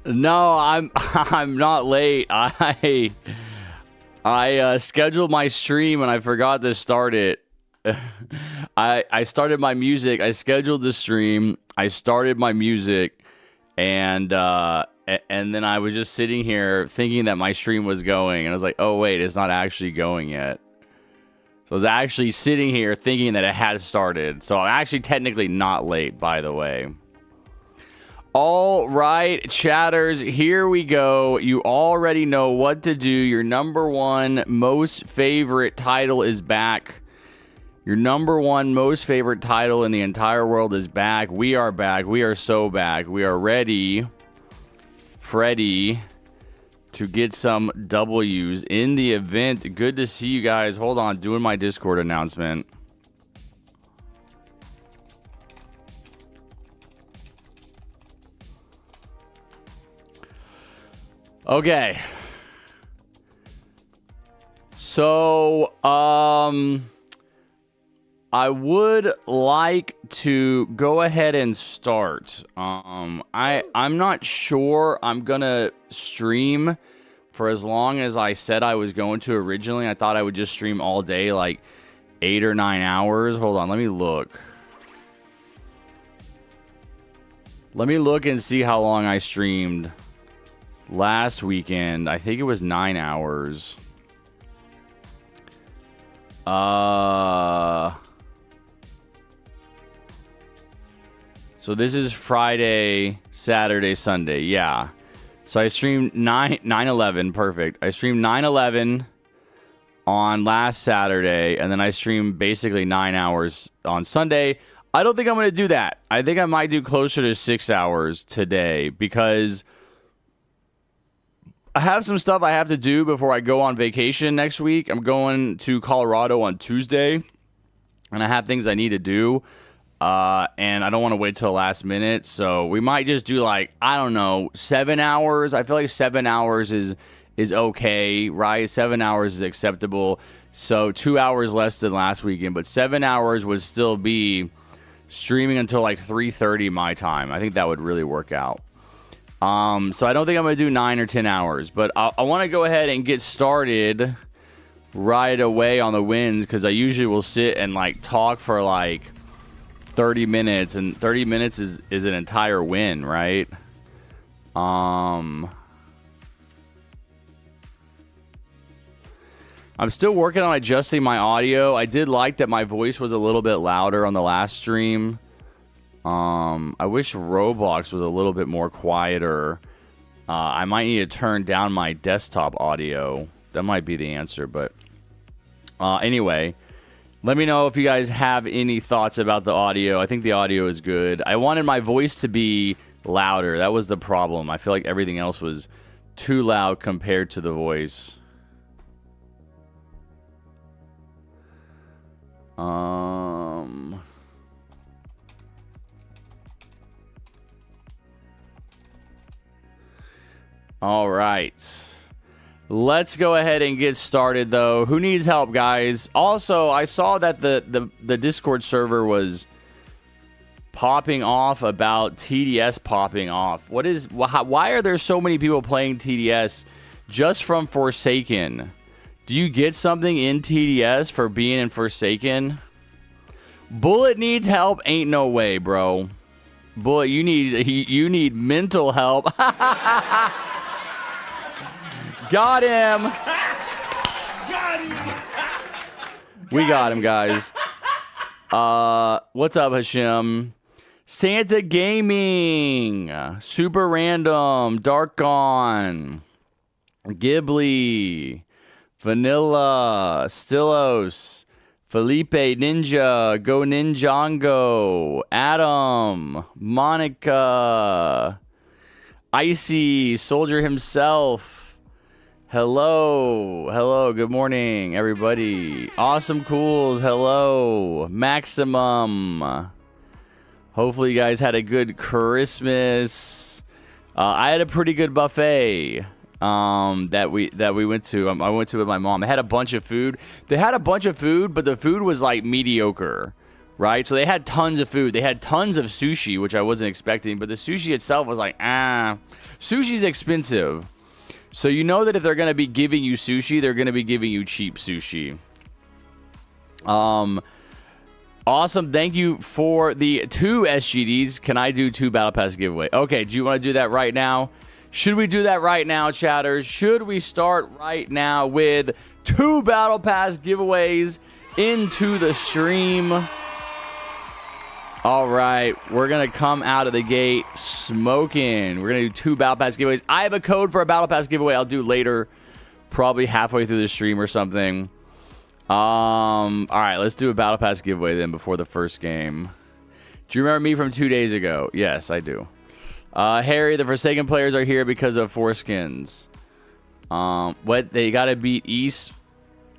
No, I'm not late. I scheduled my stream and I forgot to start it. I started my music. I scheduled the stream. I started my music, and then I was just sitting here thinking that my stream was going, and I was like, oh wait, it's not actually going yet. So I was actually sitting here thinking that it had started. So I'm actually technically not late, by the way. All right, chatters, here we go. You already know what to do. Your number one most favorite title is back. Your number one most favorite title in the entire world is back. We are back. We are so back. We are ready, Freddy, to get some W's in the event. Good to see you guys. Hold on, doing my Discord announcement. Okay. So, I would like to go ahead and start. I'm not sure I'm gonna stream for as long as I said I was going to originally. I thought I would just stream all day, like 8 or 9 hours. Hold on, let me look. Let me look and see how long I streamed last weekend. I think it was 9 hours. So this is Friday, Saturday, Sunday. Yeah. So I streamed 9/11. Perfect. I streamed 9/11 on last Saturday, and then I streamed basically 9 hours on Sunday. I don't think I'm going to do that. I think I might do closer to 6 hours today because I have some stuff I have to do before I go on vacation next week. I'm going to Colorado on Tuesday, and I have things I need to do. And I don't want to wait till the last minute, so we might just do, like, I don't know, 7 hours. I feel like 7 hours is okay, right? 7 hours is acceptable. So 2 hours less than last weekend, but 7 hours would still be streaming until like 3:30 my time. I think that would really work out. So I don't think I'm gonna do 9 or 10 hours, but I want to go ahead and get started right away on the wins, because I usually will sit and like talk for like 30 minutes, and 30 minutes is an entire win, right? I'm still working on adjusting my audio. I did like that my voice was a little bit louder on the last stream. I wish Roblox was a little bit more quieter. I might need to turn down my desktop audio. That might be the answer, but anyway, let me know if you guys have any thoughts about the audio. I think the audio is good. I wanted my voice to be louder. That was the problem. I feel like everything else was too loud compared to the voice. All right. Let's go ahead and get started, though. Who needs help, guys? Also, I saw that the Discord server was popping off about TDS popping off. Why are there so many people playing TDS just from Forsaken? Do you get something in TDS for being in Forsaken? Bullet needs help? Ain't no way, bro. Bullet, you need mental help. Got him. Got him. We got him, guys. What's up, Hashim? Santa Gaming, Super Random, Dark Gone, Ghibli, Vanilla, Stillos, Felipe Ninja, Go Ninjango, Adam, Monica, Icy, Soldier himself. Hello, good morning, everybody. Awesome Cools, hello. Maximum. Hopefully you guys had a good Christmas. I had a pretty good buffet that we went to. I went to with my mom. They had a bunch of food. But the food was like mediocre. right? So they had tons of food. They had tons of sushi, which I wasn't expecting, but the sushi itself was like, sushi's expensive. So you know that if they're going to be giving you sushi, they're going to be giving you cheap sushi. Awesome. Thank you for the 2 SGDs. Can I do 2 Battle Pass giveaway? Okay, do you want to do that right now? Should we do that right now, chatters? Should we start right now with 2 Battle Pass giveaways into the stream? All right, we're going to come out of the gate smoking. We're going to do 2 Battle Pass giveaways. I have a code for a Battle Pass giveaway I'll do later, probably halfway through the stream or something. All right, let's do a Battle Pass giveaway then before the first game. Do you remember me from 2 days ago? Yes, I do. Harry, the Forsaken players are here because of 4 skins. What? They got to beat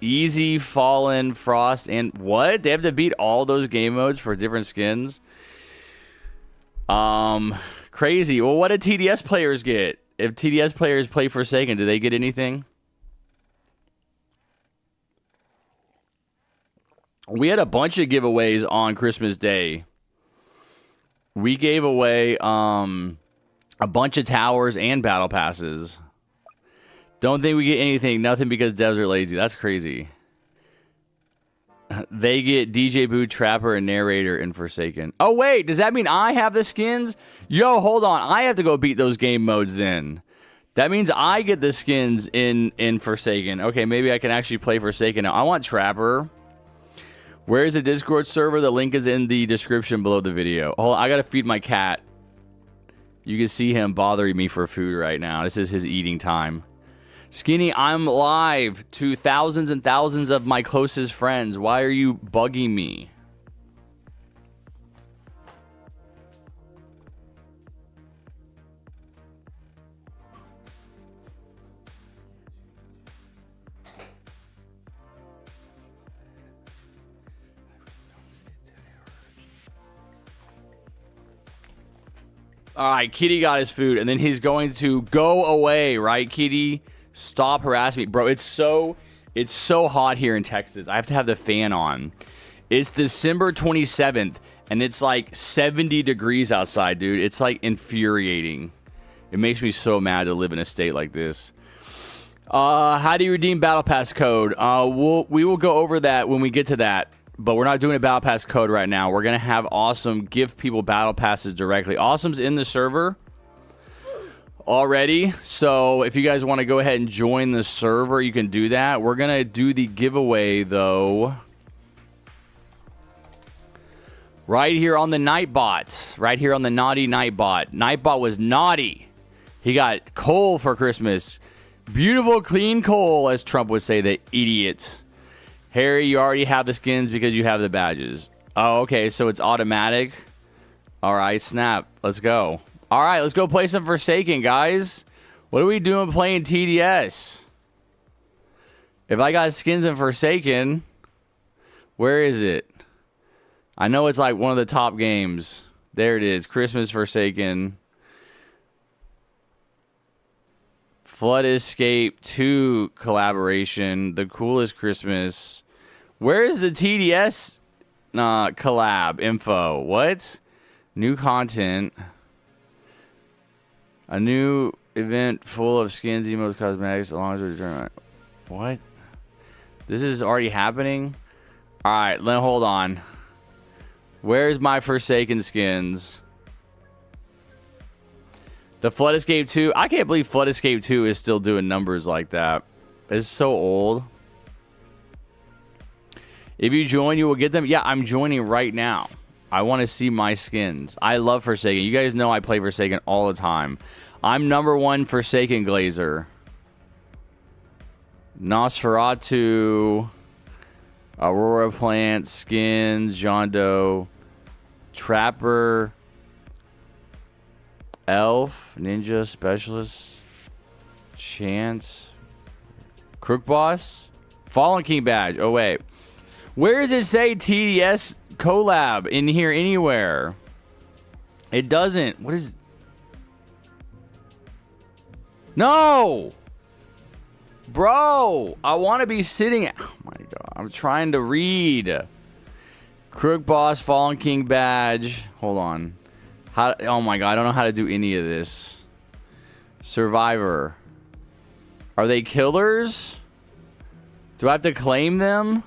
Easy, Fallen, Frost, and what? They have to beat all those game modes for different skins? Crazy. Well, what did TDS players get? If TDS players play Forsaken, do they get anything? We had a bunch of giveaways on Christmas Day. We gave away a bunch of towers and battle passes. Don't think we get anything. Nothing because devs are lazy. That's crazy. They get DJ Boo, Trapper, and Narrator in Forsaken. Oh, wait. Does that mean I have the skins? Yo, hold on. I have to go beat those game modes then. That means I get the skins in Forsaken. Okay, maybe I can actually play Forsaken now. I want Trapper. Where is the Discord server? The link is in the description below the video. Hold on, I gotta feed my cat. You can see him bothering me for food right now. This is his eating time. Skinny, I'm live to thousands and thousands of my closest friends. Why are you bugging me? All right, Kitty got his food, and then he's going to go away, right, Kitty? Stop harassing me. Bro, it's so hot here in Texas. I have to have the fan on. It's December 27th, and it's like 70 degrees outside, dude. It's like infuriating. It makes me so mad to live in a state like this. How do you redeem Battle Pass code? We will go over that when we get to that. But we're not doing a Battle Pass code right now. We're going to have Awesome give people Battle Passes directly. Awesome's in the server already. So if you guys want to go ahead and join the server, you can do that. We're going to do the giveaway, though, right here on the Nightbot. Right here on the naughty Nightbot. Nightbot was naughty. He got coal for Christmas. Beautiful, clean coal, as Trump would say, the idiot. Harry, you already have the skins because you have the badges. Oh, okay, so it's automatic. All right, snap. Let's go. All right, let's go play some Forsaken, guys. What are we doing playing TDS? If I got skins in Forsaken, where is it? I know it's like one of the top games. There it is, Christmas Forsaken. Flood Escape 2 collaboration. The coolest Christmas. Where is the TDS collab info? What? New content. A new event full of skins, emotes, cosmetics, along with return. What? This is already happening? Alright, hold on. Where's my Forsaken skins? The Flood Escape 2. I can't believe Flood Escape 2 is still doing numbers like that. It's so old. If you join, you will get them. Yeah, I'm joining right now. I want to see my skins. I love Forsaken. You guys know I play Forsaken all the time. I'm #1 Forsaken Glazer. Nosferatu. Aurora Plant. Skins. John Doe. Trapper. Elf, Ninja, Specialist, Chance, Crook Boss, Fallen King Badge. Oh, wait. Where does it say TDS collab in here anywhere? It doesn't. What is... No! Bro, I want to be sitting... Oh, my God. I'm trying to read. Crook Boss, Fallen King badge. Hold on. How? Oh my god, I don't know how to do any of this. Survivor. Are they killers? Do I have to claim them?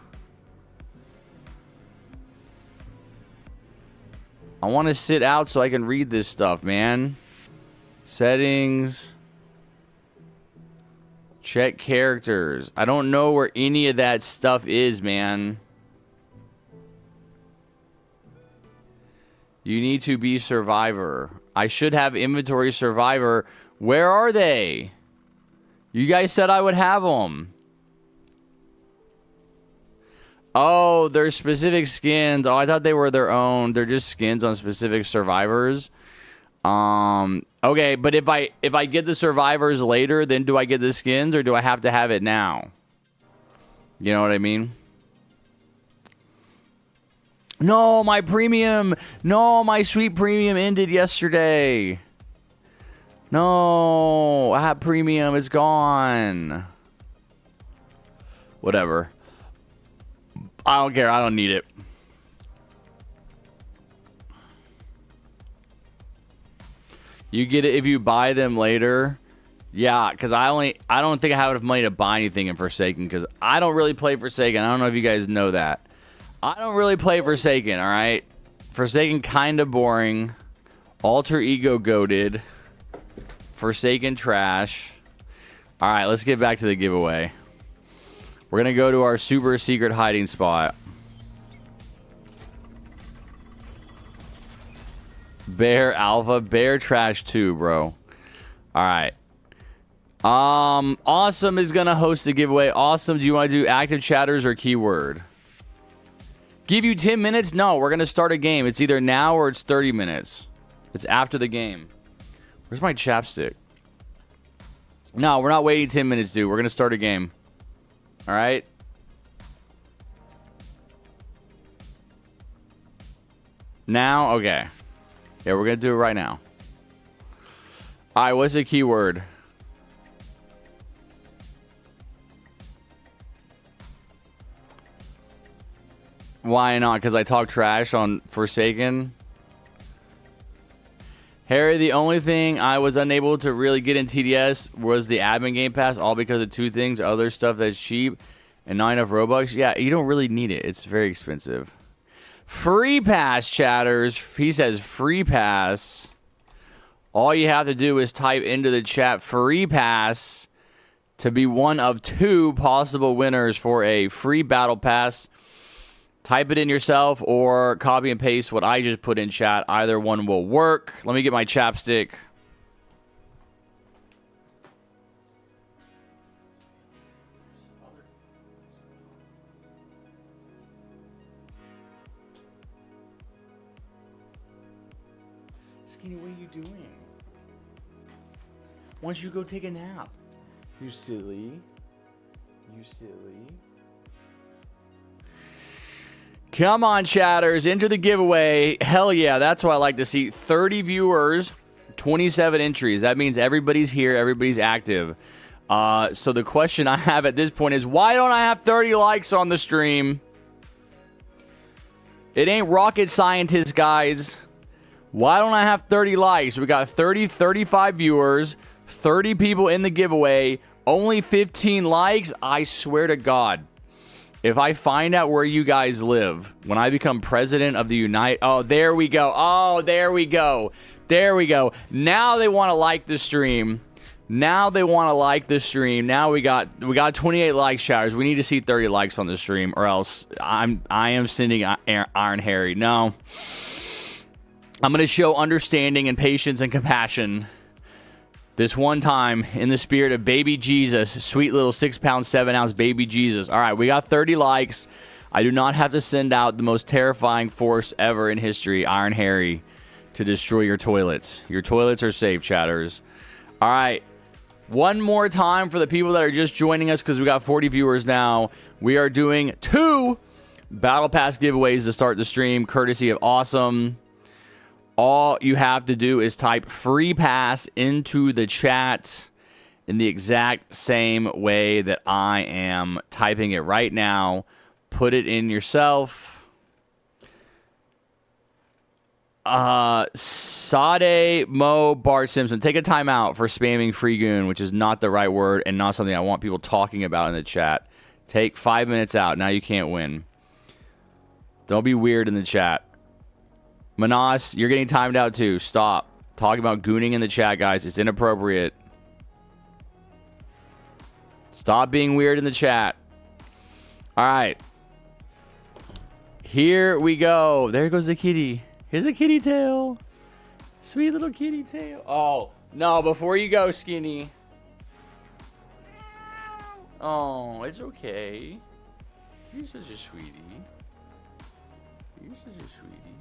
I want to sit out so I can read this stuff, man. Settings. Check characters. I don't know where any of that stuff is, man. You need to be survivor. I should have inventory survivor. Where are they? You guys said I would have them. Oh, they're specific skins. Oh, I thought they were their own. They're just skins on specific survivors. Okay, but if I get the survivors later, then do I get the skins or do I have to have it now? You know what I mean? No, my premium. No, my sweet premium ended yesterday. No, I have premium. It's gone. Whatever. I don't care. I don't need it. You get it if you buy them later. Yeah, because I don't think I have enough money to buy anything in Forsaken because I don't really play Forsaken. I don't know if you guys know that. I don't really play Forsaken, all right? Forsaken kind of boring. Alter Ego goated. Forsaken trash. All right, let's get back to the giveaway. We're going to go to our super secret hiding spot. Bear Alpha. Bear trash 2, bro. All right. Awesome is going to host the giveaway. Awesome, do you want to do active chatters or keyword? Give you 10 minutes? No, we're going to start a game. It's either now or it's 30 minutes. It's after the game. Where's my chapstick? No, we're not waiting 10 minutes, dude. We're going to start a game. All right? Now? Okay. Yeah, we're going to do it right now. All right, what's the keyword? Why not? Because I talk trash on Forsaken? Harry, the only thing I was unable to really get in TDS was the admin game pass, all because of two things. Other stuff that's cheap and not enough Robux. Yeah, you don't really need it. It's very expensive. Free pass, chatters. He says free pass. All you have to do is type into the chat free pass to be one of 2 possible winners for a free battle pass. Type it in yourself or copy and paste what I just put in chat. Either one will work. Let me get my chapstick. Skinny, what are you doing? Why don't you go take a nap? You silly. You silly. Come on, chatters. Enter the giveaway. Hell yeah, that's what I like to see. 30 viewers, 27 entries. That means everybody's here. Everybody's active. So the question I have at this point is, why don't I have 30 likes on the stream? It ain't rocket scientist, guys. Why don't I have 30 likes? We got 35 viewers, 30 people in the giveaway, only 15 likes. I swear to God. If I find out where you guys live, when I become president of the United... Oh, there we go. Oh, there we go. There we go. Now they want to like the stream. Now they want to like the stream. Now we got 28 likes, chatters. We need to see 30 likes on the stream, or else I am sending Iron Harry. No. I'm going to show understanding and patience and compassion. This one time, in the spirit of baby Jesus, sweet little 6-pound, 7-ounce baby Jesus. All right, we got 30 likes. I do not have to send out the most terrifying force ever in history, Iron Harry, to destroy your toilets. Your toilets are safe, chatters. All right, one more time for the people that are just joining us, because we got 40 viewers now. We are doing 2 Battle Pass giveaways to start the stream, courtesy of Awesome. All you have to do is type free pass into the chat in the exact same way that I am typing it right now. Put it in yourself. Sade Mo Bart Simpson. Take a timeout for spamming free goon, which is not the right word and not something I want people talking about in the chat. Take 5 minutes out. Now you can't win. Don't be weird in the chat. Manas, you're getting timed out too. Stop talking about gooning in the chat, guys. It's inappropriate. Stop being weird in the chat. All right. Here we go. There goes the kitty. Here's a kitty tail. Sweet little kitty tail. Oh, no. Before you go, Skinny. Oh, it's okay. You're such a sweetie. You're such a sweetie.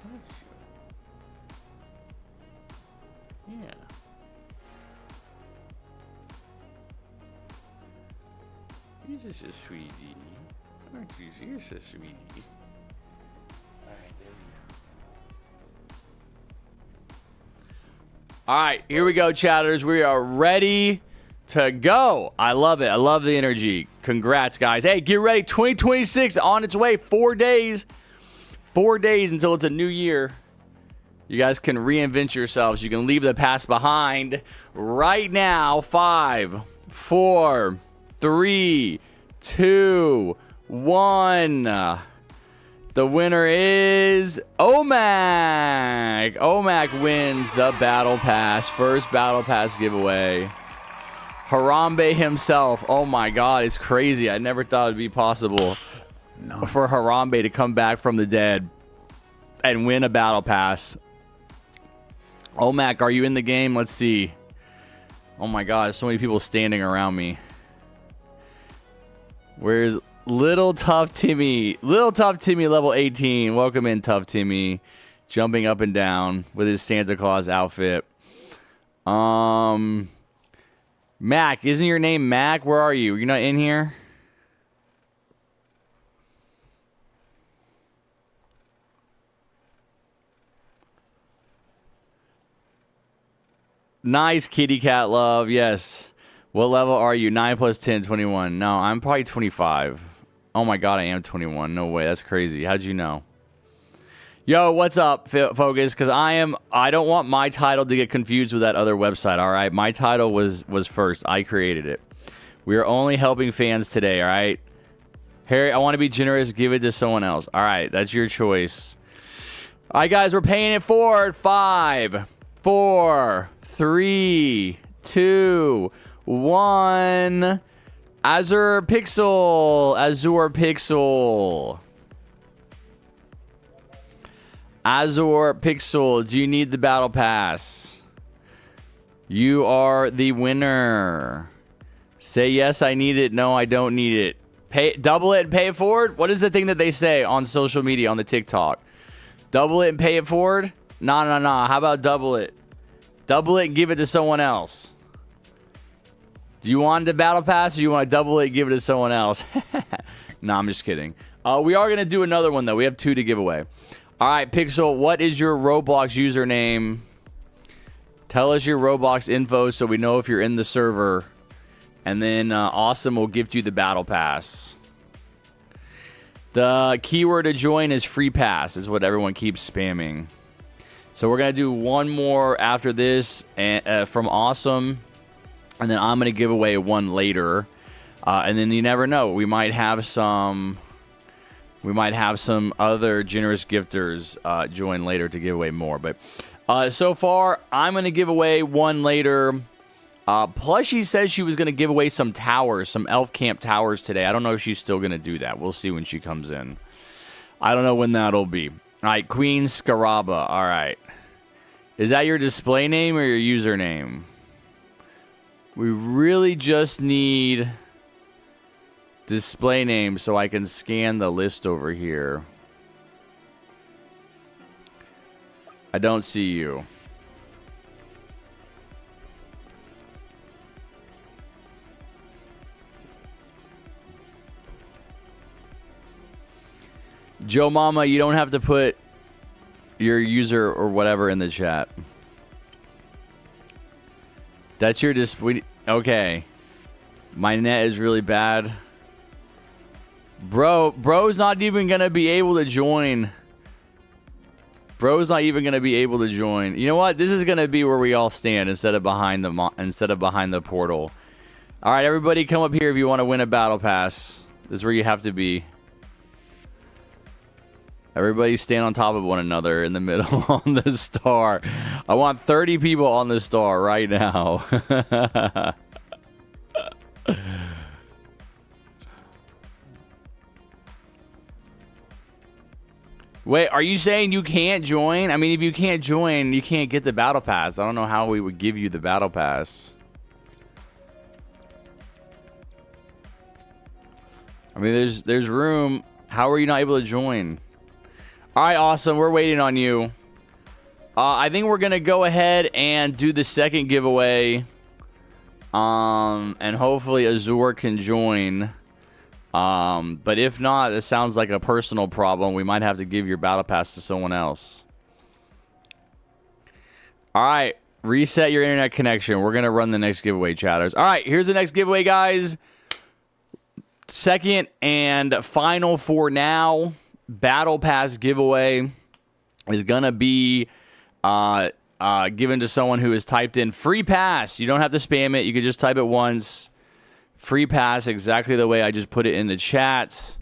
Aren't you? Yeah. You're such a sweetie. Aren't you? You're such a sweetie. Alright, there we go. Alright, here we go, chatters. We are ready to go. I love it. I love the energy. Congrats, guys. Hey, get ready. 2026 on its way. 4 days. 4 days until it's a new year. You guys can reinvent yourselves. You can leave the past behind right now. 5, 4, 3, 2, 1. The winner is Omac. Omac wins the Battle Pass. First Battle Pass giveaway. Harambe himself. Oh my God, it's crazy. I never thought it'd be possible for Harambe to come back from the dead and win a Battle Pass. Omac, are you in the game? Let's see. Oh my God, there's so many people standing around me. Where's Little Tough Timmy? Little Tough Timmy, level 18. Welcome in, Tough Timmy. Jumping up and down with his Santa Claus outfit. Mac, isn't your name Mac? Where are you? You're not in here? Nice, kitty cat love. Yes. What level are you? 9 plus 10, 21. No, I'm probably 25. Oh my God, I am 21. No way. That's crazy. How'd you know? Yo, what's up, Focus? Because I don't want my title to get confused with that other website, all right? My title was first. I created it. We are only helping fans today, all right? Harry, I want to be generous. Give it to someone else. All right, that's your choice. All right, guys, we're paying it forward. 5, 4, 3, 2, 1. Azure Pixel. Azure Pixel. Azure Pixel, do you need the Battle Pass? You are the winner. Say yes, I need it. No, I don't need it. Double it and pay it forward? What is the thing that they say on social media, on the TikTok? Double it and pay it forward? Nah. How about double it? Double it and give it to someone else. Do you want the Battle Pass or do you want to double it and give it to someone else? Nah, I'm just kidding. We are going to do another one, though. We have 2 to give away. All right, Pixel, what is your Roblox username? Tell us your Roblox info so we know if you're in the server. And then Awesome will gift you the Battle Pass. The keyword to join is free pass, is what everyone keeps spamming. So we're going to do one more after this from Awesome. And then I'm going to give away one later. And then you never know. We might have some other generous gifters join later to give away more. But so far, I'm going to give away one later. Plus, she says she was going to give away some towers, some elf camp towers today. I don't know if she's still going to do that. We'll see when she comes in. I don't know when that'll be. All right, Queen Scaraba. All right. Is that your display name or your username? We really just need display name so I can scan the list over here. I don't see you. Joe Mama, you don't have to put your user or whatever in the chat. That's your display. Okay. My net is really bad. Bro's not even going to be able to join. Bro's not even gonna be able to join. You know what? This is gonna be where we all stand instead of behind the portal. All right, everybody, come up here if you want to win a battle pass. This is where you have to be. Everybody stand on top of one another in the middle on the star. I want 30 people on the star right now. Wait, are you saying you can't join? I mean, if you can't join, you can't get the battle pass. I don't know how we would give you the battle pass. I mean, there's room. How are you not able to join? All right, awesome. We're waiting on you. I think we're going to go ahead and do the second giveaway. And hopefully Azure can join. But if not, it sounds like a personal problem. We might have to give your battle pass to someone else. All right. Reset your internet connection. We're going to run the next giveaway, chatters. All right. Here's the next giveaway, guys. Second and final for now. Battle pass giveaway is going to be given to someone who has typed in free pass. You don't have to spam it. You can just type it once. Free pass, exactly the way I just put it in the chats.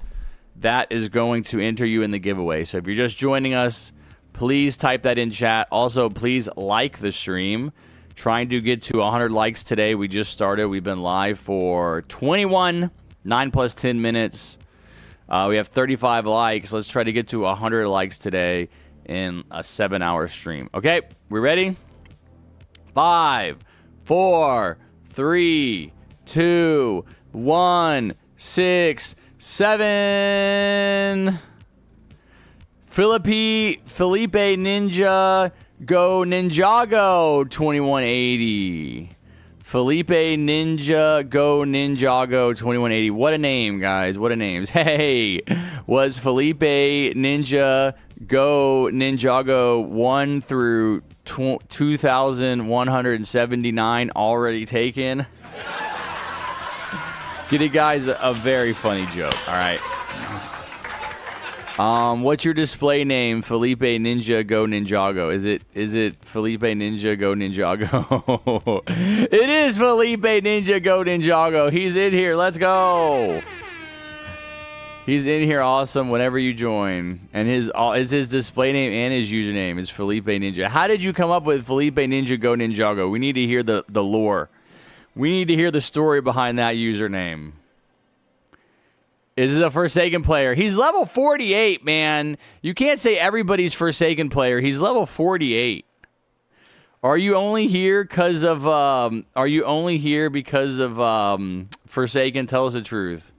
That is going to enter you in the giveaway. So if you're just joining us, please type that in chat. Also, please like the stream. Trying to get to 100 likes today. We just started. We've been live for 21, 9 plus 10 minutes. We have 35 likes. Let's try to get to 100 likes today in a 7-hour stream. Okay, we ready? 5, 4, 3, 2, 1, 6, 7. Felipe Ninja Go Ninjago 2180. Felipe Ninja Go Ninjago 2180. What a name, guys. What a name. Hey, was Felipe Ninja Go Ninjago 1 through 2,179 already taken? Get it, guys, a very funny joke. All right. What's your display name? Felipe Ninja Go Ninjago. Is it Felipe Ninja Go Ninjago? It is Felipe Ninja Go Ninjago. He's in here. Let's go. He's in here. Awesome. Whenever you join, and his display name and his username is Felipe Ninja. How did you come up with Felipe Ninja Go Ninjago? We need to hear the lore. We need to hear the story behind that username. Is it a Forsaken player? He's level 48, man. You can't say everybody's Forsaken player. He's level 48. Are you only here because of Forsaken? Tell us the truth.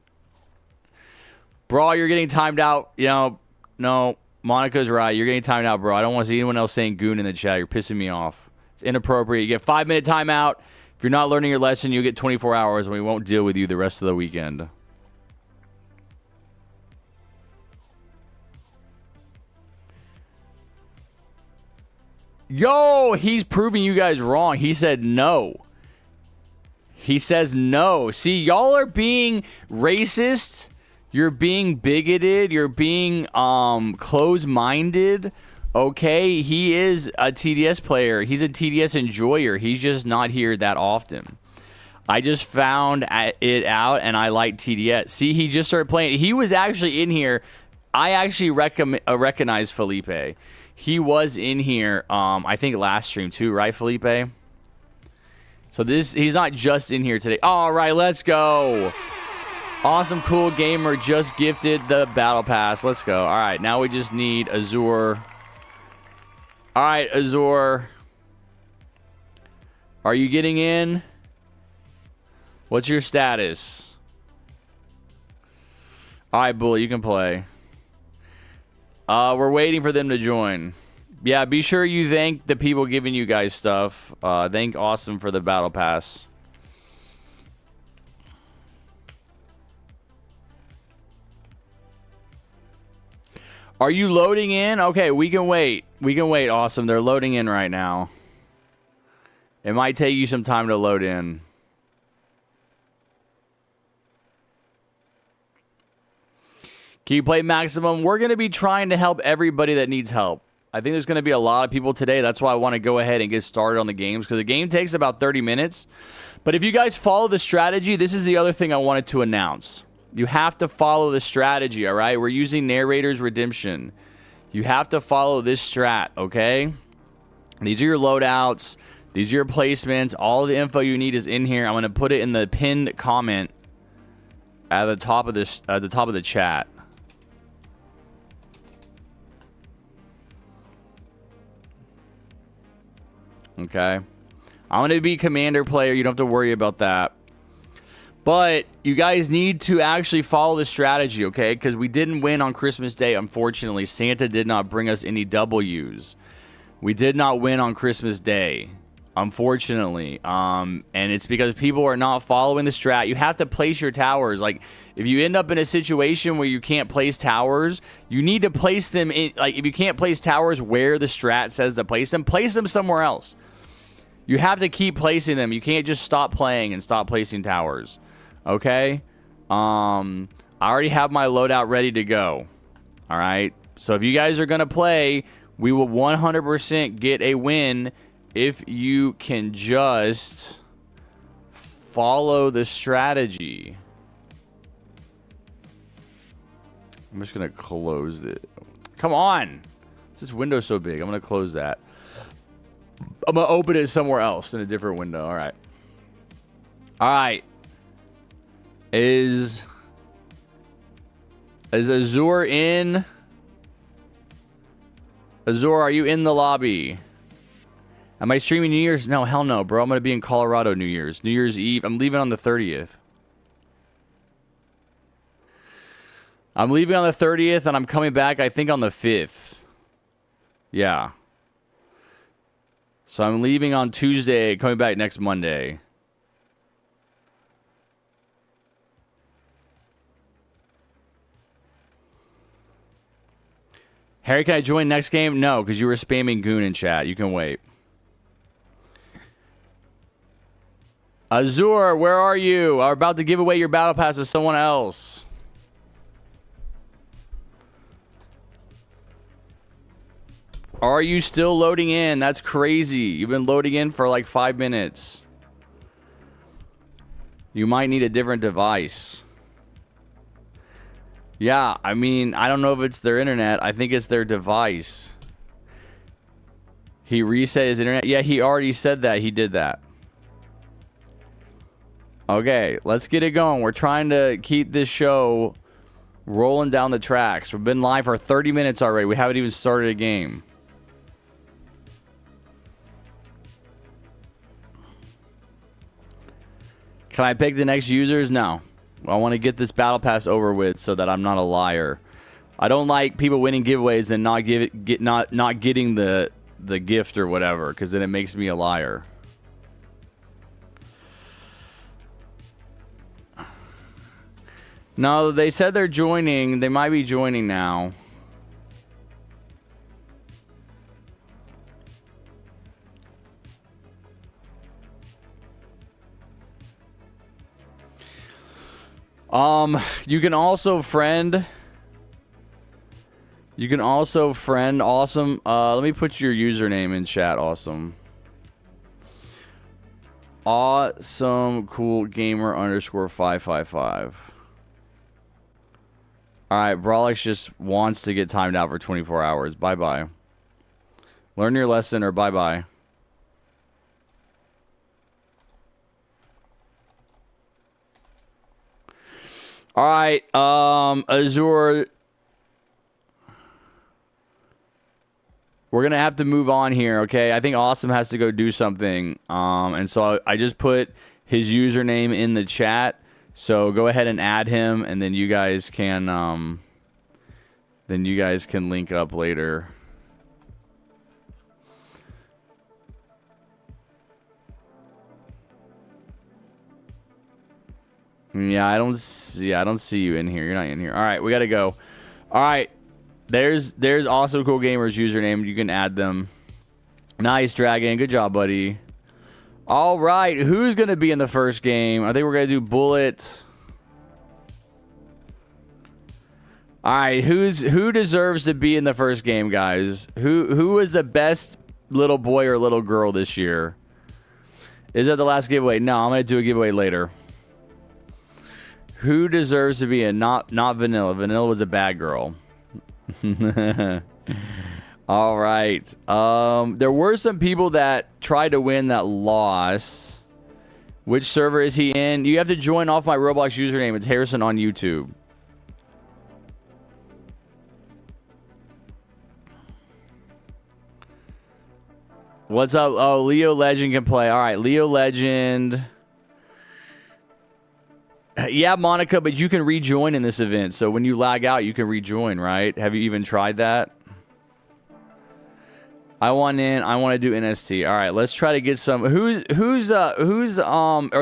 Bro, you're getting timed out. You know, no, Monica's right. You're getting timed out, bro. I don't want to see anyone else saying goon in the chat. You're pissing me off. It's inappropriate. You get 5-minute timeout. If you're not learning your lesson, you get 24 hours, and we won't deal with you the rest of the weekend. Yo, he's proving you guys wrong. He said no. He says no. See, y'all are being racist. You're being bigoted. You're being closed-minded. Okay, he is a TDS player. He's a TDS enjoyer. He's just not here that often. I just found it out, and I like TDS. See, he just started playing. He was actually in here. I actually recognize Felipe. He was in here, I think last stream too, right, Felipe? So he's not just in here today. All right, let's go. Awesome, cool gamer just gifted the battle pass. Let's go. All right, now we just need Azure. All right, Azure. Are you getting in? What's your status? All right, Bull, you can play. We're waiting for them to join. Yeah, be sure you thank the people giving you guys stuff. Thank Awesome for the battle pass. Are you loading in? Okay, we can wait. We can wait, Awesome. They're loading in right now. It might take you some time to load in. Can you play maximum? We're going to be trying to help everybody that needs help. I think there's going to be a lot of people today. That's why I want to go ahead and get started on the games, because the game takes about 30 minutes. But if you guys follow the strategy, this is the other thing I wanted to announce. You have to follow the strategy, all right? We're using Narrator's Redemption. You have to follow this strat, okay? These are your loadouts. These are your placements. All the info you need is in here. I'm going to put it in the pinned comment at the top of this, at the top of the chat. Okay. I'm going to be commander player. You don't have to worry about that. But you guys need to actually follow the strategy, okay? Because we didn't win on Christmas Day, unfortunately. Santa did not bring us any W's. We did not win on Christmas Day, unfortunately. And it's because people are not following the strat. You have to place your towers. Like, if you end up in a situation where you can't place towers, you need to place them in. Like, if you can't place towers where the strat says to place them somewhere else. You have to keep placing them. You can't just stop playing and stop placing towers. Okay? I already have my loadout ready to go. All right? So if you guys are going to play, we will 100% get a win if you can just follow the strategy. I'm just going to close it. Come on. This window's so big. I'm going to close that. I'm going to open it somewhere else in a different window. All right. All right. Is Azure in? Azure, are you in the lobby? Am I streaming New Year's? No, hell no, bro. I'm going to be in Colorado New Year's. New Year's Eve. I'm leaving on the 30th. I'm leaving on the 30th, and I'm coming back, I think, on the 5th. Yeah. So I'm leaving on Tuesday, coming back next Monday. Harry, can I join next game? No, because you were spamming Goon in chat. You can wait. Azure, where are you? I'm about to give away your battle pass to someone else. Are you still loading in? That's crazy. You've been loading in for like 5 minutes. You might need a different device. Yeah, I mean, I don't know if it's their internet. I think it's their device. He reset his internet. Yeah, he already said that. He did that. Okay, let's get it going. We're trying to keep this show rolling down the tracks. We've been live for 30 minutes already. We haven't even started a game. Can I pick the next users? No. I want to get this battle pass over with so that I'm not a liar. I don't like people winning giveaways and not getting the gift or whatever, because then it makes me a liar. No, they said they're joining. They might be joining now. You can also friend. You can also friend Awesome. Let me put your username in chat, Awesome. Awesome cool gamer underscore 555. Alright, Brawlix just wants to get timed out for 24 hours. Bye-bye. Learn your lesson or bye-bye. Alright, Azure. We're going to have to move on here, okay? I think Awesome has to go do something. And so I just put his username in the chat. So go ahead and add him, and then you guys can link up later. Yeah, I don't see you in here. You're not in here. All right, we got to go. All right. There's Awesome Cool Gamers username. You can add them. Nice, Dragon. Good job, buddy. All right, who's going to be in the first game? I think we're going to do Bullet. All right, who deserves to be in the first game, guys? Who is the best little boy or little girl this year? Is that the last giveaway? No, I'm gonna do a giveaway later. Who deserves to be in? Not Vanilla. Vanilla was a bad girl. All right. There were some people that tried to win that lost. Which server is he in? You have to join off my Roblox username. It's Harrison on YouTube. What's up? Oh, Leo Legend can play. All right, Leo Legend. Yeah, Monica, but you can rejoin in this event. So when you lag out, you can rejoin, right? Have you even tried that? I want in. I want to do NST. All right, let's try to get some. Are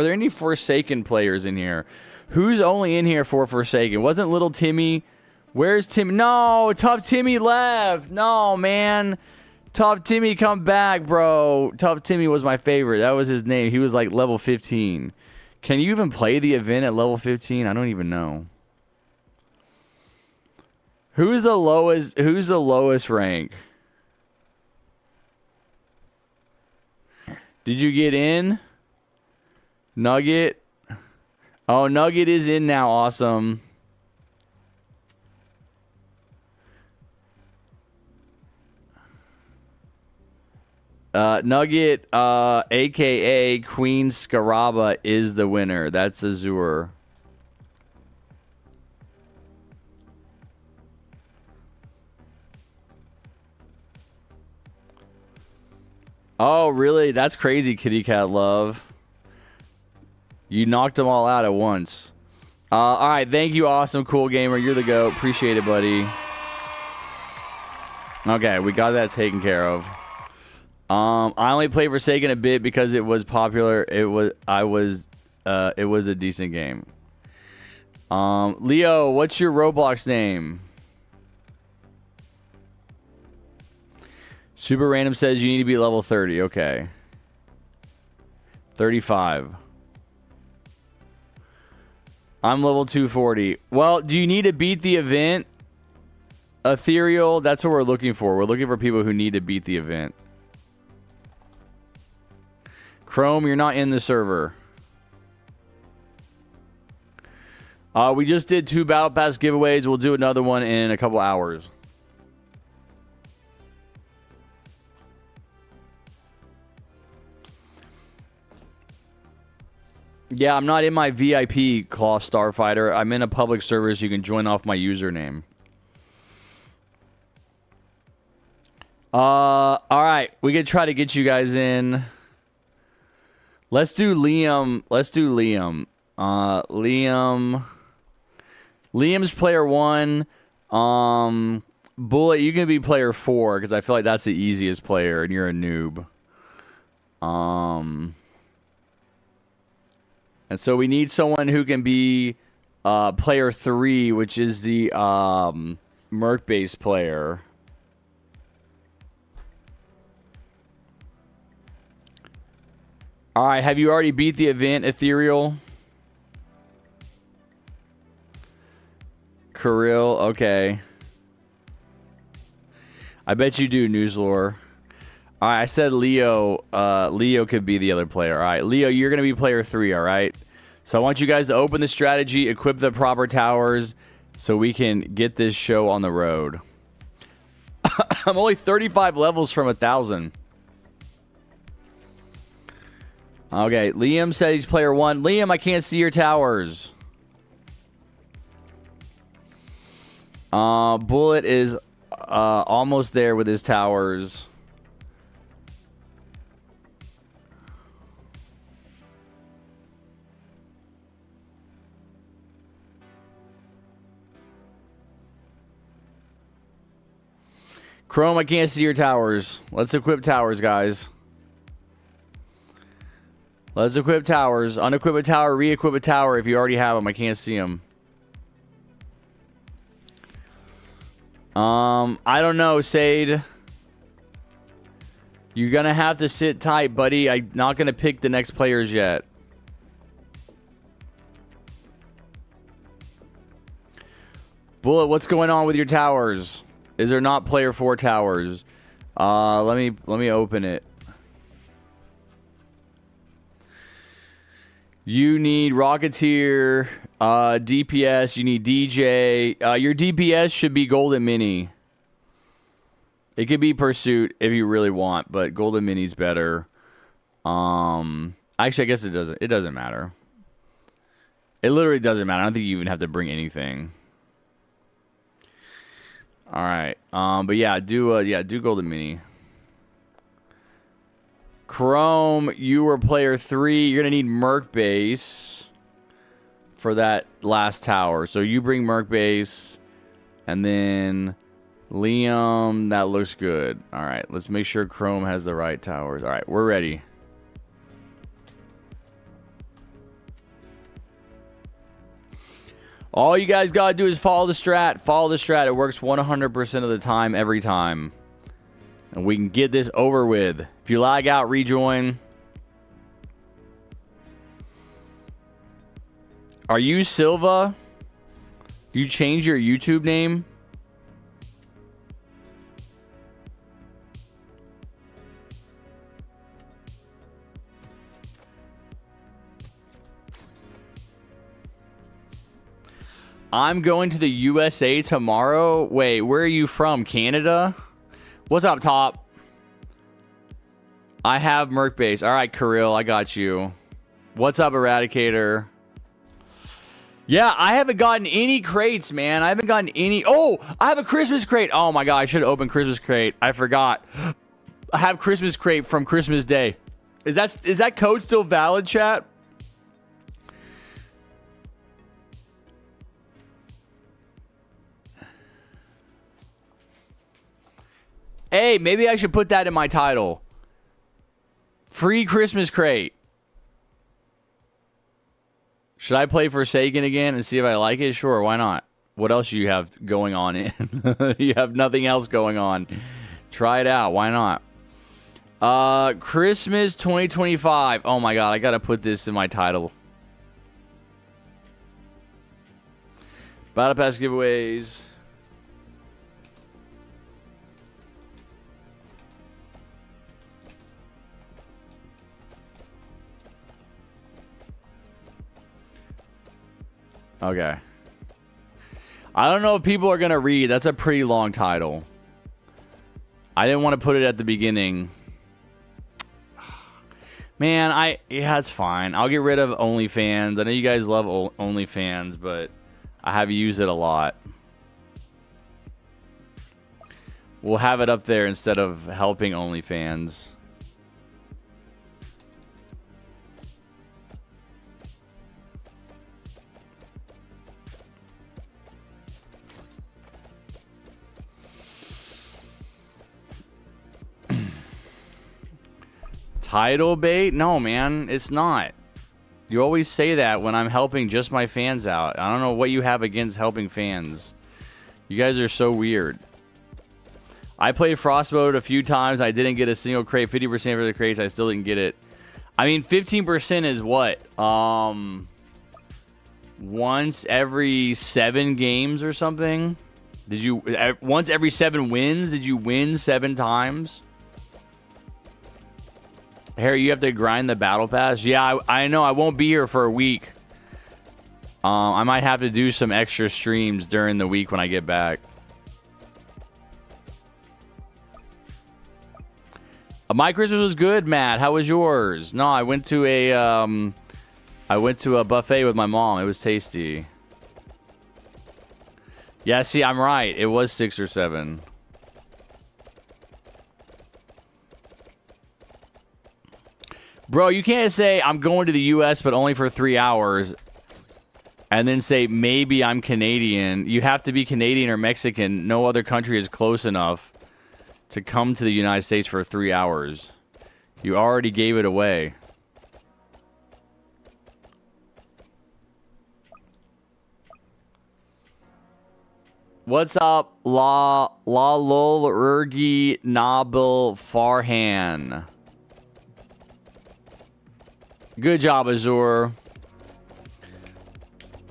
there any Forsaken players in here? Who's only in here for Forsaken? Wasn't little Timmy? Where's Timmy? No, Tough Timmy left. No, man. Tough Timmy, come back, bro. Tough Timmy was my favorite. That was his name. He was like level 15. Can you even play the event at level 15? I don't even know. Who's the lowest rank? Did you get in? Nugget? Oh, Nugget is in now. Awesome. Nugget, aka Queen Scaraba, is the winner. That's Azure. Oh, really? That's crazy, Kitty Cat Love. You knocked them all out at once. All right, thank you, awesome, cool gamer. You're the GOAT. Appreciate it, buddy. Okay, we got that taken care of. I only played Forsaken a bit because it was popular. It was a decent game. Leo, what's your Roblox name? Super Random says you need to be level 30. Okay. 35. I'm level 240. Well, do you need to beat the event? Ethereal, that's what we're looking for. We're looking for people who need to beat the event. Chrome, you're not in the server. We just did 2 Battle Pass giveaways. We'll do another one in a couple hours. Yeah, I'm not in my VIP Claw Starfighter. I'm in a public server, so you can join off my username. All right. We can try to get you guys in. Let's do Liam. Let's do Liam. Liam's player 1. Bullet, you can be player 4 because I feel like that's the easiest player, and you're a noob. And so we need someone who can be player 3, which is the Merc-based player. All right, have you already beat the event, Ethereal? Kirill, okay. I bet you do, Newslore. All right, I said Leo. Leo could be the other player. All right, Leo, you're going to be player 3, all right? So I want you guys to open the strategy, equip the proper towers, so we can get this show on the road. I'm only 35 levels from 1,000. Okay, Liam said he's player 1. Liam, I can't see your towers. Bullet is almost there with his towers. Chrome, I can't see your towers. Let's equip towers, guys. Let's equip towers. Unequip a tower, re-equip a tower if you already have them. I can't see them. I don't know, Sade. You're going to have to sit tight, buddy. I'm not going to pick the next players yet. Bullet, what's going on with your towers? Is there not player 4 towers? Let me open it. You need Rocketeer, DPS, you need DJ. Your DPS should be Golden Mini. It could be Pursuit if you really want, but Golden Mini's better. Actually, I guess it doesn't matter. It literally doesn't matter. I don't think you even have to bring anything. All right. But yeah, do Golden Mini. Chrome, you were player 3. You're gonna need Merc Base for that last tower. So you bring Merc Base, and then Liam. That looks good. All right. Let's make sure Chrome has the right towers. All right, we're ready. All you guys gotta do is follow the strat. Follow the strat. It works 100% of the time, every time. And we can get this over with. If you lag out, rejoin. Are you Silva? You change your YouTube name? I'm going to the USA tomorrow. Wait, where are you from? Canada? What's up, Top? I have Merc Base. All right, Kirill, I got you. What's up, Eradicator? Yeah, I haven't gotten any crates, man. I haven't gotten any. Oh, I have a Christmas crate. Oh my god, I should have opened Christmas crate. I forgot. I have Christmas crate from Christmas Day. Is that code still valid, chat? Hey, maybe I should put that in my title. Free Christmas crate. Should I play Forsaken again and see if I like it? Sure, why not? What else do you have going on in? You have nothing else going on. Try it out. Why not? Christmas 2025. Oh my god, I gotta put this in my title. Battle Pass giveaways. Okay. I don't know if people are going to read. That's a pretty long title. I didn't want to put it at the beginning. Man, yeah, it's fine. I'll get rid of OnlyFans. I know you guys love OnlyFans, but I have used it a lot. We'll have it up there instead of helping OnlyFans. Title bait? No, man, it's not. You always say that when I'm helping just my fans out. I don't know what you have against helping fans. You guys are so weird. I played Frost mode a few times. I didn't get a single crate. 50% for the crates. I still didn't get it. I mean, 15% is what? Once every 7 games or something? Did you... Once every 7 wins? Did you win 7 times? Harry, you have to grind the battle pass? Yeah, I know. I won't be here for a week. I might have to do some extra streams during the week when I get back. My Christmas was good, Matt. How was yours? No, I went to a buffet with my mom. It was tasty. Yeah, see, I'm right. It was 6 or 7. Bro, you can't say I'm going to the US but only for 3 hours and then say maybe I'm Canadian. You have to be Canadian or Mexican. No other country is close enough to come to the United States for 3 hours. You already gave it away. What's up, La Lol Urgi Nabil Farhan? Good job, Azur.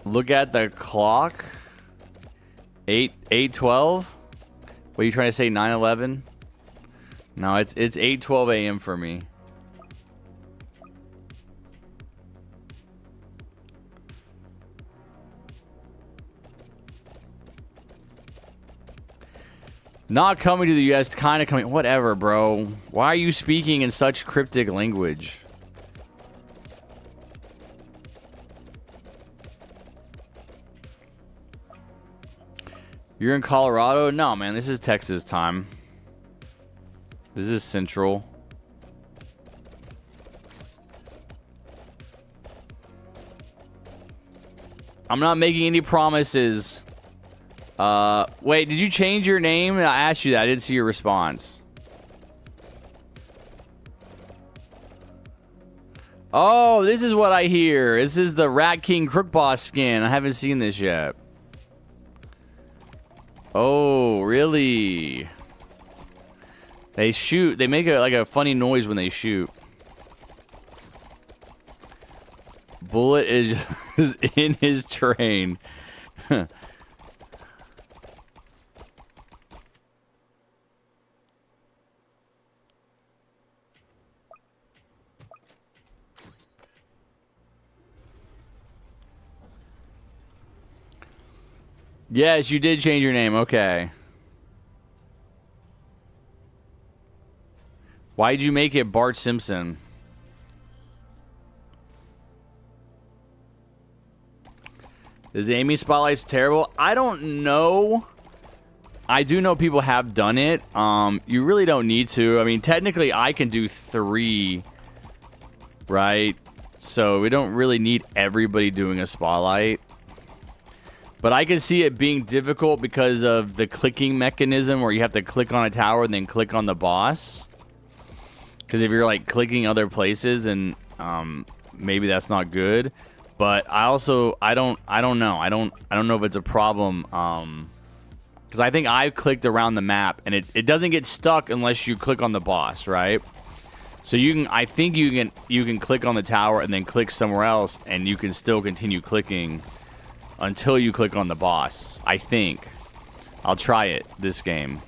Look at the clock. 8:12? What are you trying to say, 9:11? No, it's 8:12 a.m. for me. Not coming to the US, kind of coming. Whatever, bro. Why are you speaking in such cryptic language? You're in Colorado? No, man. This is Texas time. This is Central. I'm not making any promises. Wait, did you change your name? I asked you that. I didn't see your response. Oh, this is what I hear. This is the Rat King Crook Boss skin. I haven't seen this yet. Oh, really? They shoot. They make like a funny noise when they shoot. Bullet is in his terrain. Yes, you did change your name. Okay. Why'd you make it Bart Simpson? Is Amy Spotlight's terrible? I don't know. I do know people have done it. You really don't need to. I mean, technically, I can do 3, right? So we don't really need everybody doing a spotlight. But I can see it being difficult because of the clicking mechanism where you have to click on a tower and then click on the boss. Because if you're like clicking other places, and maybe that's not good. But I also I don't know. I don't know if it's a problem. Because I think I've clicked around the map and it doesn't get stuck unless you click on the boss, right? So you can, I think you can click on the tower and then click somewhere else, and you can still continue clicking until you click on the boss. I think. I'll try it this game.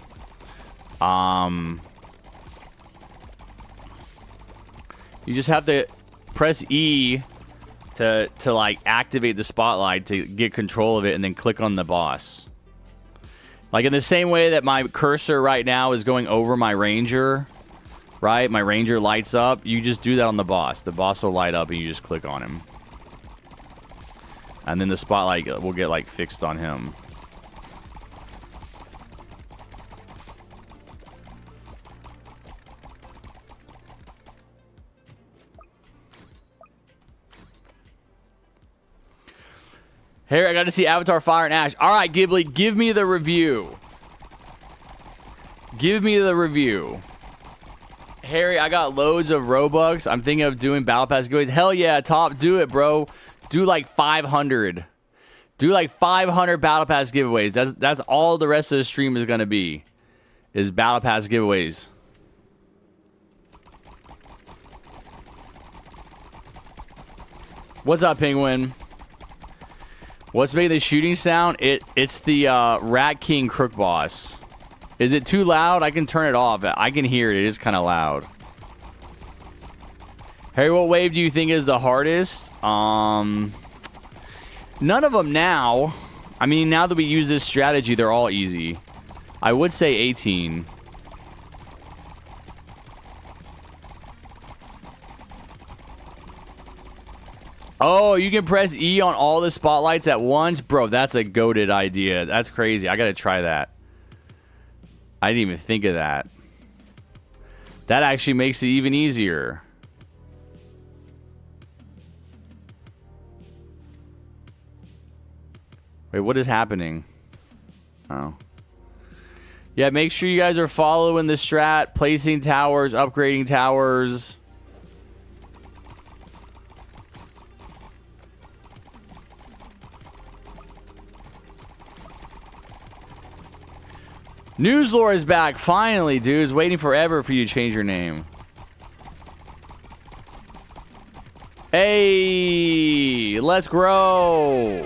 You just have to press E to like activate the spotlight to get control of it, and then click on the boss. Like in the same way that my cursor right now is going over my ranger, right? My ranger lights up. You just do that on the boss. The boss will light up and you just click on him. And then the spotlight will get like fixed on him. Harry, I got to see Avatar Fire and Ash. All right, Ghibli, give me the review. Give me the review. Harry, I got loads of Robux. I'm thinking of doing Battle Pass giveaways. Hell yeah, Top, do it, bro. Do like 500. Do like 500 Battle Pass giveaways. That's all the rest of the stream is going to be. Is Battle Pass giveaways. What's up, Penguin? What's making the shooting sound? It's the Rat King Crook Boss. Is it too loud? I can turn it off. I can hear it. It is kind of loud. Harry, what wave do you think is the hardest? None of them now. I mean, now that we use this strategy, they're all easy. I would say 18. Oh, you can press E on all the spotlights at once? Bro, that's a goated idea. That's crazy. I gotta try that. I didn't even think of that. That actually makes it even easier. Wait, what is happening? Oh. Yeah, make sure you guys are following the strat. Placing towers, upgrading towers. Newslore is back. Finally, dudes. Waiting forever for you to change your name. Hey, let's grow.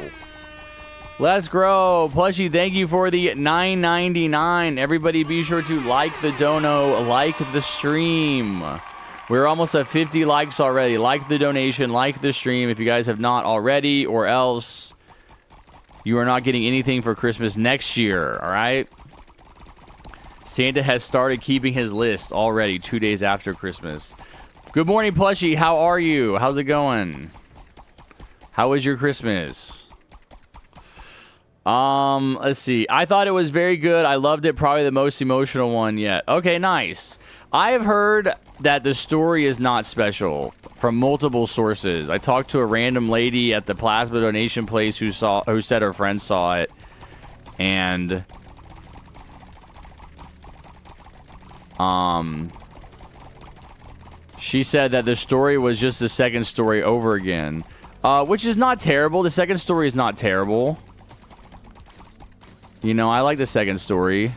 Let's grow. Plushie, thank you for the $9.99. Everybody be sure to like the dono, like the stream. We're almost at 50 likes already. Like the donation, like the stream if you guys have not already, or else you are not getting anything for Christmas next year, all right? Santa has started keeping his list already 2 days after Christmas. Good morning, Plushie. How are you? How's it going? How was your Christmas? Let's see. I thought it was very good. I loved it. Probably the most emotional one yet. Okay, nice. I have heard that the story is not special from multiple sources. I talked to a random lady at the plasma donation place who said her friend saw it, and she said that the story was just the second story over again, which is not terrible. The second story is not terrible. You know, I like the second story.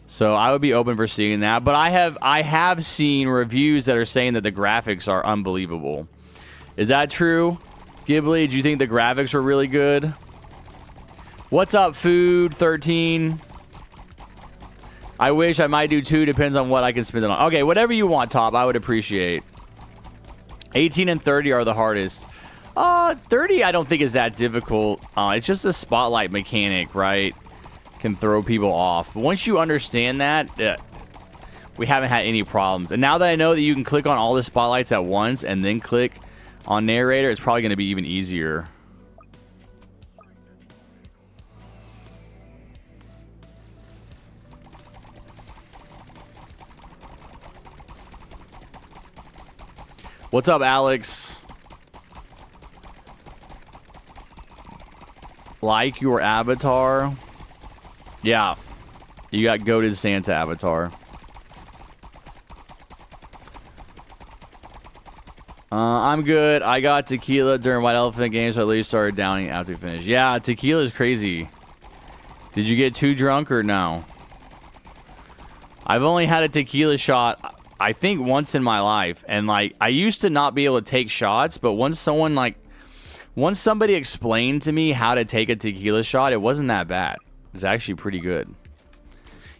So I would be open for seeing that. But I have seen reviews that are saying that the graphics are unbelievable. Is that true? Ghibli, do you think the graphics were really good? What's up, Food 13? I wish I might do 2. Depends on what I can spend it on. Okay, whatever you want, Top. I would appreciate. 18 and 30 are the hardest. 30 I don't think is that difficult. It's just a spotlight mechanic, right? Can throw people off. But once you understand that, we haven't had any problems. And now that I know that you can click on all the spotlights at once and then click on narrator, it's probably going to be even easier. What's up, Alex? Like your avatar? Yeah. You got goated Santa avatar. I'm good. I got tequila during White Elephant Games, so I at least started downing after we finished. Yeah, tequila is crazy. Did you get too drunk or no? I've only had a tequila shot, I think, once in my life. And, like, I used to not be able to take shots, but once somebody explained to me how to take a tequila shot, it wasn't that bad. It's actually pretty good.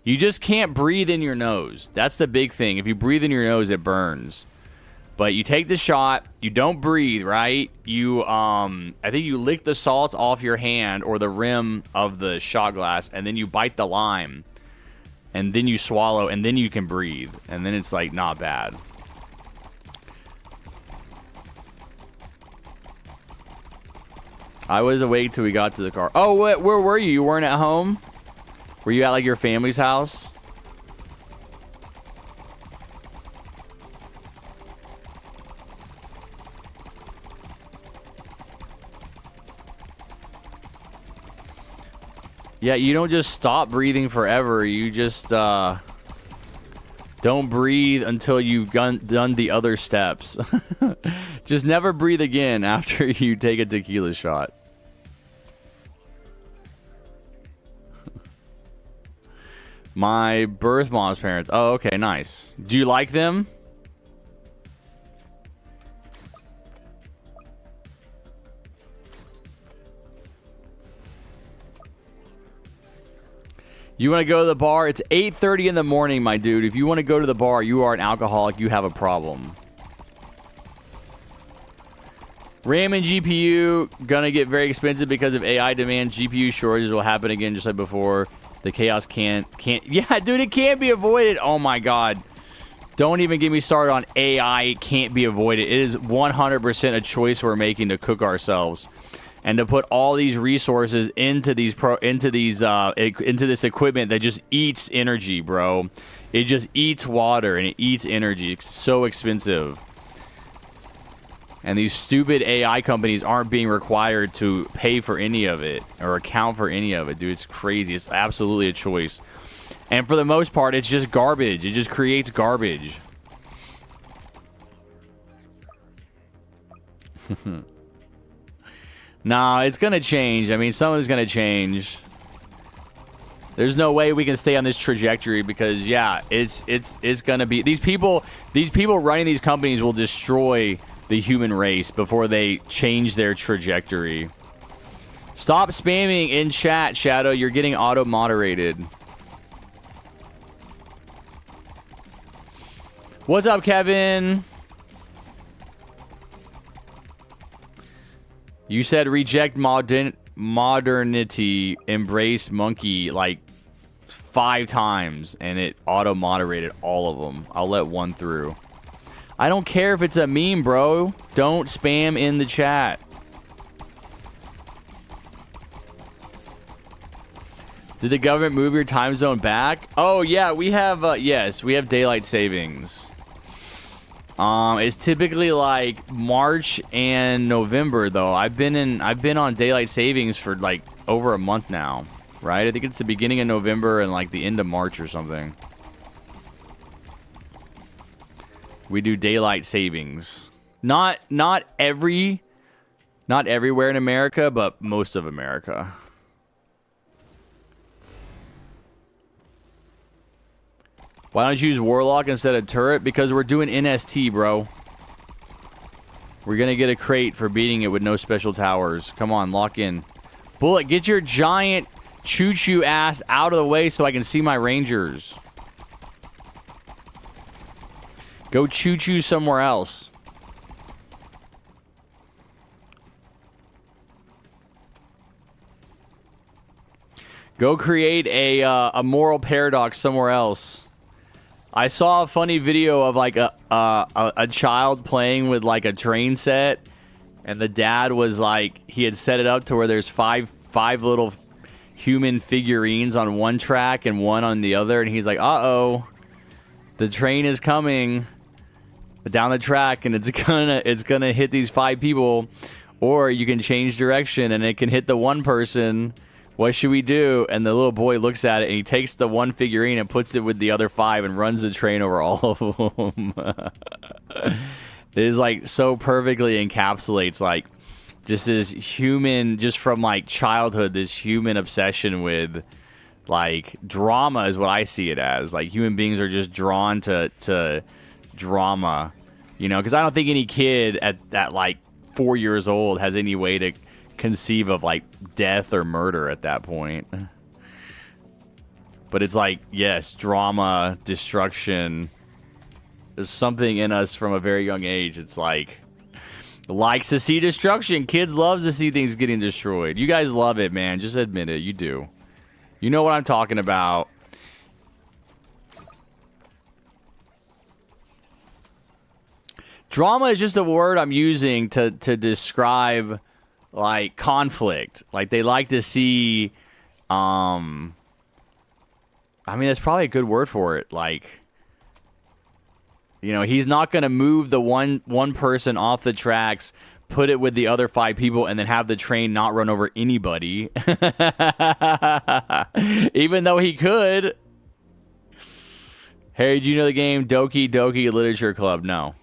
You just can't breathe in your nose. That's the big thing. If you breathe in your nose, it burns. But you take the shot, you don't breathe, right? You, I think you lick the salt off your hand or the rim of the shot glass, and then you bite the lime. And then you swallow, and then you can breathe. And then it's, like, not bad. I was awake till we got to the car. Oh, where were you? You weren't at home? Were you at, like, your family's house? Yeah, you don't just stop breathing forever. You just don't breathe until you've done the other steps. Just never breathe again after you take a tequila shot. My birth mom's parents. Oh, okay, nice. Do you like them? You want to go to the bar? It's 8:30 in the morning, my dude. If you want to go to the bar, you are an alcoholic. You have a problem. RAM and GPU gonna get very expensive because of AI demand. GPU shortages will happen again, just like before. The chaos can't. Yeah, dude, it can't be avoided. Oh my god. Don't even get me started on AI. It can't be avoided. It is 100% a choice we're making to cook ourselves. And to put all these resources into this equipment that just eats energy, bro. It just eats water and it eats energy. It's so expensive. And these stupid AI companies aren't being required to pay for any of it or account for any of it, dude. It's crazy. It's absolutely a choice. And for the most part, it's just garbage. It just creates garbage. Nah, it's gonna change. I mean, something's gonna change. There's no way we can stay on this trajectory because, yeah, it's gonna be these people running these companies will destroy the human race before they change their trajectory. Stop spamming in chat, Shadow. You're getting auto-moderated. What's up, Kevin? You said reject modernity, embrace monkey like 5 times, and it auto-moderated all of them. I'll let one through. I don't care if it's a meme, bro. Don't spam in the chat. Did the government move your time zone back? Oh yeah, we have yes, we have daylight savings. It's typically like March and November though. I've been on daylight savings for like over a month now, right? I think it's the beginning of November and like the end of March or something. We do daylight savings. Not everywhere in America, but most of America. Why don't you use Warlock instead of Turret? Because we're doing NST, bro. We're going to get a crate for beating it with no special towers. Come on, lock in. Bullet, get your giant choo-choo ass out of the way so I can see my rangers. Go choo-choo somewhere else. Go create a moral paradox somewhere else. I saw a funny video of like a child playing with like a train set, and the dad was like, he had set it up to where there's five little human figurines on one track and one on the other, and he's like, uh-oh, the train is coming down the track and it's gonna hit these 5 people, or you can change direction and it can hit the one person. What should we do? And the little boy looks at it and he takes the one figurine and puts it with the other 5 and runs the train over all of them. It is like so perfectly encapsulates like just this human, just from like childhood, this human obsession with like drama is what I see it as. Like human beings are just drawn to drama, you know, because I don't think any kid at like 4 years old has any way to conceive of like death or murder at that point. But it's like, yes, drama, destruction. There's something in us from a very young age. It's like, likes to see destruction. Kids loves to see things getting destroyed. You guys love it, man. Just admit it. You do. You know what I'm talking about. Drama is just a word I'm using to describe like conflict. Like they like to see I mean, that's probably a good word for it. Like, you know, he's not going to move the one person off the tracks, put it with the other 5 people, and then have the train not run over anybody. Even though he could. Harry, do you know the game Doki Doki Literature Club? No.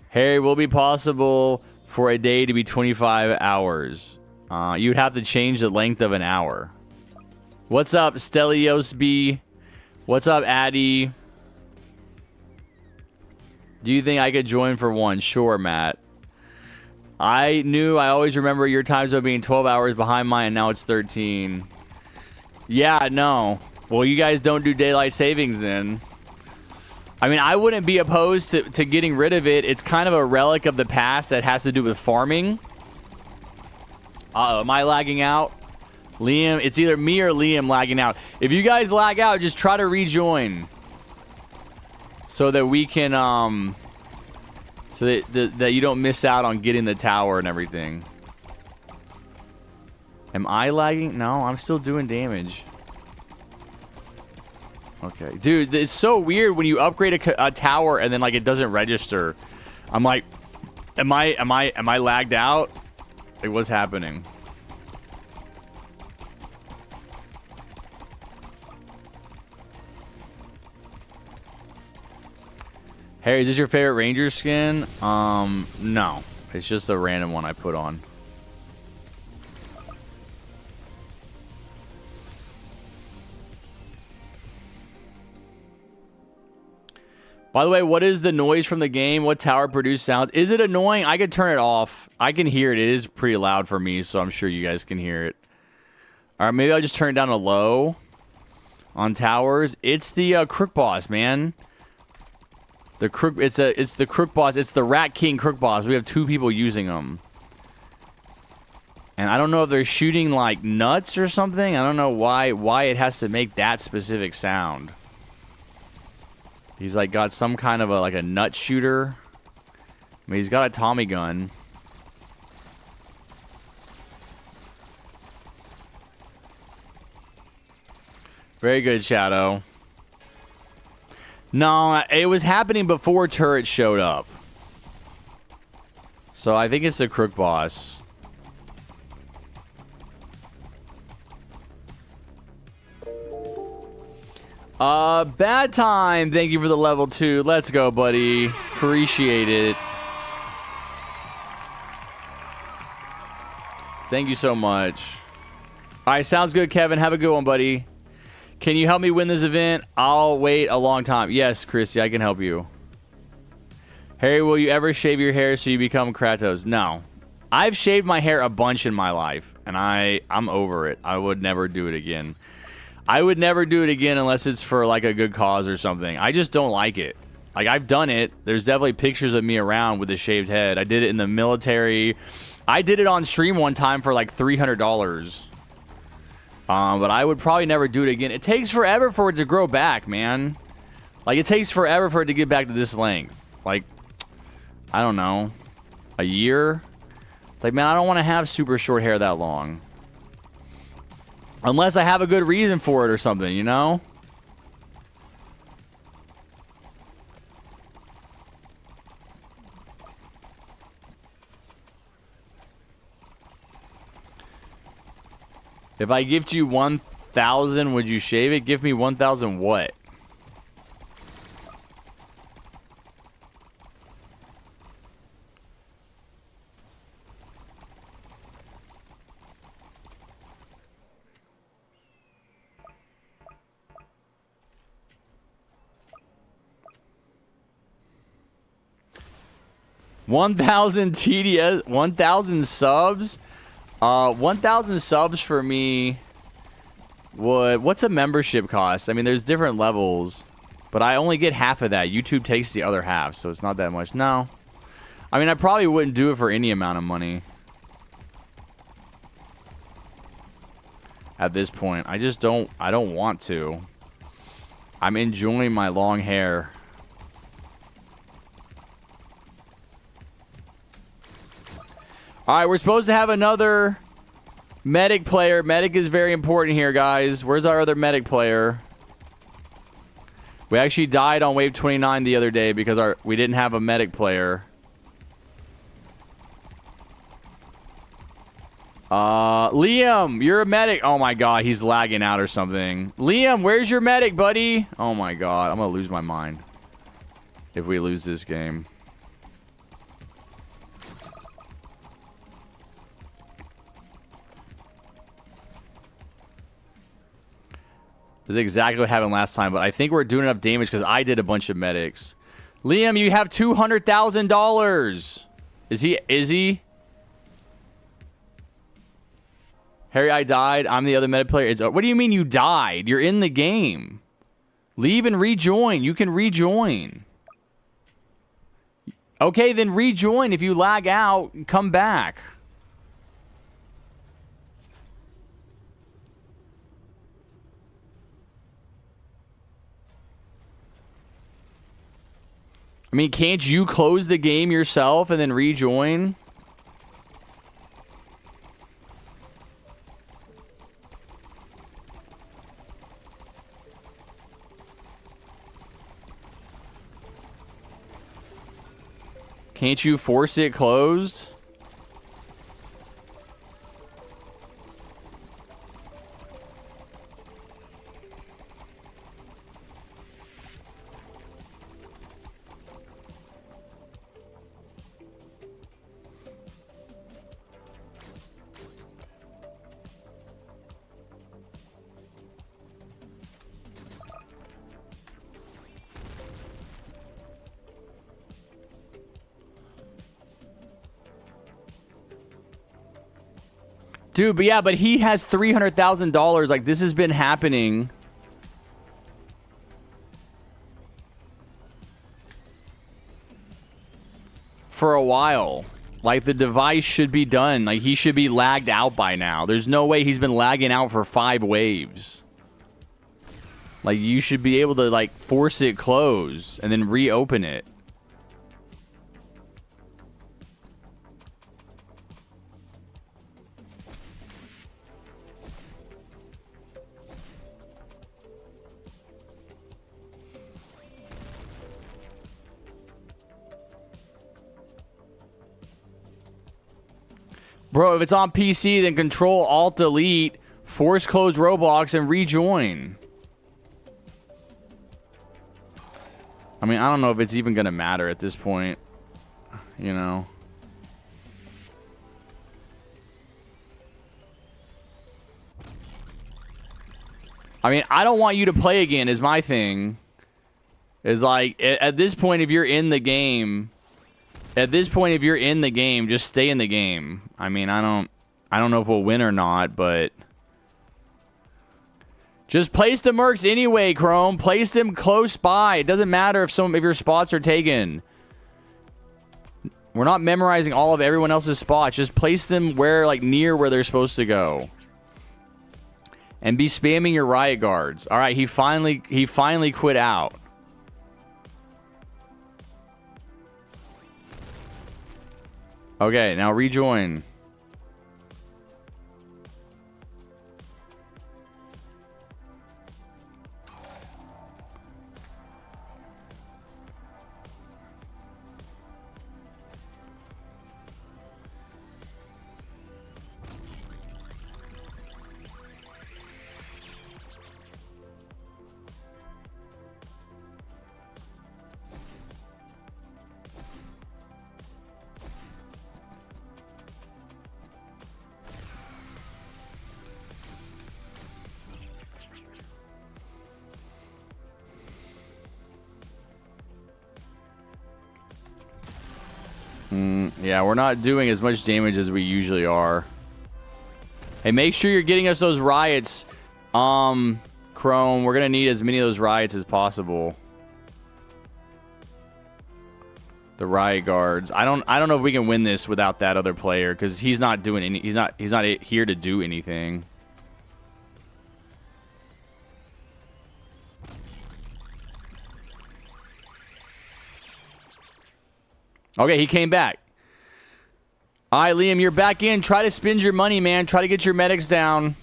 Harry, will it be possible for a day to be 25 hours? You'd have to change the length of an hour. What's up, Stelios B? What's up, Addy? Do you think I could join for one? Sure, Matt. I always remember your time zone being 12 hours behind mine, and now it's 13. Yeah, no. Well, you guys don't do daylight savings then. I mean, I wouldn't be opposed to getting rid of it. It's kind of a relic of the past that has to do with farming. Uh-oh, am I lagging out? Liam, it's either me or Liam lagging out. If you guys lag out, just try to rejoin. So that we can, so that you don't miss out on getting the tower and everything. Am I lagging? No, I'm still doing damage. Okay, dude, it's so weird when you upgrade a tower and then like it doesn't register. I'm like, am I lagged out? Like, what's happening? Harry, is this your favorite Ranger skin? No, it's just a random one I put on. By the way, what is the noise from the game? What tower produced sounds? Is it annoying? I could turn it off. I can hear it. It is pretty loud for me, so I'm sure you guys can hear it. All right, maybe I'll just turn it down to low on towers. It's the Crook Boss, man. The Crook. It's the Crook Boss. It's the Rat King Crook Boss. We have 2 people using them. And I don't know if they're shooting like nuts or something. I don't know why it has to make that specific sound. He's like got some kind of a nut shooter. I mean, he's got a Tommy gun. Very good, Shadow. No, it was happening before turrets showed up. So I think it's the Crook Boss. Bad Time, thank you for the level 2. Let's go, buddy. Appreciate it. Thank you so much. All right, sounds good, Kevin. Have a good one, buddy. Can you help me win this event? I'll wait a long time. Yes, Christy, I can help you. Harry, will you ever shave your hair so you become Kratos? No. I've shaved my hair a bunch in my life, and I'm over it. I would never do it again. I would never do it again unless it's for like a good cause or something. I just don't like it. Like, I've done it. There's definitely pictures of me around with a shaved head. I did it in the military. I did it on stream one time for like $300. But I would probably never do it again. It takes forever for it to grow back, man. Like, it takes forever for it to get back to this length. Like, I don't know, a year? It's like, man, I don't want to have super short hair that long. Unless I have a good reason for it or something, you know? If I gift you 1,000, would you shave it? Give me 1,000 what? $1,000 TDS, 1,000 subs. 1,000 subs for me would... What's a membership cost? I mean, there's different levels, but I only get half of that. YouTube takes the other half, so it's not that much. No. I mean, I probably wouldn't do it for any amount of money. At this point. I just don't... I don't want to. I'm enjoying my long hair. Alright, we're supposed to have another medic player. Medic is very important here, guys. Where's our other medic player? We actually died on wave 29 the other day because we didn't have a medic player. Liam, you're a medic. Oh my god, he's lagging out or something. Liam, where's your medic, buddy? Oh my god, I'm gonna lose my mind if we lose this game. This is exactly what happened last time, but I think we're doing enough damage because I did a bunch of medics. Liam, you have $200,000. Is he? Harry, I died. I'm the other medic player. What do you mean you died? You're in the game. Leave and rejoin. You can rejoin. Okay, then rejoin. If you lag out, come back. I mean, can't you close the game yourself and then rejoin? Can't you force it closed? Dude, but yeah, but he has $300,000. Like, this has been happening for a while. Like, the device should be done. Like, he should be lagged out by now. There's no way he's been lagging out for 5 waves. Like, you should be able to, like, force it close and then reopen it. Bro, if it's on PC, then Control Alt Delete, force close Roblox, and rejoin. I mean, I don't know if it's even gonna matter at this point. You know. I mean, I don't want you to play again is my thing. Is like, at this point, if you're in the game... At this point, if you're in the game, just stay in the game. I mean, I don't know if we'll win or not, but just place the mercs anyway, Chrome. Place them close by. It doesn't matter if your spots are taken. We're not memorizing all of everyone else's spots. Just place them where, like, near where they're supposed to go. And be spamming your riot guards. All right, he finally quit out. Okay, now rejoin. Yeah, we're not doing as much damage as we usually are. Hey, make sure you're getting us those riots, Chrome. We're gonna need as many of those riots as possible. The riot guards. I don't know if we can win this without that other player because he's not doing any. He's not here to do anything. Okay, he came back. All right, Liam, you're back in. Try to spend your money, man. Try to get your medics down.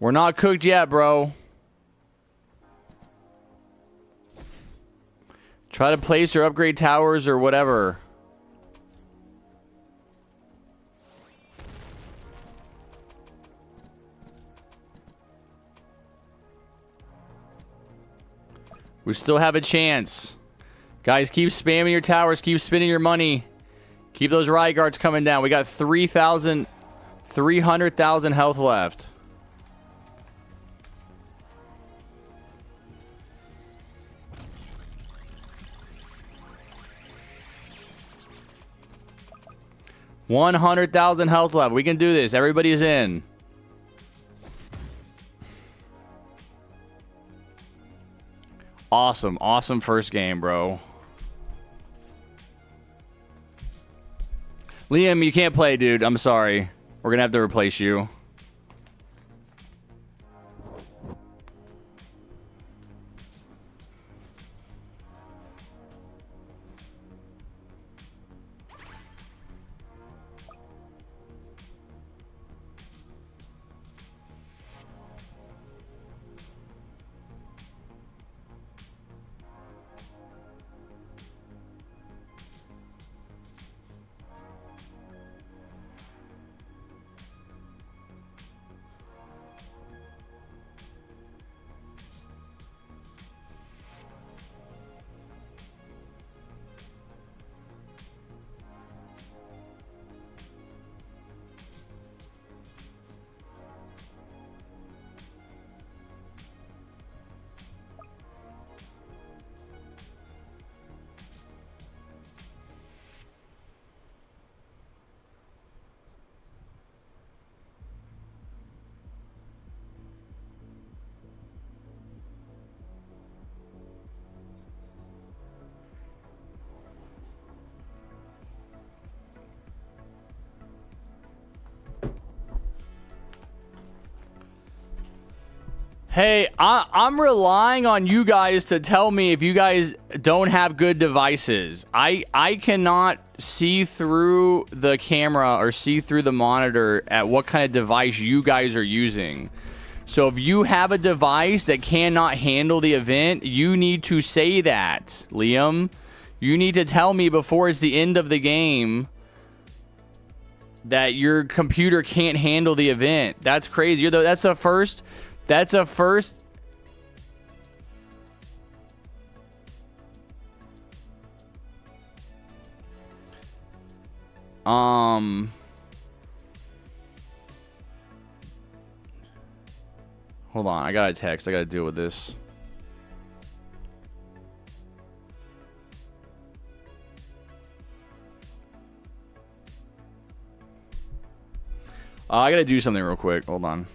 We're not cooked yet, bro. Try to place or upgrade towers or whatever. We still have a chance. Guys, keep spamming your towers. Keep spending your money. Keep those riot guards coming down. We got 300,000 health left. $100,000 health left. We can do this. Everybody's in. Awesome. Awesome first game, bro. Liam, you can't play, dude. I'm sorry. We're going to have to replace you. Hey, I'm relying on you guys to tell me if you guys don't have good devices. I cannot see through the camera or see through the monitor at what kind of device you guys are using. So if you have a device that cannot handle the event, you need to say that, Liam. You need to tell me before it's the end of the game that your computer can't handle the event. That's crazy. That's the first... That's a first. Hold on, I got a text. I got to deal with this. I got to do something real quick. Hold on.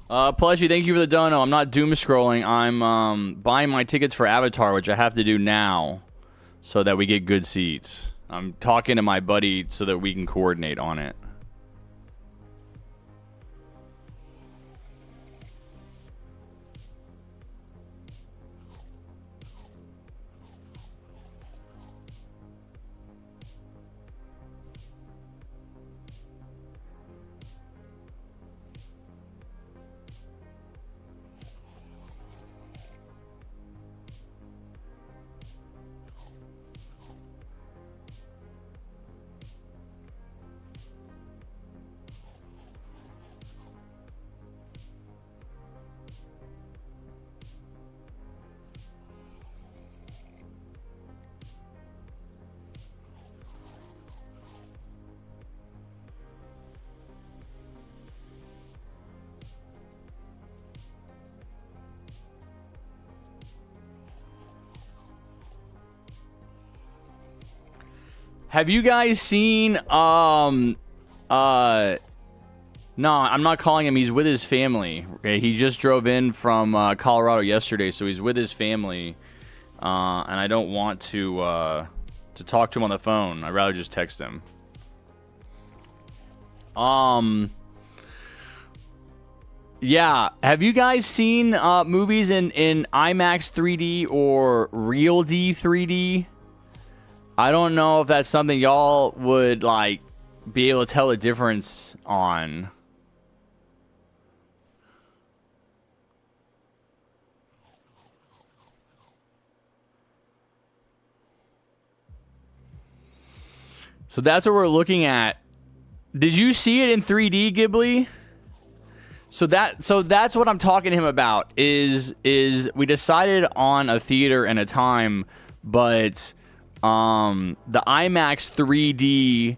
Plushy, thank you for the dono. I'm not doom scrolling. I'm buying my tickets for Avatar, which I have to do now so that we get good seats. I'm talking to my buddy so that we can coordinate on it. Have you guys seen no, I'm not calling him. He's with his family. Okay, he just drove in from Colorado yesterday, so he's with his family. And I don't want to talk to him on the phone. I'd rather just text him. Yeah, have you guys seen movies in IMAX 3D or Real D 3D? I don't know if that's something y'all would like be able to tell a difference on. So that's what we're looking at. Did you see it in 3D, Ghibli? So that's what I'm talking to him about. Is we decided on a theater and a time, but the IMAX 3D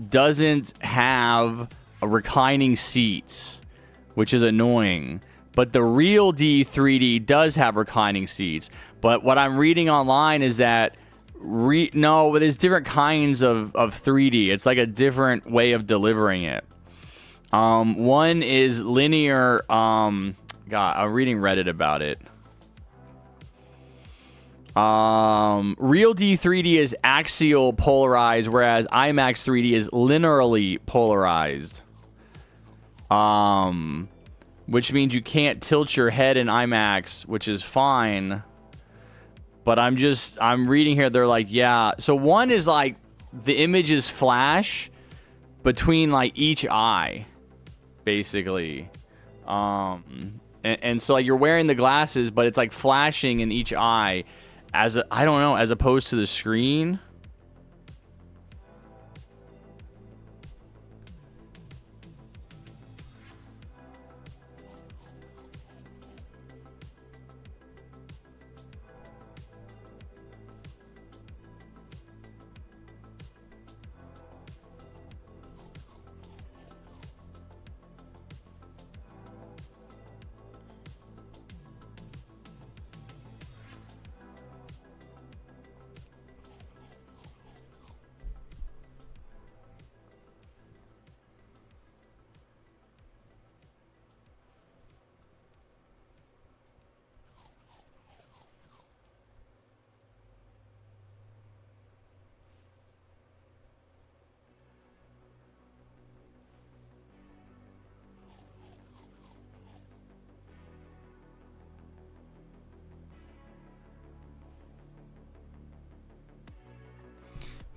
doesn't have a reclining seats, which is annoying. But the Real D 3D does have reclining seats. But what I'm reading online is that no, there's different kinds of 3D. It's like a different way of delivering it. One is linear. God, I'm reading Reddit about it. Real D 3D is axial polarized, whereas IMAX 3D is linearly polarized. Which means you can't tilt your head in IMAX, which is fine. But I'm reading here, they're like, yeah. So one is like the images flash between like each eye, basically. And so like you're wearing the glasses, but it's like flashing in each eye I don't know, as opposed to the screen.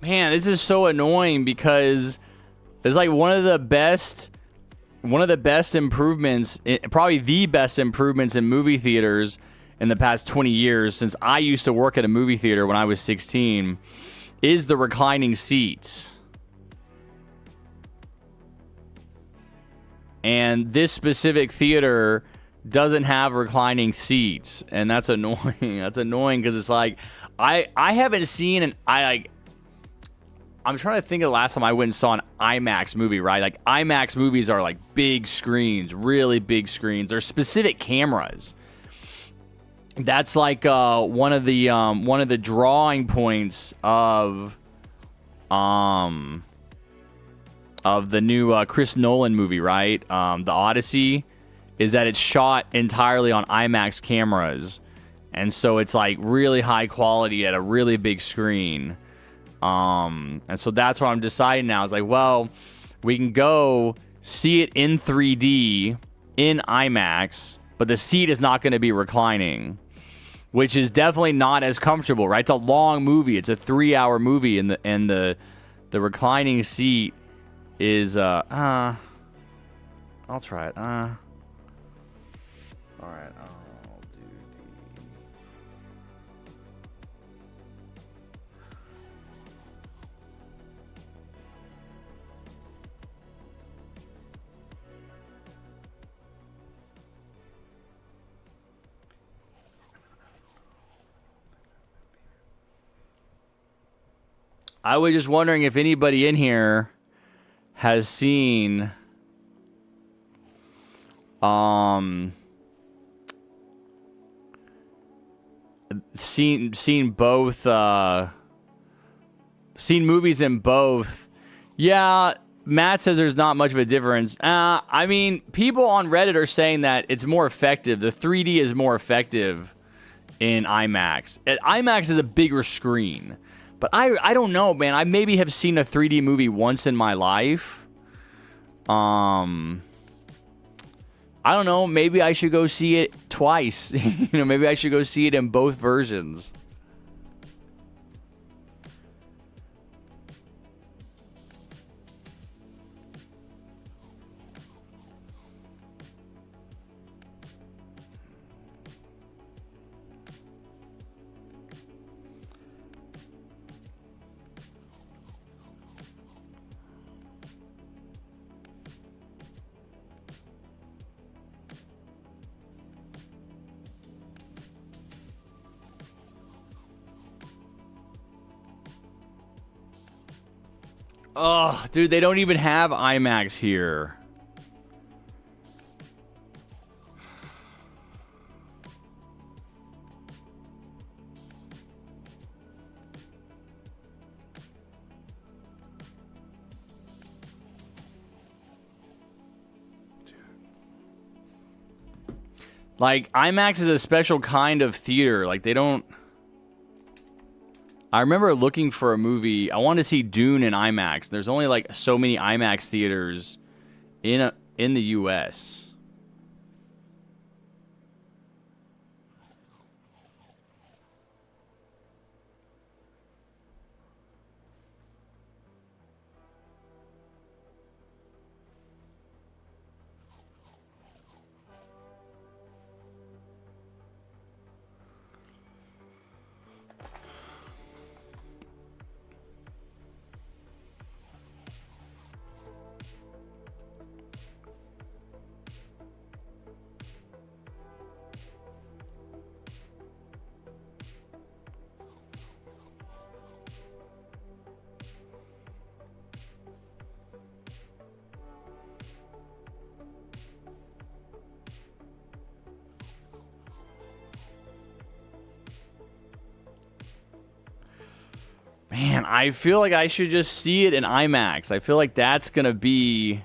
Man, this is so annoying because it's like one of the best improvements, probably the best improvements in movie theaters in the past 20 years, since I used to work at a movie theater when I was 16, is the reclining seats. And this specific theater doesn't have reclining seats, and that's annoying. That's annoying because it's like I haven't seen I'm trying to think of the last time I went and saw an IMAX movie, right? Like, IMAX movies are like big screens, really big screens. They're specific cameras. That's like one of the drawing points of the new Chris Nolan movie, right? The Odyssey, is that it's shot entirely on IMAX cameras. And so it's like really high quality at a really big screen. And so that's what I'm deciding now. It's like, well, we can go see it in 3D in IMAX, but the seat is not going to be reclining, which is definitely not as comfortable, right? It's a long movie. It's a 3-hour movie, and the reclining seat is I'll try it. All right. I'll do I was just wondering if anybody in here has seen seen both seen movies in both. Yeah, Matt says there's not much of a difference. I mean, people on Reddit are saying that it's more effective. The 3D is more effective in IMAX. IMAX is a bigger screen. But I don't know, man. I maybe have seen a 3D movie once in my life. I don't know. Maybe I should go see it twice. Maybe I should go see it in both versions. Oh, dude, they don't even have IMAX here. Like, IMAX is a special kind of theater. Like, they don't... I remember looking for a movie. I wanted to see Dune in IMAX. There's only like so many IMAX theaters in the US. Man, I feel like I should just see it in IMAX. I feel like that's going to be...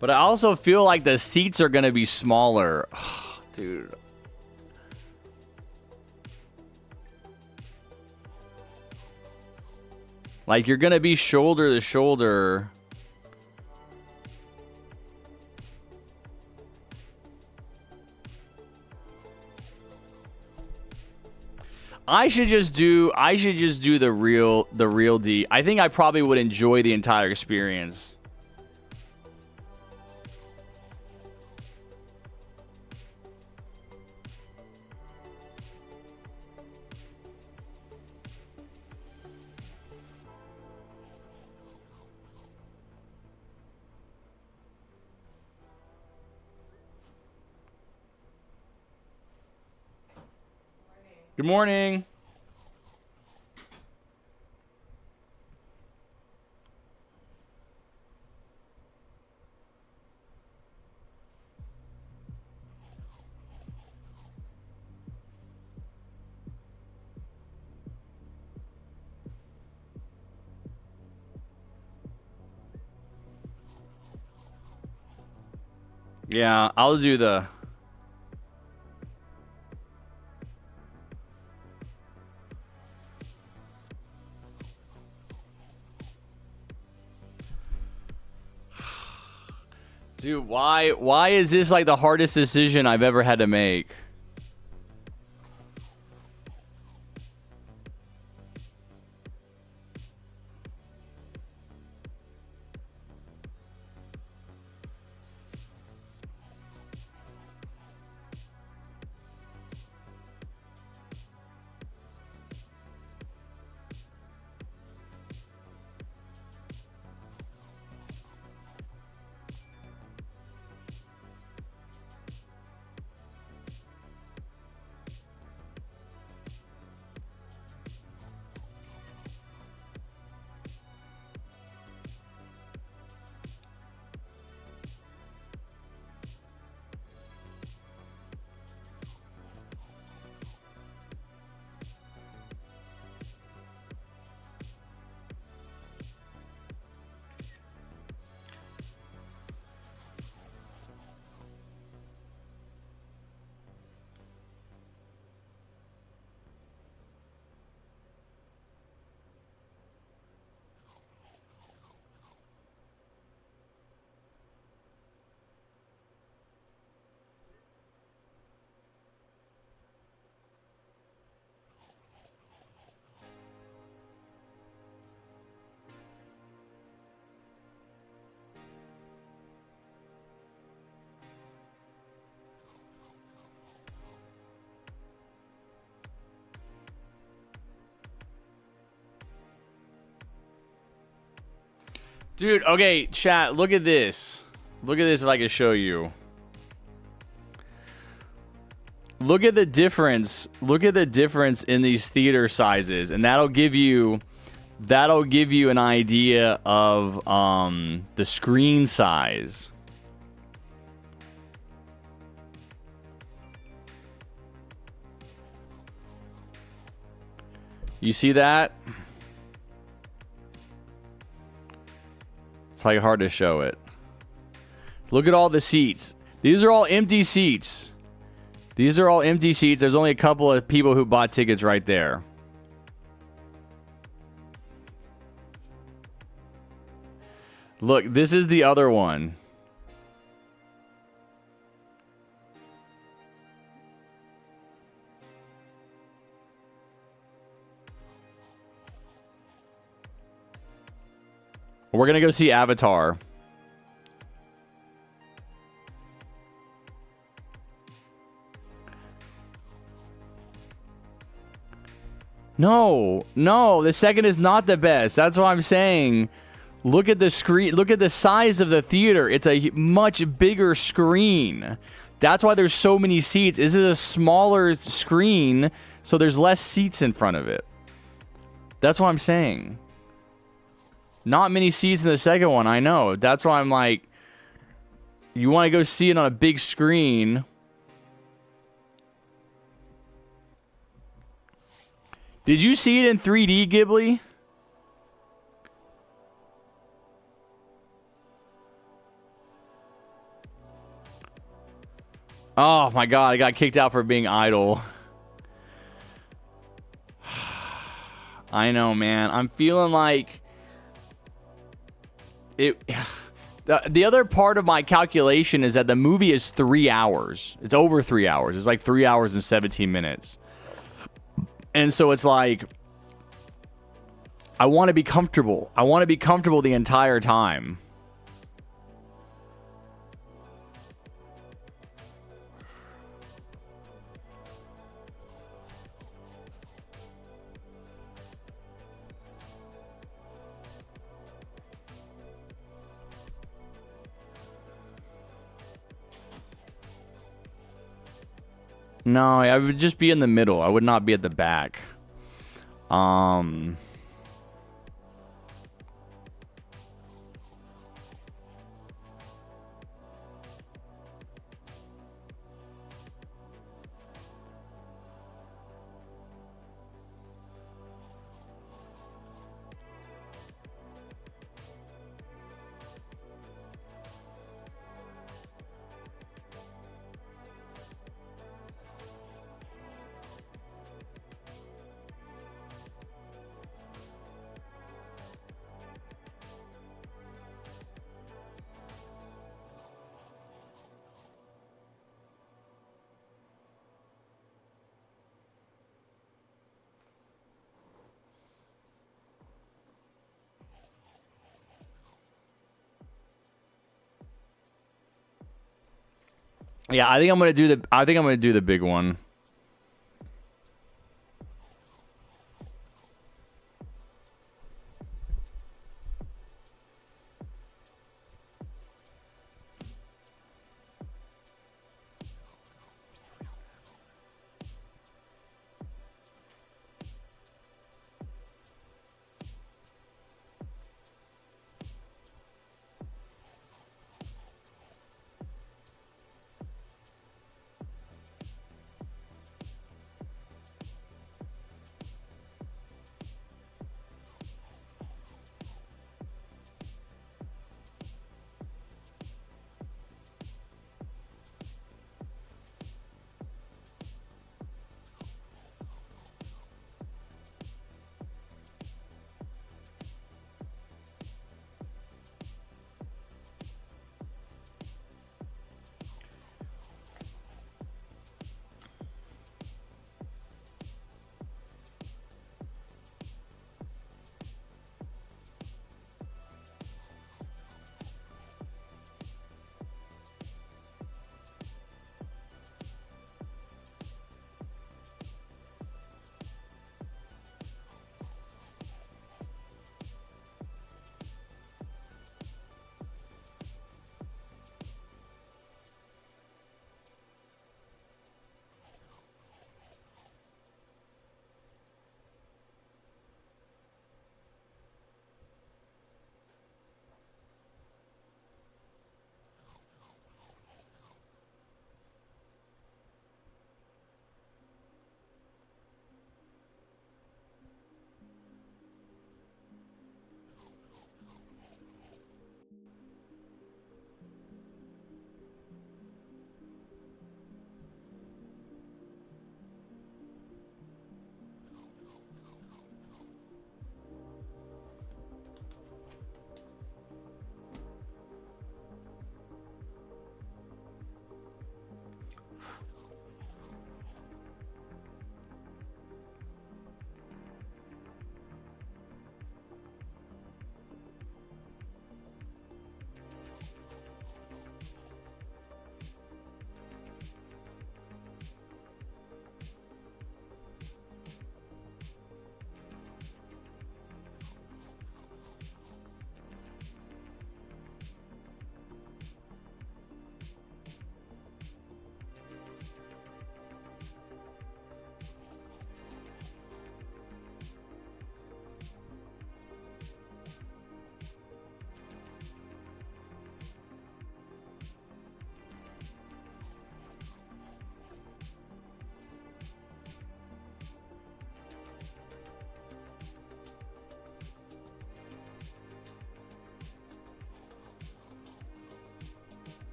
But I also feel like the seats are going to be smaller. Dude. Like, you're going to be shoulder to shoulder. I should just do the real D. I think I probably would enjoy the entire experience. Good morning. Yeah, I'll do the... Dude, why is this like the hardest decision I've ever had to make? Dude, okay, chat, look at this. Look at this if I can show you. Look at the difference. Look at the difference in these theater sizes, and that'll give you an idea of the screen size. You see that? It's like hard to show it. Look at all the seats. These are all empty seats. These are all empty seats. There's only a couple of people who bought tickets right there. Look, this is the other one. We're going to go see Avatar. No, the second is not the best. That's what I'm saying. Look at the screen. Look at the size of the theater. It's a much bigger screen. That's why there's so many seats. This is a smaller screen, so there's less seats in front of it. That's what I'm saying. Not many seats in the second one, I know. That's why I'm like, you want to go see it on a big screen. Did you see it in 3D, Ghibli? Oh my god, I got kicked out for being idle. I know, man. I'm feeling like... The other part of my calculation is that the movie is 3 hours. It's over 3 hours. It's like 3 hours and 17 minutes. And so it's like, I want to be comfortable. I want to be comfortable the entire time. No, I would just be in the middle. I would not be at the back. Yeah, I think I'm gonna do the big one.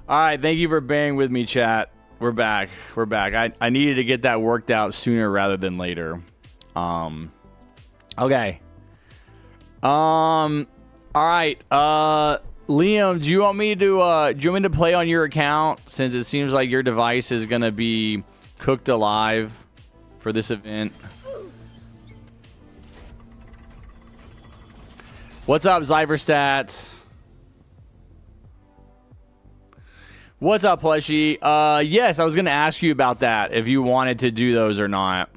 All right, thank you for bearing with me, chat. We're back. We're back. I needed to get that worked out sooner rather than later. Okay. All right. Liam, do you want me to play on your account since it seems like your device is gonna be cooked alive for this event? What's up, Zyverstats? What's up, Plushie? Yes, I was going to ask you about that, if you wanted to do those or not.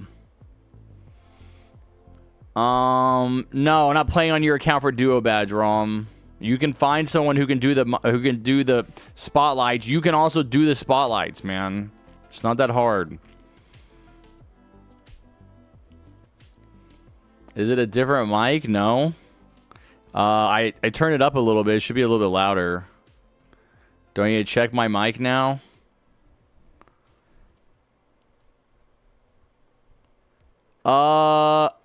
No, not playing on your account for Duo Badge, Rom. You can find someone who can do the spotlights. You can also do the spotlights, man. It's not that hard. Is it a different mic? No. I turned it up a little bit. It should be a little bit louder. Do I need to check my mic now?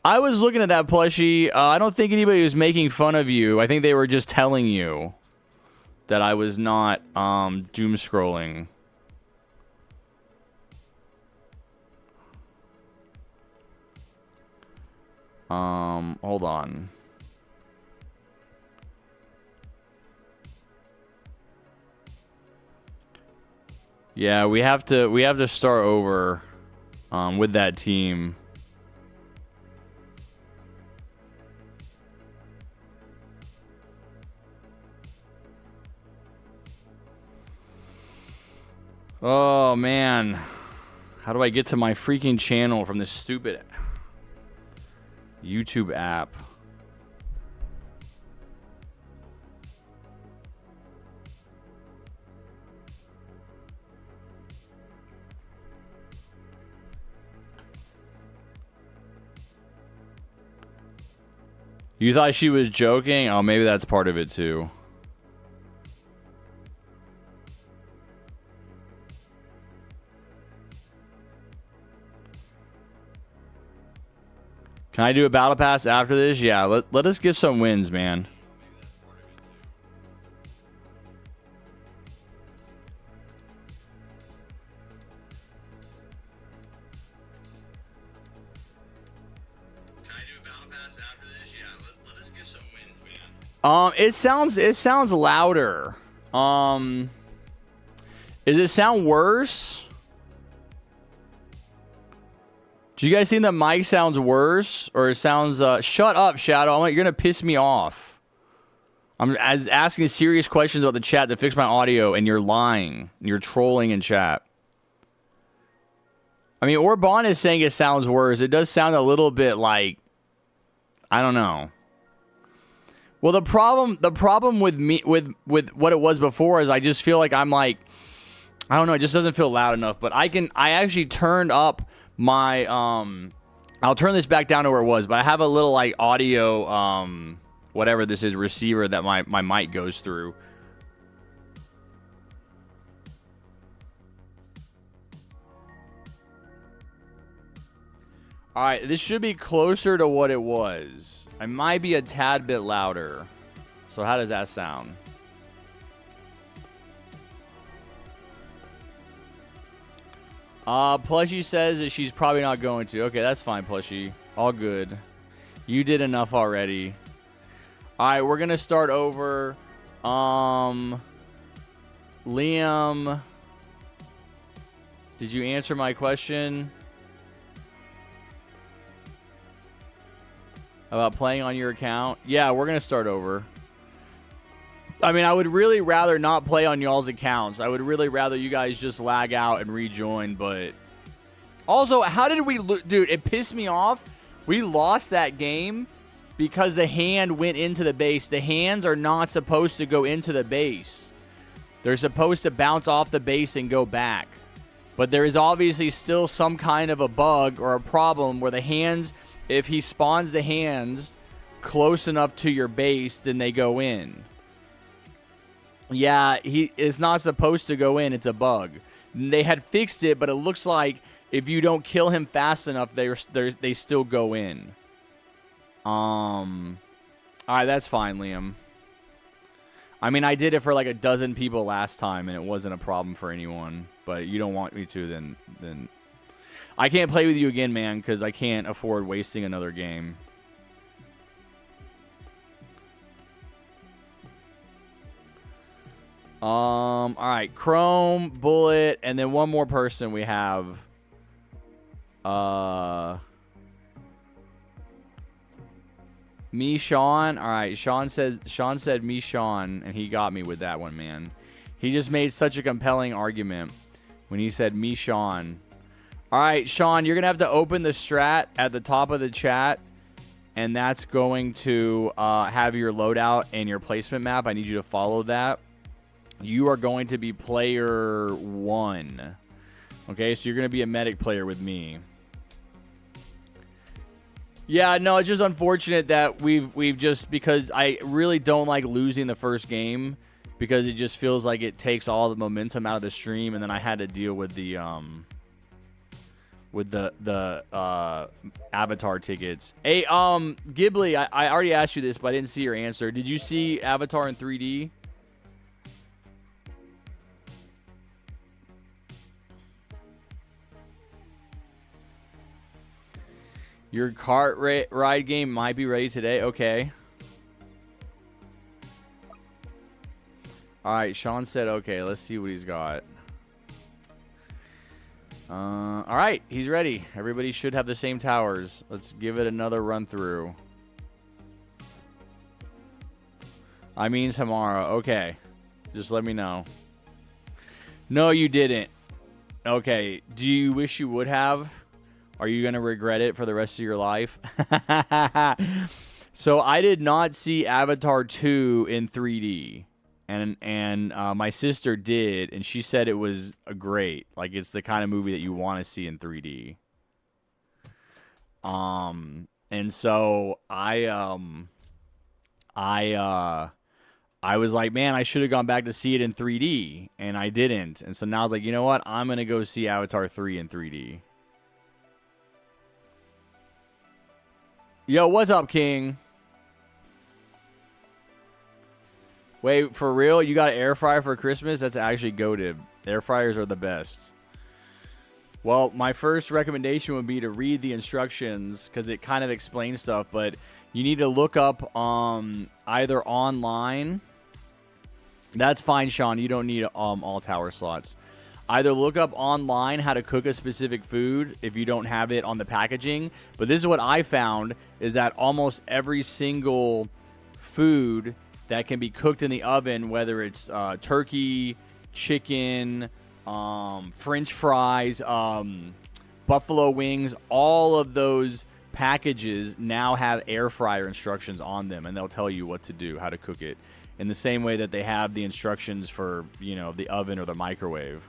I was looking at that plushie. I don't think anybody was making fun of you. I think they were just telling you that I was not doom scrolling. Hold on. Yeah, we have to start over with that team. Oh man, how do I get to my freaking channel from this stupid YouTube app? You thought she was joking? Oh, maybe that's part of it too. Can I do a battle pass after this? Yeah, let us get some wins, man. Can I do a battle pass after this? Yeah, let us get some wins, man. It sounds louder. Does it sound worse? Do you guys think the mic sounds worse, or it sounds? Shut up, Shadow! You're gonna piss me off. I'm asking serious questions about the chat to fix my audio, and you're lying. You're trolling in chat. I mean, Orban is saying it sounds worse. It does sound a little bit like, I don't know. Well, the problem with me with what it was before is I just feel like I'm like, I don't know. It just doesn't feel loud enough. But I actually turned up my I'll turn this back down to where it was, but I have a little like audio whatever this is receiver that my mic goes through. All right, this should be closer to what it was. I might be a tad bit louder. So how does that sound? Plushie says that she's probably not going to. Okay, that's fine, Plushie. All good. You did enough already. All right, we're going to start over. Liam, did you answer my question about playing on your account? Yeah, we're going to start over. I mean, I would really rather not play on y'all's accounts. I would really rather you guys just lag out and rejoin, but... Also, how did we... Dude, it pissed me off. We lost that game because the hand went into the base. The hands are not supposed to go into the base. They're supposed to bounce off the base and go back. But there is obviously still some kind of a bug or a problem where the hands... If he spawns the hands close enough to your base, then they go in. Yeah, he is not supposed to go in. It's a bug. They had fixed it, but it looks like if you don't kill him fast enough, they still go in. All right, that's fine, Liam. I mean, I did it for like a dozen people last time, and it wasn't a problem for anyone. But you don't want me to, then I can't play with you again, man, because I can't afford wasting another game. All right, Chrome, Bullet, and then one more person we have. Me, Sean. All right, Sean said me, Sean, and he got me with that one, man. He just made such a compelling argument when he said me, Sean. All right, Sean, you're gonna have to open the strat at the top of the chat, and that's going to have your loadout and your placement map. I need you to follow that. You are going to be player 1. Okay, so you're going to be a medic player with me. Yeah, no, it's just unfortunate that we've just, because I really don't like losing the first game, because it just feels like it takes all the momentum out of the stream, and then I had to deal with the Avatar tickets. Hey, Ghibli, I already asked you this, but I didn't see your answer. Did you see Avatar in 3D? Your kart ride game might be ready today. Okay. All right, Sean said okay. Let's see what he's got. All right, he's ready. Everybody should have the same towers. Let's give it another run through. I mean tomorrow. Okay. Just let me know. No, you didn't. Okay. Do you wish you would have? Are you going to regret it for the rest of your life? So I did not see Avatar 2 in 3D. And my sister did, and she said it was great. Like, it's the kind of movie that you want to see in 3D. And so I was like, man, I should have gone back to see it in 3D, and I didn't. And so now I was like, you know what? I'm gonna go see Avatar 3 in 3D. Yo, what's up, King? Wait, for real? You got an air fryer for Christmas? That's actually goated. Air fryers are the best. Well, my first recommendation would be to read the instructions, because it kind of explains stuff, but you need to look up either online. That's fine, Sean. You don't need all tower slots. Either look up online how to cook a specific food if you don't have it on the packaging. But this is what I found, is that almost every single food that can be cooked in the oven, whether it's turkey, chicken, French fries, buffalo wings, all of those packages now have air fryer instructions on them, and they'll tell you what to do, how to cook it, in the same way that they have the instructions for, you know, the oven or the microwave.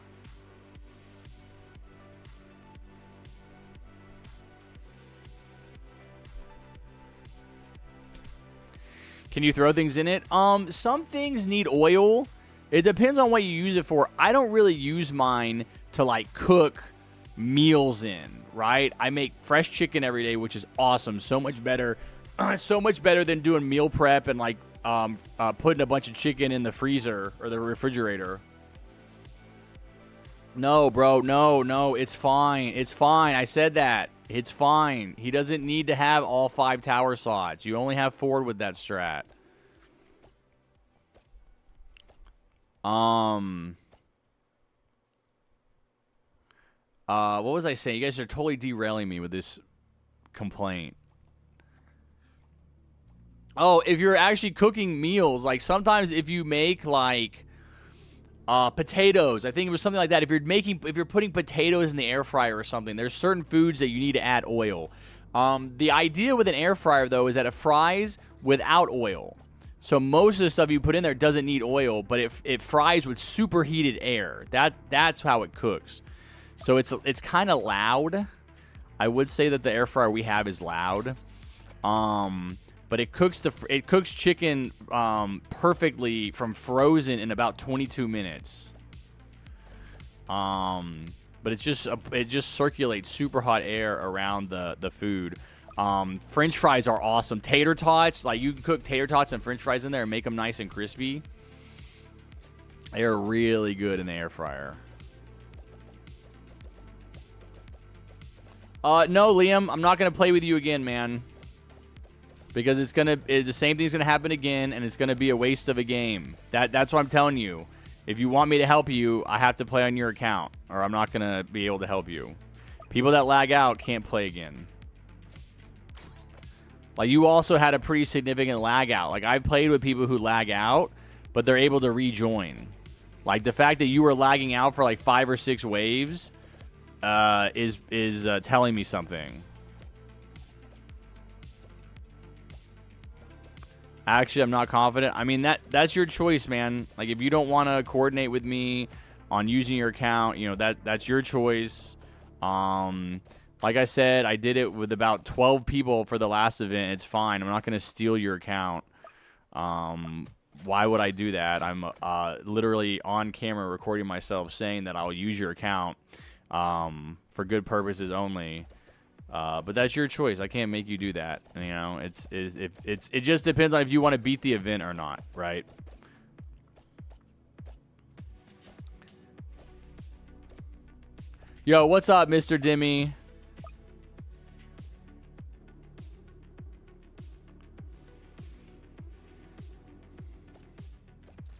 Can you throw things in it? Some things need oil. It depends on what you use it for. I don't really use mine to, like, cook meals in, right? I make fresh chicken every day, which is awesome. So much better. So much better than doing meal prep and, like, putting a bunch of chicken in the freezer or the refrigerator. No, bro. No. It's fine. It's fine. I said that. It's fine. He doesn't need to have all 5 tower slots. You only have 4 with that strat. What was I saying? You guys are totally derailing me with this complaint. Oh, if you're actually cooking meals, like sometimes if you make like potatoes, I think it was something like that. If you're putting potatoes in the air fryer or something, there's certain foods that you need to add oil. The idea with an air fryer though is that it fries without oil. So most of the stuff you put in there doesn't need oil, but it fries with superheated air. That's how it cooks. So it's kind of loud. I would say that the air fryer we have is loud. But it cooks chicken perfectly from frozen in about 22 minutes. But it just circulates super hot air around the food. French fries are awesome. Tater tots, like you can cook tater tots and French fries in there and make them nice and crispy. They're really good in the air fryer. No, Liam, I'm not gonna play with you again, man. Because the same thing's gonna happen again, and it's gonna be a waste of a game. That's what I'm telling you. If you want me to help you, I have to play on your account, or I'm not gonna be able to help you. People that lag out can't play again. Like, you also had a pretty significant lag out. Like, I've played with people who lag out, but they're able to rejoin. Like, the fact that you were lagging out for like 5 or 6 waves is telling me something. Actually, I'm not confident. I mean, that's your choice, man. Like, if you don't want to coordinate with me on using your account, you know, that's your choice. Like I said, I did it with about 12 people for the last event. It's fine. I'm not going to steal your account. Why would I do that? I'm literally on camera recording myself saying that I'll use your account for good purposes only. But that's your choice. I can't make you do that. You know, it just depends on if you want to beat the event or not, right? Yo, what's up, Mr. Dimmy?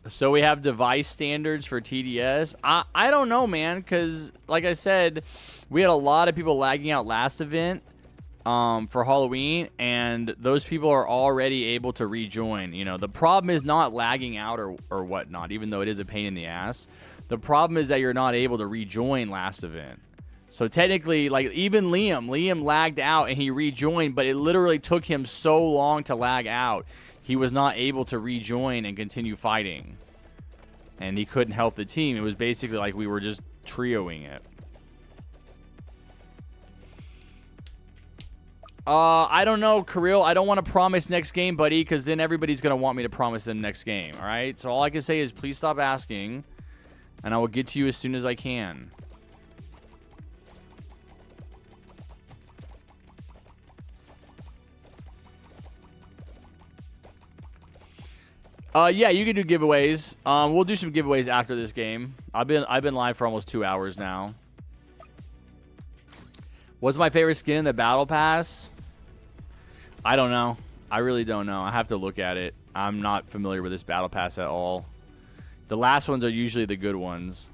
So we have device standards for TDS. I don't know, man, because like I said, we had a lot of people lagging out last event for Halloween, and those people are already able to rejoin. You know, the problem is not lagging out or whatnot, even though it is a pain in the ass. The problem is that you're not able to rejoin last event. So technically, like, even Liam lagged out and he rejoined, but it literally took him so long to lag out. He was not able to rejoin and continue fighting. And he couldn't help the team. It was basically like we were just trioing it. I don't know, Kirill. I don't want to promise next game, buddy, because then everybody's going to want me to promise them next game, all right? So all I can say is please stop asking, and I will get to you as soon as I can. Yeah, you can do giveaways. We'll do some giveaways after this game. I've been live for almost 2 hours now. What's my favorite skin in the Battle Pass? I don't know. I really don't know. I have to look at it. I'm not familiar with this Battle Pass at all. The last ones are usually the good ones.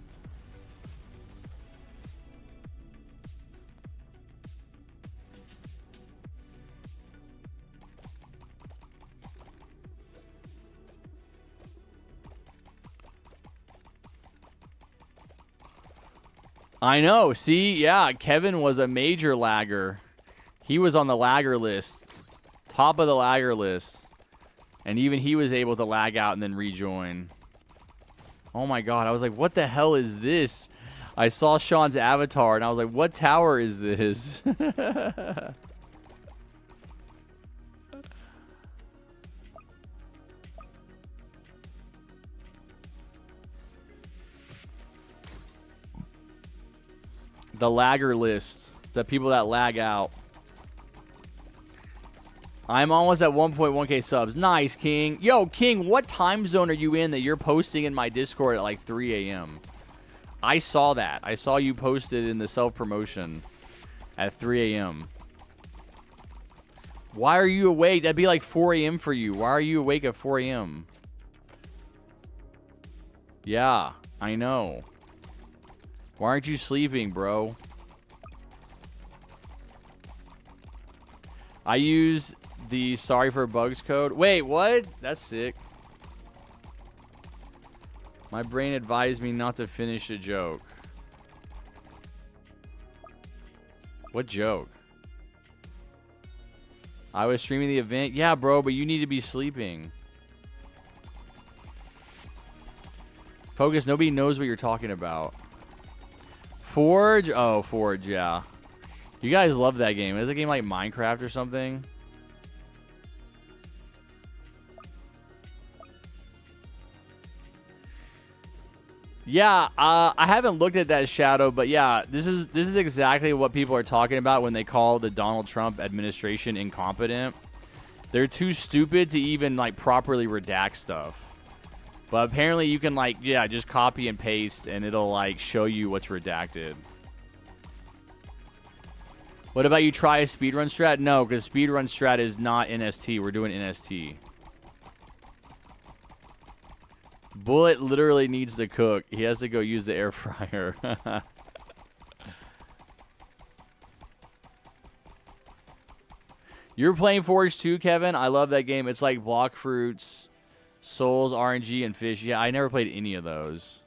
I know. See, yeah, Kevin was a major lagger. He was on the lagger list. Top of the lagger list. And even he was able to lag out and then rejoin. Oh my god, I was like, what the hell is this? I saw Sean's avatar and I was like, what tower is this? The lagger list. The people that lag out. I'm almost at 1.1k subs. Nice, King. Yo, King, what time zone are you in that you're posting in my Discord at like 3 a.m.? I saw that. I saw you posted in the self-promotion at 3 a.m. Why are you awake? That'd be like 4 a.m. for you. Why are you awake at 4 a.m.? Yeah, I know. Why aren't you sleeping, bro? I use the sorry for bugs code. Wait, what? That's sick. My brain advised me not to finish a joke. What joke? I was streaming the event. Yeah, bro, but you need to be sleeping. Focus, nobody knows what you're talking about. Forge? Oh, Forge, yeah. You guys love that game. Is it a game like Minecraft or something? Yeah, I haven't looked at that, Shadow, but yeah, this is exactly what people are talking about when they call the Donald Trump administration incompetent. They're too stupid to even like properly redact stuff. But apparently you can like, yeah, just copy and paste and it'll like show you what's redacted. What about you try a speedrun strat? No, because speedrun strat is not NST. We're doing NST. Bullet literally needs to cook. He has to go use the air fryer. You're playing Forge 2, Kevin? I love that game. It's like block fruits, souls, RNG, and fish. Yeah, I never played any of those.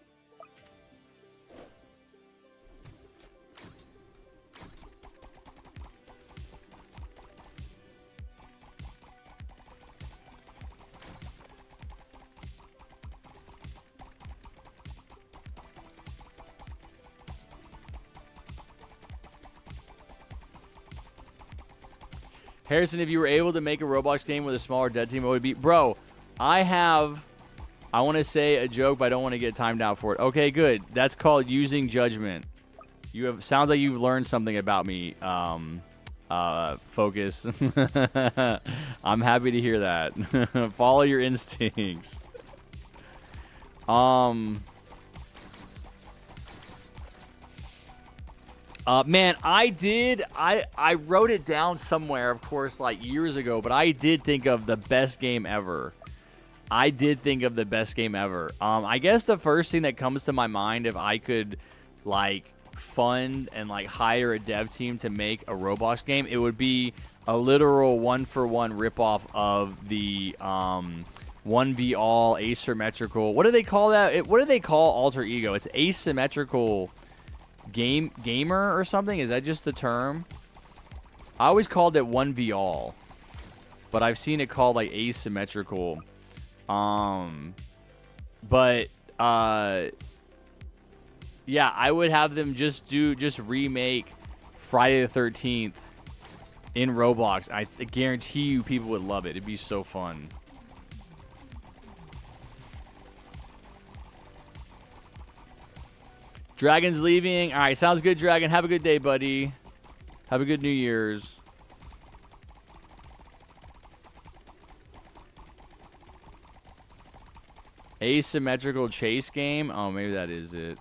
Harrison, if you were able to make a Roblox game with a smaller dead team, what would it be? Bro, I want to say a joke, but I don't want to get timed out for it. Okay, good. That's called using judgment. Sounds like you've learned something about me, Focus. I'm happy to hear that. Follow your instincts. Man, I wrote it down somewhere, of course, like years ago, but I did think of the best game ever. I guess the first thing that comes to my mind, if I could, like, fund and, like, hire a dev team to make a Roblox game, it would be a literal one-for-one ripoff of the 1v-all asymmetrical. What do they call that? What do they call alter ego? It's asymmetrical gamer or something? Is that just the term? I always called it 1v-all, but I've seen it called like asymmetrical. Yeah, I would have them just remake Friday the 13th in Roblox. I guarantee you people would love it. It'd be so fun. Dragon's leaving. All right, sounds good, Dragon. Have a good day, buddy. Have a good New Year's. Asymmetrical chase game. Oh, maybe that is it.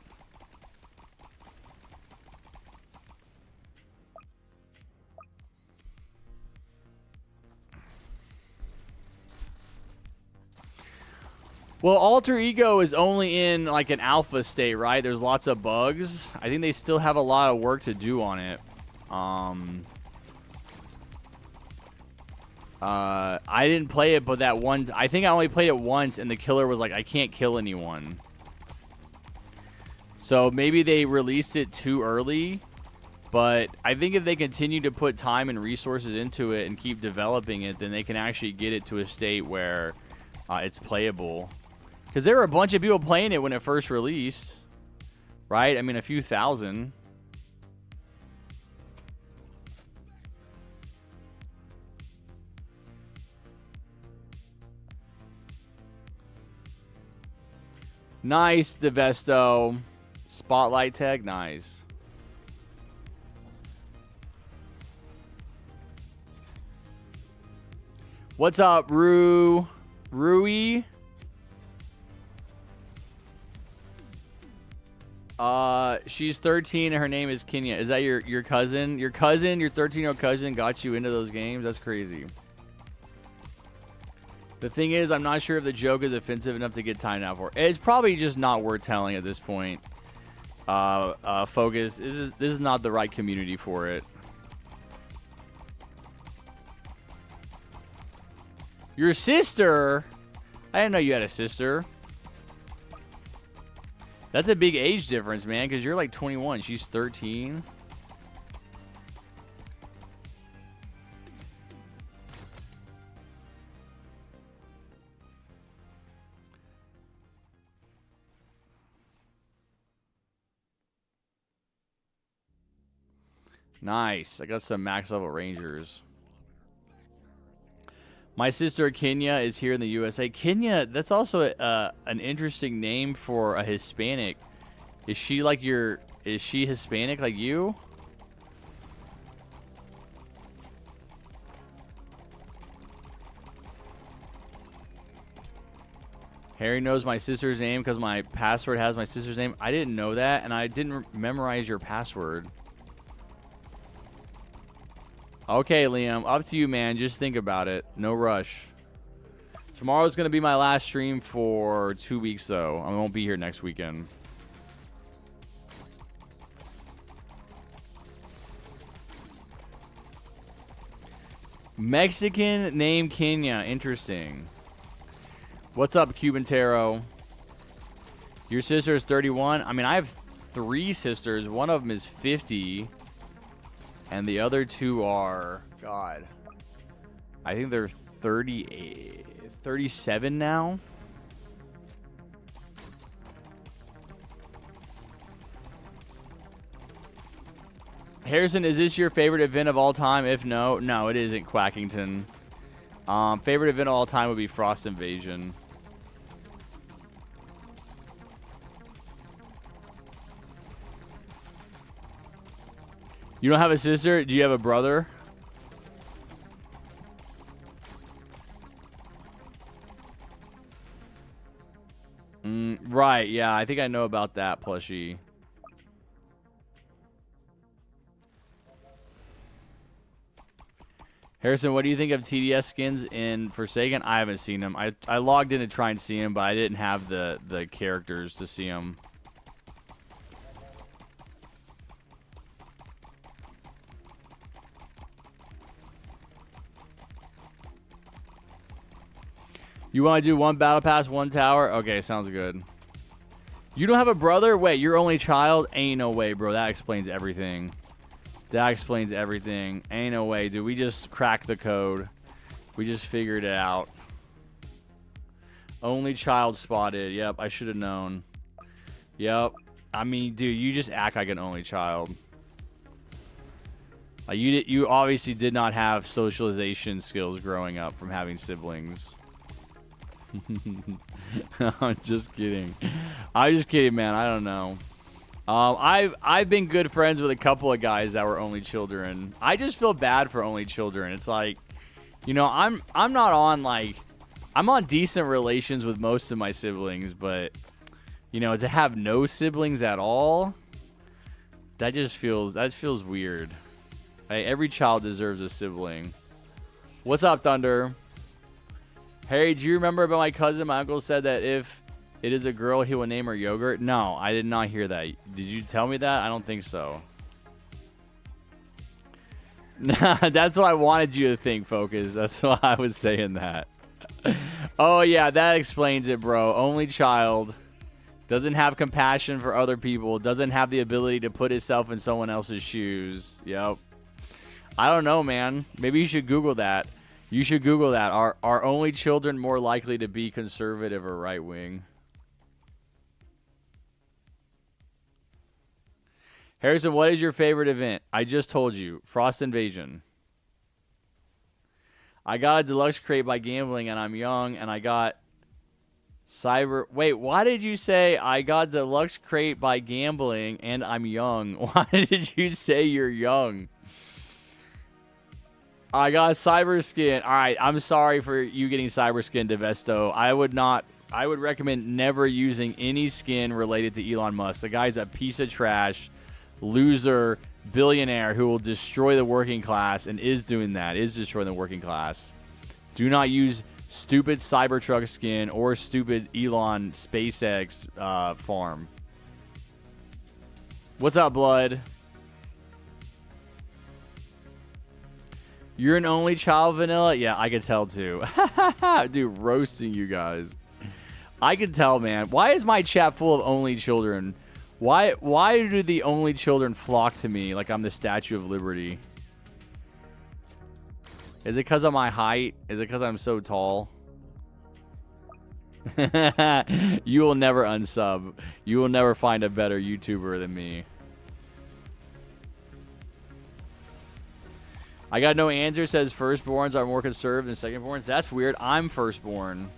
Well, alter ego is only in like an alpha state, right? There's lots of bugs. I think they still have a lot of work to do on it. I didn't play it, but that one, I think I only played it once, and the killer was like, I can't kill anyone. So maybe they released it too early, but I think if they continue to put time and resources into it and keep developing it, then they can actually get it to a state where it's playable. Because there were a bunch of people playing it when it first released, right? I mean, a few thousand. Nice, Devesto. Spotlight tag, nice. What's up, Rui? She's 13 and her name is Kenya. Is that your cousin? Your 13-year-old cousin got you into those games? That's crazy. The thing is, I'm not sure if the joke is offensive enough to get timed out for. It's probably just not worth telling at this point. Focus. This is not the right community for it. Your sister? I didn't know you had a sister. That's a big age difference, man, because you're like 21. She's 13. Nice. I got some max level rangers. My sister Kenya is here in the USA. Kenya, that's also an interesting name for a Hispanic. Is she like is she Hispanic like you? Harry knows my sister's name because my password has my sister's name. I didn't know that, and I didn't memorize your password. Okay, Liam, up to you, man. Just think about it. No rush. Tomorrow's going to be my last stream for 2 weeks, though. I won't be here next weekend. Mexican name Kenya. Interesting. What's up, Cuban Taro? Your sister is 31? I mean, I have 3 sisters. One of them is 50. And the other 2 are, God, I think they're 37 now. Harrison, is this your favorite event of all time? If no, no, it isn't Quackington. Favorite event of all time would be Frost Invasion. You don't have a sister? Do you have a brother? Right, yeah, I think I know about that plushie. Harrison, what do you think of TDS skins in Forsaken? I haven't seen them. I logged in to try and see them, but I didn't have the characters to see them. You want to do one battle pass, one tower? Okay, sounds good. You don't have a brother? Wait, your only child? Ain't no way, bro. That explains everything. That explains everything. Ain't no way, dude. We just cracked the code. We just figured it out. Only child spotted. Yep, I should have known. Yep. I mean, dude, you just act like an only child. Like you obviously did not have socialization skills growing up from having siblings. I'm just kidding. I'm just kidding, man. I don't know. I've been good friends with a couple of guys that were only children. I just feel bad for only children. It's like, you know, I'm not on like, I'm on decent relations with most of my siblings, but you know, to have no siblings at all, that feels weird. Hey, every child deserves a sibling. What's up, Thunder? Harry, do you remember about my cousin? My uncle said that if it is a girl, he will name her Yogurt. No, I did not hear that. Did you tell me that? I don't think so. That's what I wanted you to think, Focus. That's why I was saying that. Oh, yeah, that explains it, bro. Only child. Doesn't have compassion for other people. Doesn't have the ability to put himself in someone else's shoes. Yep. I don't know, man. Maybe you should Google that. You should Google that. Are only children more likely to be conservative or right wing? Harrison, what is your favorite event? I just told you. Frost Invasion. I got a deluxe crate by gambling, and I'm young, and I got cyber... Wait, why did you say I got deluxe crate by gambling, and I'm young? Why did you say you're young? I got cyber skin. All right, I'm sorry for you getting cyber skin, Devesto. I would recommend never using any skin related to Elon Musk. The guy's a piece of trash, loser, billionaire who will destroy the working class and is doing that, is destroying the working class. Do not use stupid Cybertruck skin or stupid Elon SpaceX farm. What's up, Blood? You're an only child, Vanilla? Yeah, I can tell too. Dude, roasting you guys. I can tell, man. Why is my chat full of only children? Why do the only children flock to me like I'm the Statue of Liberty? Is it because of my height? Is it because I'm so tall? You will never unsub. You will never find a better YouTuber than me. I got no answer. Says firstborns are more conservative than secondborns. That's weird. I'm firstborn.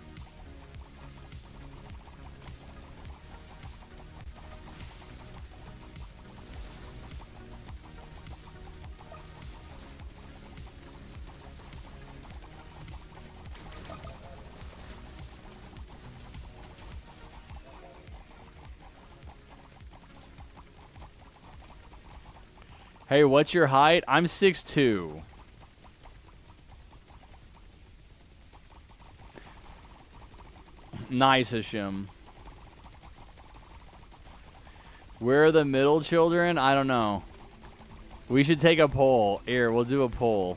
Hey, what's your height? I'm 6'2". Nice, Hashim. Where are the middle children? I don't know. We should take a poll. Here, we'll do a poll.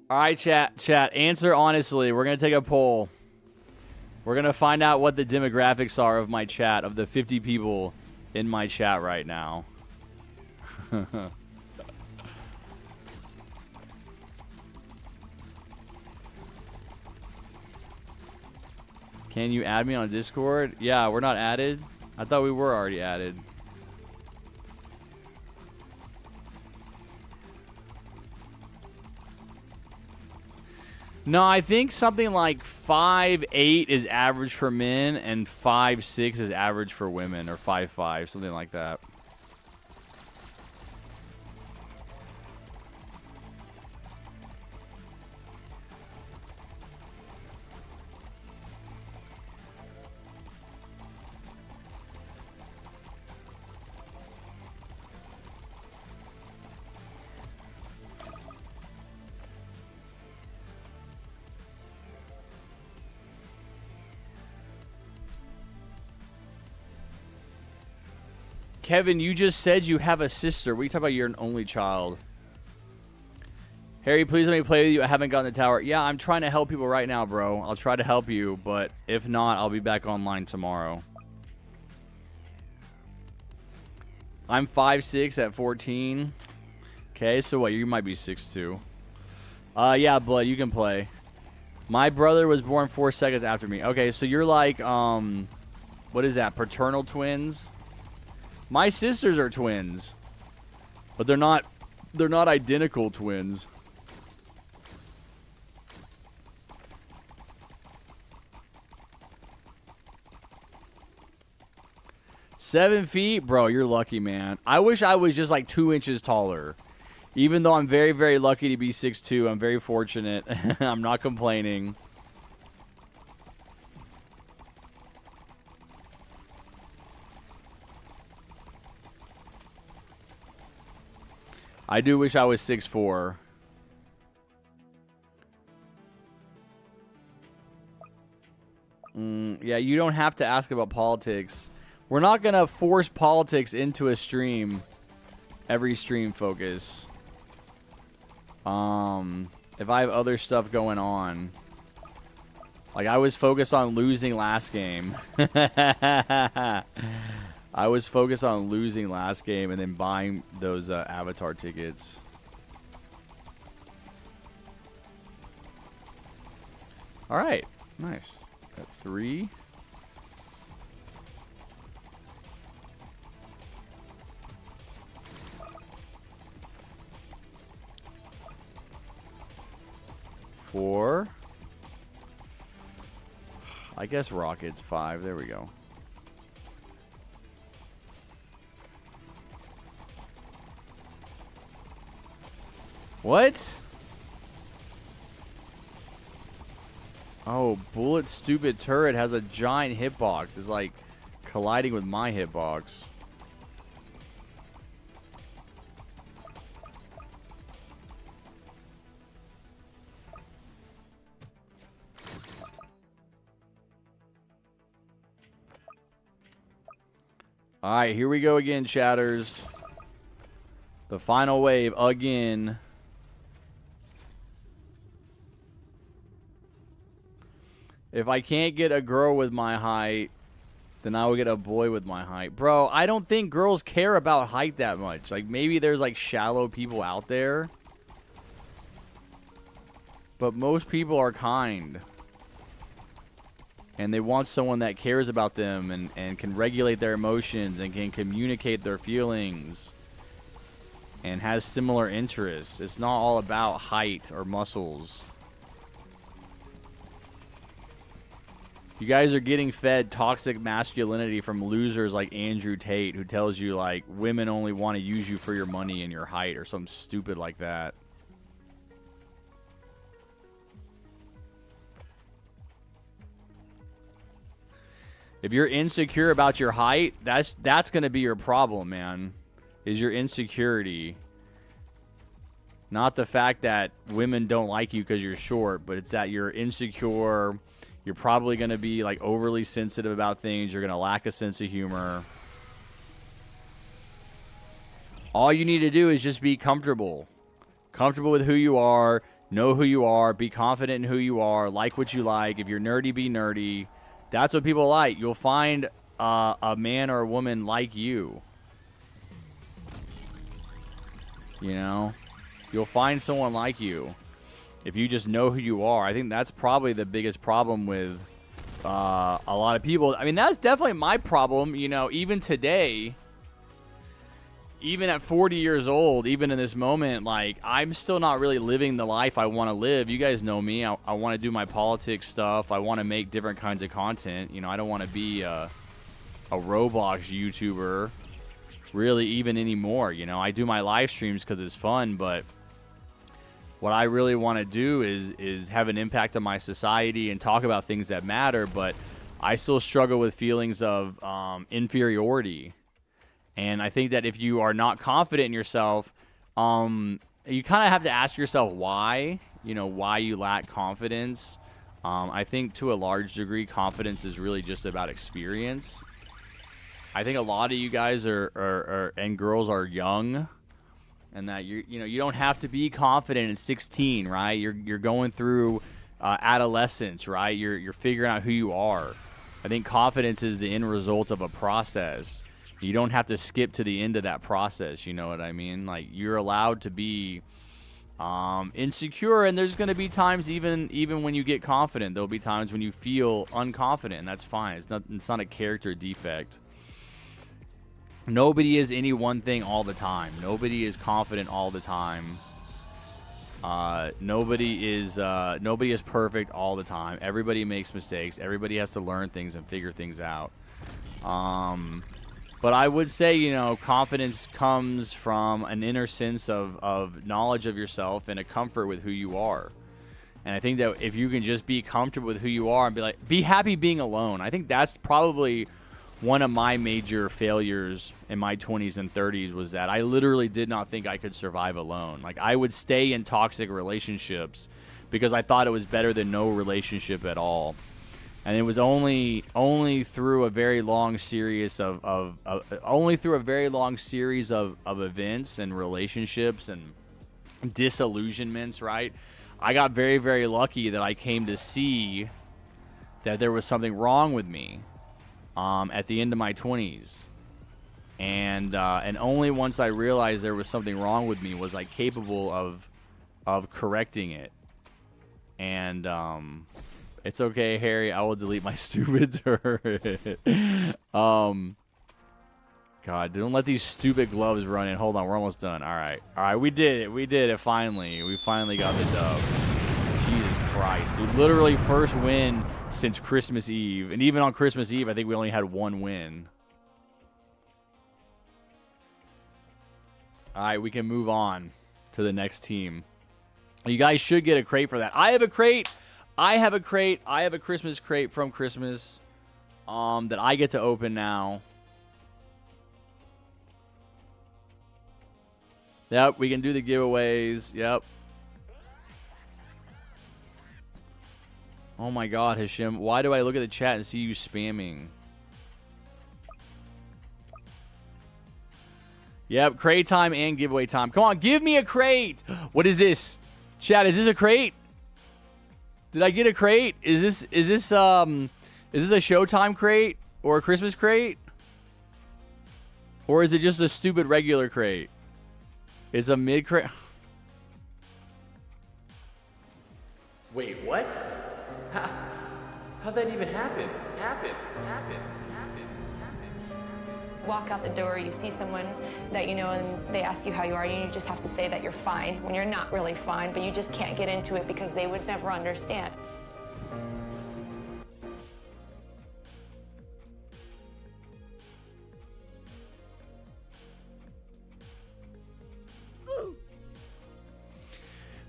All right, chat. Answer honestly. We're going to take a poll. We're going to find out what the demographics are of my chat, of the 50 people in my chat right now. Can you add me on Discord? Yeah, we're not added. I thought we were already added. No, I think something like 5'8" is average for men and 5'6" is average for women, or 5'5", something like that. Kevin, you just said you have a sister. We talk about you're an only child. Harry, please let me play with you. I haven't gotten the tower. Yeah, I'm trying to help people right now, bro. I'll try to help you, but if not, I'll be back online tomorrow. I'm 5'6" at 14. Okay, so what? You might be 6'2". Yeah, Blood, you can play. My brother was born 4 seconds after me. Okay, so you're like, what is that? Paternal twins? My sisters are twins, but they're not identical twins. Seven feet? Bro, you're lucky, man. I wish I was just like 2 inches taller. Even though I'm very, very lucky to be 6'2", I'm very fortunate. I'm not complaining. I do wish I was 6'4". Yeah, you don't have to ask about politics. We're not going to force politics into a stream. Every stream focus. If I have other stuff going on. Like, I was focused on losing last game. I was focused on losing last game and then buying those Avatar tickets. All right. Nice. Got 3. Four. I guess Rocket's 5. There we go. What? Oh, Bullet's stupid turret has a giant hitbox. It's like colliding with my hitbox. Alright, here we go again, chatters. The final wave again. If I can't get a girl with my height, then I will get a boy with my height. Bro, I don't think girls care about height that much. Like, maybe there's, like, shallow people out there. But most people are kind. And they want someone that cares about them and can regulate their emotions and can communicate their feelings. And has similar interests. It's not all about height or muscles. You guys are getting fed toxic masculinity from losers like Andrew Tate, who tells you, like, women only want to use you for your money and your height or something stupid like that. If you're insecure about your height, that's going to be your problem, man, is your insecurity. Not the fact that women don't like you because you're short, but it's that you're insecure. You're probably going to be, like, overly sensitive about things. You're going to lack a sense of humor. All you need to do is just be comfortable. Comfortable with who you are. Know who you are. Be confident in who you are. Like what you like. If you're nerdy, be nerdy. That's what people like. You'll find a man or a woman like you. You know? You'll find someone like you if you just know who you are. I think that's probably the biggest problem with a lot of people. I mean, that's definitely my problem. You know, even today, even at 40 years old, even in this moment, like, I'm still not really living the life I want to live. You guys know me. I want to do my politics stuff. I want to make different kinds of content. You know, I don't want to be a Roblox YouTuber really even anymore. You know, I do my live streams because it's fun, but what I really want to do is have an impact on my society and talk about things that matter, but I still struggle with feelings of inferiority. And I think that if you are not confident in yourself, you kind of have to ask yourself why, you know, why you lack confidence. I think to a large degree, confidence is really just about experience. I think a lot of you guys and girls are young, and that you know, you don't have to be confident at 16, right? You're going through adolescence, right? You're figuring out who you are. I think confidence is the end result of a process. You don't have to skip to the end of that process. You know what I mean? Like, you're allowed to be insecure, and there's going to be times even when you get confident, there'll be times when you feel unconfident, and that's fine. It's not a character defect. Nobody is any one thing all the time. Nobody is confident all the time. Nobody is perfect all the time. Everybody makes mistakes. Everybody has to learn things and figure things out. But I would say, you know, confidence comes from an inner sense of knowledge of yourself and a comfort with who you are. And I think that if you can just be comfortable with who you are and be happy being alone, I think that's probably one of my major failures in my 20s and 30s, was that I literally did not think I could survive alone. Like, I would stay in toxic relationships because I thought it was better than no relationship at all. And it was only through a very long series of events and relationships and disillusionments, right? I got very, very lucky that I came to see that there was something wrong with me at the end of my 20s. And only once I realized there was something wrong with me was I capable of correcting it. And it's okay, Harry. I will delete my stupid turret. God, don't let these stupid gloves run in. Hold on, we're almost done. All right, we did it. We did it finally. We finally got the dub. Jesus Christ, dude. Literally first win since Christmas Eve. And even on Christmas Eve, I think we only had one win. All right, we can move on to the next team. You guys should get a crate for that. I have a crate. I have a Christmas crate from Christmas that I get to open now. Yep, we can do the giveaways. Yep. Oh my God, Hashim. Why do I look at the chat and see you spamming? Yep, crate time and giveaway time. Come on, give me a crate. What is this? Chat, is this a crate? Did I get a crate? Is this a Showtime crate or a Christmas crate? Or is it just a stupid regular crate? It's a mid crate. Wait, what? How'd that even happen? Walk out the door, you see someone that you know, and they ask you how you are, and you just have to say that you're fine when you're not really fine, but you just can't get into it because they would never understand.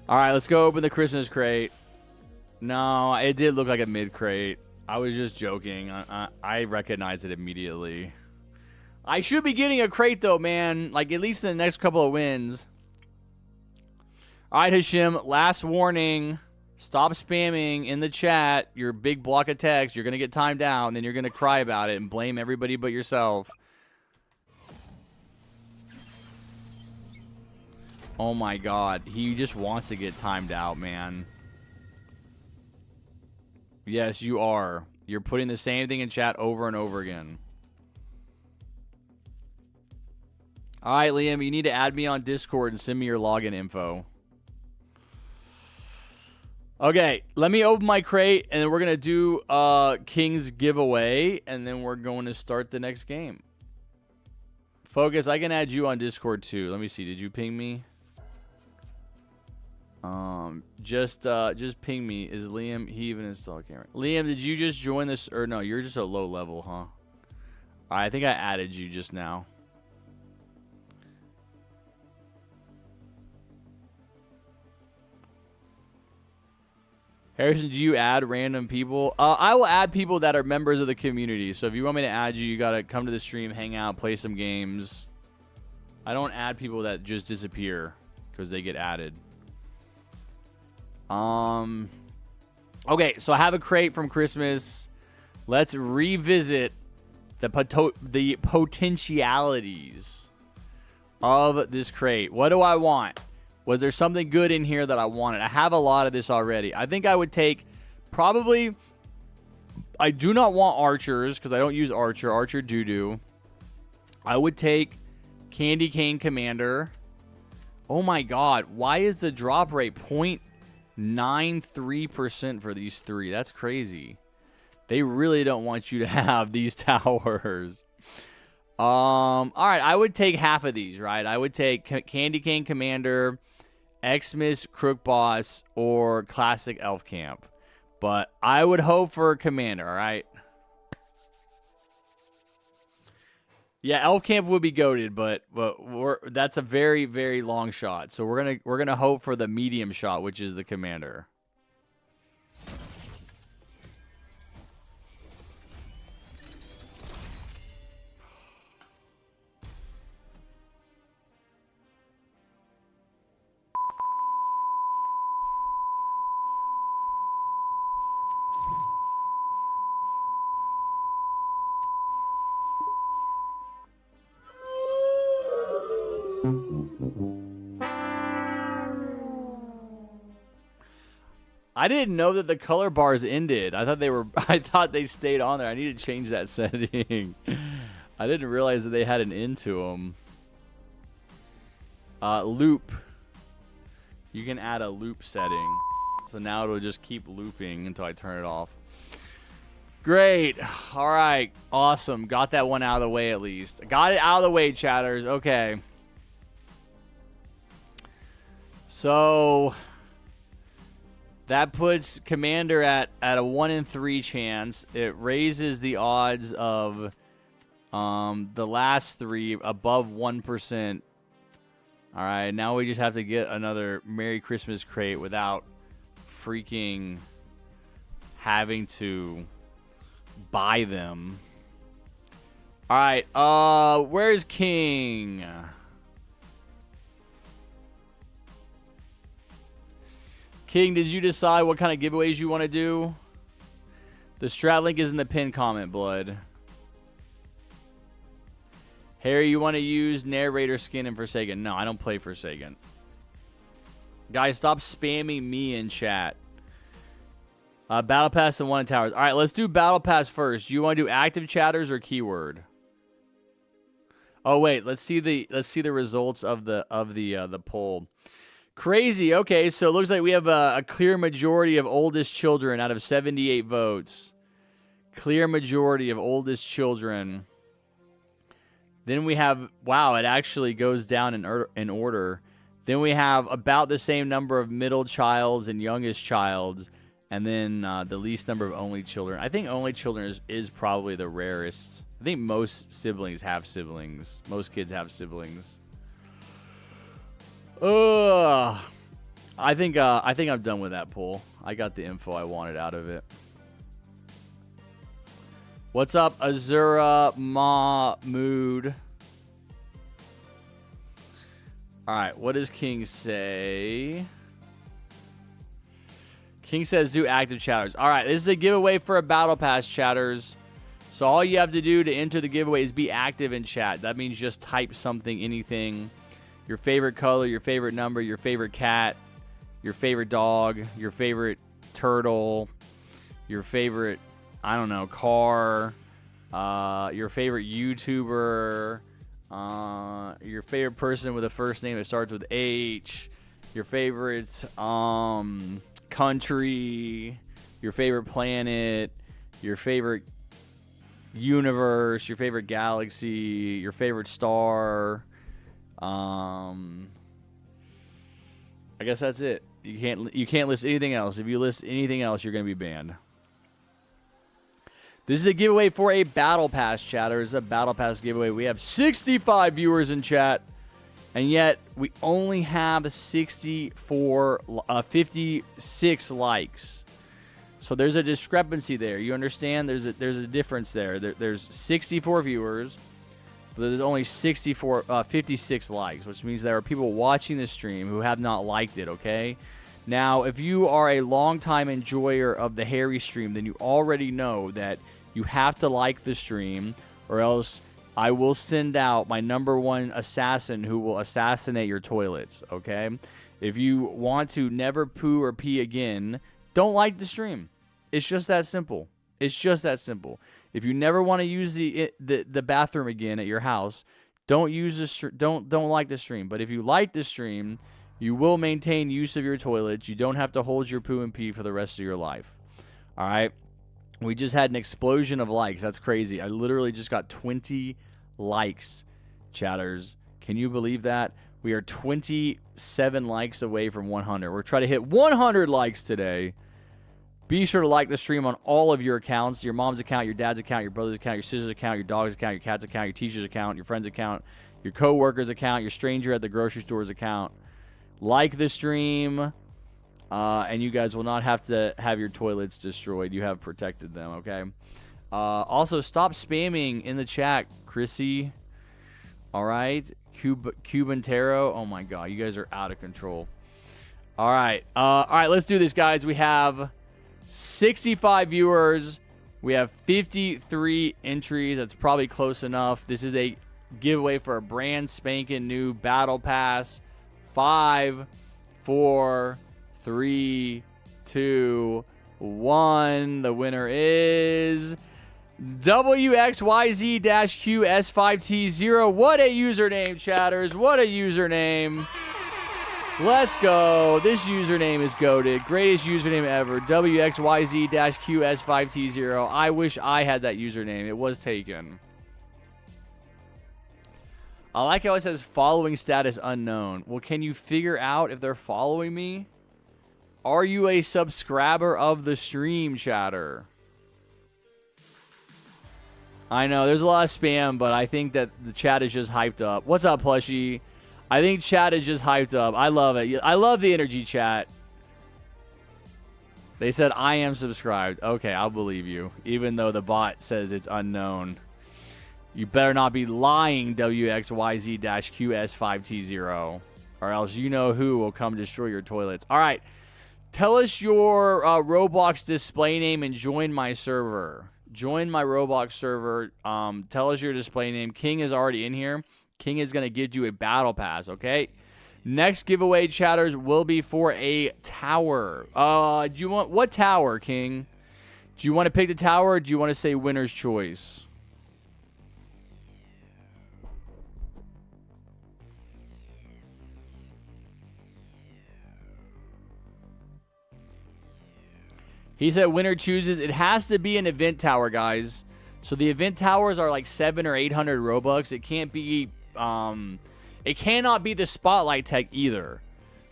All right, let's go open the Christmas crate. No, it did look like a mid crate. I was just joking. I recognized it immediately. I should be getting a crate, though, man. Like, at least in the next couple of wins. All right, Hashim, last warning. Stop spamming in the chat your big block of text. You're going to get timed out, and then you're going to cry about it and blame everybody but yourself. Oh, my God. He just wants to get timed out, man. Yes, you are. You're putting the same thing in chat over and over again. All right, Liam, you need to add me on Discord and send me your login info. Okay, let me open my crate, and then we're going to do King's giveaway, and then we're going to start the next game. Focus, I can add you on Discord, too. Let me see. Did you ping me? Just ping me. Is Liam, he even installed camera? Liam, did you just join this? Or no, you're just a low level, huh? All right, I think I added you just now. Harrison, do you add random people? I will add people that are members of the community. So if you want me to add you, you got to come to the stream, hang out, play some games. I don't add people that just disappear because they get added. Okay, so I have a crate from Christmas. Let's revisit the potentialities of this crate. What do I want? Was there something good in here that I wanted? I have a lot of this already. I think I would take probably... I do not want archers because I don't use archer. Archer doo-doo. I would take Candy Cane Commander. Oh my god. Why is the drop rate 0.93% for these three? That's crazy. They really don't want you to have these towers. All right. I would take half of these, right? I would take Candy Cane Commander, Xmas Crook Boss, or Classic Elf Camp. But I would hope for a Commander, all right? Yeah, Elf Camp would be goated, but that's a very, very long shot. So we're gonna hope for the medium shot, which is the Commander. I didn't know that the color bars ended. I thought they stayed on there. I need to change that setting. I didn't realize that they had an end to them. Loop. You can add a loop setting. So now it'll just keep looping until I turn it off. Great. All right. Awesome. Got that one out of the way at least. Got it out of the way, chatters. Okay. So that puts Commander at a 1 in 3 chance. It raises the odds of the last three above 1%. All right, now we just have to get another Merry Christmas crate without freaking having to buy them. All right, where's King? King, did you decide what kind of giveaways you want to do? The strat link is in the pinned comment, blood. Harry, you want to use narrator skin in Forsaken? No, I don't play Forsaken. Guys, stop spamming me in chat. Battle Pass and 1 in Towers. All right, let's do Battle Pass first. Do you want to do active chatters or keyword? Oh wait, let's see the results of the poll. Crazy. Okay, so it looks like we have a clear majority of oldest children out of 78 votes. Clear majority of oldest children. Then we have, wow, it actually goes down in order. Then we have about the same number of middle childs and youngest childs, and then the least number of only children. I think only children is probably the rarest. I think most siblings have siblings. Most kids have siblings. I think I'm done with that poll. I got the info I wanted out of it. What's up, Azura Mahmood? All right, what does King say? King says do active chatters. All right, this is a giveaway for a battle pass, chatters. So all you have to do to enter the giveaway is be active in chat. That means just type something, anything. Your favorite color, your favorite number, your favorite cat, your favorite dog, your favorite turtle, your favorite, I don't know, car, your favorite YouTuber, your favorite person with a first name that starts with H, your favorite country, your favorite planet, your favorite universe, your favorite galaxy, your favorite star. I guess that's it. You can't list anything else. If you list anything else, you're going to be banned. This is a giveaway for a Battle Pass, chatter. This is a Battle Pass giveaway. We have 65 viewers in chat, and yet we only have 56 likes. So there's a discrepancy there. You understand? There's a difference there. There's 64 viewers, but there's only 56 likes, which means there are people watching this stream who have not liked it, okay? Now, if you are a longtime enjoyer of the Harry stream, then you already know that you have to like the stream, or else I will send out my #1 assassin who will assassinate your toilets, okay? If you want to never poo or pee again, don't like the stream. It's just that simple. It's just that simple. If you never want to use the bathroom again at your house, don't like the stream. But if you like the stream, you will maintain use of your toilets. You don't have to hold your poo and pee for the rest of your life. All right? We just had an explosion of likes. That's crazy. I literally just got 20 likes, chatters. Can you believe that? We are 27 likes away from 100. We're trying to hit 100 likes today. Be sure to like the stream on all of your accounts. Your mom's account, your dad's account, your brother's account, your sister's account, your dog's account, your cat's account, your teacher's account, your friend's account, your co-worker's account, your stranger at the grocery store's account. Like the stream, and you guys will not have to have your toilets destroyed. You have protected them, okay? Also, stop spamming in the chat, Chrissy. All right? Cuban Tarot. Oh, my God. You guys are out of control. All right. Let's do this, guys. We have 65 viewers. We have 53 entries. That's probably close enough. This is a giveaway for a brand spanking new Battle Pass. 5, 4, 3, 2, 1. The winner is WXYZ-QS5T0. What a username, chatters. What a username. Let's go. This username is goated. Greatest username ever. WXYZ-QS5T0. I wish I had that username. It was taken. I like how it says following status unknown. Well, can you figure out if they're following me? Are you a subscriber of the stream, chatter? I know, there's a lot of spam, but I think that the chat is just hyped up. What's up, Plushie? I think chat is just hyped up. I love it. I love the energy, chat. They said, I am subscribed. Okay, I'll believe you. Even though the bot says it's unknown. You better not be lying, WXYZ-QS5T0. Or else you know who will come destroy your toilets. All right. Tell us your Roblox display name and join my server. Join my Roblox server. Tell us your display name. King is already in here. King is going to give you a battle pass, okay? Next giveaway, chatters, will be for a tower. Do you want what tower, King? Do you want to pick the tower, or do you want to say winner's choice? He said winner chooses. It has to be an event tower, guys. So the event towers are like 700 or 800 Robux. It can't be, it cannot be the Spotlight Tech either.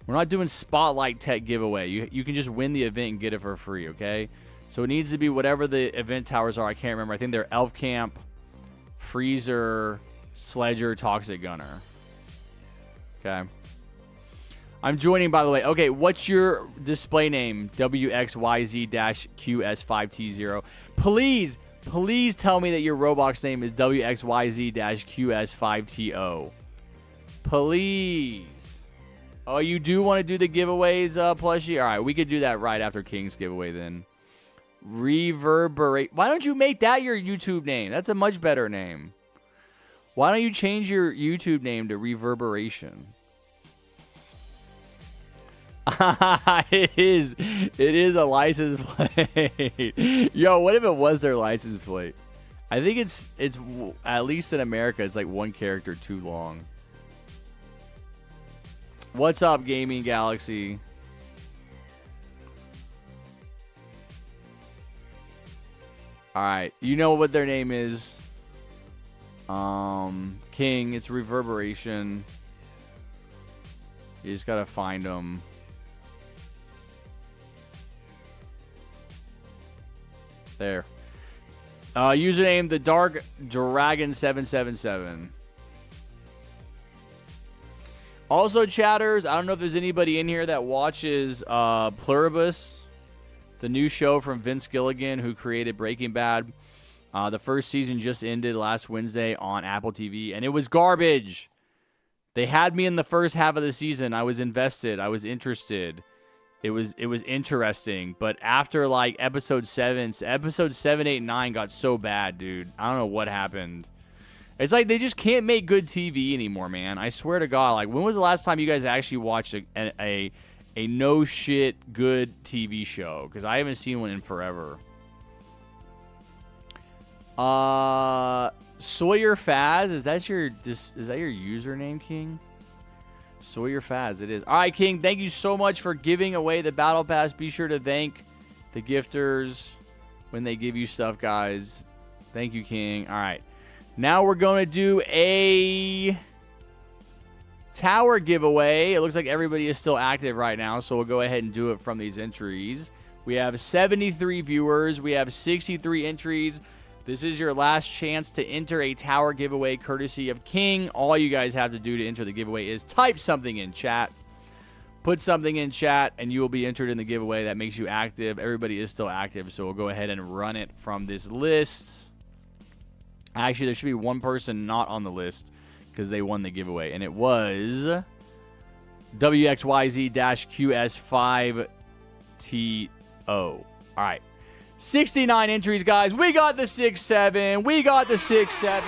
We're not doing Spotlight Tech giveaway. You can just win the event and get it for free, okay? So it needs to be whatever the event towers are. I can't remember. I think they're Elf Camp, Freezer, Sledger, Toxic Gunner. Okay. I'm joining, by the way. Okay, what's your display name? WXYZ-QS5T0. Please tell me that your Roblox name is WXYZ-QS5TO. Please. Oh, you do want to do the giveaways, Plushie? All right, we could do that right after King's giveaway then. Reverberate. Why don't you make that your YouTube name? That's a much better name. Why don't you change your YouTube name to Reverberation? It is. It is a license plate. Yo, what if it was their license plate? I think it's at least in America, it's like one character too long. What's up, Gaming Galaxy? All right, you know what their name is. King. It's Reverberation. You just gotta find them. There. Username the Dark Dragon 777. Also, chatters, I don't know if there's anybody in here that watches Pluribus, the new show from Vince Gilligan, who created Breaking Bad. The first season just ended last Wednesday on Apple TV, and it was garbage. They had me in the first half of the season. I was invested. I was interested. It was interesting, but after like episode 7, 8, and 9 got so bad, dude. I don't know what happened. It's like they just can't make good TV anymore, man. I swear to God. Like, when was the last time you guys actually watched a no shit good TV show? Because I haven't seen one in forever. Sawyer Faz, is that your username, King? Sawyer Faz, it is. All right, King, thank you so much for giving away the Battle Pass. Be sure to thank the gifters when they give you stuff, guys. Thank you, King. All right. Now we're going to do a tower giveaway. It looks like everybody is still active right now, so we'll go ahead and do it from these entries. We have 73 viewers. We have 63 entries. This is your last chance to enter a tower giveaway courtesy of King. All you guys have to do to enter the giveaway is type something in chat. Put something in chat, and you will be entered in the giveaway. That makes you active. Everybody is still active, so we'll go ahead and run it from this list. Actually, there should be one person not on the list because they won the giveaway, and it was WXYZ-QS5TO. All right. 69 entries, guys. We got the 6-7. We got the 6-7.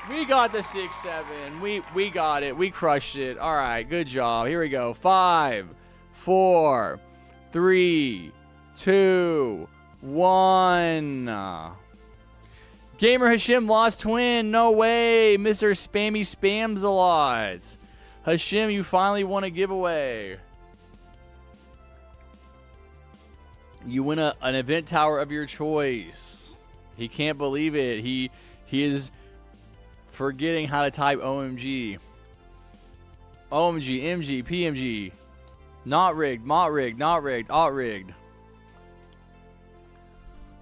We got the 6-7. We got it. We crushed it. All right. Good job. Here we go. 5, 4, 3, 2, 1. Gamer Hashim lost twin. No way. Mr. Spammy spams a lot. Hashim, you finally won a giveaway. You win an event tower of your choice. He can't believe it. He is forgetting how to type OMG. OMG, MG, PMG. Not rigged, not rigged, not rigged, ought rigged.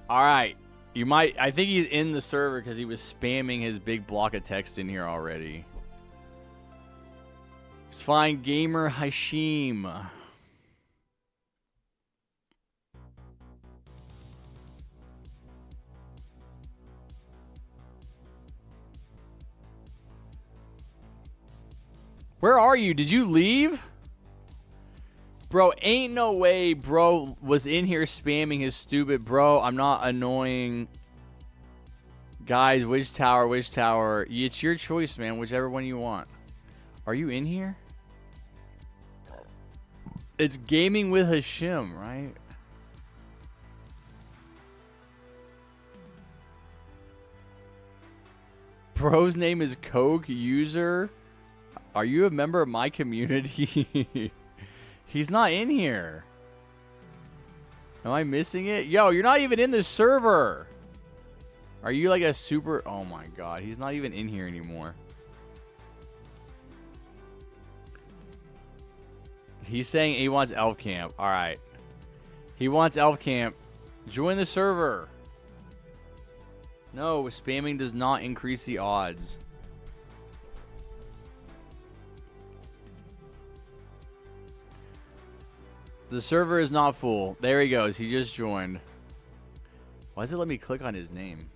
All right. I think he's in the server because he was spamming his big block of text in here already. Let's find Gamer Hashim. Where are you? Did you leave? Bro, ain't no way bro was in here spamming his stupid bro. I'm not annoying. Guys, which tower, which tower? It's your choice, man. Whichever one you want. Are you in here? It's gaming with Hashim, right? Bro's name is Coke User. Are you a member of my community? He's not in here. Am I missing it? Yo, you're not even in the server. Are you like a super... Oh my god, he's not even in here anymore. He's saying he wants Elf Camp. Alright. He wants Elf Camp. Join the server. No, spamming does not increase the odds. The server is not full. There he goes. He just joined. Why does it let me click on his name?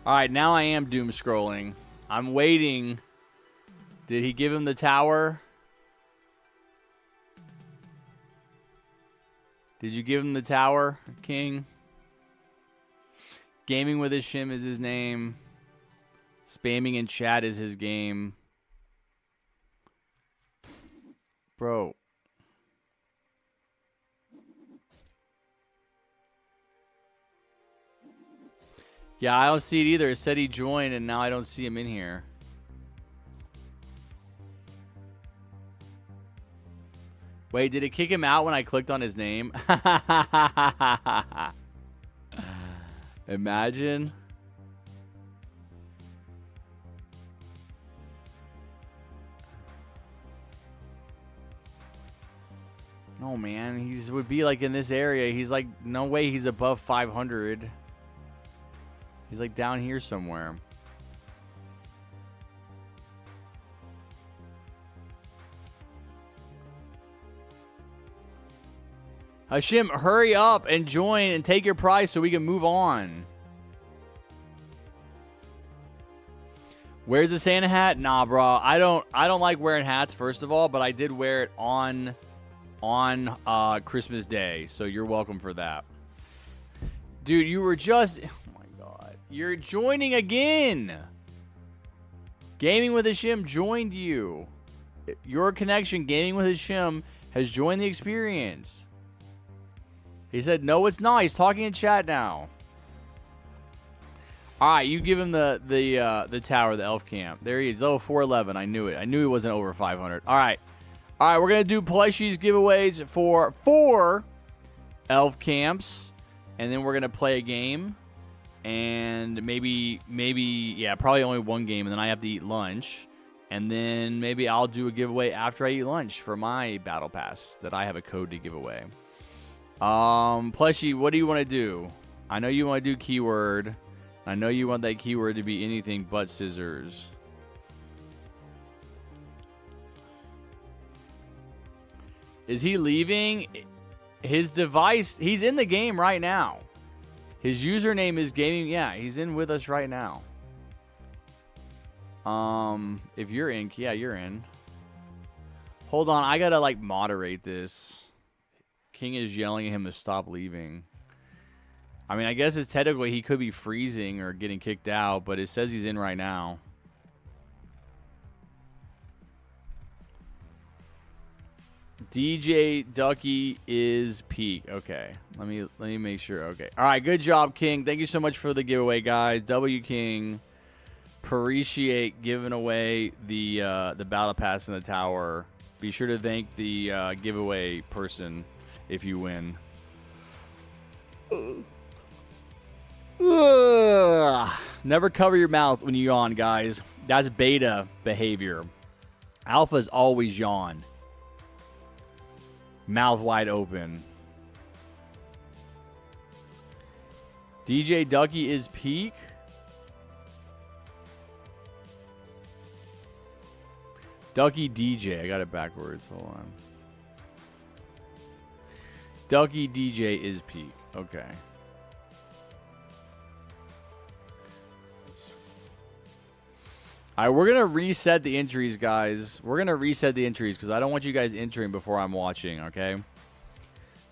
All right, now I am doom scrolling. I'm waiting. Did he give him the tower? Did you give him the tower, King? Gaming with his shim is his name. Spamming in chat is his game. Bro. Yeah, I don't see it either. It said he joined, and now I don't see him in here. Wait, did it kick him out when I clicked on his name? Imagine. No, man. He would be like in this area. He's like, no way he's above 500. He's like down here somewhere. Hashim, hurry up and join and take your prize so we can move on. Where's the Santa hat? Nah, bro. I don't like wearing hats, first of all, but I did wear it on Christmas Day, so you're welcome for that. Dude, you were just... Oh, my God. You're joining again. Gaming with Hashim joined you. Your connection, Gaming with Hashim, has joined the experience. He said, no, it's not. He's talking in chat now. All right, you give him the tower, the elf camp. There he is, level 411. I knew it. I knew he wasn't over 500. All right, we're going to do plushies giveaways for 4 elf camps. And then we're going to play a game. And maybe, yeah, probably only one game. And then I have to eat lunch. And then maybe I'll do a giveaway after I eat lunch for my battle pass that I have a code to give away. Plushie, what do you want to do? I know you want to do keyword. I know you want that keyword to be anything but scissors. Is he leaving? His device, he's in the game right now. His username is gaming. Yeah, he's in with us right now. If you're in, yeah, you're in. Hold on, I gotta like moderate this. King is yelling at him to stop leaving. I mean, I guess it's technically he could be freezing or getting kicked out, but it says he's in right now. DJ Ducky is peak. Okay, let me make sure. Okay, all right, good job, King. Thank you so much for the giveaway, guys. W King, appreciate giving away the battle pass in the tower. Be sure to thank the giveaway person if you win. Never cover your mouth when you yawn, guys. That's beta behavior. Alphas always yawn. Mouth wide open. DJ Ducky is peak. Ducky DJ. I got it backwards. Hold on. Ducky DJ is peak. Okay. All right, we're going to reset the entries, guys. We're going to reset the entries because I don't want you guys entering before I'm watching, okay?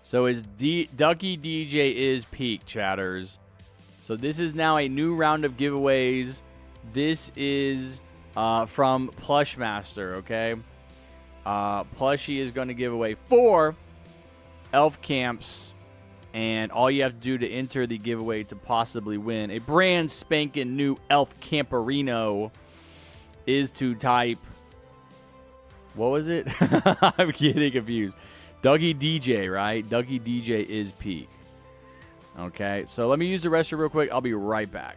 So it's Ducky DJ is peak, chatters. So this is now a new round of giveaways. This is from Plushmaster, okay? Plushie is going to give away 4 elf camps. And all you have to do to enter the giveaway to possibly win a brand spanking new elf camperino is to type, what was it? I'm getting confused. Dougie DJ, right? Dougie DJ is peak. Okay, so let me use the restroom real quick. I'll be right back.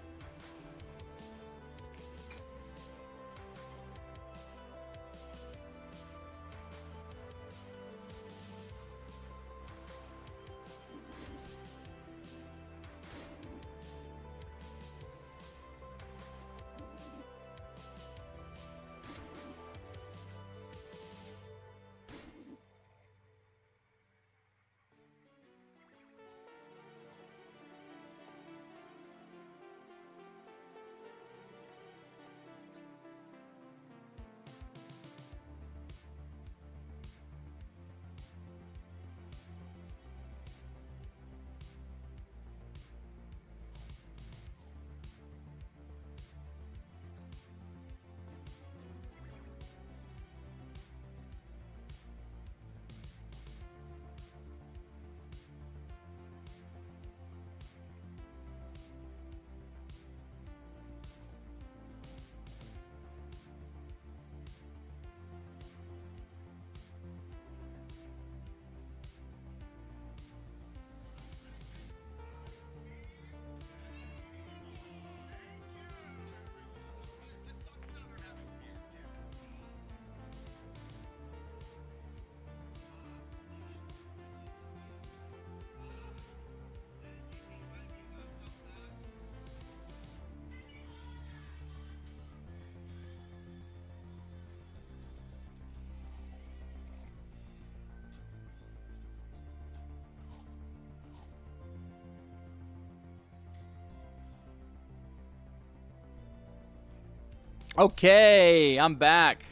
Okay, I'm back.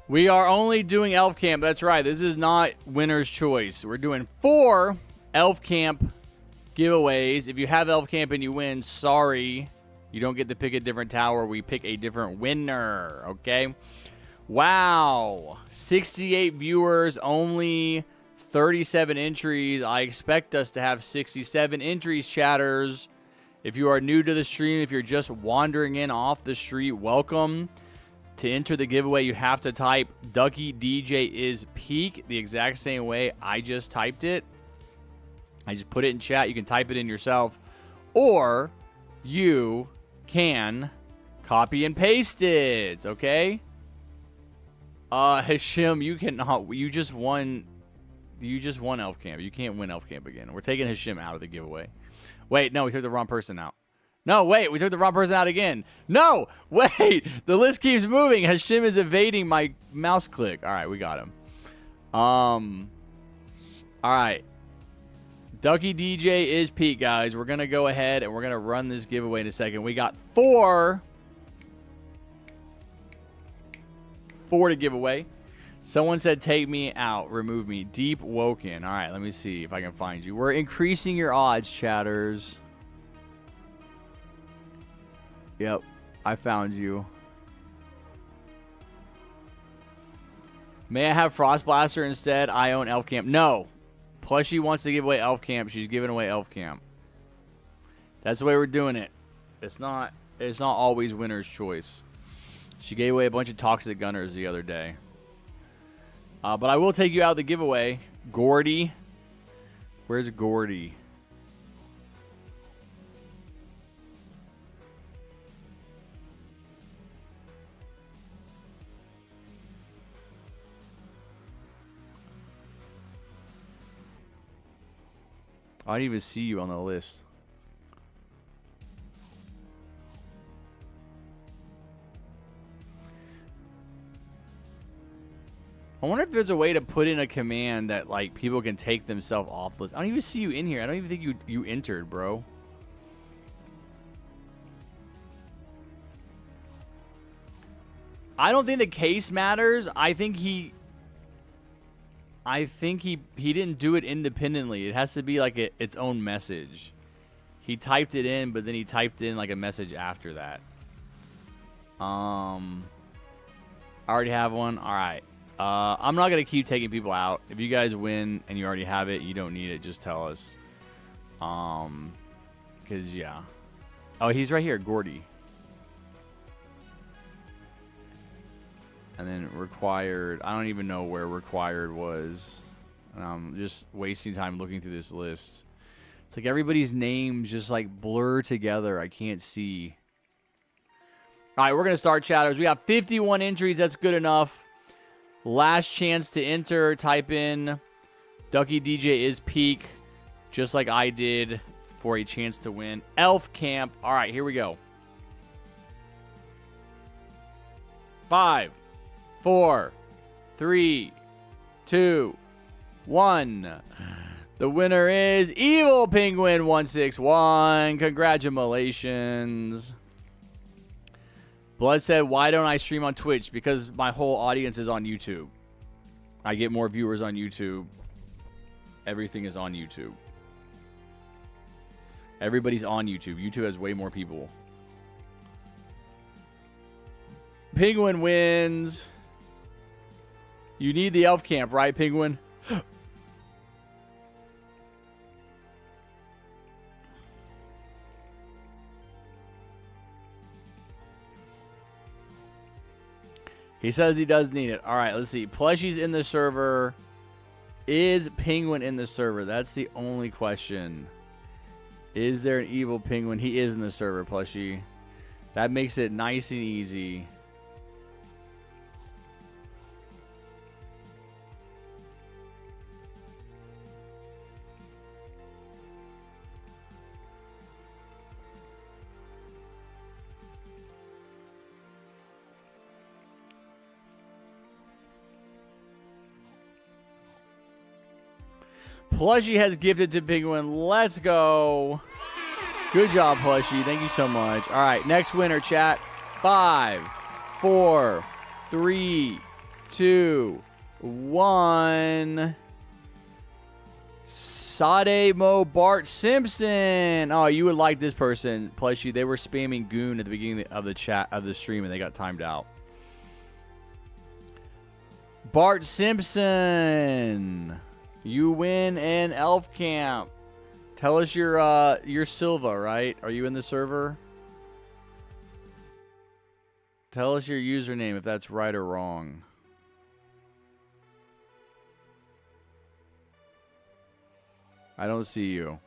We are only doing Elf Camp. That's right. This is not winner's choice. We're doing 4 Elf Camp giveaways. If you have Elf Camp and you win, sorry. You don't get to pick a different tower. We pick a different winner, okay? Wow. 68 viewers, only 37 entries. I expect us to have 67 entries, chatters. If you are new to the stream, if you're just wandering in off the street, welcome. To enter the giveaway, you have to type Ducky DJ is peak the exact same way I just typed it. I just put it in chat. You can type it in yourself. Or you can copy and paste it, okay? Hashim, you cannot. You just won Elf Camp. You can't win Elf Camp again. We're taking Hashim out of the giveaway. Wait, no, we took the wrong person out. No, wait, we took the wrong person out again. No, wait, the list keeps moving. Hashim is evading my mouse click. All right, we got him. All right. Ducky DJ is peak, guys. We're going to go ahead and we're going to run this giveaway in a second. We got 4 to give away. Someone said, take me out, remove me. Deep Woken. All right, let me see if I can find you. We're increasing your odds, chatters. Yep, I found you. May I have Frost Blaster instead? I own Elf Camp. No. Plushie wants to give away Elf Camp. She's giving away Elf Camp. That's the way we're doing it. It's not always winner's choice. She gave away a bunch of Toxic Gunners the other day. But I will take you out of the giveaway. Gordy. Where's Gordy? I didn't even see you on the list. I wonder if there's a way to put in a command that like people can take themselves off the list. I don't even see you in here. I don't even think you entered, bro. I don't think the case matters. I think he didn't do it independently. It has to be like its own message. He typed it in, but then he typed in like a message after that. I already have one. All right. I'm not going to keep taking people out. If you guys win and you already have it, you don't need it. Just tell us. Because, yeah. Oh, he's right here. Gordy. And then required. I don't even know where required was. And I'm just wasting time looking through this list. It's like everybody's names just like blur together. I can't see. All right, we're going to start, chatters. We got 51 entries. That's good enough. Last chance to enter. Type in Ducky DJ is peak, just like I did, for a chance to win Elf Camp. All right, here we go. 5, 4, 3, 2, 1. The winner is Evil Penguin 161. Congratulations. Blood said, why don't I stream on Twitch? Because my whole audience is on YouTube. I get more viewers on YouTube. Everything is on YouTube. Everybody's on YouTube. YouTube has way more people. Penguin wins. You need the Elf Camp, right, Penguin? He says he does need it. All right, let's see. Plushie's in the server. Is Penguin in the server? That's the only question. Is there an evil Penguin? He is in the server, Plushie. That makes it nice and easy. Plushie has gifted to Penguin. Let's go. Good job, Plushie. Thank you so much. All right, next winner, chat. 5, 4, 3, 2, 1. Sade Mo Bart Simpson. Oh, you would like this person, Plushie. They were spamming goon at the beginning of the chat of the stream, and they got timed out. Bart Simpson, you win an elf camp. Tell us your Silva, right? Are you in the server? Tell us your username if that's right or wrong. I don't see you.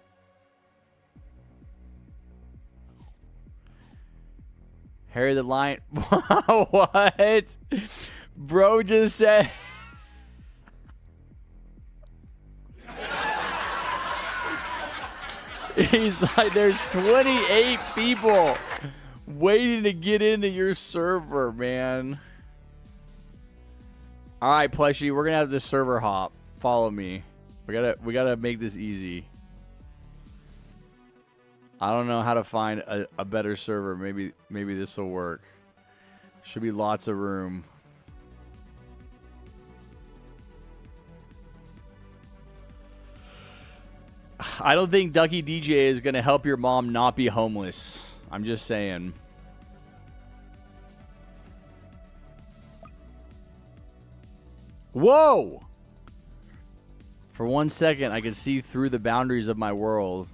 Harry the Lion. What? Bro just said. He's like, there's 28 people waiting to get into your server, man. All right, Plushie, we're gonna have this server hop. Follow me. We gotta make this easy. I don't know how to find a better server. Maybe this will work. Should be lots of room. I don't think Ducky DJ is gonna help your mom not be homeless. I'm just saying. Whoa! For 1 second, I could see through the boundaries of my world.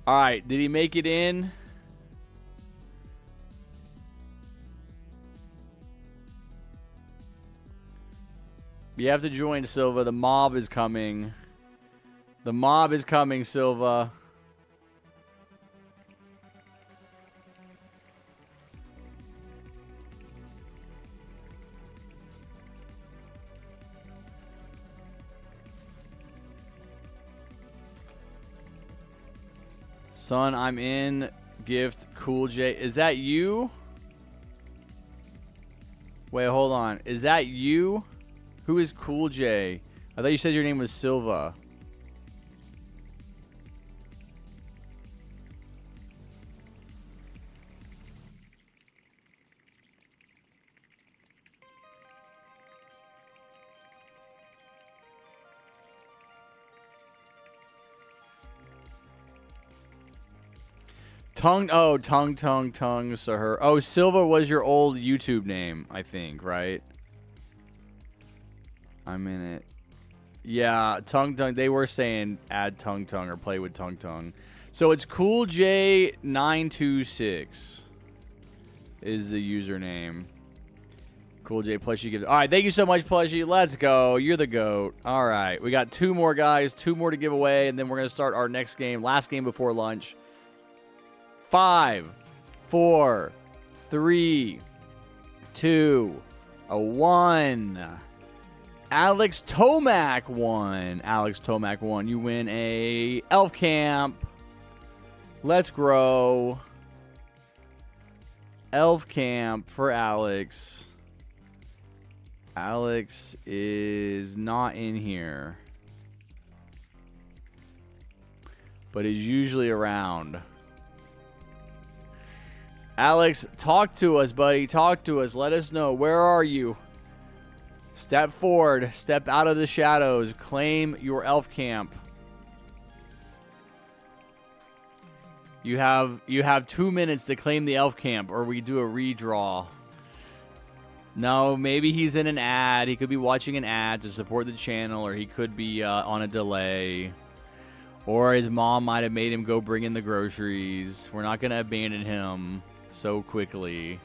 All right, did he make it in? You have to join, Silva. The mob is coming. The mob is coming, Silva. Son, I'm in. Gift. Cool J. Is that you? Wait, hold on. Is that you? Who is Cool J? I thought you said your name was Silva. Tongue, Sahur. Oh, Silva was your old YouTube name, I think, right? I'm in it. Yeah, Tongue. They were saying add Tongue or play with Tongue. So it's Cool J926 is the username. Cool J Plushie gives. All right, thank you so much, Plushie. Let's go. You're the GOAT. All right, we got 2 more guys, 2 more to give away, and then we're gonna start our next game, last game before lunch. 5, 4, 3, 2, 1. Alex Tomac won. Alex Tomac won. You win a elf camp. Let's grow. Elf camp for Alex. Alex is not in here, but is usually around. Alex, talk to us, buddy. Talk to us. Let us know. Where are you? Step forward. Step out of the shadows. Claim your elf camp. You have 2 minutes to claim the elf camp, or we do a redraw. No, maybe he's in an ad. He could be watching an ad to support the channel, or he could be on a delay. Or his mom might have made him go bring in the groceries. We're not going to abandon him so quickly.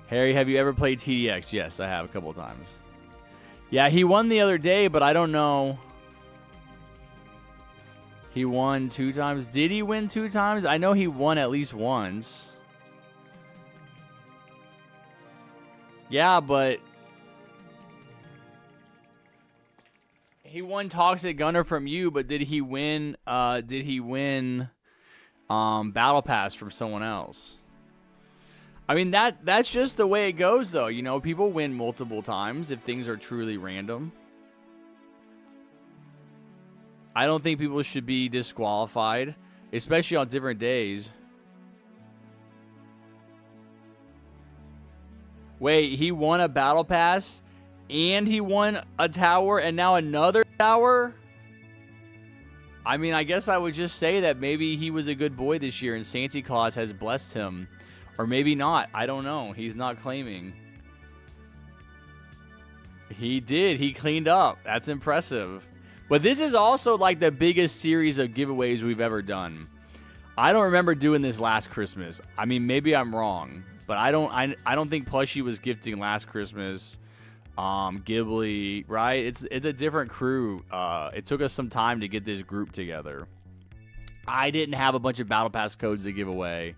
Harry, have you ever played TDX? Yes, I have a couple of times. Yeah, he won the other day, but I don't know. He won 2 times. Did he win 2 times? I know he won at least once. Yeah, but he won Toxic Gunner from you, but did he win battle pass from someone else. I mean, that's just the way it goes, though. You know, people win multiple times if things are truly random. I don't think people should be disqualified, especially on different days. Wait, he won a battle pass, and he won a tower, and now another tower? I mean, I guess I would just say that maybe he was a good boy this year, and Santa Claus has blessed him. Or maybe not. I don't know. He's not claiming. He did. He cleaned up. That's impressive. But this is also like the biggest series of giveaways we've ever done. I don't remember doing this last Christmas. I mean, maybe I'm wrong. But I don't think Plushie was gifting last Christmas. Ghibli, right? It's a different crew. It took us some time to get this group together. I didn't have a bunch of Battle Pass codes to give away.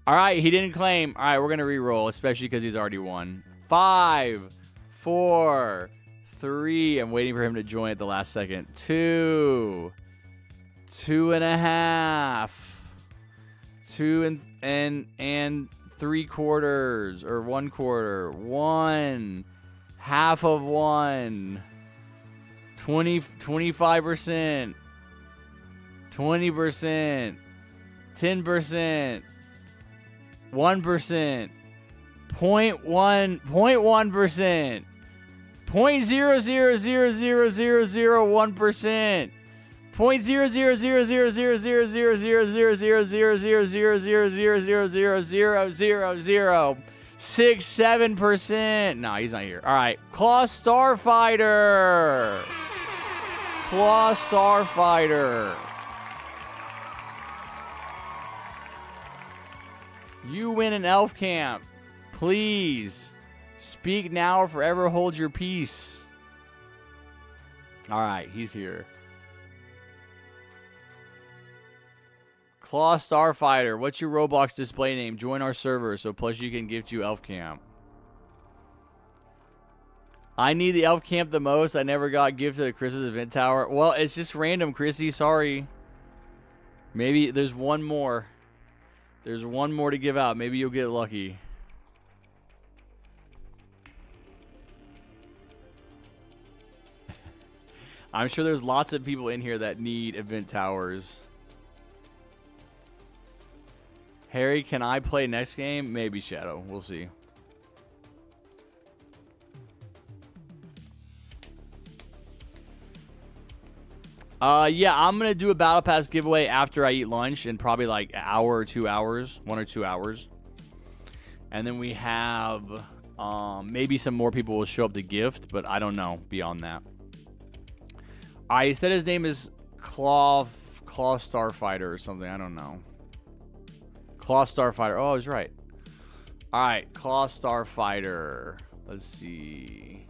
All right, he didn't claim. All right, we're going to re-roll, especially because he's already won. 5, 4, 3. I'm waiting for him to join at the last second. 2, 2.5. 2 and 3/4 or 1/4. 1. Half of 1. 25%. 20%. 10%. 1%, 0.1%, 0.0000001%, 0.0000000000000000067%. No, he's not here. All right, Claw Starfighter. Claw Starfighter. You win an elf camp. Please. Speak now or forever hold your peace. All right, he's here. Claw Starfighter. What's your Roblox display name? Join our server so Plushie can gift you elf camp. I need the elf camp the most. I never got gifted a Christmas event tower. Well, it's just random, Chrissy. Sorry. Maybe there's one more. There's one more to give out. Maybe you'll get lucky. I'm sure there's lots of people in here that need event towers. Harry, can I play next game? Maybe Shadow. We'll see. Yeah, I'm going to do a Battle Pass giveaway after I eat lunch in probably like an hour or 2 hours. 1 or 2 hours. And then we have maybe some more people will show up to gift, but I don't know beyond that. All right, he said his name is Claw Starfighter or something. I don't know. Claw Starfighter. Oh, I was right. All right, Claw Starfighter. Let's see.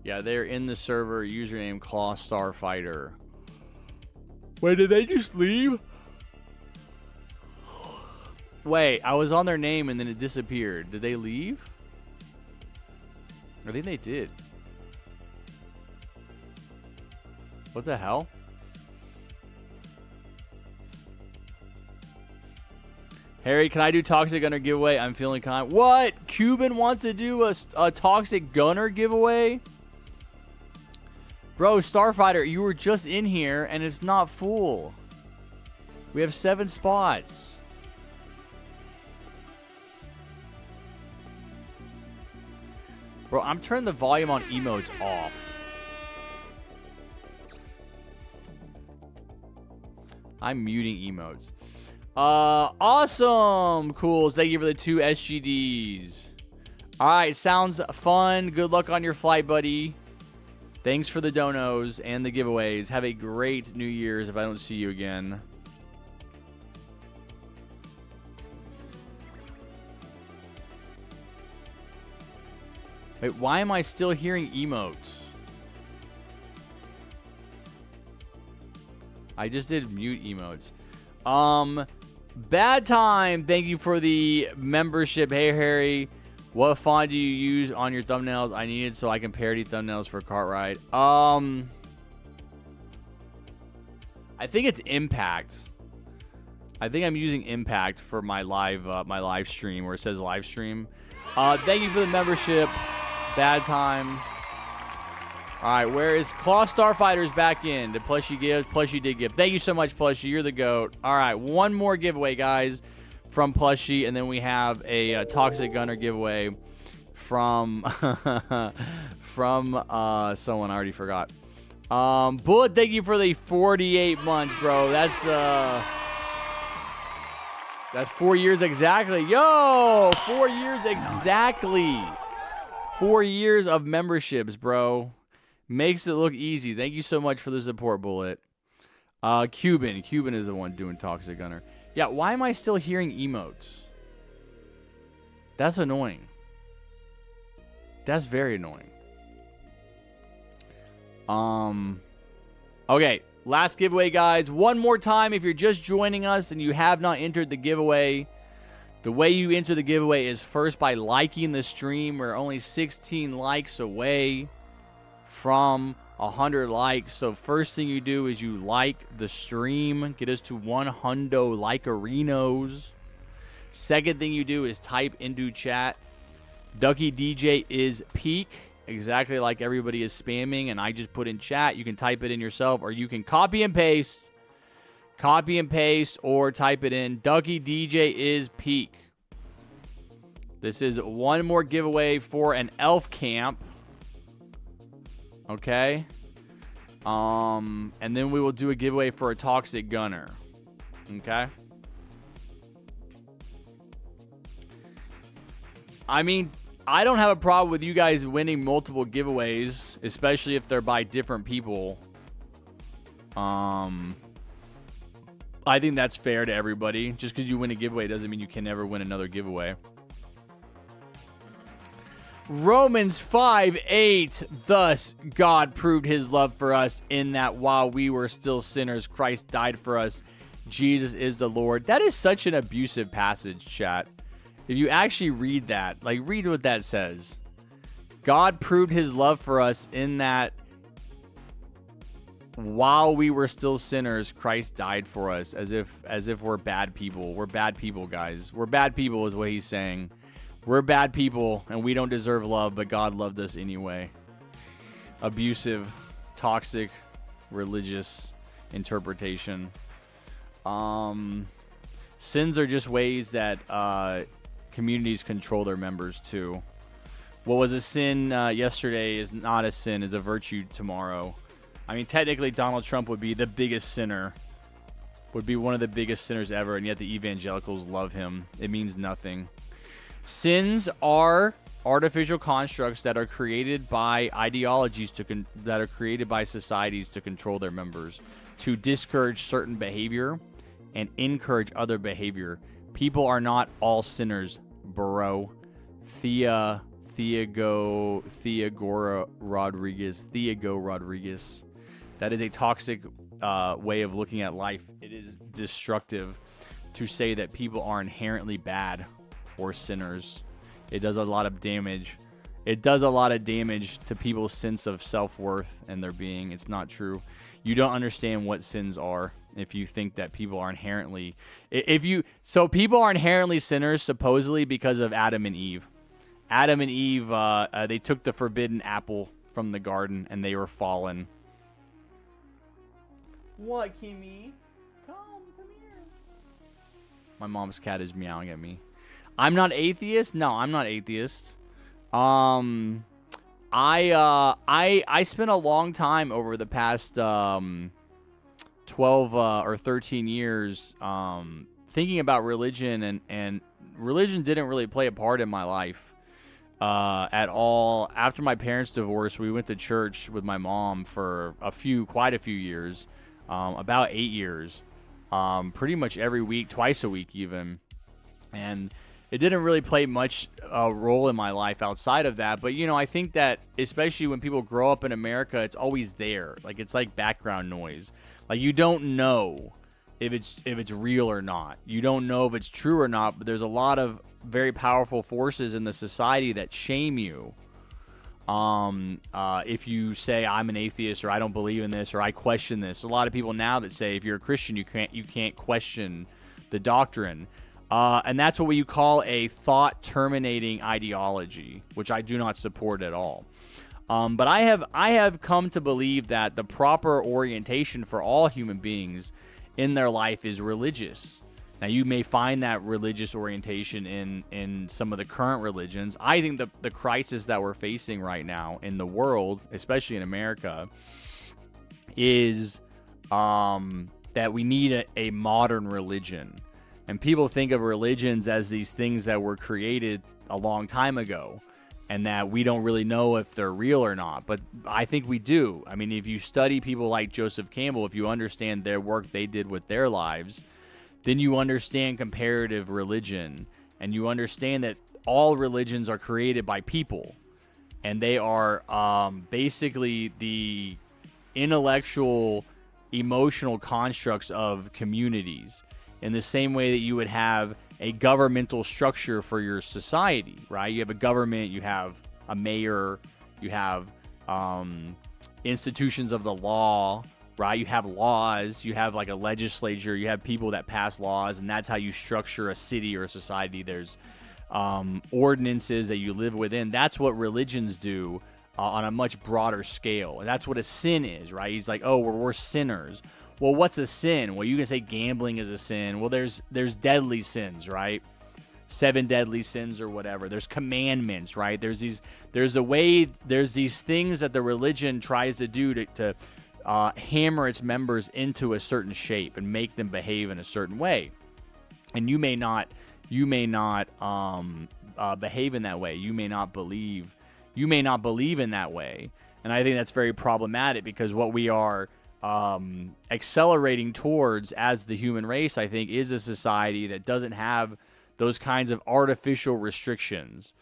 Yeah, they're in the server. Username Claw Starfighter. Wait, did they just leave? Wait, I was on their name and then it disappeared. Did they leave? I think they did. What the hell? Harry, can I do Toxic Gunner giveaway? I'm feeling kind. What? Cuban wants to do a Toxic Gunner giveaway? Bro, Starfighter, you were just in here and it's not full. We have 7 spots. Bro, I'm turning the volume on emotes off. I'm muting emotes. Awesome. Cool. Thank you for the 2 SGDs. All right. Sounds fun. Good luck on your flight, buddy. Thanks for the donos and the giveaways. Have a great New Year's if I don't see you again. Wait, why am I still hearing emotes? I just did mute emotes. Bad Time, thank you for the membership. Hey, Harry, what font do you use on your thumbnails? I need it so I can parody thumbnails for Cartwright. I think it's Impact. I think I'm using Impact for my live stream where it says live stream. Thank you for the membership. Bad time. All right, where is Claw Starfighter's back in? Did Plushie give? Plushie did give. Thank you so much, Plushie. You're the GOAT. All right, one more giveaway, guys, from Plushie, and then we have a Toxic Gunner giveaway from someone I already forgot. Bullet, thank you for the 48 months, bro. That's 4 years exactly. Yo, 4 years exactly. 4 years of memberships, bro. Makes it look easy. Thank you so much for the support, Bullet. Cuban is the one doing Toxic Gunner. Yeah, why am I still hearing emotes? That's annoying. That's very annoying. Okay, last giveaway, guys. One more time, if you're just joining us and you have not entered the giveaway, the way you enter the giveaway is first by liking the stream. We're only 16 likes away from 100 likes. So first thing you do is you like the stream. Get us to 100 like-arinos. Second thing you do is type into chat, Ducky DJ is peak. Exactly like everybody is spamming, and I just put in chat. You can type it in yourself, or you can copy and paste, or type it in. Ducky DJ is peak. This is one more giveaway for an elf camp. Okay. And then we will do a giveaway for a Toxic Gunner. Okay. I mean, I don't have a problem with you guys winning multiple giveaways, especially if they're by different people. I think that's fair to everybody. Just because you win a giveaway doesn't mean you can never win another giveaway. Romans 5:8. Thus, God proved his love for us in that while we were still sinners, Christ died for us. Jesus is the Lord. That is such an abusive passage, chat. If you actually read that, like, read what that says. God proved his love for us in that while we were still sinners, Christ died for us, as if we're bad people. We're bad people, guys. We're bad people is what he's saying. We're bad people, and we don't deserve love, but God loved us anyway. Abusive, toxic, religious interpretation. Sins are just ways that communities control their members too. What was a sin yesterday is not a sin, is a virtue tomorrow. I mean, technically, Donald Trump would be the biggest sinner. Would be one of the biggest sinners ever, and yet the evangelicals love him. It means nothing. Sins are artificial constructs that are created by ideologies that are created by societies to control their members, to discourage certain behavior and encourage other behavior. People are not all sinners, bro. Thiago Rodriguez. That is a toxic way of looking at life. It is destructive to say that people are inherently bad or sinners. It does a lot of damage. It does a lot of damage to people's sense of self-worth and their being. It's not true. You don't understand what sins are if you think that people are inherently... So people are inherently sinners supposedly because of Adam and Eve. Adam and Eve, they took the forbidden apple from the garden and they were fallen. What, Kimmy? Come here. My mom's cat is meowing at me. I'm not atheist? No, I'm not atheist. I spent a long time over the past 12 or 13 years thinking about religion, and religion didn't really play a part in my life at all. After my parents' divorce, we went to church with my mom for quite a few years, about 8 years, pretty much every week, twice a week even, and it didn't really play much role in my life outside of that. But, you know, I think that especially when people grow up in America, it's always there. Like, it's like background noise. Like, you don't know if it's real or not. You don't know if it's true or not. But there's a lot of very powerful forces in the society that shame you. If you say I'm an atheist, or I don't believe in this, or I question this. A lot of people now that say if you're a Christian, you can't question the doctrine. And that's what you call a thought-terminating ideology, which I do not support at all. But I have come to believe that the proper orientation for all human beings in their life is religious. Now, you may find that religious orientation in some of the current religions. I think the crisis that we're facing right now in the world, especially in America, is that we need a modern religion. And people think of religions as these things that were created a long time ago and that we don't really know if they're real or not. But I think we do. I mean, if you study people like Joseph Campbell, if you understand their work they did with their lives, then you understand comparative religion, and you understand that all religions are created by people, and they are basically the intellectual, emotional constructs of communities, in the same way that you would have a governmental structure for your society, right? You have a government, you have a mayor, you have institutions of the law, right? You have laws, you have like a legislature, you have people that pass laws, and that's how you structure a city or a society. There's ordinances that you live within. That's what religions do on a much broader scale. And that's what a sin is, right? He's like, oh, we're sinners. Well, what's a sin? Well, you can say gambling is a sin. Well, there's deadly sins, right? 7 deadly sins or whatever. There's commandments, right? There's these things that the religion tries to do to hammer its members into a certain shape and make them behave in a certain way. And you may not behave in that way. You may not believe in that way. And I think that's very problematic, because what we are accelerating towards as the human race, I think, is a society that doesn't have those kinds of artificial restrictions.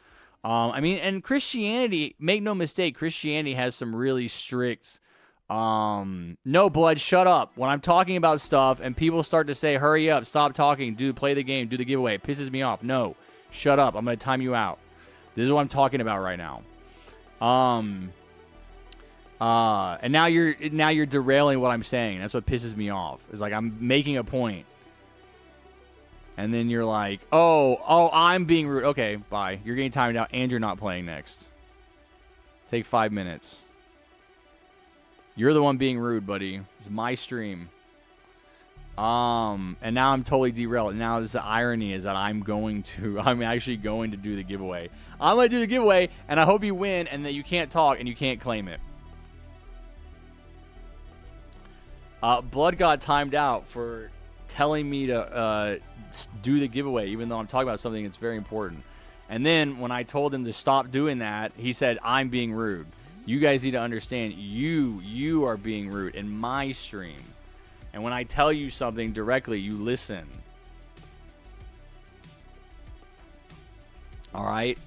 I mean, and Christianity, make no mistake, Christianity has some really strict, no, blood, shut up. When I'm talking about stuff and people start to say, hurry up, stop talking, play the game, do the giveaway, it pisses me off. No, shut up, I'm going to time you out. This is what I'm talking about right now. And now you're derailing what I'm saying. That's what pisses me off. It's like I'm making a point, and then you're like, oh, I'm being rude. Okay, bye. You're getting timed out, and you're not playing next. Take 5 minutes. You're the one being rude, buddy. It's my stream. And now I'm totally derailed. Now the irony is that I'm actually going to do the giveaway. I'm going to do the giveaway, and I hope you win, and that you can't talk and you can't claim it. Blood got timed out for telling me to do the giveaway, even though I'm talking about something that's very important. And then when I told him to stop doing that, he said, I'm being rude. You guys need to understand, you are being rude in my stream. And when I tell you something directly, you listen. All right?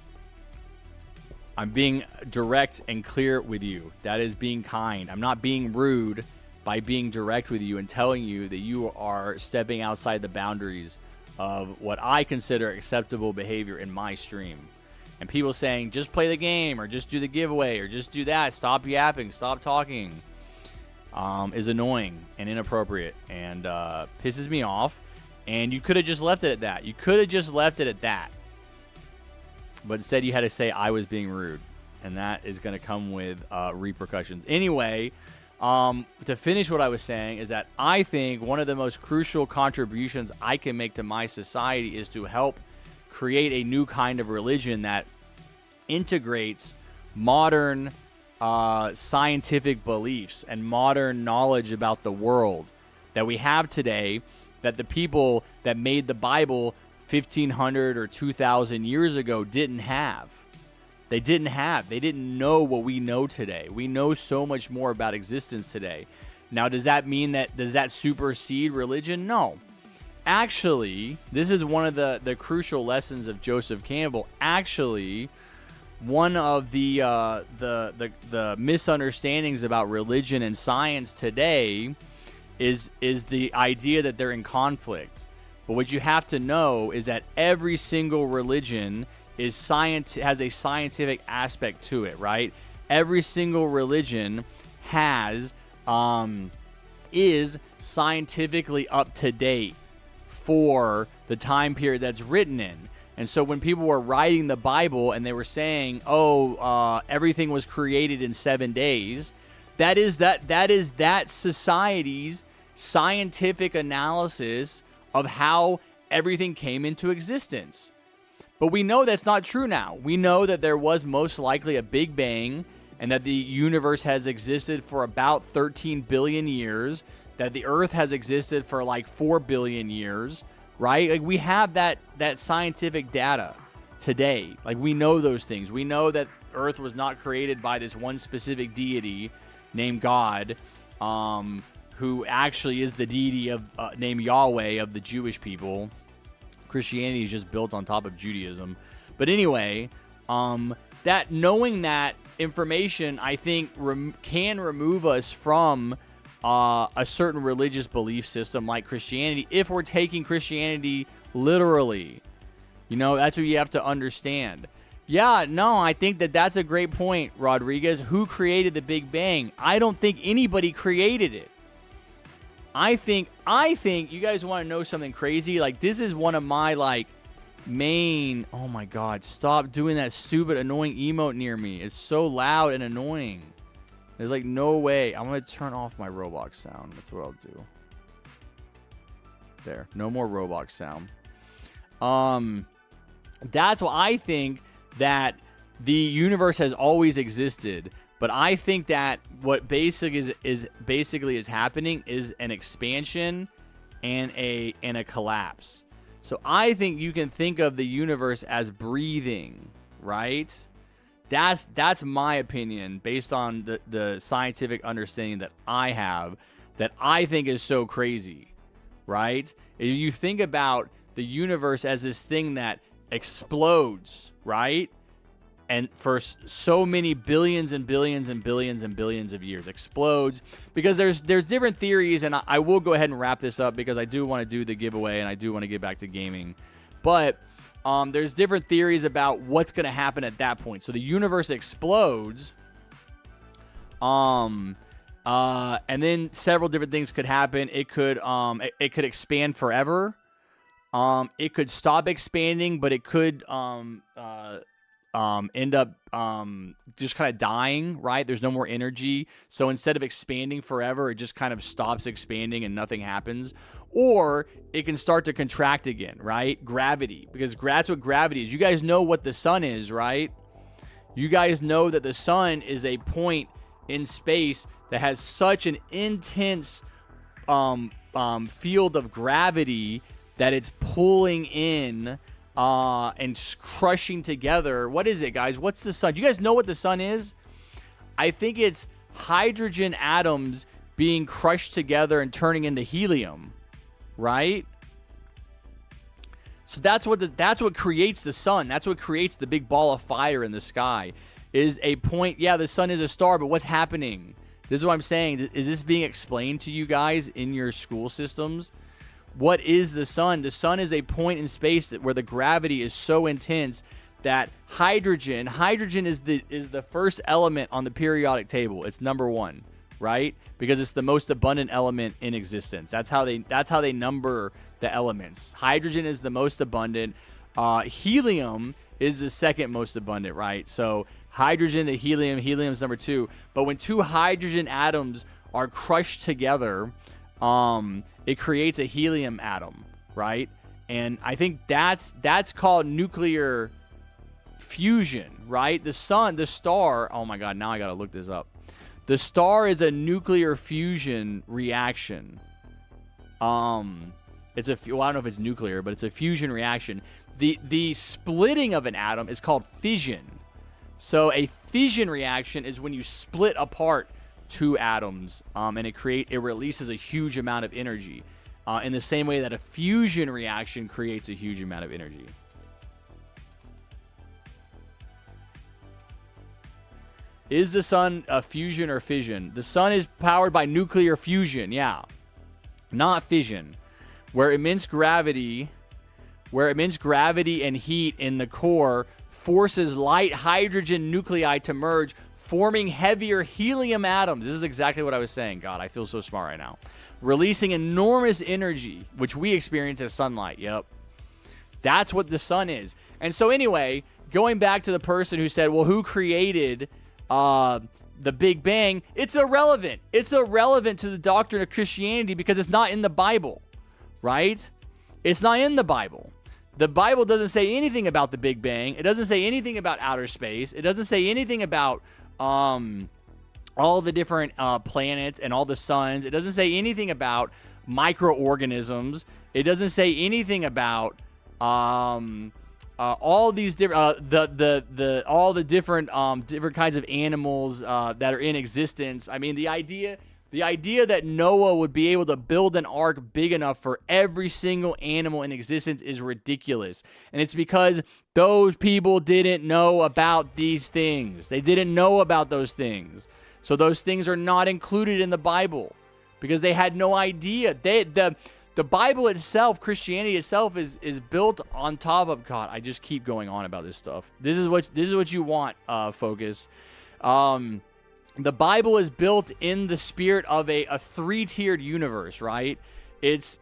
I'm being direct and clear with you. That is being kind. I'm not being rude by being direct with you and telling you that you are stepping outside the boundaries of what I consider acceptable behavior in my stream. And people saying, just play the game, or just do the giveaway, or just do that, stop yapping, stop talking, is annoying and inappropriate and pisses me off. And you could have just left it at that. You could have just left it at that. But instead you had to say I was being rude. And that is going to come with repercussions. Anyway, to finish what I was saying is that I think one of the most crucial contributions I can make to my society is to help create a new kind of religion that integrates modern scientific beliefs and modern knowledge about the world that we have today, that the people that made the Bible 1,500 or 2,000 years ago didn't have. They didn't know what we know today. We know so much more about existence today. Now, does that supersede religion? No. Actually, this is one of the crucial lessons of Joseph Campbell. Actually, one of the misunderstandings about religion and science today is the idea that they're in conflict. But what you have to know is that every single religion has a scientific aspect to it, right? Every single religion is scientifically up to date for the time period that's written in. And so when people were writing the Bible and they were saying, everything was created in 7 days, that is that society's scientific analysis of how everything came into existence. But we know that's not true now. We know that there was most likely a Big Bang and that the universe has existed for about 13 billion years, that the Earth has existed for like 4 billion years, right? Like we have that scientific data today. Like we know those things. We know that Earth was not created by this one specific deity named God, who actually is the deity of named Yahweh of the Jewish people. Christianity is just built on top of Judaism. But anyway, that knowing that information, I think, can remove us from a certain religious belief system like Christianity if we're taking Christianity literally. You know, that's what you have to understand. Yeah, no, I think that's a great point, Rodriguez. Who created the Big Bang? I don't think anybody created it. I think you guys want to know something crazy? Like, this is one of my, like, main... Oh, my God. Stop doing that stupid, annoying emote near me. It's so loud and annoying. There's, like, no way. I'm going to turn off my Roblox sound. That's what I'll do. There. No more Roblox sound. That's why I think that the universe has always existed. But I think that what basically is happening is an expansion and a collapse. So I think you can think of the universe as breathing, right? That's my opinion based on the scientific understanding that I have, that I think is so crazy, right? If you think about the universe as this thing that explodes, right? And for so many billions and billions and billions and billions of years explodes, because there's different theories, and I will go ahead and wrap this up because I do want to do the giveaway and I do want to get back to gaming. But there's different theories about what's going to happen at that point. So the universe explodes, and then several different things could happen. It could expand forever. It could stop expanding, but it could end up just kind of dying, right? There's no more energy. So instead of expanding forever, it just kind of stops expanding and nothing happens. Or it can start to contract again, right? Gravity, because that's what gravity is. You guys know what the sun is, right? You guys know that the sun is a point in space that has such an intense field of gravity that it's pulling in and crushing together. What is it, guys? What's the sun? Do you guys know what the sun is? I think it's hydrogen atoms being crushed together and turning into helium, right? So that's what creates the sun. That's what creates the big ball of fire in the sky. Is a point. Yeah, the sun is a star, but what's happening? This is what I'm saying. Is this being explained to you guys in your school systems? What is the sun? The sun is a point in space where the gravity is so intense that hydrogen is the first element on the periodic table. It's number 1, right? Because it's the most abundant element in existence. That's how they number the elements. Hydrogen is the most abundant. Helium is the second most abundant, right? So hydrogen to helium is number 2. But when two hydrogen atoms are crushed together, it creates a helium atom, right? And I think that's called nuclear fusion, right? The star, oh my God, now I gotta look this up. The star is a nuclear fusion reaction. I don't know if it's nuclear, but it's a fusion reaction. The splitting of an atom is called fission. So a fission reaction is when you split apart two atoms, and it releases a huge amount of energy, in the same way that a fusion reaction creates a huge amount of energy. Is the sun a fusion or fission? The sun is powered by nuclear fusion, yeah, not fission, where immense gravity and heat in the core forces light hydrogen nuclei to merge, forming heavier helium atoms. This is exactly what I was saying. God, I feel so smart right now. Releasing enormous energy, which we experience as sunlight. Yep. That's what the sun is. And so anyway, going back to the person who said, well, who created the Big Bang? It's irrelevant. It's irrelevant to the doctrine of Christianity because it's not in the Bible, right? It's not in the Bible. The Bible doesn't say anything about the Big Bang. It doesn't say anything about outer space. It doesn't say anything about all the different planets and all the suns. It doesn't say anything about microorganisms. It doesn't say anything about all these different all the different different kinds of animals that are in existence. I mean, the idea that Noah would be able to build an ark big enough for every single animal in existence is ridiculous. And it's because those people didn't know about these things. They didn't know about those things. So those things are not included in the Bible because they had no idea. The Bible itself, Christianity itself, is built on top of God. I just keep going on about this stuff. This is what you want, Focus. The Bible is built in the spirit of a three-tiered universe, right? It's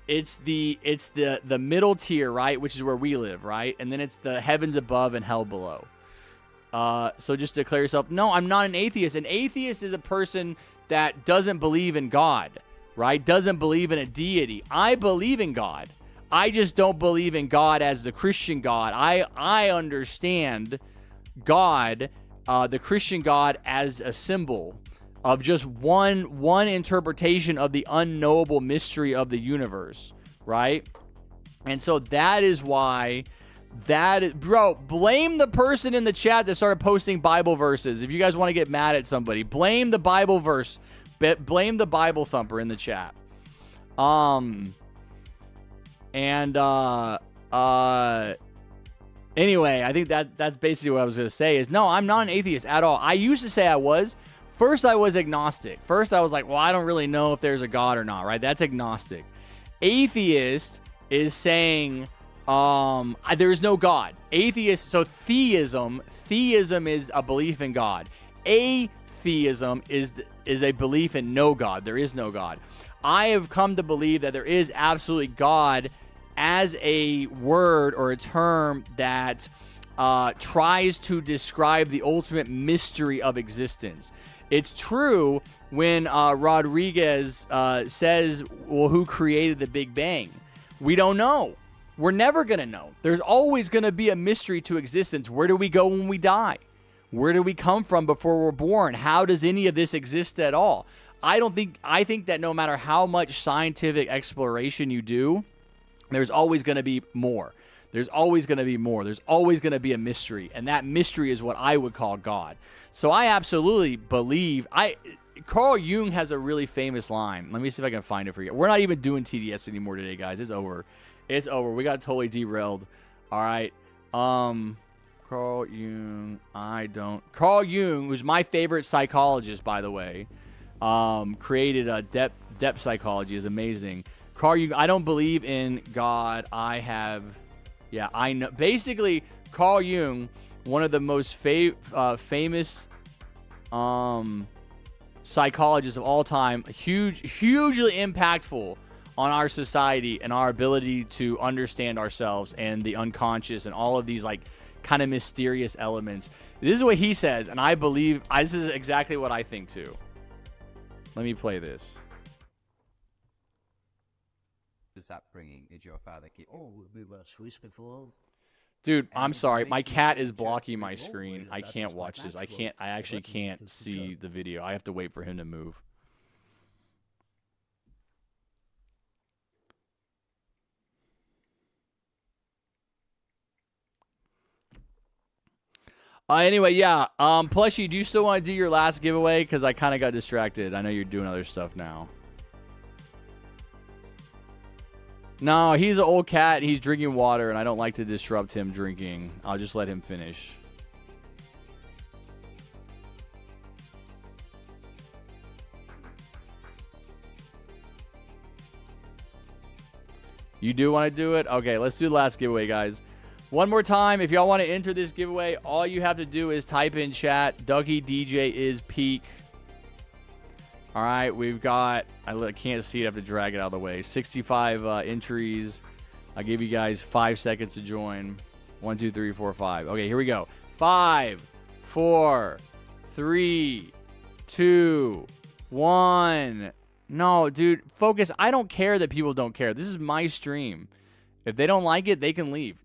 the middle tier, right, which is where we live, right? And then it's the heavens above and hell below. So just declare yourself, no, I'm not an atheist. An atheist is a person that doesn't believe in God, right? Doesn't believe in a deity. I believe in God. I just don't believe in God as the Christian God. I understand God, the Christian God, as a symbol of just one interpretation of the unknowable mystery of the universe, right? And so that is why bro, blame the person in the chat that started posting Bible verses. If you guys want to get mad at somebody, blame the Bible verse. Blame the Bible thumper in the chat. Anyway, I think that's basically what I was going to say is, no, I'm not an atheist at all. I used to say I was. First, I was agnostic. First, I was like, well, I don't really know if there's a God or not, right? That's agnostic. Atheist is saying there's no God. Atheist, so theism is a belief in God. Atheism is a belief in no God. There is no God. I have come to believe that there is absolutely God as a word or a term that tries to describe the ultimate mystery of existence. It's true when Rodriguez says, well, who created the Big Bang? We don't know. We're never going to know. There's always going to be a mystery to existence. Where do we go when we die? Where do we come from before we're born? How does any of this exist at all? I think that no matter how much scientific exploration you do, there's always going to be more. There's always going to be more. There's always going to be a mystery. And that mystery is what I would call God. So I absolutely believe... Carl Jung has a really famous line. Let me see if I can find it for you. We're not even doing TDS anymore today, guys. It's over. It's over. We got totally derailed. All right. Carl Jung. Carl Jung, who's my favorite psychologist, by the way, created a depth psychology. Is amazing. Carl Jung. I don't believe in God. I know. Basically, Carl Jung, one of the most famous psychologists of all time, hugely impactful on our society and our ability to understand ourselves and the unconscious and all of these like kind of mysterious elements. This is what he says, and I believe this is exactly what I think too. Let me play this. This upbringing, did your father keep? Oh, we were Swiss before. Dude, I'm sorry. My cat is blocking my screen. I can't watch this. I actually can't see the video. I have to wait for him to move. Anyway, yeah. Plushy, do you still want to do your last giveaway? Because I kind of got distracted. I know you're doing other stuff now. No, he's an old cat. He's drinking water, and I don't like to disrupt him drinking. I'll just let him finish. You do want to do it? Okay, let's do the last giveaway, guys. One more time, if y'all want to enter this giveaway, all you have to do is type in chat, Dougie DJ is peak. All right, we've got, I can't see it, I have to drag it out of the way. 65 entries. I'll give you guys 5 seconds to join. 1, 2, 3, 4, 5. Okay, here we go. 5, 4, 3, 2, 1. No, dude, focus. I don't care that people don't care. This is my stream. If they don't like it, they can leave.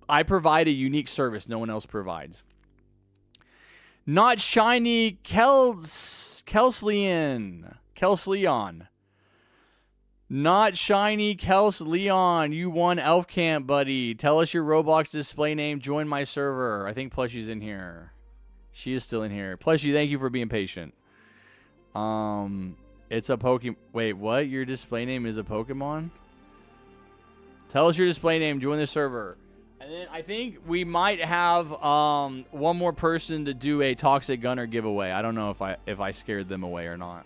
I provide a unique service no one else provides. Not shiny Kelsleon. Not shiny Leon. You won Elf Camp, buddy. Tell us your Roblox display name. Join my server. I think Plushie's in here. She is still in here. Plushie, thank you for being patient. It's a Pokemon. Wait, what? Your display name is a Pokemon? Tell us your display name. Join the server. And then I think we might have one more person to do a Toxic Gunner giveaway. I don't know if I scared them away or not.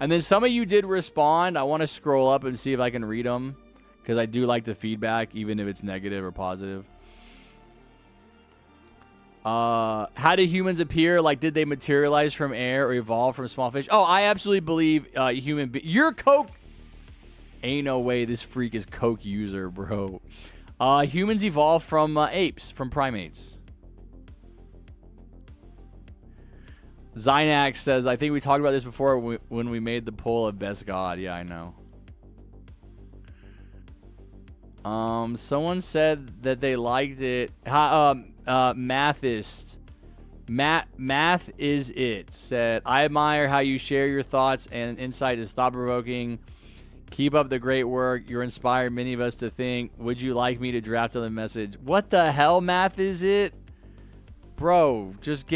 And then some of you did respond. I want to scroll up and see if I can read them, because I do like the feedback, even if it's negative or positive. How do humans appear? Like, did they materialize from air or evolve from small fish? Oh, I absolutely believe you're Coke. Ain't no way this freak is Coke user, bro. Humans evolved from apes, from primates. Zynax says, I think we talked about this before when we made the poll of best god. Yeah, I know. Someone said that they liked it. Mathist. Math is it. Said, I admire how you share your thoughts and insight is thought-provoking. Keep up the great work. You're inspired many of us to think. Would you like me to draft on the message? What the hell, Math is it? Bro, just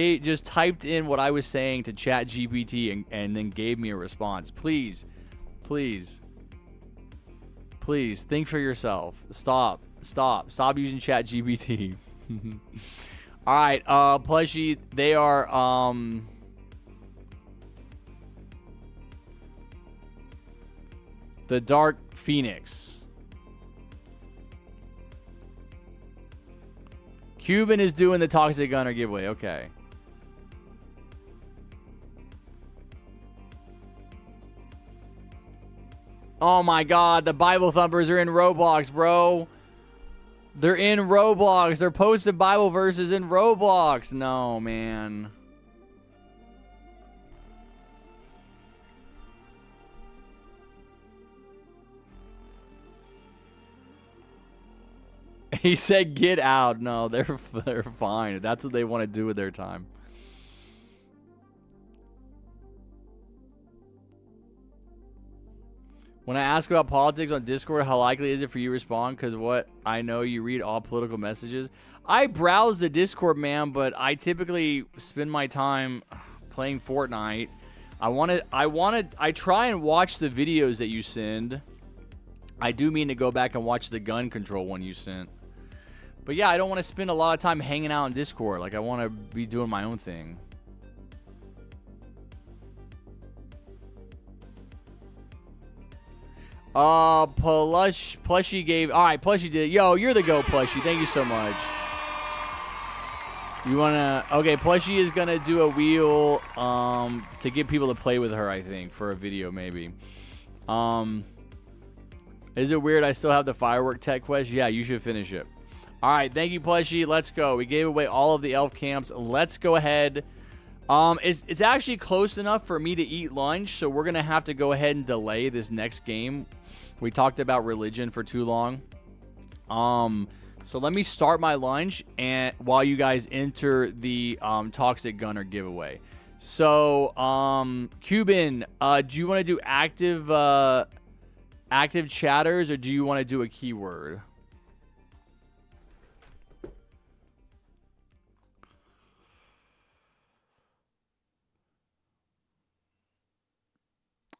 typed in what I was saying to ChatGPT and then gave me a response. Please think for yourself. Stop using ChatGPT. All right, Plushie, they are the Dark Phoenix. Cuban is doing the Toxic Gunner giveaway. Okay. Oh my god, the Bible Thumpers are in Roblox, bro. They're in Roblox. They're posting Bible verses in Roblox. No, man. He said, get out. No, they're fine. That's what they want to do with their time. When I ask about politics on Discord, how likely is it for you to respond? Because what I know, you read all political messages. I browse the Discord, man, but I typically spend my time playing Fortnite. I try and watch the videos that you send. I do mean to go back and watch the gun control one you sent. But yeah, I don't want to spend a lot of time hanging out in Discord. Like, I want to be doing my own thing. Plushie gave... Alright, Plushie did... Yo, you're the GOAT, Plushie. Thank you so much. You wanna... Okay, Plushie is gonna do a wheel, to get people to play with her, I think, for a video, maybe. Is it weird I still have the firework tech quest? Yeah, you should finish it. Alright, thank you, Plushie. Let's go. We gave away all of the elf camps. Let's go ahead. It's actually close enough for me to eat lunch, so we're going to have to go ahead and delay this next game. We talked about religion for too long. So let me start my lunch and while you guys enter the Toxic Gunner giveaway. So, Cuban, do you want to do active chatters, or do you want to do a keyword?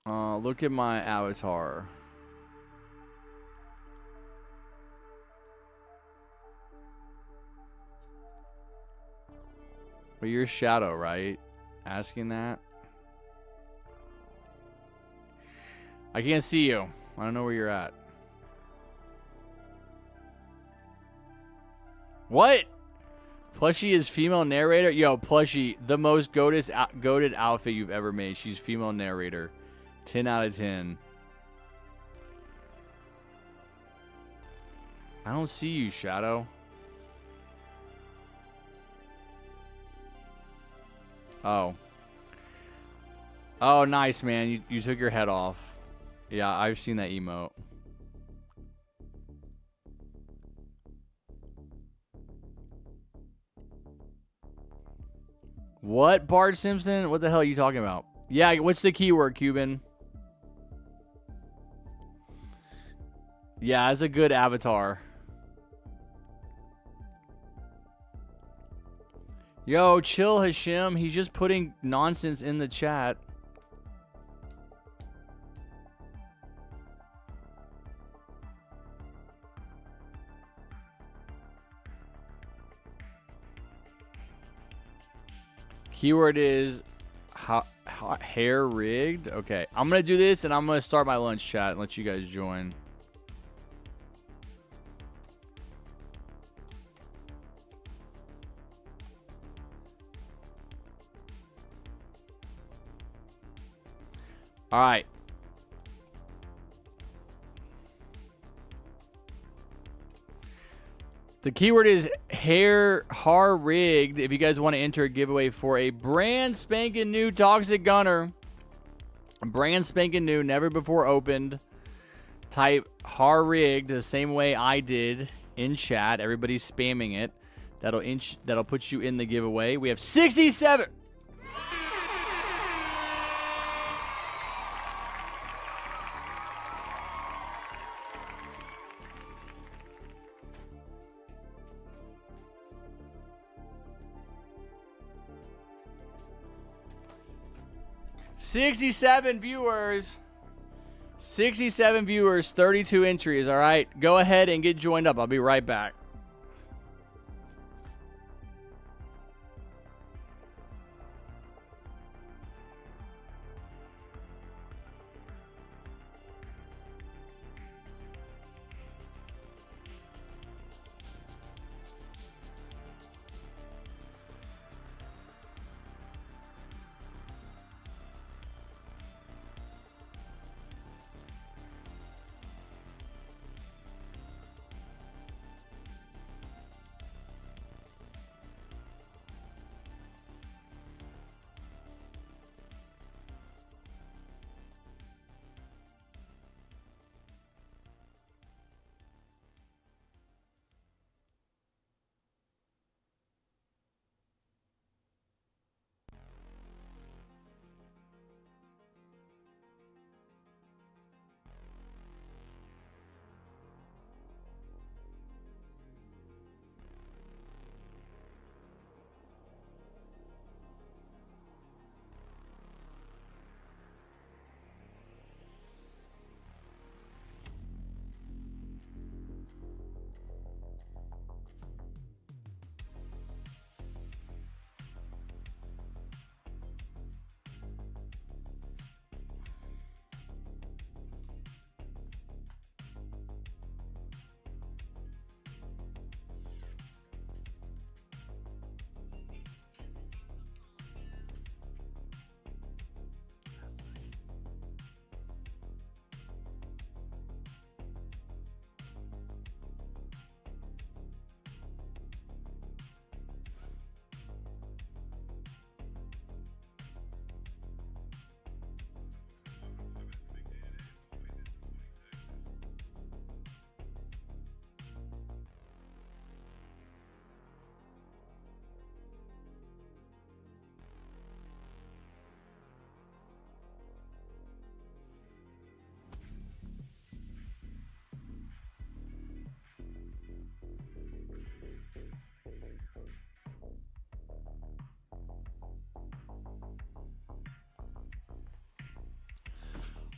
Look at my avatar. But you're Shadow, right? Asking that? I can't see you. I don't know where you're at. What? Plushie is female narrator? Yo, Plushie, the most goated outfit you've ever made. She's female narrator. 10 out of 10. I don't see you, Shadow. Oh. Oh, nice, man. You took your head off. Yeah, I've seen that emote. What, Bart Simpson? What the hell are you talking about? Yeah, what's the keyword, Cuban? Yeah, it's a good avatar. Yo, chill, Hashim. He's just putting nonsense in the chat. Keyword is hair rigged. Okay, I'm going to do this and I'm going to start my lunch chat and let you guys join. All right. The keyword is hair rigged. If you guys want to enter a giveaway for a brand spanking new Toxic Gunner, brand spanking new, never before opened, type har rigged the same way I did in chat. Everybody's spamming it. That'll put you in the giveaway. We have 67. 67 viewers. 67 viewers, 32 entries, all right? Go ahead and get joined up. I'll be right back.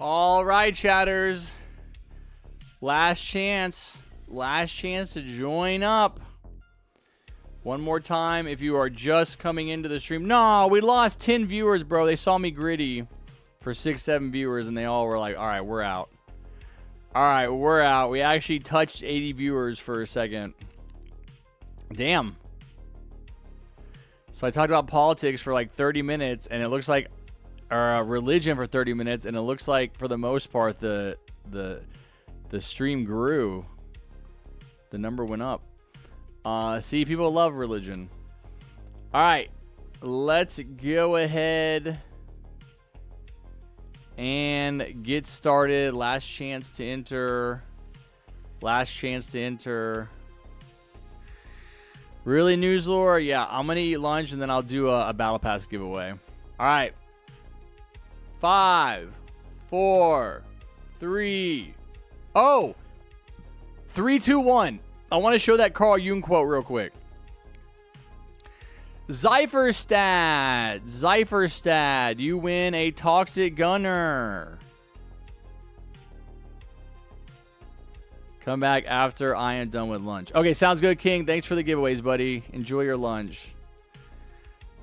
All right, chatters. Last chance. Last chance to join up. One more time if you are just coming into the stream. No, we lost 10 viewers, bro. They saw me gritty for 6, 7 viewers, and they all were like, all right, we're out. All right, we're out. We actually touched 80 viewers for a second. Damn. So I talked about politics for like 30 minutes, and it looks like, or religion for 30 minutes, and it looks like for the most part the stream grew. The number went up. See, people love religion. All right, let's go ahead and get started. Last chance to enter. Last chance to enter. Really, news lore? Yeah, I'm going to eat lunch, and then I'll do a battle pass giveaway. All right. 5, 4, 3. Oh! 3, 2, 1. I want to show that Carl Jung quote real quick. Zypherstad, you win a toxic gunner. Come back after I am done with lunch. Okay, sounds good, King. Thanks for the giveaways, buddy. Enjoy your lunch.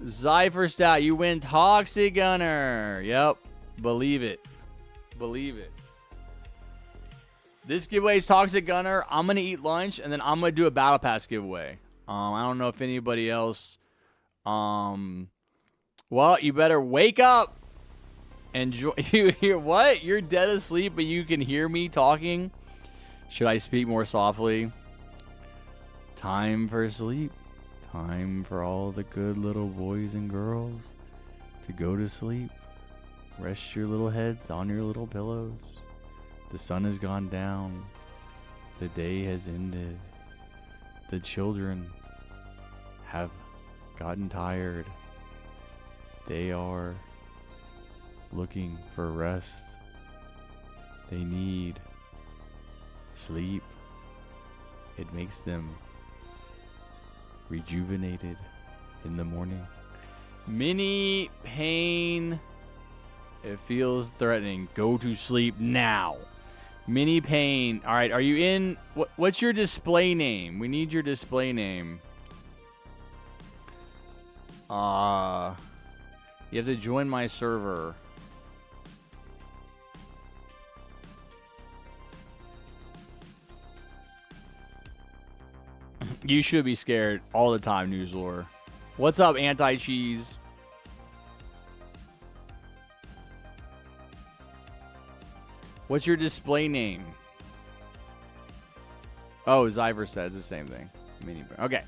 Zypherstad, you win toxic gunner. Yep, believe it. Believe it. This giveaway is toxic gunner. I'm going to eat lunch, and then I'm going to do a battle pass giveaway. I don't know if anybody else... well, you better wake up. Enjoy. You hear what? You're dead asleep, but you can hear me talking. Should I speak more softly? Time for sleep. Time for all the good little boys and girls to go to sleep. Rest your little heads on your little pillows. The sun has gone down. The day has ended. The children have gotten tired. They are looking for rest. They need sleep. It makes them rejuvenated in the morning. Mini pain. It feels threatening. Go to sleep now. Mini pain. All right, are you in? What's your display name? We need your display name. You have to join my server. You should be scared all the time, News Lore. What's up, anti-cheese? What's your display name? Oh, Zyver says the same thing. Okay.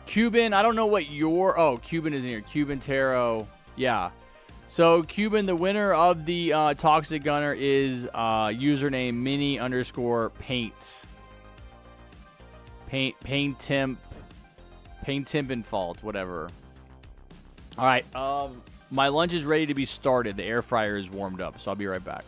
Cuban, I don't know what your... Oh, Cuban is in here. Cuban Tarot. Yeah. So, Cuban, the winner of the Toxic Gunner is username mini_paint. Paint temp and fault, whatever. All right. My lunch is ready to be started. The air fryer is warmed up, so I'll be right back.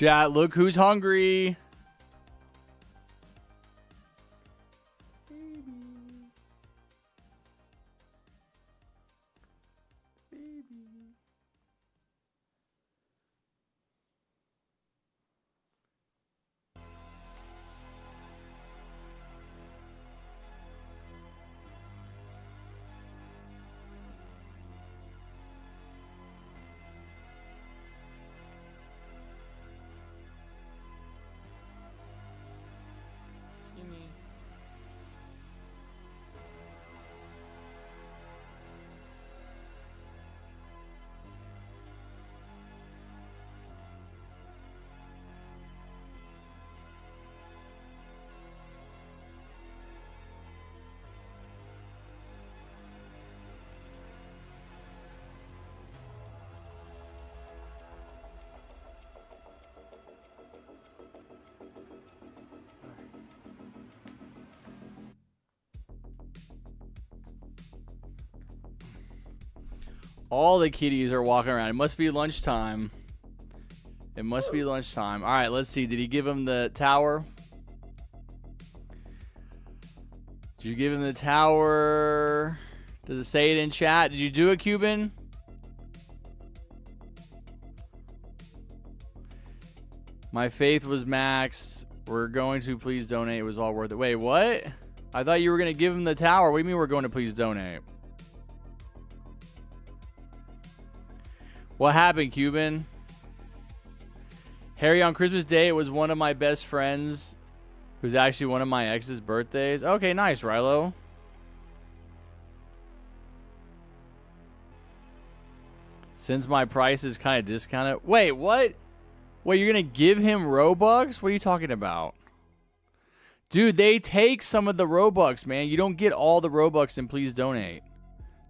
Chat, look who's hungry. All the kitties are walking around. It must be lunchtime. It must be lunchtime. All right, let's see. Did he give him the tower? Did you give him the tower? Does it say it in chat? Did you do it, Cuban? My faith was maxed. We're going to please donate. It was all worth it. Wait, what? I thought you were going to give him the tower. What do you mean we're going to please donate? What happened, Cuban? Harry, on Christmas Day, it was one of my best friends who's actually one of my ex's birthdays. Okay, nice, Rilo. Since my price is kind of discounted. Wait, what? Wait, you're going to give him Robux? What are you talking about? Dude, they take some of the Robux, man. You don't get all the Robux and please donate.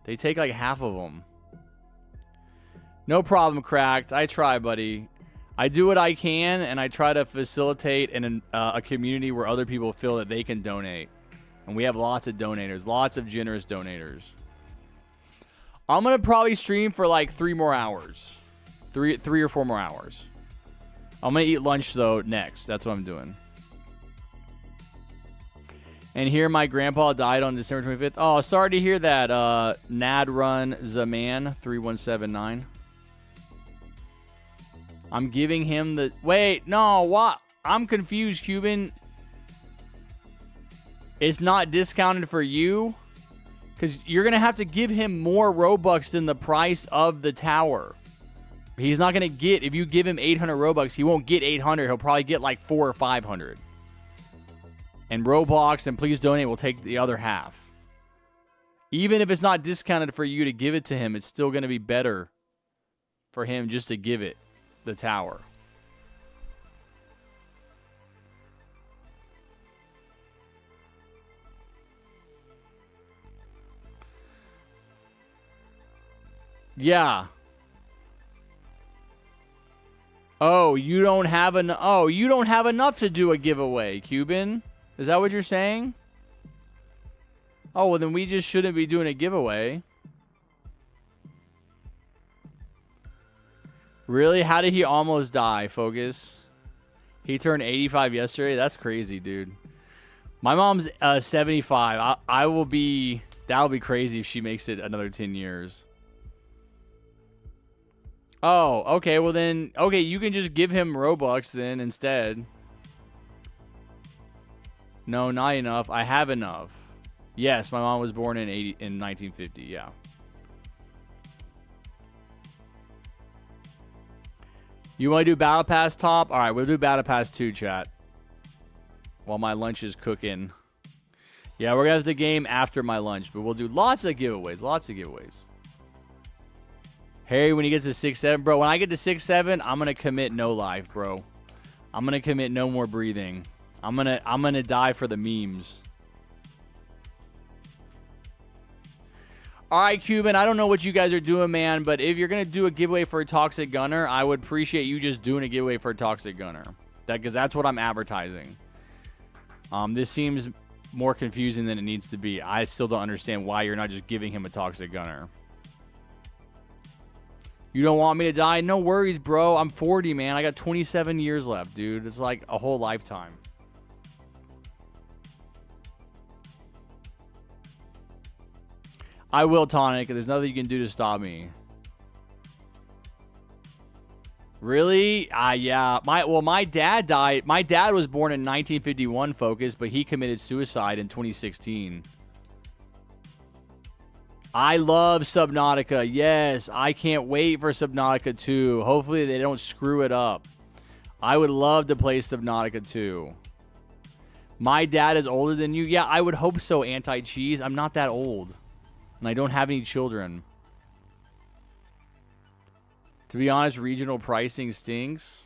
They take like half of them. No problem, Cracked. I try, buddy. I do what I can, and I try to facilitate a community where other people feel that they can donate. And we have lots of donators. Lots of generous donators. I'm going to probably stream for like 3 more hours. Three or 4 more hours. I'm going to eat lunch, though, next. That's what I'm doing. And here, my grandpa died on December 25th. Oh, sorry to hear that, Nadrun Zaman 3179. I'm giving him the... Wait, no, what? I'm confused, Cuban. It's not discounted for you? Because you're going to have to give him more Robux than the price of the tower. He's not going to get... If you give him 800 Robux, he won't get 800. He'll probably get like 400 or 500. And Roblox and Please Donate will take the other half. Even if it's not discounted for you to give it to him, it's still going to be better for him just to give it. The tower. Yeah. Oh, you don't have you don't have enough to do a giveaway, Cuban. Is that what you're saying? Oh, well then we just shouldn't be doing a giveaway. Really? How did he almost die, Focus? He turned 85 yesterday? That's crazy, dude. My mom's 75. I will be... That'll be crazy if she makes it another 10 years. Oh, okay. Well then... Okay, you can just give him Robux then instead. No, not enough. I have enough. Yes, my mom was born in 1950. Yeah. You want to do Battle Pass top? All right, we'll do Battle Pass 2, chat. While my lunch is cooking. Yeah, we're going to have the game after my lunch, but we'll do lots of giveaways. Lots of giveaways. Harry, when he gets to 6-7, bro, when I get to 6-7, I'm going to commit no life, bro. I'm going to commit no more breathing. I'm going to die for the memes. All right, Cuban, I don't know what you guys are doing, man, but if you're going to do a giveaway for a Toxic Gunner, I would appreciate you just doing a giveaway for a Toxic Gunner. Because that's what I'm advertising. This seems more confusing than it needs to be. I still don't understand why you're not just giving him a Toxic Gunner. You don't want me to die? No worries, bro. I'm 40, man. I got 27 years left, dude. It's like a whole lifetime. I will, Tonic. There's nothing you can do to stop me. Really? Yeah. My dad died. My dad was born in 1951, Focus, but he committed suicide in 2016. I love Subnautica. Yes, I can't wait for Subnautica 2. Hopefully they don't screw it up. I would love to play Subnautica 2. My dad is older than you? Yeah, I would hope so, Anti-Cheese. I'm not that old. And I don't have any children. To be honest, regional pricing stinks.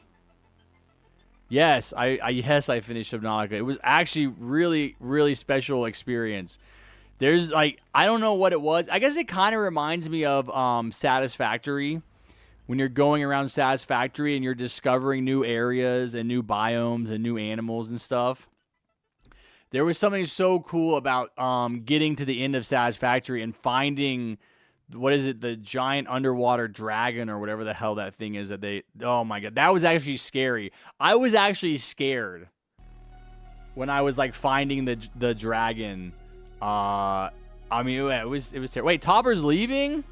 Yes, I finished Subnautica. It was actually really, really special experience. There's like, I don't know what it was. I guess it kind of reminds me of Satisfactory. When you're going around Satisfactory and you're discovering new areas and new biomes and new animals and stuff. There was something so cool about getting to the end of Satisfactory and finding, what is it, the giant underwater dragon or whatever the hell that thing is that they, oh my God, that was actually scary. I was actually scared when I was like finding the dragon. I mean, it was terrible. Wait, Topper's leaving?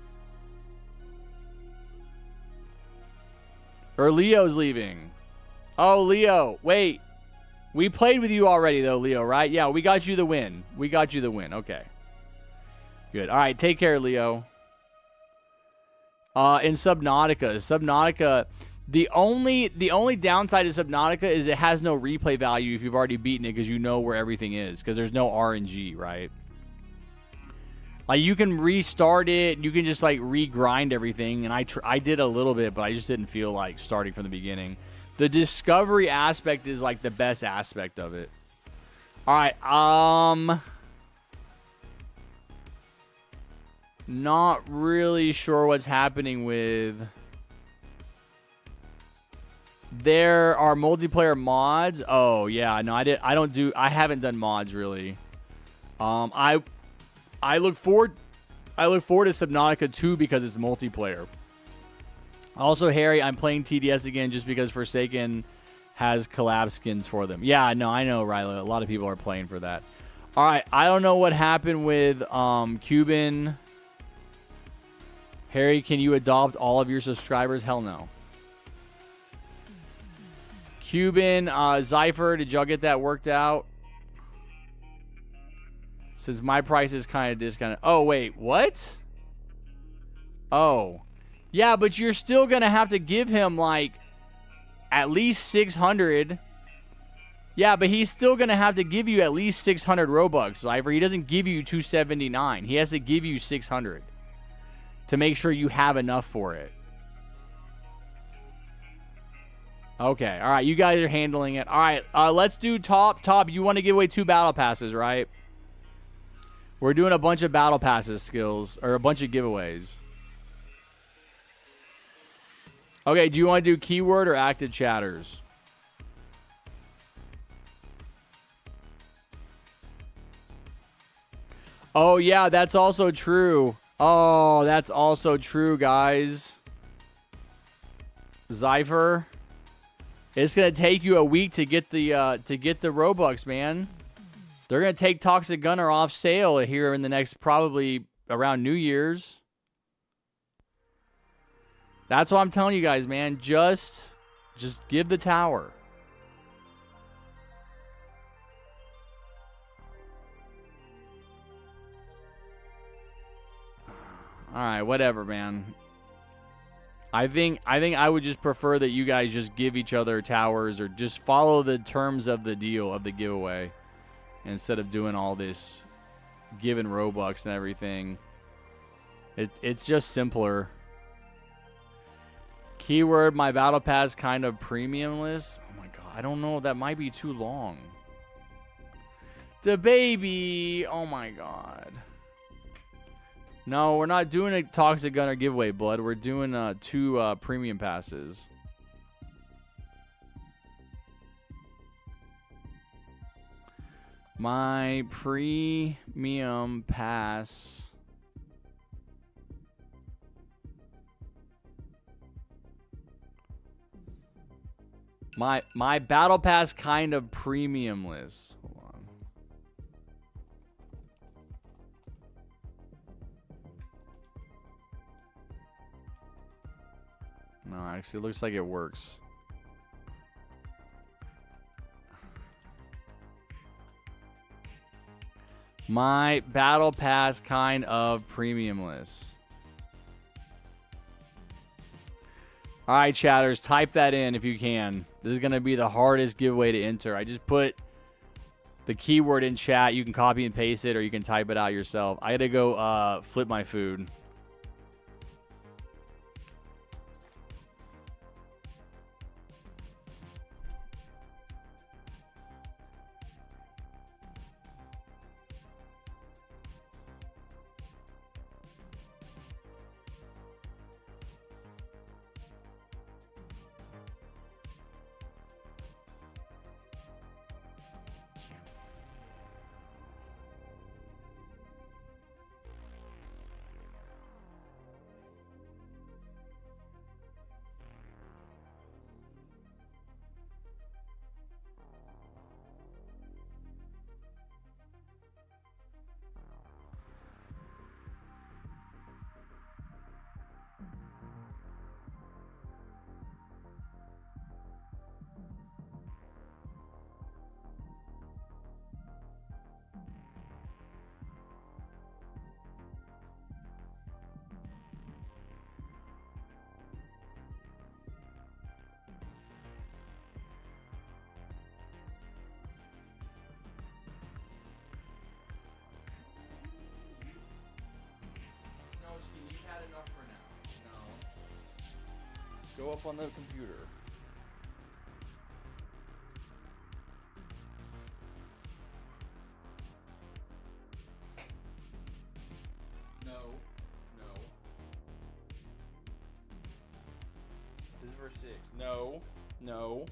Or Leo's leaving? Oh, Leo. Wait. We played with you already, though, Leo, right? Yeah, we got you the win. We got you the win. Okay. Good. All right, take care, Leo. In Subnautica, the only downside to Subnautica is it has no replay value if you've already beaten it because you know where everything is because there's no RNG, right? Like, you can restart it. You can just, like, regrind everything. And I did a little bit, but I just didn't feel like starting from the beginning. The discovery aspect is, like, the best aspect of it. All right. Not really sure what's happening with... There are multiplayer mods. Oh, yeah. No, I haven't done mods, really. I look forward to Subnautica 2 because it's multiplayer. Also, Harry, I'm playing TDS again just because Forsaken has collab skins for them. Yeah, no, I know, Riley. A lot of people are playing for that. All right, I don't know what happened with Cuban. Harry, can you adopt all of your subscribers? Hell no. Cuban, Zypher, did y'all get that worked out? Since my price is kind of discounted. Oh, wait, what? Oh. Yeah, but you're still going to have to give him, like, at least 600. Yeah, but he's still going to have to give you at least 600 Robux, Zypher. He doesn't give you 279. He has to give you 600 to make sure you have enough for it. Okay, all right, you guys are handling it. All right, let's do top. Top, you want to give away 2 battle passes, right? We're doing a bunch of battle passes skills, or a bunch of giveaways. Okay, do you want to do keyword or active chatters? Oh, yeah, that's also true. Oh, that's also true, guys. Zypher. It's going to take you a week to get the Robux, man. They're going to take Toxic Gunner off sale here in the next, probably around New Year's. That's what I'm telling you guys, man. Just give the tower. All right, whatever, man. I think I would just prefer that you guys just give each other towers or just follow the terms of the deal of the giveaway instead of doing all this giving Robux and everything. It's just simpler. Keyword, my battle pass kind of premiumless. Oh my god, I don't know. That might be too long. The baby. Oh my god. No, we're not doing a Toxic Gunner giveaway, Blood. We're doing 2 premium passes. My premium pass My battle pass kind of premium list. Hold on. No, actually, it looks like it works. My battle pass kind of premium list. All right, chatters, type that in if you can. This is going to be the hardest giveaway to enter. I just put the keyword in chat. You can copy and paste it, or you can type it out yourself. I got to go flip my food. Go up on the computer. No. This is verse 6. No. No.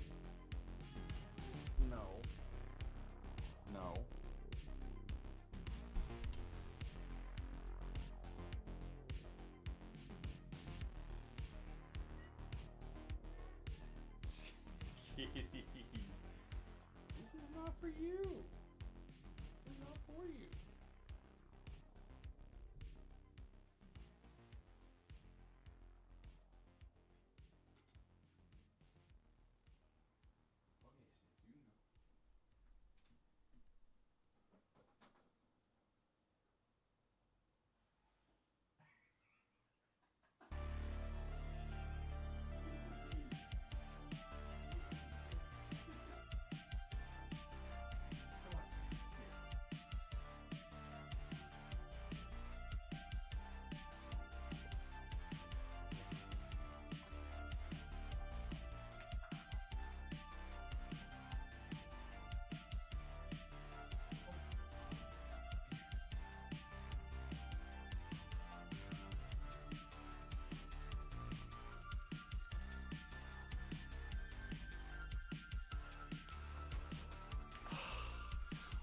This is not for you. This is not for you.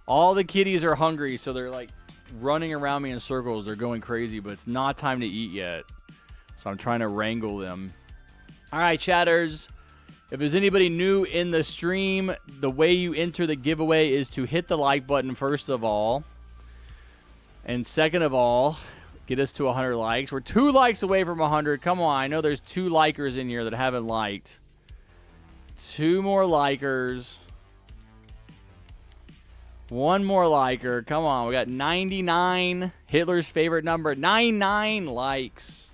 All the kitties are hungry, so they're like running around me in circles. They're going crazy, but it's not time to eat yet. So I'm trying to wrangle them. All right, chatters. If there's anybody new in the stream, the way you enter the giveaway is to hit the like button first of all. And second of all, get us to 100 likes. We're 2 likes away from 100. Come on. I know there's 2 likers in here that haven't liked. 2 more likers. 1 more liker. Come on. We got 99. Hitler's favorite number. 99 likes.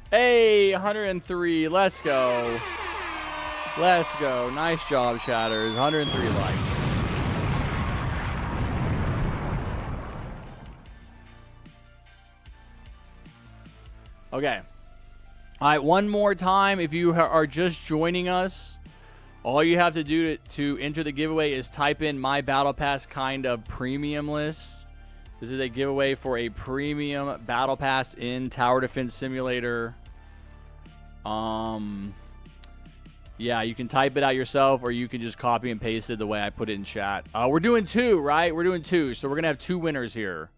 Hey, 103. Let's go. Let's go. Nice job, chatters. 103 likes. Okay. All right, one more time. If you are just joining us, all you have to do to enter the giveaway is type in my battle pass kind of premium list This is a giveaway for a premium battle pass in Tower Defense Simulator. Yeah, you can type it out yourself, or you can just copy and paste it the way I put it in chat. We're doing 2, right? We're doing 2, so we're gonna have 2 winners here.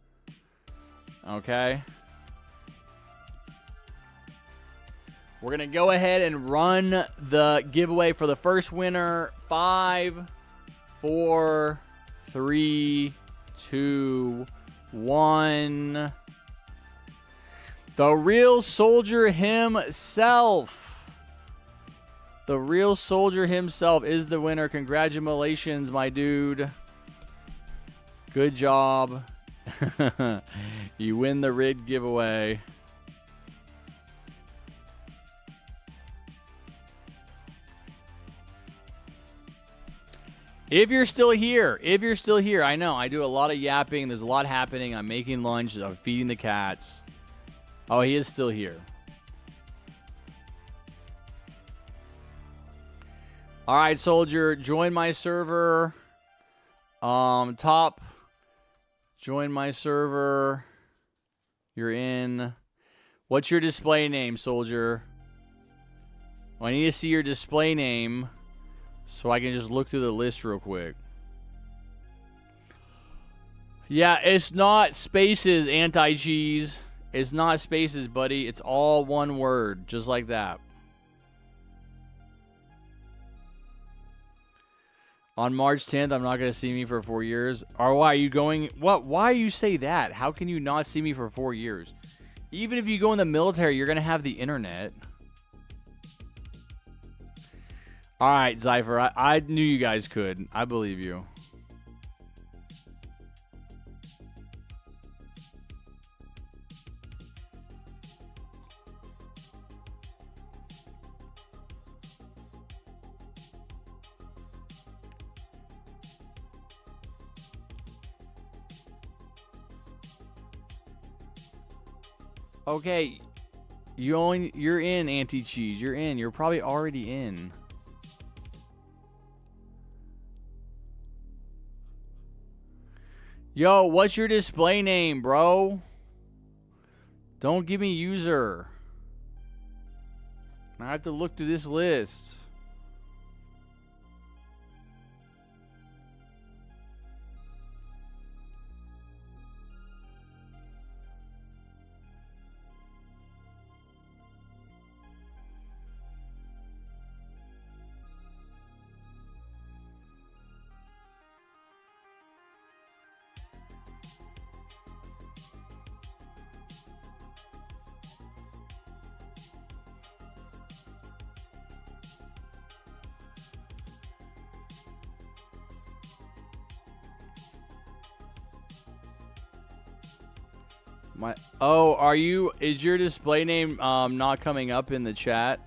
Okay. We're gonna go ahead and run the giveaway for the first winner. 5, 4, 3, 2, 1. The real soldier himself. The real soldier himself is the winner. Congratulations, my dude. Good job. You win the rig giveaway. If you're still here, I know I do a lot of yapping. There's a lot happening. I'm making lunch. I'm feeding the cats. Oh, he is still here. All right, soldier, join my server. Top, join my server. You're in. What's your display name, soldier? Well, I need to see your display name so I can just look through the list real quick. Yeah, it's not spaces, anti-cheese. It's not spaces, buddy. It's all one word, just like that. On March 10th, I'm not going to see me for 4 years. Or why are you going? What? Why you say that? How can you not see me for 4 years? Even if you go in the military, you're going to have the internet. All right, Zypher. I knew you guys could. I believe you. Okay, you're in, anti-cheese. You're in. You're probably already in. Yo, what's your display name, bro? Don't give me user. I have to look through this list. Is your display name not coming up in the chat?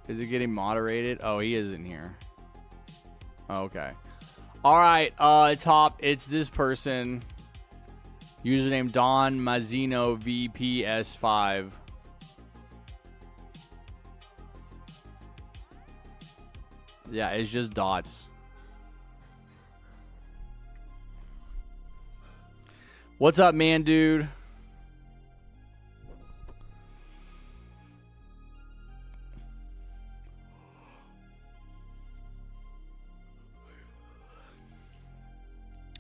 Is it getting moderated? Oh, he is in here. Okay. All right, top, it's this person. Username Don Mazzino VPS5. Yeah, it's just dots. What's up, man, dude?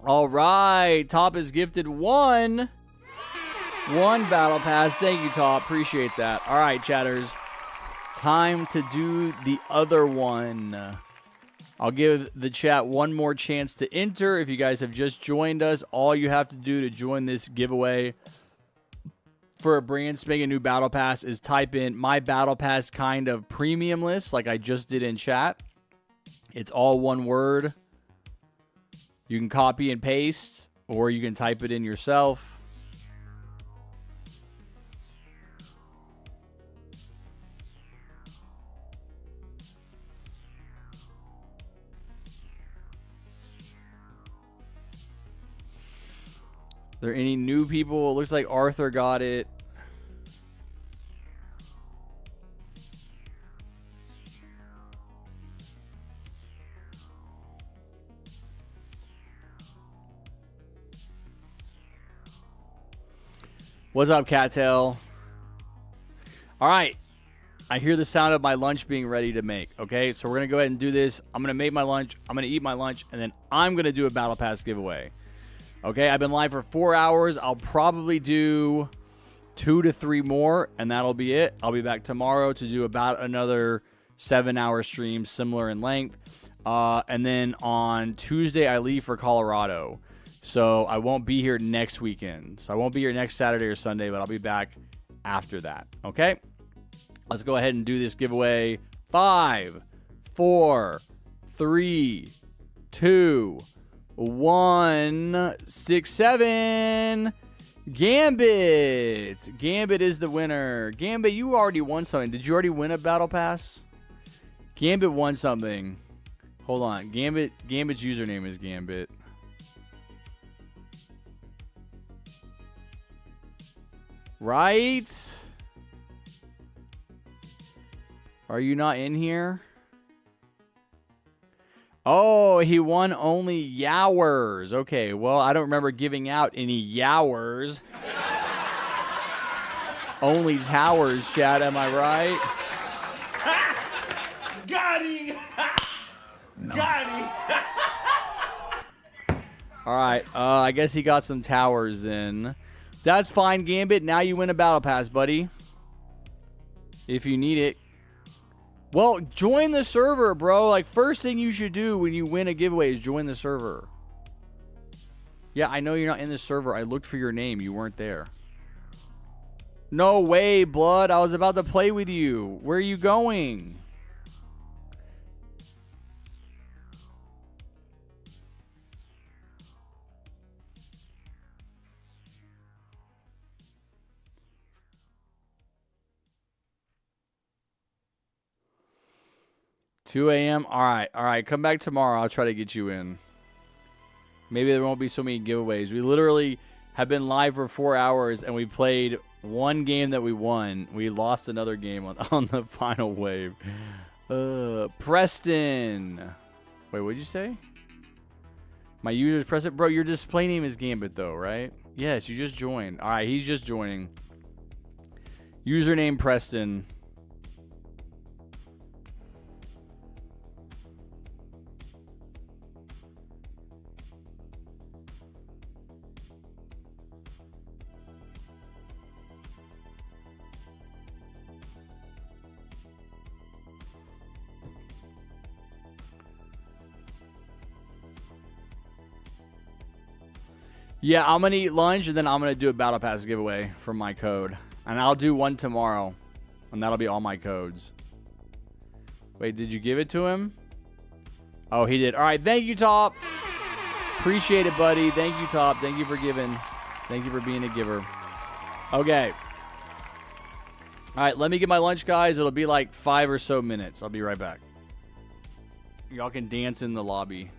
All right, Top is gifted one battle pass. Thank you, Top. Appreciate that. All right, chatters. Time to do the other one. I'll give the chat one more chance to enter. If you guys have just joined us, all you have to do to join this giveaway for a brand spanking new battle pass is type in my battle pass kind of premium list like I just did in chat. It's all one word. You can copy and paste, or you can type it in yourself. Are there any new people? It looks like Arthur got it. What's up, Cattail? All right. I hear the sound of my lunch being ready to make. Okay, so we're going to go ahead and do this. I'm going to make my lunch. I'm going to eat my lunch. And then I'm going to do a Battle Pass giveaway. Okay, I've been live for 4 hours. I'll probably do 2 to 3 more. And that'll be it. I'll be back tomorrow to do about another 7-hour stream, similar in length. And then on Tuesday, I leave for Colorado. So I won't be here next weekend. So I won't be here next Saturday or Sunday, but I'll be back after that. Okay? Let's go ahead and do this giveaway. 5, 4, 3, 2, 1, 6, 7. Gambit. Gambit is the winner. Gambit, you already won something. Did you already win a battle pass? Gambit won something. Hold on. Gambit's username is Gambit. Right? Are you not in here? Oh, he won only Yowers. Okay, well, I don't remember giving out any Yowers. Only Towers, chat, am I right? Got him! Got him! All right, I guess he got some towers then. That's fine, Gambit. Now you win a battle pass, buddy. If you need it. Well, join the server, bro. Like, first thing you should do when you win a giveaway is join the server. Yeah, I know you're not in the server. I looked for your name. You weren't there. No way, Blood. I was about to play with you. Where are you going? $2 a.m. All right. Come back tomorrow. I'll try to get you in. Maybe there won't be so many giveaways. We literally have been live for 4 hours, and we played one game that we won. We lost another game on the final wave. Preston. Wait, what did you say? My user's Preston. Bro, your display name is Gambit, though, right? Yes, you just joined. All right, he's just joining. Username Preston. Yeah, I'm going to eat lunch, and then I'm going to do a Battle Pass giveaway from my code. And I'll do one tomorrow, and that'll be all my codes. Wait, did you give it to him? Oh, he did. All right, thank you, Top. Appreciate it, buddy. Thank you, Top. Thank you for giving. Thank you for being a giver. Okay. All right, let me get my lunch, guys. It'll be like 5 or so minutes. I'll be right back. Y'all can dance in the lobby.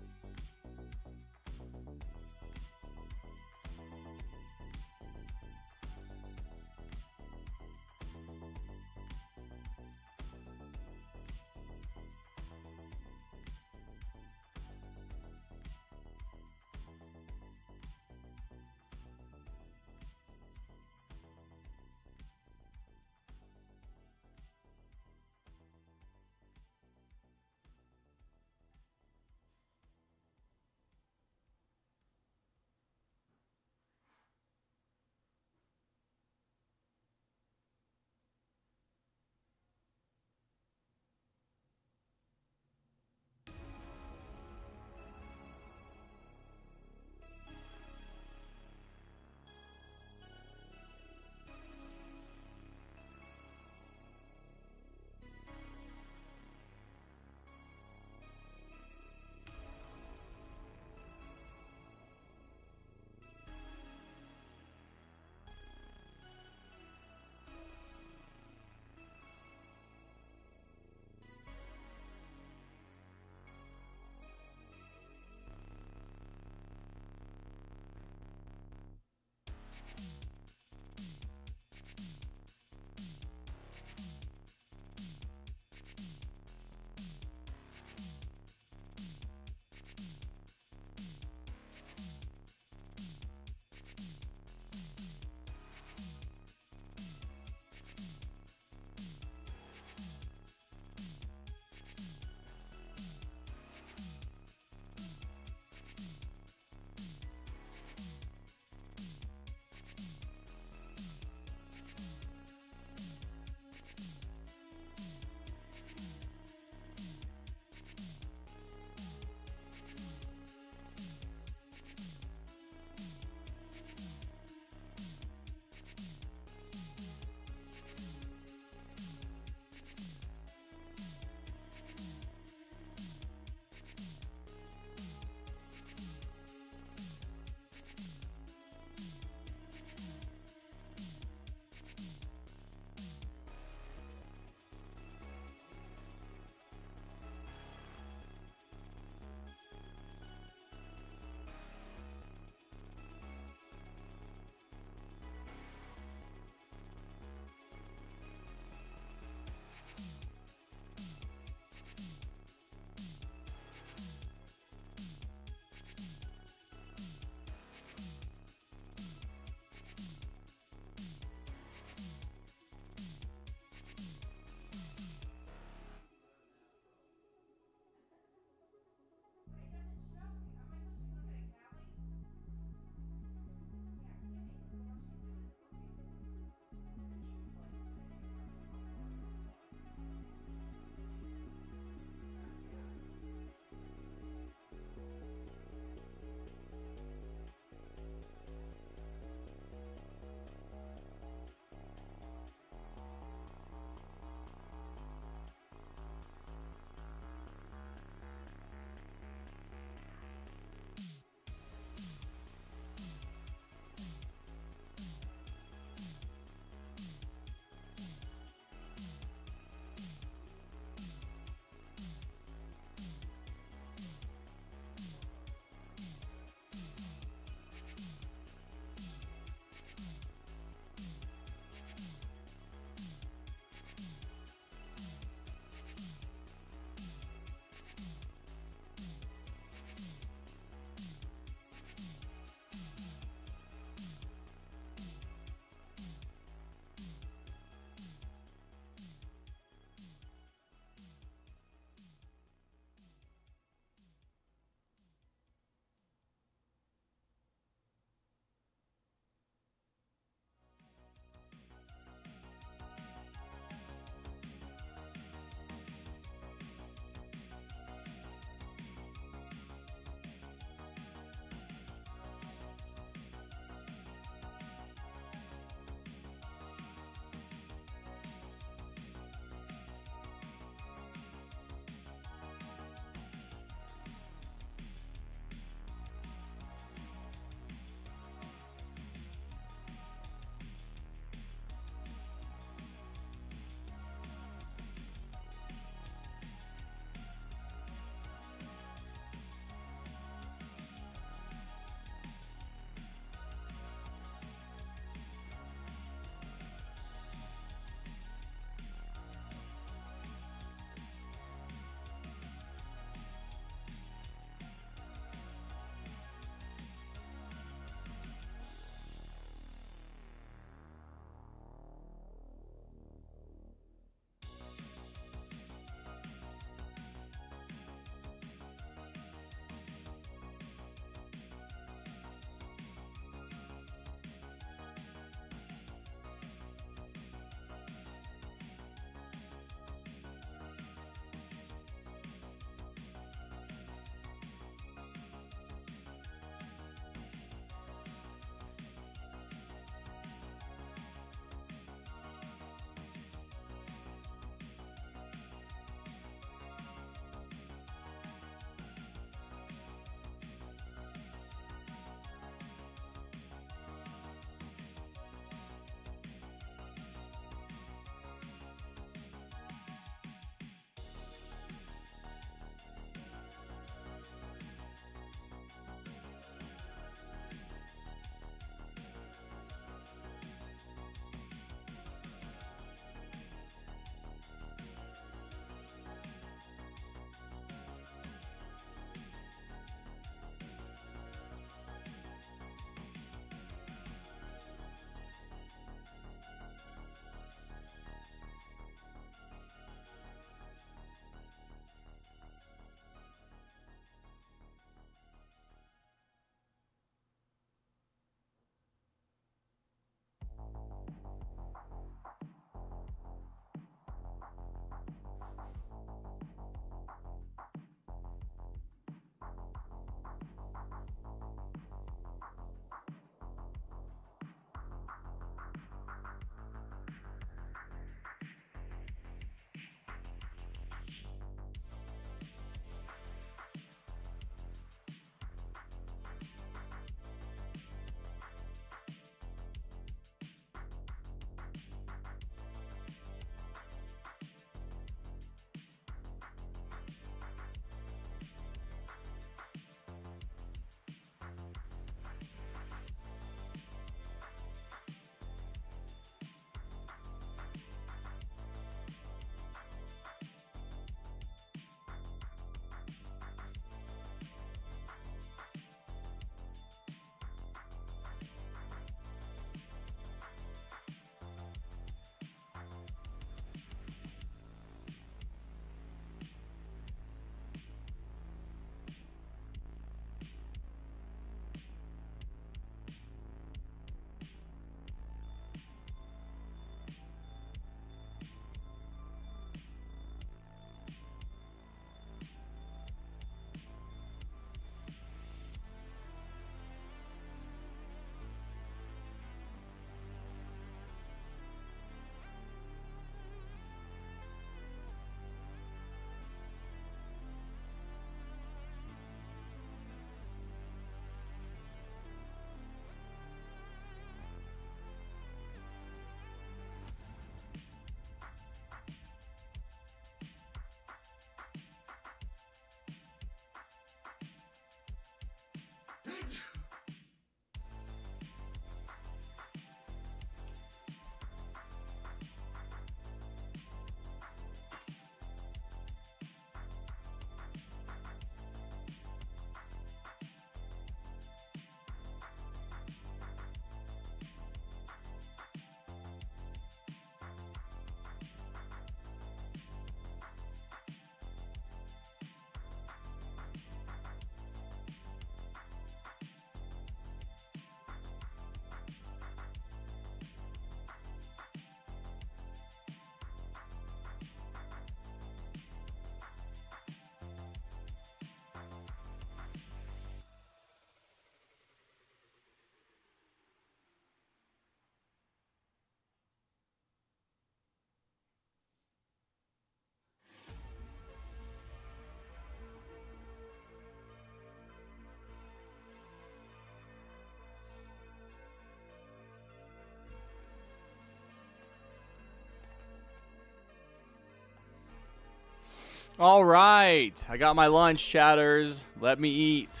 All right. I got my lunch, chatters. Let me eat.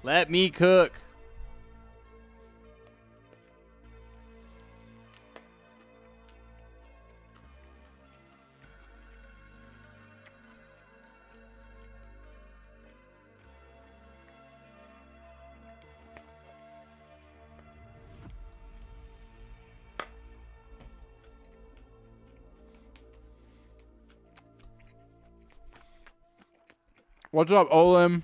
Let me cook. What's up, Olim?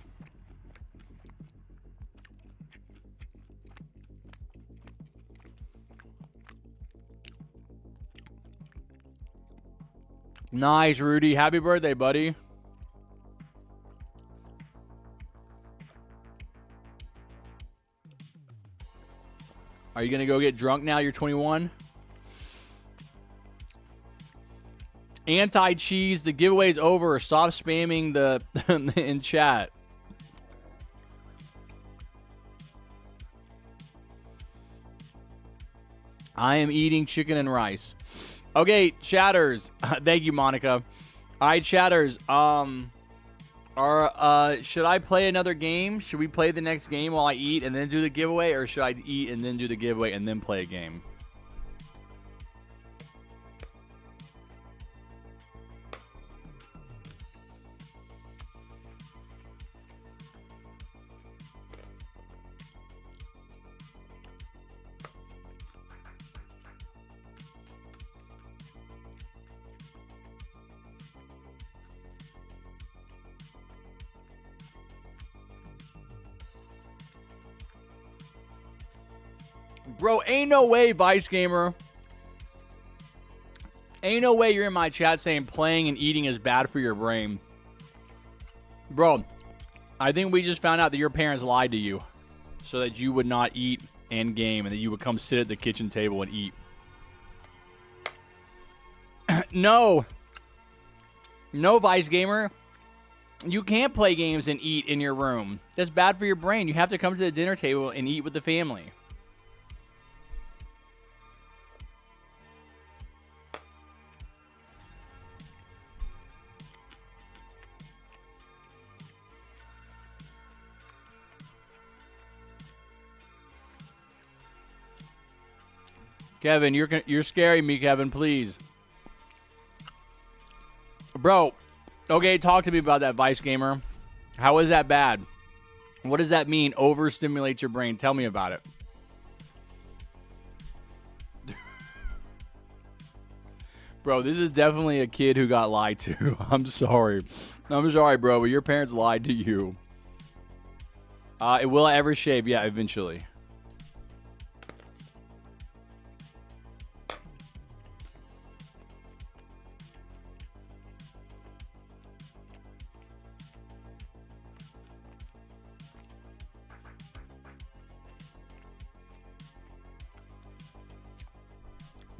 Nice, Rudy. Happy birthday, buddy. Are you going to go get drunk now? You're 21? Anti-cheese, the giveaway's over. Stop spamming the in chat. I am eating chicken and rice. Okay, chatters. Thank you, Monica. All right, chatters. Should I play another game? Should we play the next game while I eat and then do the giveaway, or should I eat and then do the giveaway and then play a game? Bro, ain't no way, Vice Gamer. Ain't no way you're in my chat saying playing and eating is bad for your brain. Bro, I think we just found out that your parents lied to you so that you would not eat and game and that you would come sit at the kitchen table and eat. No. No, Vice Gamer. You can't play games and eat in your room. That's bad for your brain. You have to come to the dinner table and eat with the family. Kevin, you're scaring me, Kevin, please. Bro, okay, talk to me about that, Vice Gamer. How is that bad? What does that mean, overstimulate your brain? Tell me about it. Bro, this is definitely a kid who got lied to. I'm sorry. I'm sorry, bro, but your parents lied to you. Will I ever shave? Yeah, eventually.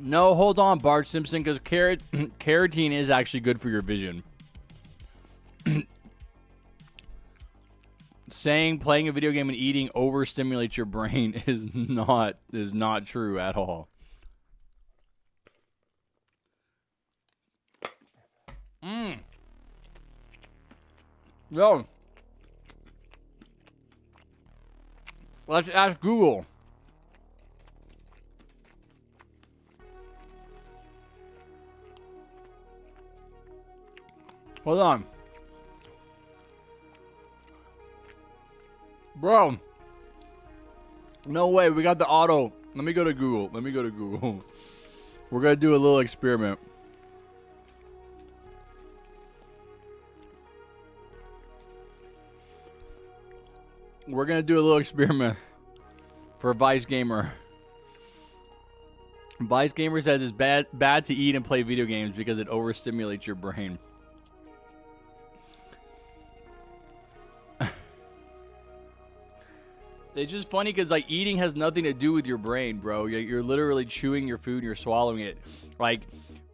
No, hold on, Bart Simpson, because carotene is actually good for your vision. Saying playing a video game and eating overstimulates your brain is not true at all. Yo. Let's ask Google. Hold on. Bro. No way. We got the auto. Let me go to Google. We're going to do a little experiment. We're going to do a little experiment for Vice Gamer. Vice Gamer says it's bad to eat and play video games because it overstimulates your brain. It's just funny because, like, eating has nothing to do with your brain, bro. You're literally chewing your food and you're swallowing it. Like,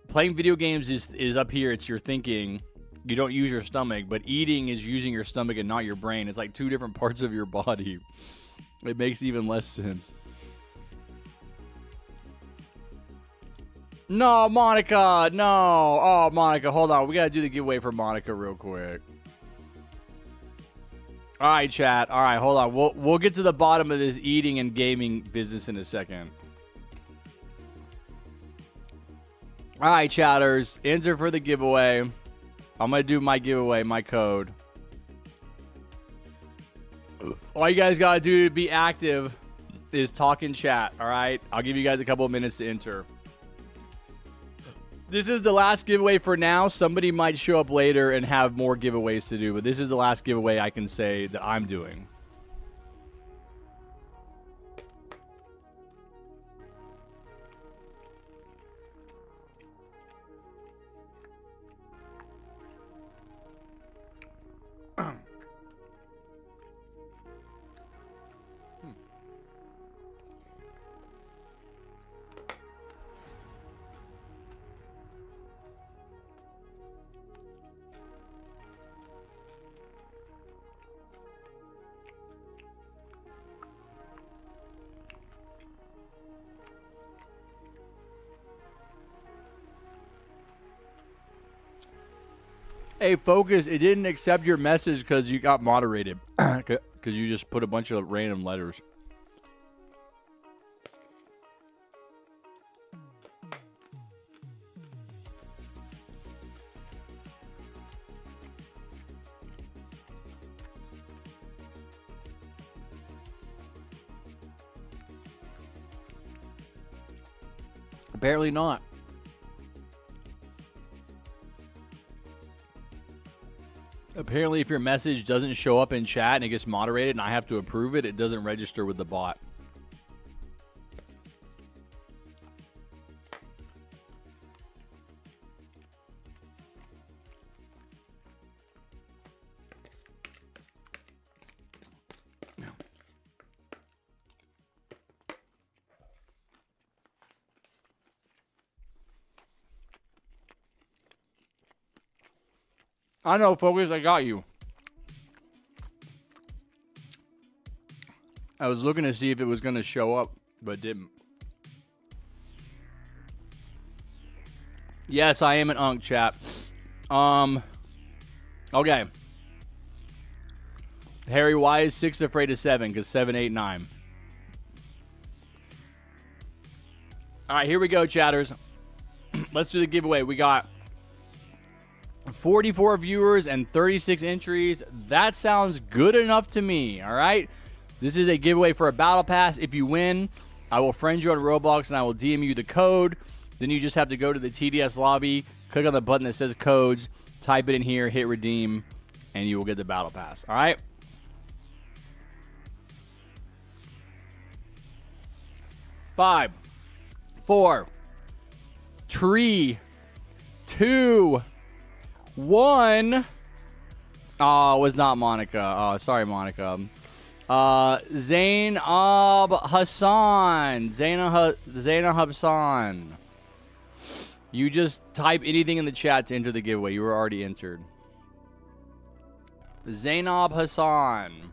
playing video games is up here. It's your thinking. You don't use your stomach. But eating is using your stomach and not your brain. It's like two different parts of your body. It makes even less sense. No, Monica. No. Oh, Monica, hold on. We got to do the giveaway for Monica real quick. All right, chat. All right, hold on. We'll get to the bottom of this eating and gaming business in a second. All right, chatters. Enter for the giveaway. I'm going to do my giveaway, my code. All you guys got to do to be active is talk in chat, all right? I'll give you guys a couple of minutes to enter. This is the last giveaway for now. Somebody might show up later and have more giveaways to do, but this is the last giveaway I can say that I'm doing. Hey, Focus, it didn't accept your message because you got moderated. Because you just put a bunch of random letters. Apparently not. Apparently, if your message doesn't show up in chat and it gets moderated and I have to approve it, it doesn't register with the bot. I know, Focus, I got you. I was looking to see if it was going to show up, but it didn't. Yes, I am an unk, chat. Okay. Harry, why is 6 afraid of 7? Because 7, 8, 9. All right, here we go, chatters. Let's do the giveaway. We got 44 viewers and 36 entries. That sounds good enough to me, all right? This is a giveaway for a battle pass. If you win, I will friend you on Roblox and I will DM you the code. Then you just have to go to the TDS lobby, click on the button that says codes, type it in here, hit redeem, and you will get the battle pass, all right? Five, 4, 3, 2, 1. Oh, it was not Monica. Oh, sorry, Monica. Zainab Hassan. Zainab Hassan. You just type anything in the chat to enter the giveaway. You were already entered. Zainab Hassan.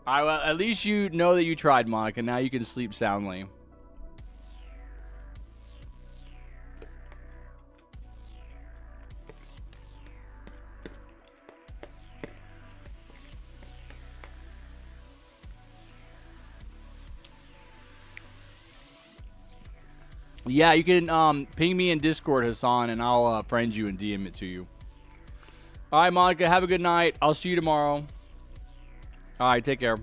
All right, well, at least you know that you tried, Monica. Now you can sleep soundly. Yeah, you can ping me in Discord, Hassan, and I'll friend you and DM it to you. All right, Monica, have a good night. I'll see you tomorrow. All right, take care.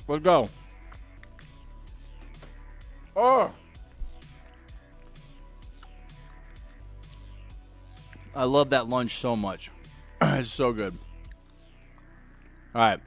Let's go. Oh. I love that lunch so much. It's so good. All right.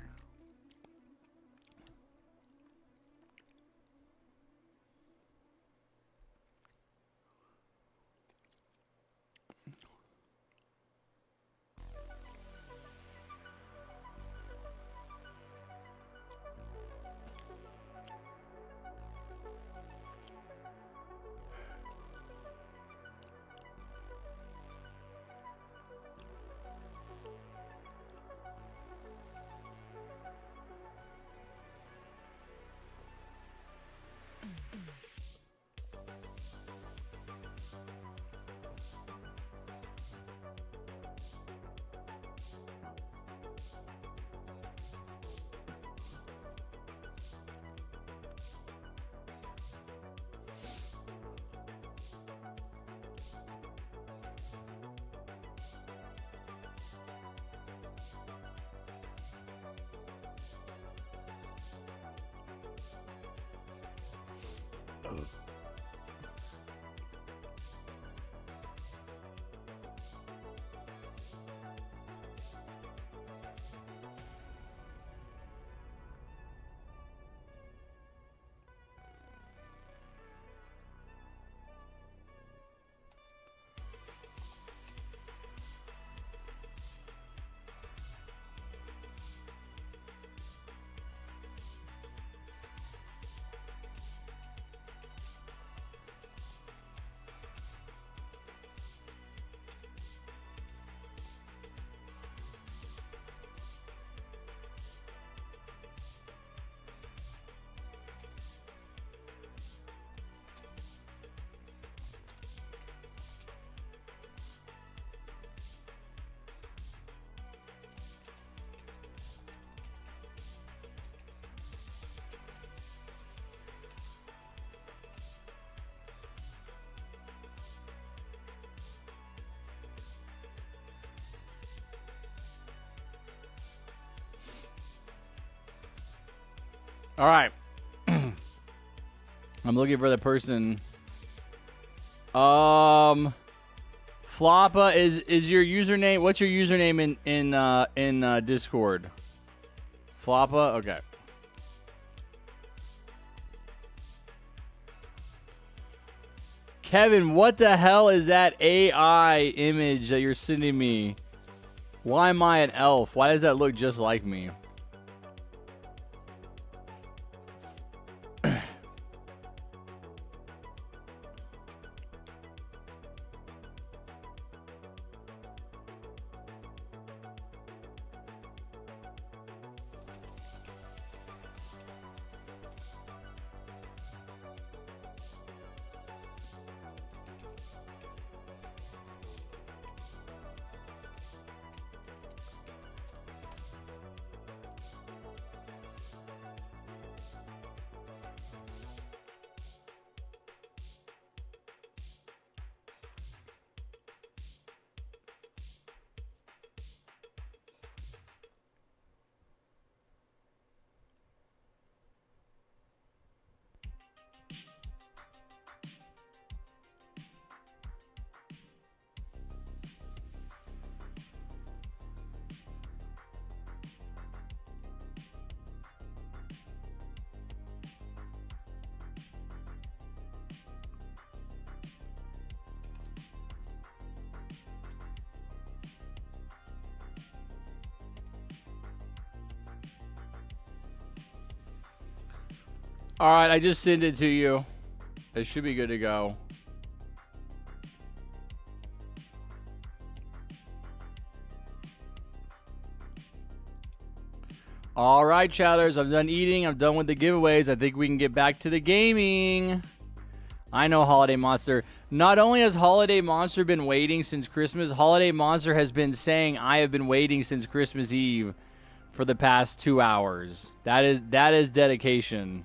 All right. I'm looking for the person. Floppa is your username? What's your username in Discord? Floppa? Okay. Kevin, what the hell is that AI image that you're sending me? Why am I an elf? Why does that look just like me? All right, I just sent it to you. It should be good to go. All right, chatters, I'm done eating. I'm done with the giveaways. I think we can get back to the gaming. I know Holiday Monster. Not only has Holiday Monster been waiting since Christmas, Holiday Monster has been saying I have been waiting since Christmas Eve for the past 2 hours. That is dedication.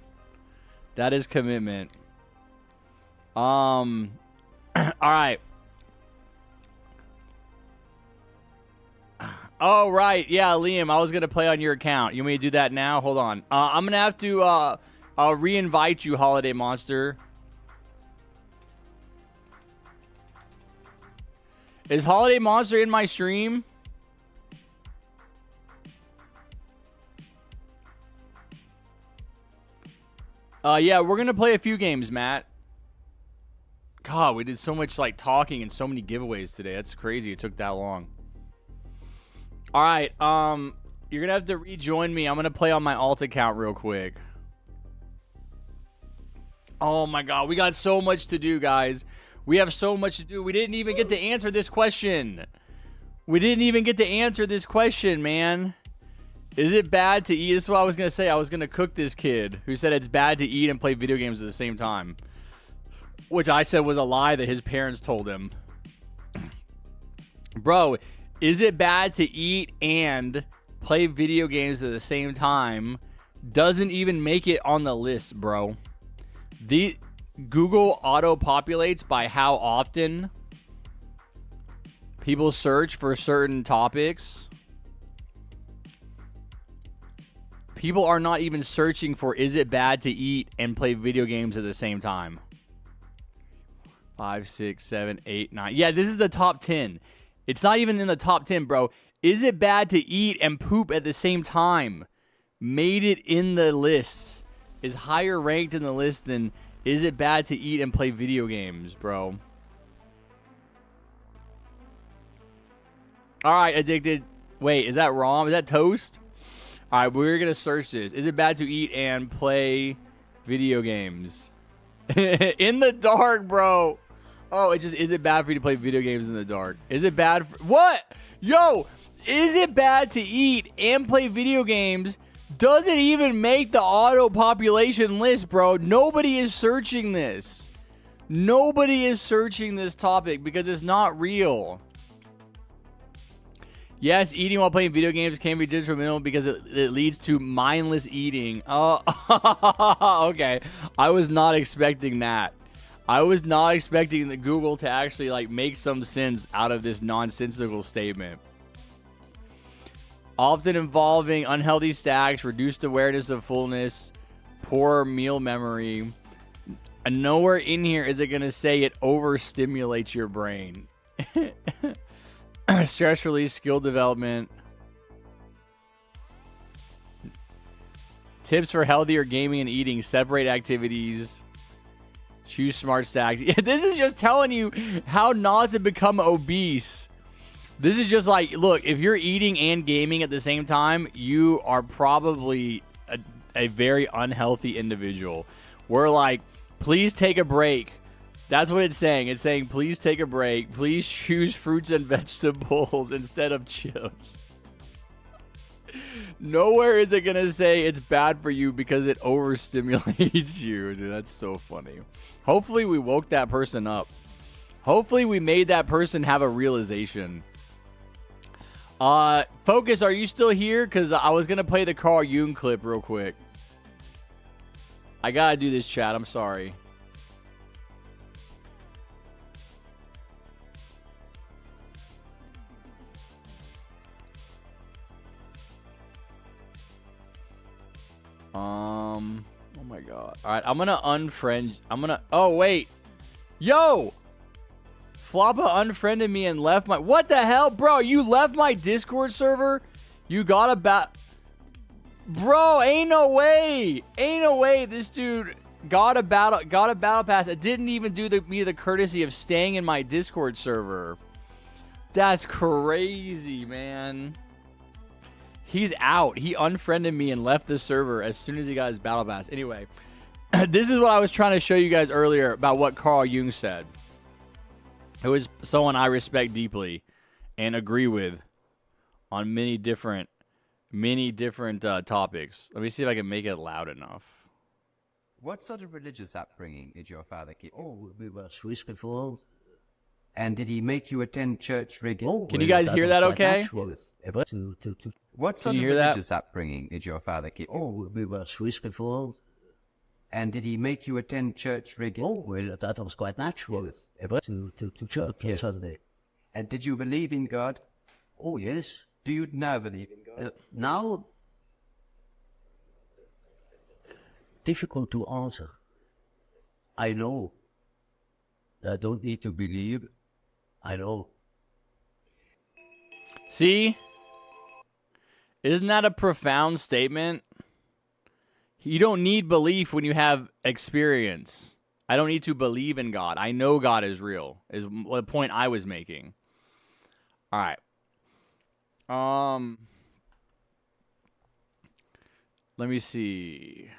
That is commitment. All right. Oh, right. Yeah, Liam, I was going to play on your account. You want me to do that now? Hold on. I'm going to have to re-invite you, Holiday Monster. Is Holiday Monster in my stream? Yeah, we're going to play a few games, Matt. God, we did so much like talking and so many giveaways today. That's crazy. It took that long. All right, you're going to have to rejoin me. I'm going to play on my alt account real quick. Oh my God, we got so much to do, guys. We have so much to do. We didn't even get to answer this question. We didn't even get to answer this question, man. Is it bad to eat? This is what I was going to say. I was going to cook this kid who said it's bad to eat and play video games at the same time. Which I said was a lie that his parents told him. Bro, is it bad to eat and play video games at the same time? Doesn't even make it on the list, bro. The Google auto-populates by how often people search for certain topics. People are not even searching for is it bad to eat and play video games at the same time. 5, 6, 7, 8, 9. Yeah, this is the top 10. It's not even in the top 10, bro. Is it bad to eat and poop at the same time? Made it in the list. Is higher ranked in the list than is it bad to eat and play video games, bro? All right, addicted. Wait, is that wrong? Is that toast? All right, we're going to search this. Is it bad to eat and play video games? In the dark, bro. Oh, is it bad for you to play video games in the dark? Is it bad for, what? Yo, is it bad to eat and play video games? Doesn't even make the auto population list, bro. Nobody is searching this. Nobody is searching this topic because it's not real. Yes, eating while playing video games can be detrimental because it leads to mindless eating. Oh, okay. I was not expecting that. I was not expecting the Google to actually like make some sense out of this nonsensical statement. Often involving unhealthy stacks, reduced awareness of fullness, poor meal memory. And nowhere in here is it going to say it overstimulates your brain. Stress release, skill development. Tips for healthier gaming and eating. Separate activities. Choose smart stacks. Yeah, this is just telling you how not to become obese. This is just like, look, if you're eating and gaming at the same time, you are probably a very unhealthy individual. We're like, please take a break. That's what it's saying. It's saying, please take a break. Please choose fruits and vegetables instead of chips. Nowhere is it going to say it's bad for you because it overstimulates you. Dude, that's so funny. Hopefully we woke that person up. Hopefully we made that person have a realization. Focus, are you still here? Because I was going to play the Carl Jung clip real quick. I got to do this, chat. I'm sorry. Oh my God. All right, I'm gonna unfriend. Oh wait, yo, Floppa unfriended me and left my. What the hell, bro? You left my Discord server. You got a bro. Ain't no way. Ain't no way. This dude got a battle pass. It didn't even do me the courtesy of staying in my Discord server. That's crazy, man. He's out. He unfriended me and left the server as soon as he got his battle pass. Anyway, this is what I was trying to show you guys earlier about what Carl Jung said. It was someone I respect deeply and agree with on many different topics. Let me see if I can make it loud enough. What sort of religious upbringing did your father keep? Oh, we were Swiss before. And did he make you attend church regularly? Oh, Can you guys hear that okay? What sort of religious upbringing did your father keep? Oh, we were Swiss before. And did he make you attend church regularly? Oh, well, that was quite natural. Ever to church on Sunday. And did you believe in God? Oh, yes. Do you now believe in God? Now, difficult to answer. I know. I don't need to believe. I know. See? Isn't that a profound statement? You don't need belief when you have experience. I don't need to believe in God. I know God is real, is the point I was making. All right. Let me see.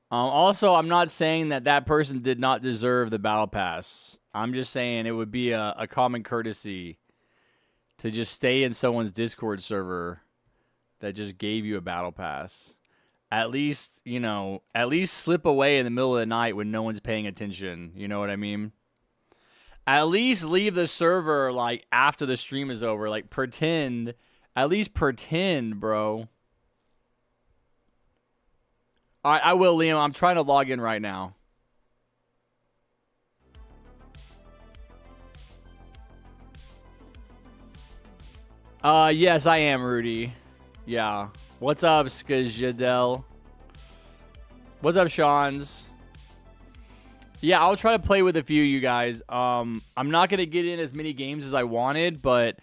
Also, I'm not saying that person did not deserve the battle pass. I'm just saying it would be a common courtesy to just stay in someone's Discord server that just gave you a battle pass. At least, you know, at least slip away in the middle of the night when no one's paying attention. You know what I mean? At least leave the server, like, after the stream is over. Like, pretend. At least pretend, bro. All right, I will, Liam. I'm trying to log in right now. Yes, I am, Rudy. Yeah. What's up, Skajadel? What's up, Sean's? Yeah, I'll try to play with a few of you guys. I'm not going to get in as many games as I wanted, but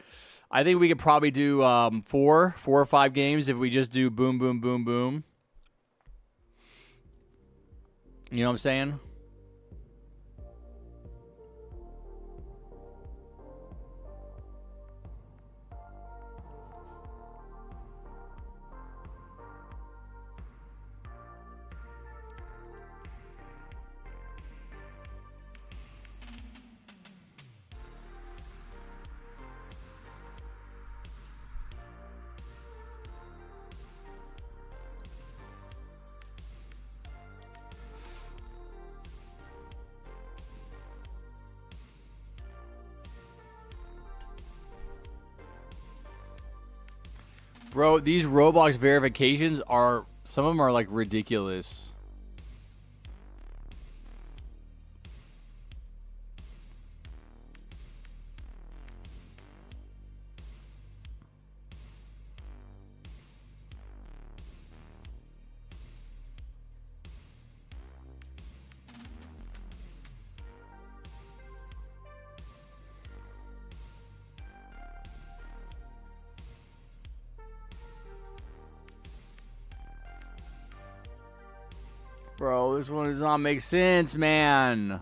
I think we could probably do 4 or 5 games if we just do boom, boom, boom, boom. You know what I'm saying? Bro, these Roblox verifications are... Some of them are, like, ridiculous. Bro, this one does not make sense, man.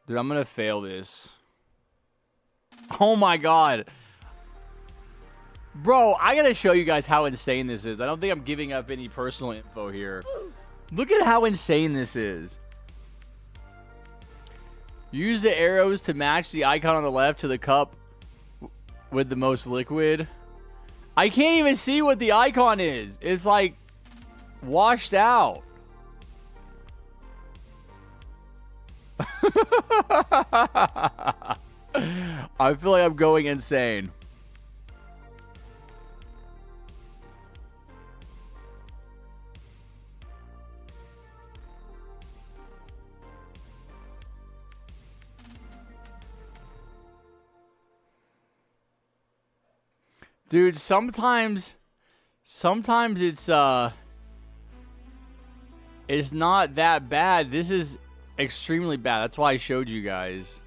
Dude, I'm gonna fail this. Oh my god. Bro, I gotta show you guys how insane this is. I don't think I'm giving up any personal info here. Look at how insane this is. Use the arrows to match the icon on the left to the cup with the most liquid. I can't even see what the icon is. It's like washed out. I feel like I'm going insane. Dude, sometimes it's not that bad. This is extremely bad. That's why I showed you guys.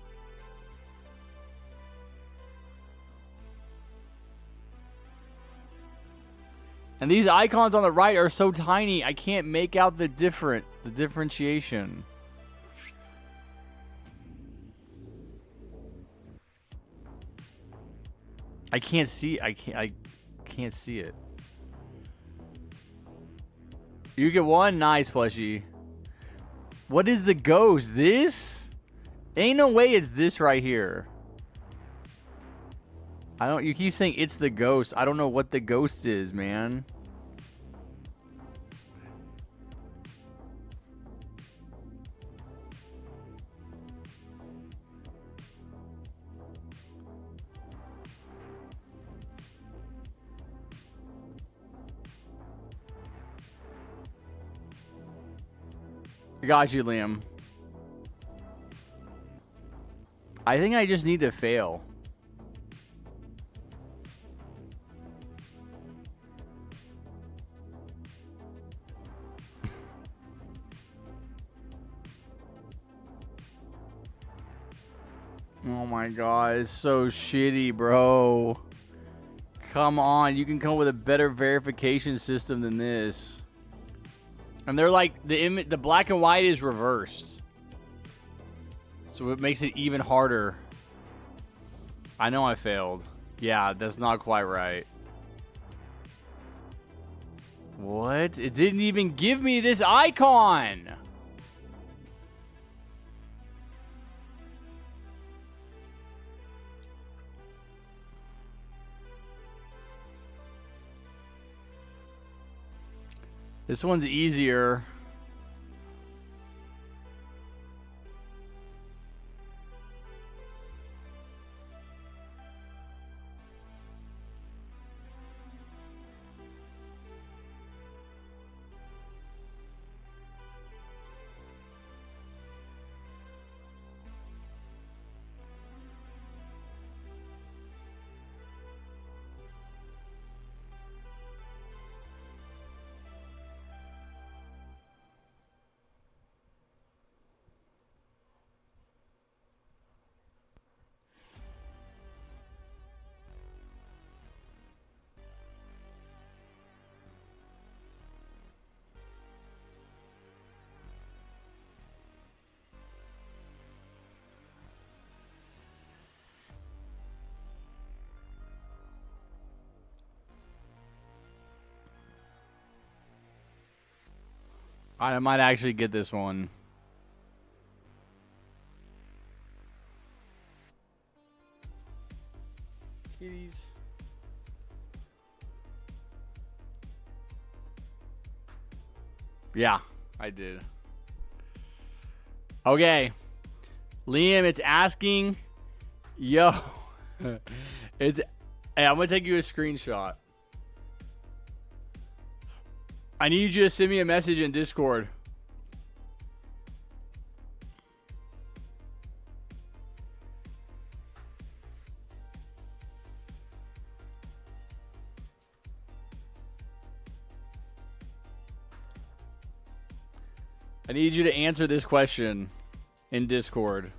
And these icons on the right are so tiny, I can't make out the differentiation. I can't see. I can't see it. You get one. Nice, plushie. What is the ghost? This? Ain't no way it's this right here. You keep saying it's the ghost. I don't know what the ghost is, man. I got you, Liam. I think I just need to fail. Oh my god, it's so shitty, bro. Come on, you can come up with a better verification system than this. And they're like, the black and white is reversed. So it makes it even harder. I know I failed. Yeah, that's not quite right. What? It didn't even give me this icon! This one's easier. I might actually get this one. Kitties. Yeah, I did. Okay. Liam, it's asking. Yo. Hey, I'm going to take you a screenshot. I need you to send me a message in Discord. I need you to answer this question in Discord.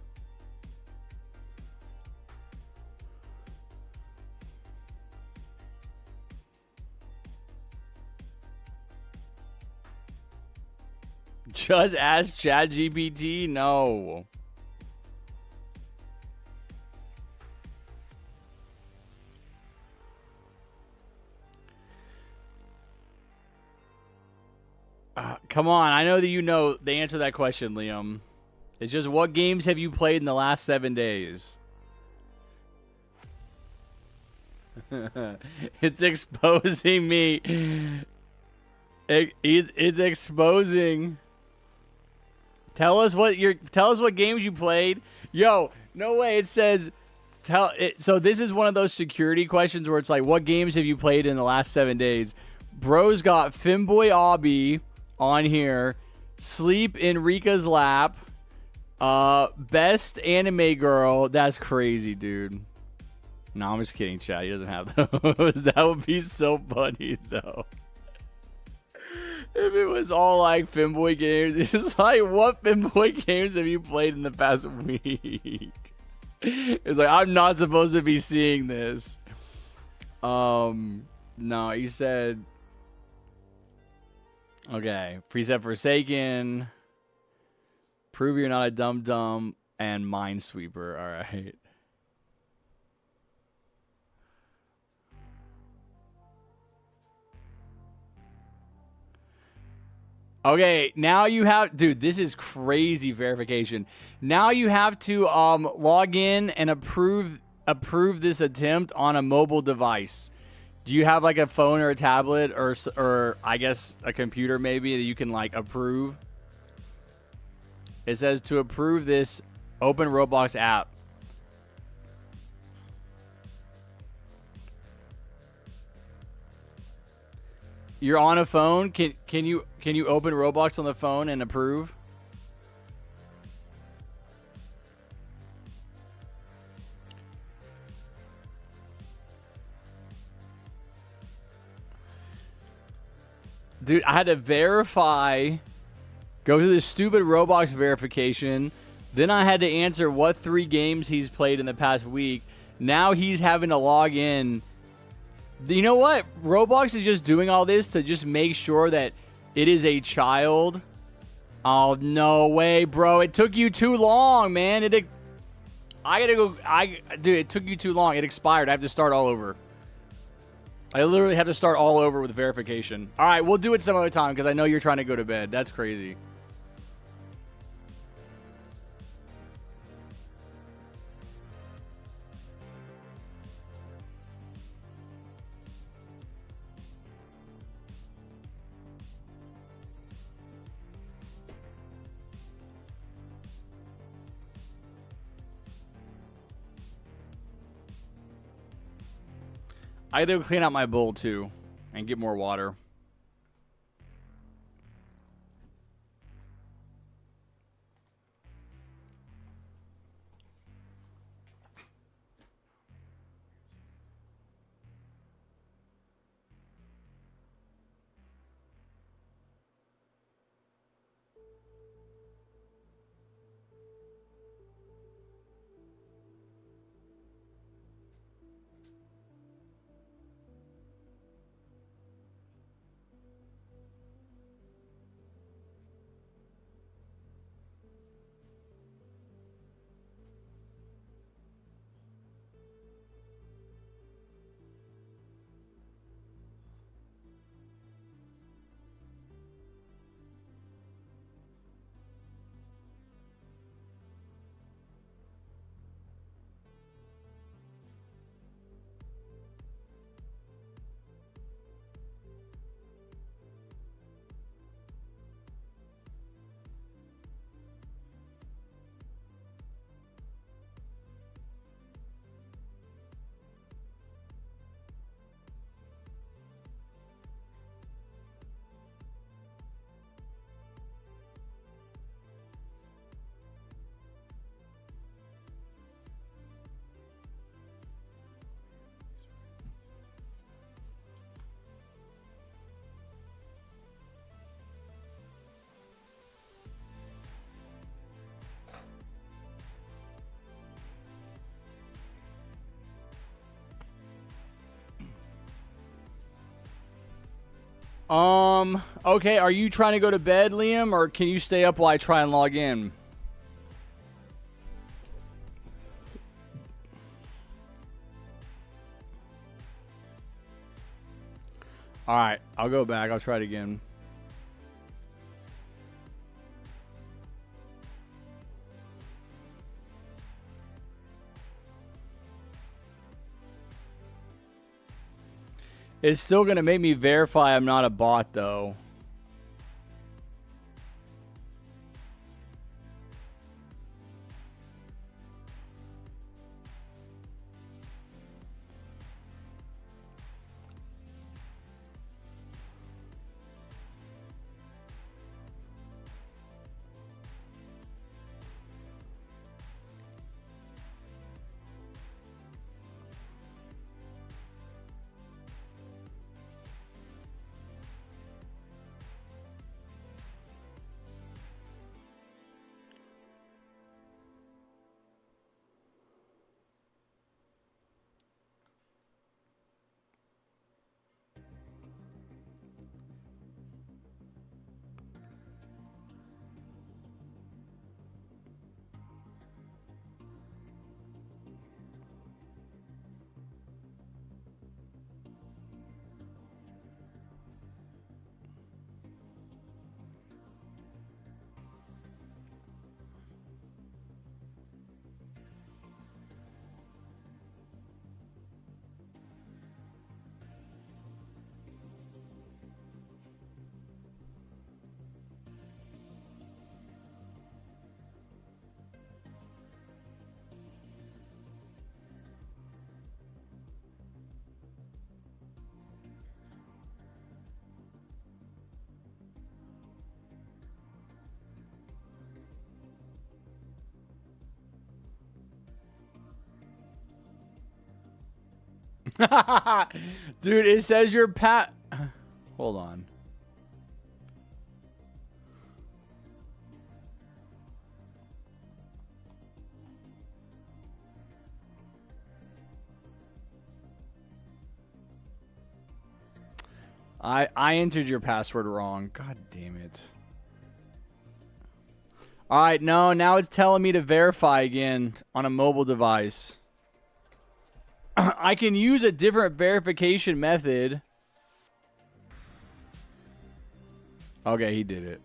Just ask ChatGPT? No. Come on. I know that you know the answer to that question, Liam. It's just, what games have you played in the last 7 days? It's exposing me. It's exposing. Tell us what games you played. Yo, no way. It says so this is one of those security questions where it's like, what games have you played in the last 7 days? Bro's got Finboy Obby on here. Sleep in Rika's lap. Best anime girl. That's crazy, dude. No, I'm just kidding, chat. He doesn't have those. That would be so funny, though. If it was all like Finboy games, it's like, what Finboy games have you played in the past week? It's like, I'm not supposed to be seeing this. No, he said, okay, Preset Forsaken, Prove You're Not a Dum Dum, and Minesweeper. All right. Okay, now you have, dude, this is crazy verification. Now you have to log in and approve this attempt on a mobile device. Do you have like a phone or a tablet or I guess a computer maybe that you can like approve? It says to approve this, open Roblox app. You're on a phone. Can you open Roblox on the phone and approve? Dude, I had to verify, go through this stupid Roblox verification. Then I had to answer what 3 games he's played in the past week. Now he's having to log in. You know what? Roblox is just doing all this to just make sure that it is a child. Oh, no way, bro. It took you too long, man. I gotta go. Dude, it took you too long. It expired. I have to start all over. I literally have to start all over with verification. All right, we'll do it some other time because I know you're trying to go to bed. That's crazy. I gotta go clean out my bowl too and get more water. Okay, are you trying to go to bed, Liam, or can you stay up while I try and log in? Alright, I'll go back. I'll try it again. It's still going to make me verify I'm not a bot, though. Dude, it says your pat. Hold on. I entered your password wrong. God damn it. All right, no, now it's telling me to verify again on a mobile device. I can use a different verification method. Okay, he did it.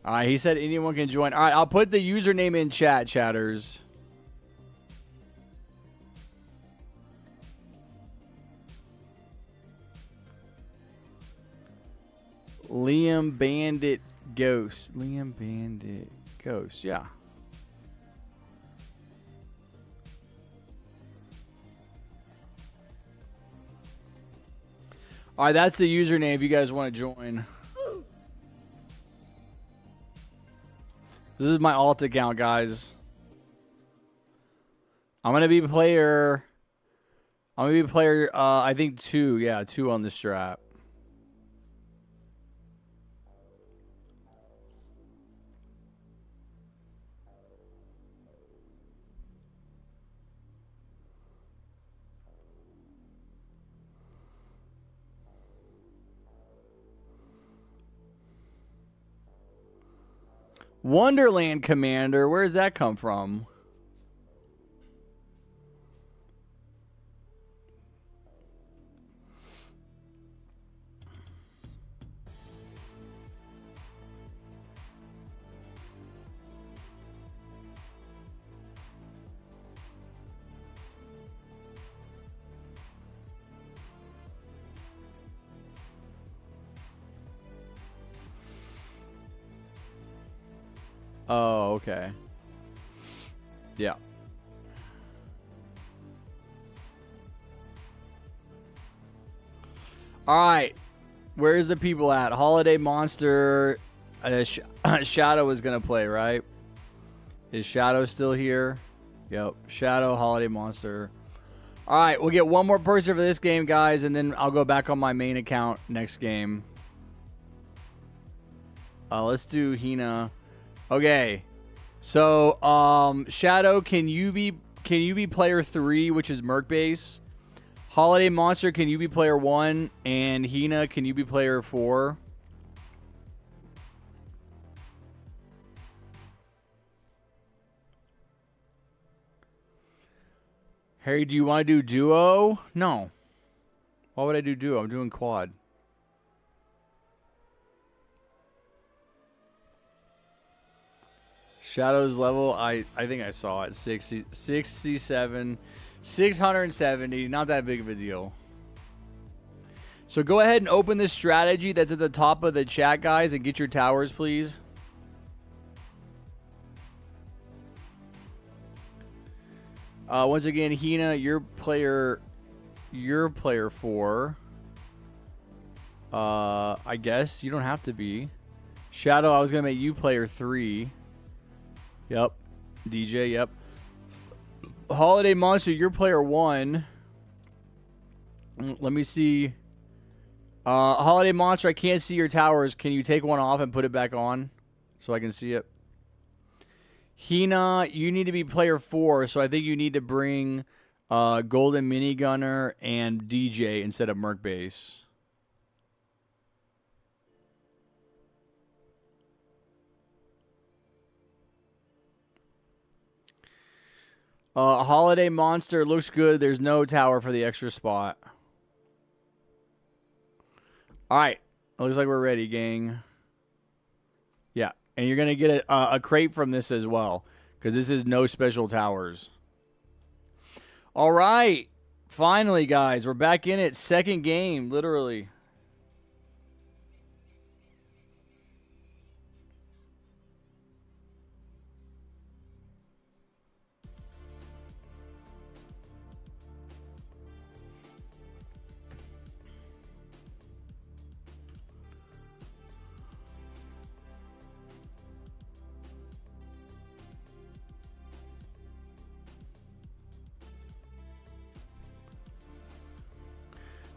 All right, he said anyone can join. All right, I'll put the username in chat, chatters. Liam Bandit Ghost. Liam Bandit Ghost, yeah. All right, that's the username if you guys want to join. This is my alt account, guys. I'm going to be player... I think 2. Yeah, 2 on the strap. Wonderland Commander, where does that come from? Oh, okay. Yeah. All right. Where's the people at? Holiday Monster. Shadow is going to play, right? Is Shadow still here? Yep. Shadow, Holiday Monster. All right. We'll get one more person for this game, guys, and then I'll go back on my main account next game. Let's do Hina. Okay, so Shadow, can you be player 3, which is Merc base? Holiday Monster, can you be player 1? And Hina, can you be player 4? Harry, do you want to do duo? No. Why would I do duo? I'm doing quad. Shadow's level, I think I saw it, 67, 670, not that big of a deal. So go ahead and open this strategy that's at the top of the chat, guys, and get your towers, please. Once again, Hina, you're player 4. I guess you don't have to be. Shadow, I was gonna make you player 3. Yep. DJ, yep. Holiday Monster, you're player 1. Let me see. Holiday Monster, I can't see your towers. Can you take one off and put it back on so I can see it? Hina, you need to be player 4, so I think you need to bring Golden Minigunner and DJ instead of Merc Base. Holiday Monster looks good. There's no tower for the extra spot. All right. Looks like we're ready, gang. Yeah. And you're going to get a crate from this as well, because this is no special towers. All right. Finally, guys. We're back in it. Second game, literally.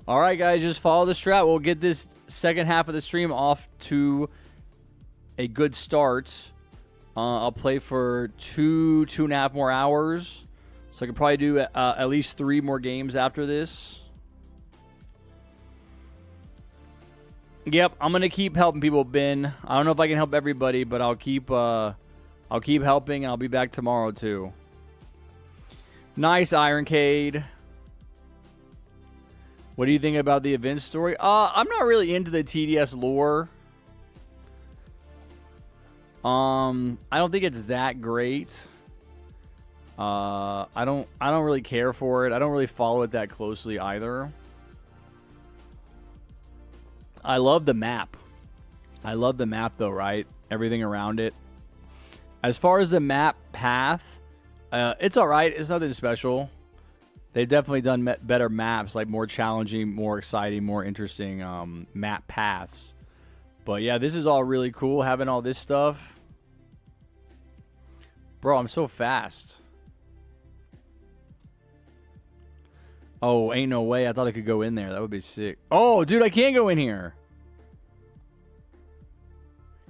All right, guys, just follow the strat. We'll get this second half of the stream off to a good start. I'll play for 2.5 more hours. So I could probably do at least 3 more games after this. Yep, I'm gonna keep helping people, Ben. I don't know if I can help everybody, but I'll keep helping, and I'll be back tomorrow too. Nice, Ironcade. What do you think about the event story? I'm not really into the TDS lore. I don't think it's that great. I don't really care for it. I don't really follow it that closely either. I love the map. I love the map though, right? Everything around it. As far as the map path, it's all right. It's nothing special. They've definitely done better maps, like more challenging, more exciting, more interesting map paths. But yeah, this is all really cool, having all this stuff. Bro, I'm so fast. Oh, ain't no way. I thought I could go in there. That would be sick. Oh, dude, I can't go in here.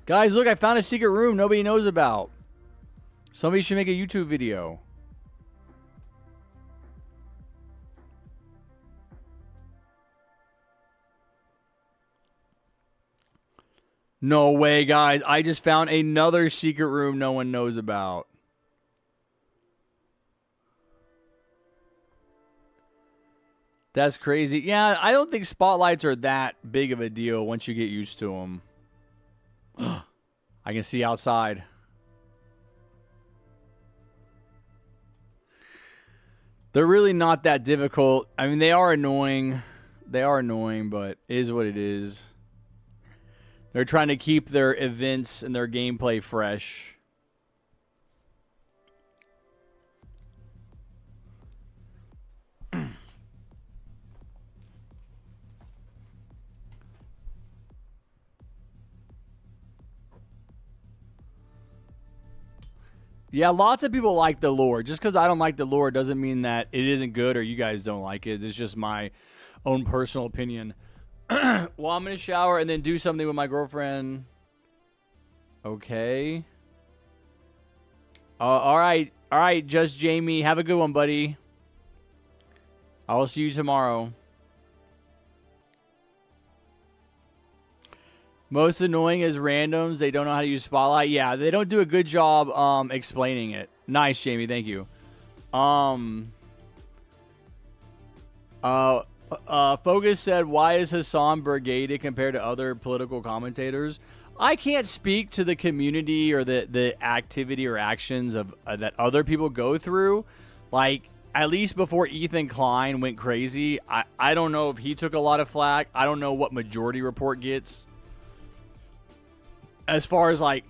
Guys, look, I found a secret room nobody knows about. Somebody should make a YouTube video. No way, guys. I just found another secret room no one knows about. That's crazy. Yeah, I don't think spotlights are that big of a deal once you get used to them. I can see outside. They're really not that difficult. I mean, they are annoying. They are annoying, but it is what it is. They're trying to keep their events and their gameplay fresh. Yeah, lots of people like the lore. Just because I don't like the lore doesn't mean that it isn't good or you guys don't like it. It's just my own personal opinion. Well, I'm going to shower and then do something with my girlfriend. Okay. All right. All right, Just Jamie. Have a good one, buddy. I will see you tomorrow. Most annoying is randoms. They don't know how to use Spotlight. Yeah, they don't do a good job explaining it. Nice, Jamie. Thank you. Focus said, why is Hassan brigaded compared to other political commentators? I can't speak to the community or the activity or actions of that other people go through. Like, at least before Ethan Klein went crazy, I don't know if he took a lot of flack. I don't know what Majority Report gets. As far as, like,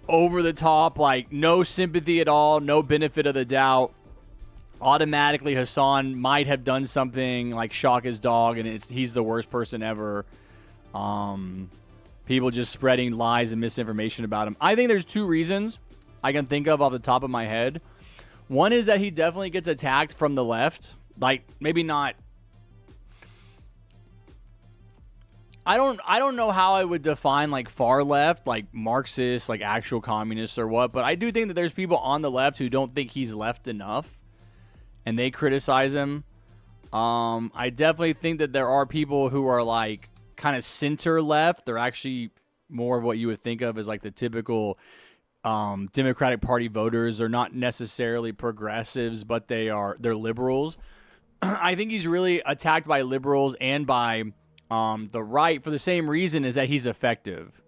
over the top, like, no sympathy at all, no benefit of the doubt. Automatically, Hassan might have done something like shock his dog, and he's the worst person ever. People just spreading lies and misinformation about him. I think there's 2 reasons I can think of off the top of my head. One is that he definitely gets attacked from the left. Like, maybe not. I don't know how I would define, like, far left, like Marxists, like actual communists or what, but I do think that there's people on the left who don't think he's left enough, and they criticize him. I definitely think that there are people who are, like, kind of center left. They're actually more of what you would think of as, like, the typical Democratic Party voters. They're not necessarily progressives, but they're liberals. I think he's really attacked by liberals and by the right for the same reason, is that he's effective.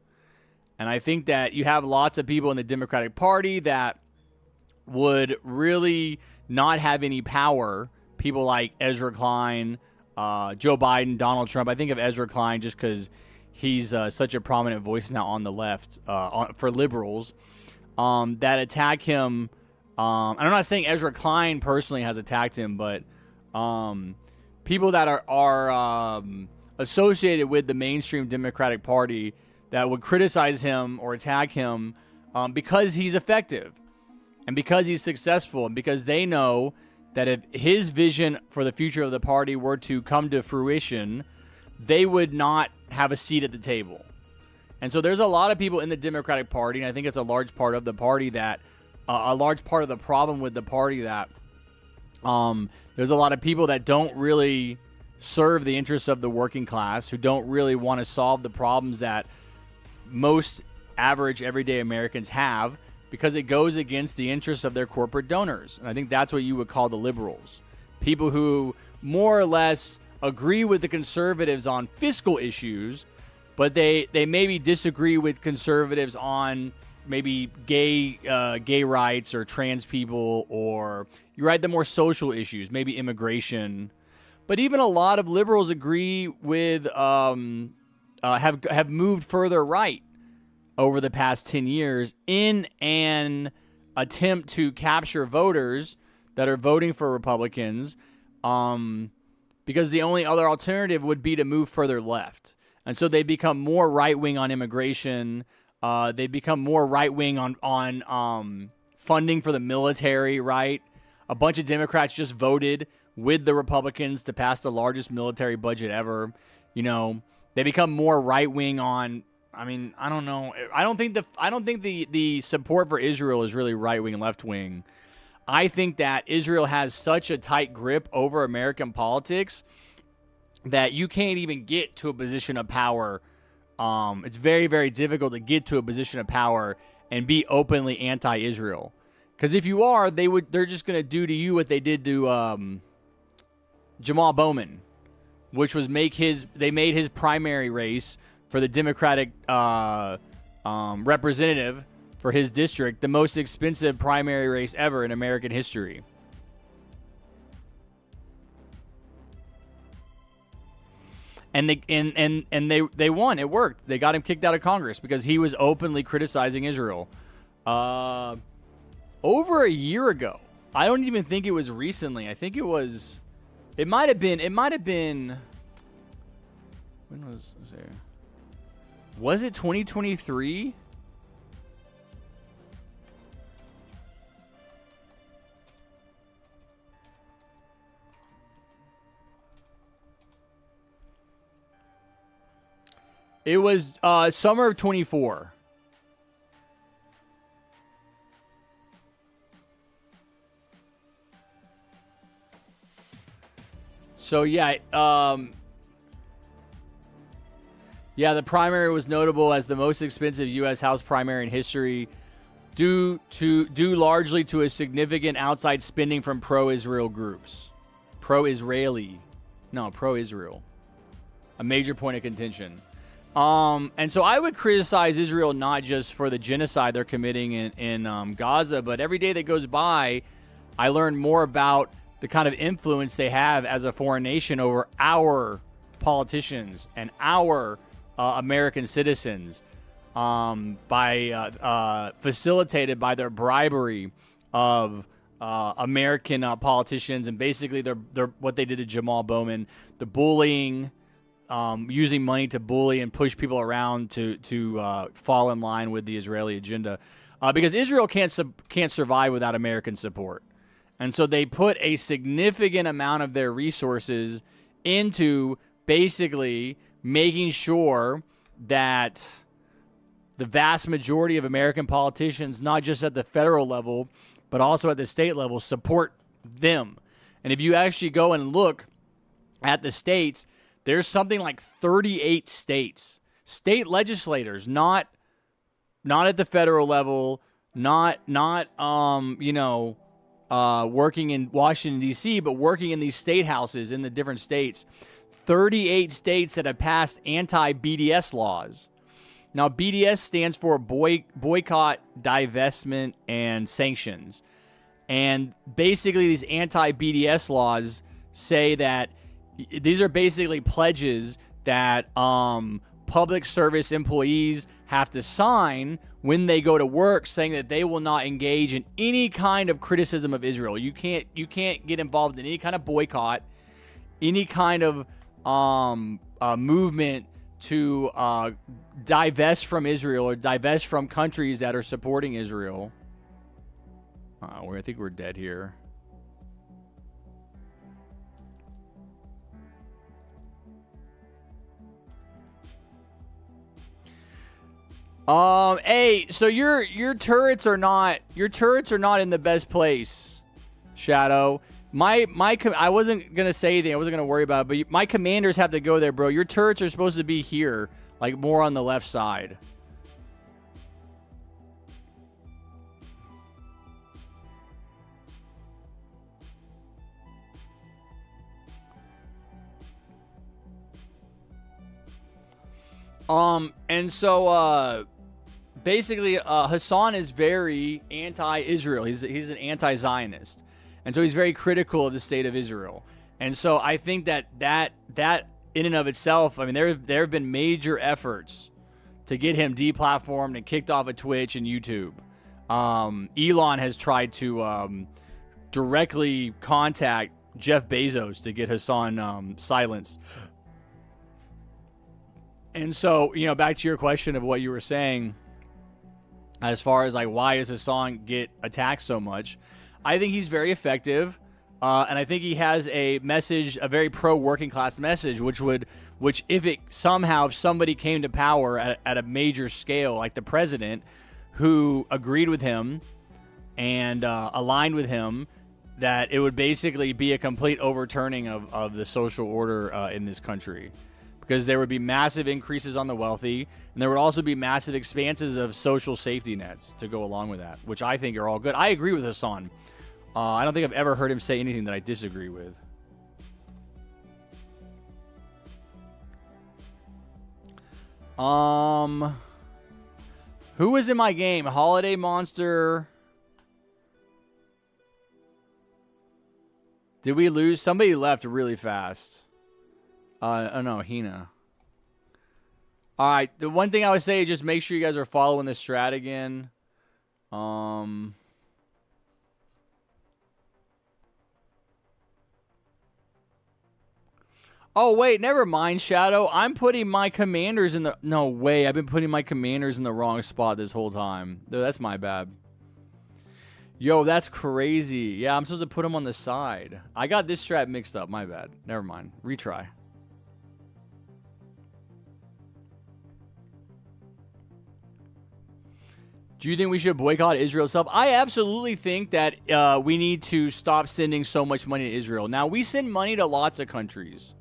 And I think that you have lots of people in the Democratic Party that would really not have any power. People like Ezra Klein, Joe Biden, Donald Trump. I think of Ezra Klein just because he's such a prominent voice now on the left for liberals that attack him. And I'm not saying Ezra Klein personally has attacked him, but people that are associated with the mainstream Democratic Party that would criticize him or attack him because he's effective and because he's successful and because they know that if his vision for the future of the party were to come to fruition, they would not have a seat at the table. And so there's a lot of people in the Democratic Party, and I think it's a large part of the party that, a large part of the problem with the party that There's a lot of people that don't really serve the interests of the working class, who don't really want to solve the problems that most average everyday Americans have, because it goes against the interests of their corporate donors. And I think that's what you would call the liberals. People who more or less agree with the conservatives on fiscal issues, but they maybe disagree with conservatives on maybe gay rights or trans people, or you're right, the more social issues, maybe immigration. But even a lot of liberals agree with have moved further right over the past 10 years in an attempt to capture voters that are voting for Republicans, because the only other alternative would be to move further left. And so they become more right-wing on immigration. They become more right-wing on funding for the military, right? A bunch of Democrats just voted with the Republicans to pass the largest military budget ever. You know, they become more right-wing on, I mean, I don't know. I don't think the support for Israel is really right-wing and left-wing. I think that Israel has such a tight grip over American politics that you can't even get to a position of power. It's very, very difficult to get to a position of power and be openly anti-Israel. Because if you are, they're just going to do to you what they did to Jamal Bowman, which was they made his primary race for the Democratic representative for his district the most expensive primary race ever in American history. And they won. It worked. They got him kicked out of Congress because he was openly criticizing Israel. Over a year ago. I don't even think it was recently. I think it might have been. When was it? Was it 2023? It was summer of 24. So yeah, the primary was notable as the most expensive U.S. House primary in history, due largely to a significant outside spending from pro-Israel groups, pro-Israel, a major point of contention. And so I would criticize Israel not just for the genocide they're committing in Gaza, but every day that goes by, I learn more about the kind of influence they have as a foreign nation over our politicians and our American citizens, facilitated by their bribery of American politicians, and basically they're what they did to Jamal Bowman, the bullying, using money to bully and push people around to fall in line with the Israeli agenda, because Israel can't survive without American support. And so they put a significant amount of their resources into basically making sure that the vast majority of American politicians, not just at the federal level, but also at the state level, support them. And if you actually go and look at the states, there's something like 38 state legislators, not at the federal level, not working in Washington, D.C., but working in these state houses in the different states. 38 states that have passed anti-BDS laws. Now, BDS stands for boycott, divestment, and sanctions. And basically, these anti-BDS laws say that these are basically pledges that public service employees have to sign when they go to work, saying that they will not engage in any kind of criticism of Israel. You can't get involved in any kind of boycott, any kind of movement to divest from Israel or divest from countries that are supporting Israel. I think we're dead here. Hey, so your turrets are not in the best place, Shadow. I wasn't gonna say anything. I wasn't gonna worry about it, but my commanders have to go there, bro. Your turrets are supposed to be here, like more on the left side. And so, basically, Hassan is very anti-Israel. He's an anti-Zionist. And so he's very critical of the state of Israel. And so I think that in and of itself, I mean, there have been major efforts to get him deplatformed and kicked off of Twitch and YouTube. Elon has tried to directly contact Jeff Bezos to get Hassan silenced. And so, you know, back to your question of what you were saying, as far as like why does Hassan get attacked so much, I think he's very effective, and I think he has a message, a very pro-working class message, which if somebody came to power at a major scale, like the president, who agreed with him and aligned with him, that it would basically be a complete overturning of the social order in this country. Because there would be massive increases on the wealthy, and there would also be massive expanses of social safety nets to go along with that, which I think are all good. I agree with Hassan. I don't think I've ever heard him say anything that I disagree with. Who was in my game? Holiday Monster. Did we lose? Somebody left really fast. Oh no, Hina. All right, the one thing I would say is just make sure you guys are following this strat again. Oh wait, never mind, Shadow. I'm putting my commanders in the... No way, I've been putting my commanders in the wrong spot this whole time. No, that's my bad. Yo, that's crazy. Yeah, I'm supposed to put them on the side. I got this strat mixed up. My bad. Never mind. Retry. Do you think we should boycott Israel itself? I absolutely think that we need to stop sending so much money to Israel. Now, we send money to lots of countries.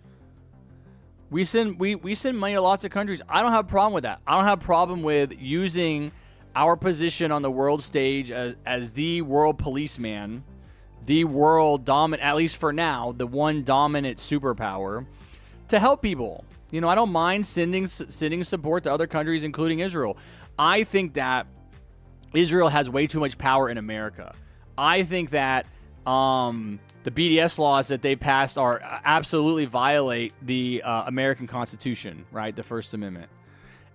We send money to lots of countries. I don't have a problem with that. I don't have a problem with using our position on the world stage as the world policeman, the world dominant, at least for now, the one dominant superpower, to help people. You know, I don't mind sending support to other countries, including Israel. I think that Israel has way too much power in America. I think that the BDS laws that they've passed are absolutely violate the American Constitution, right? The First Amendment.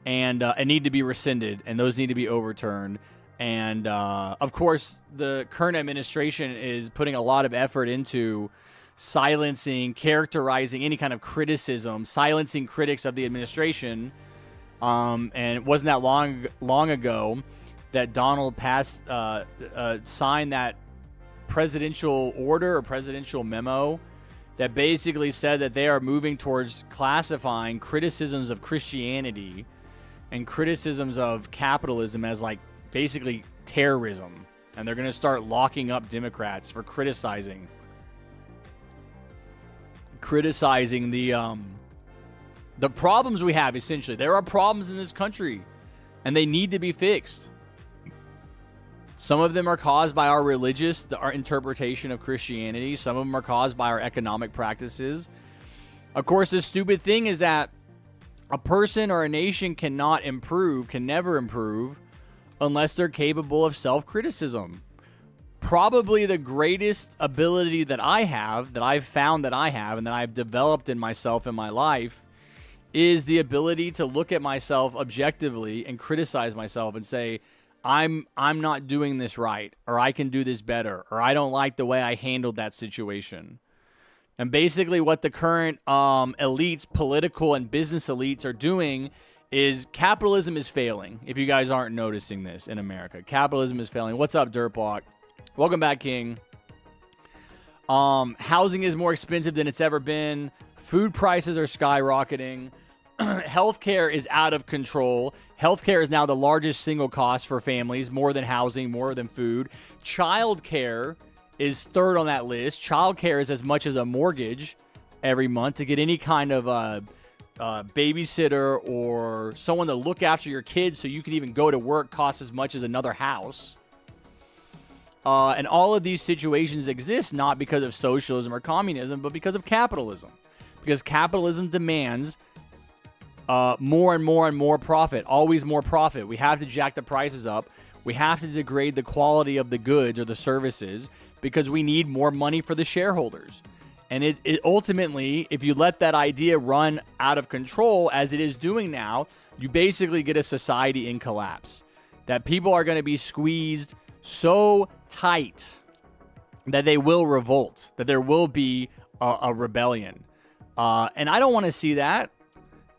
And need to be rescinded, and those need to be overturned. And, of course, the current administration is putting a lot of effort into silencing, characterizing any kind of criticism, silencing critics of the administration. And it wasn't that long ago that Donald signed that presidential order or presidential memo that basically said that they are moving towards classifying criticisms of Christianity and criticisms of capitalism as like basically terrorism. And they're going to start locking up Democrats for criticizing the problems we have, essentially. There are problems in this country, and they need to be fixed. Some of them are caused by our interpretation of Christianity. Some of them are caused by our economic practices. Of course, the stupid thing is that a person or a nation can never improve unless they're capable of self-criticism. Probably the greatest ability that I have, that I've found that I have, and that I've developed in myself in my life, is the ability to look at myself objectively and criticize myself and say, I'm not doing this right, or I can do this better, or I don't like the way I handled that situation. And basically what the current elites, political and business elites are doing is capitalism is failing, if you guys aren't noticing this in America. Capitalism is failing. What's up, Dirtblock? Welcome back, King. Housing is more expensive than it's ever been. Food prices are skyrocketing. Healthcare is out of control. Healthcare is now the largest single cost for families, more than housing, more than food. Childcare is third on that list. Childcare is as much as a mortgage every month. To get any kind of babysitter or someone to look after your kids so you can even go to work costs as much as another house. And all of these situations exist not because of socialism or communism, but because of capitalism. Because capitalism demands more and more and more profit, always more profit. We have to jack the prices up. We have to degrade the quality of the goods or the services because we need more money for the shareholders. And it ultimately, if you let that idea run out of control as it is doing now, you basically get a society in collapse. That people are going to be squeezed so tight that they will revolt, that there will be a rebellion. And I don't want to see that.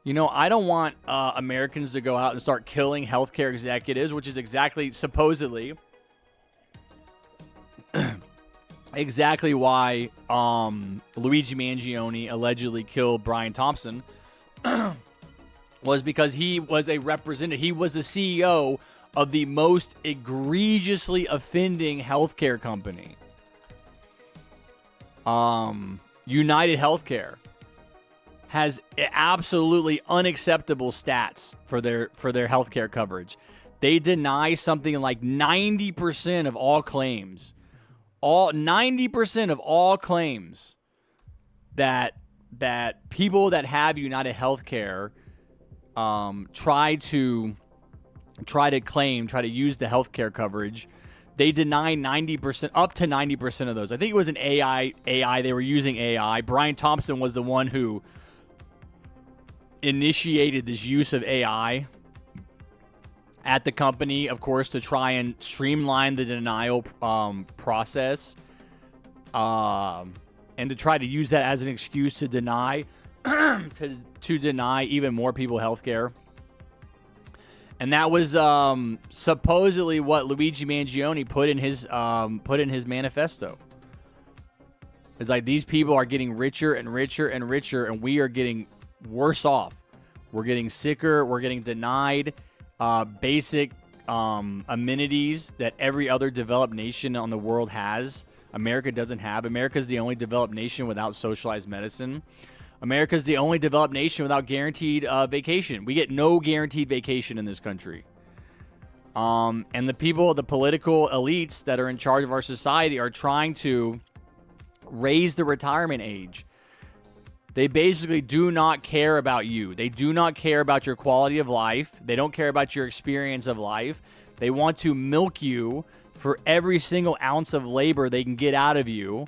You know, I don't want Americans to go out and start killing healthcare executives, which is exactly, supposedly, exactly why Luigi Mangione allegedly killed Brian Thompson, was because he was a representative. He was the CEO of the most egregiously offending healthcare company, United Healthcare. Has absolutely unacceptable stats for their healthcare coverage. They deny something like 90% of all claims. 90% of all claims that people that have United Healthcare try to use the healthcare coverage. They deny 90%, up to 90% of those. I think it was an AI. They were using AI. Brian Thompson was the one who initiated this use of AI at the company, of course, to try and streamline the denial process, and to try to use that as an excuse to deny to deny even more people healthcare. And that was supposedly what Luigi Mangione put in his manifesto. It's like these people are getting richer and richer and richer, and we are getting worse off. We're getting sicker. We're getting denied basic amenities that every other developed nation on the world has. America doesn't have. America's the only developed nation without socialized medicine. America's the only developed nation without guaranteed vacation. We get no guaranteed vacation in this country. And the people, the political elites that are in charge of our society are trying to raise the retirement age. They basically do not care about you. They do not care about your quality of life. They don't care about your experience of life. They want to milk you for every single ounce of labor they can get out of you,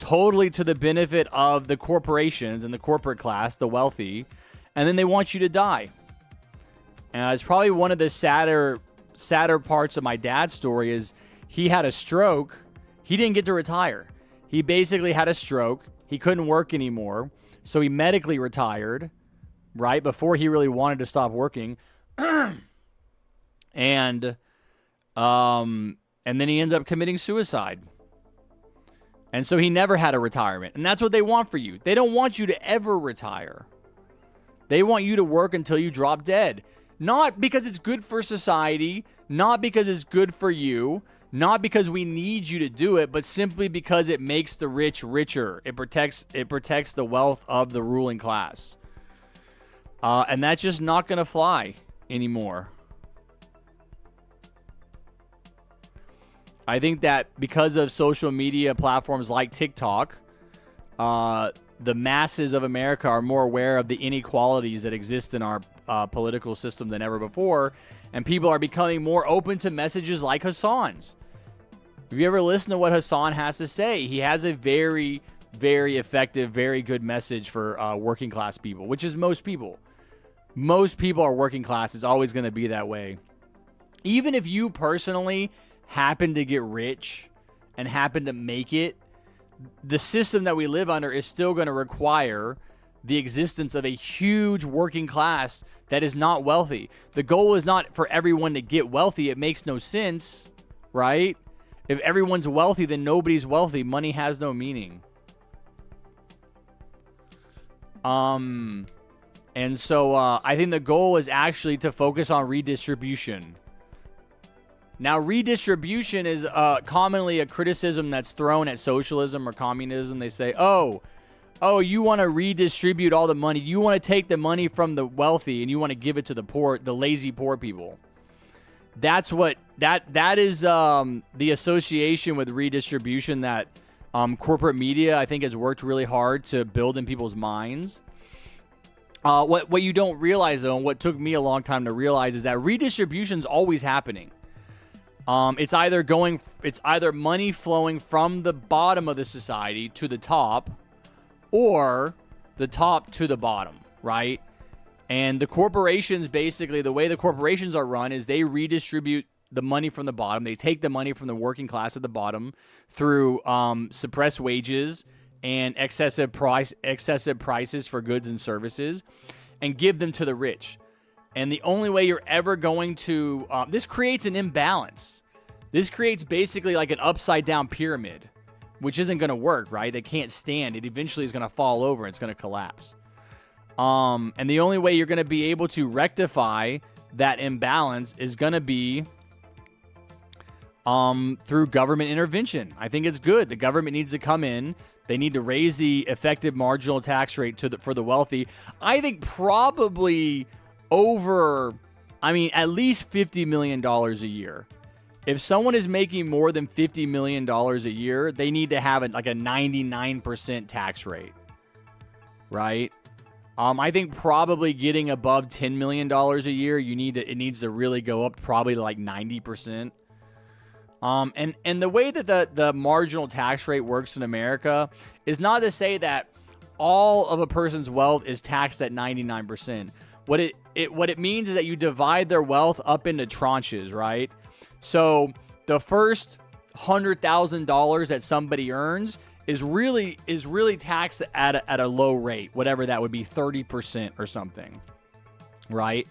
totally to the benefit of the corporations and the corporate class, the wealthy, and then they want you to die. And it's probably one of the sadder parts of my dad's story is he had a stroke. He didn't get to retire. He basically had a stroke. He couldn't work anymore, so he medically retired, right, before he really wanted to stop working. And then he ended up committing suicide. And so he never had a retirement. And that's what they want for you. They don't want you to ever retire. They want you to work until you drop dead. Not because it's good for society, not because it's good for you, not because we need you to do it, but simply because it makes the rich richer. It protects the wealth of the ruling class. And that's just not going to fly anymore. I think that because of social media platforms like TikTok, the masses of America are more aware of the inequalities that exist in our political system than ever before, and people are becoming more open to messages like Hassan's. Have you ever listened to what Hassan has to say? He has a very, very effective, very good message for working class people, which is most people. Most people are working class. It's always going to be that way. Even if you personally happen to get rich and happen to make it, the system that we live under is still going to require the existence of a huge working class that is not wealthy. The goal is not for everyone to get wealthy. It makes no sense, right? If everyone's wealthy, then nobody's wealthy. Money has no meaning. And so I think the goal is actually to focus on redistribution. Now, redistribution is commonly a criticism that's thrown at socialism or communism. They say, oh, you want to redistribute all the money. You want to take the money from the wealthy and you want to give it to the poor, the lazy poor people. That's what that is the association with redistribution that corporate media, I think, has worked really hard to build in people's minds. What you don't realize, though, and what took me a long time to realize, is that redistribution is always happening. It's either money flowing from the bottom of the society to the top, or the top to the bottom, right? And the corporations, basically, the way the corporations are run is they redistribute the money from the bottom. They take the money from the working class at the bottom through suppressed wages and excessive prices for goods and services, and give them to the rich. And the only way you're ever going to... this creates an imbalance. This creates basically like an upside-down pyramid, which isn't going to work, right? They can't stand. It eventually is going to fall over. It's going to collapse. And the only way you're going to be able to rectify that imbalance is going to be through government intervention. I think it's good. The government needs to come in. They need to raise the effective marginal tax rate for the wealthy. I think probably over, at least $50 million a year. If someone is making more than $50 million a year, they need to have like a 99% tax rate, right? I think probably getting above $10 million a year, it needs to really go up probably to like 90%. And the way that the marginal tax rate works in America is not to say that all of a person's wealth is taxed at 99%. What it means is that you divide their wealth up into tranches, right? So the first $100,000 that somebody earns is really taxed at a low rate, whatever that would be, 30% or something, right?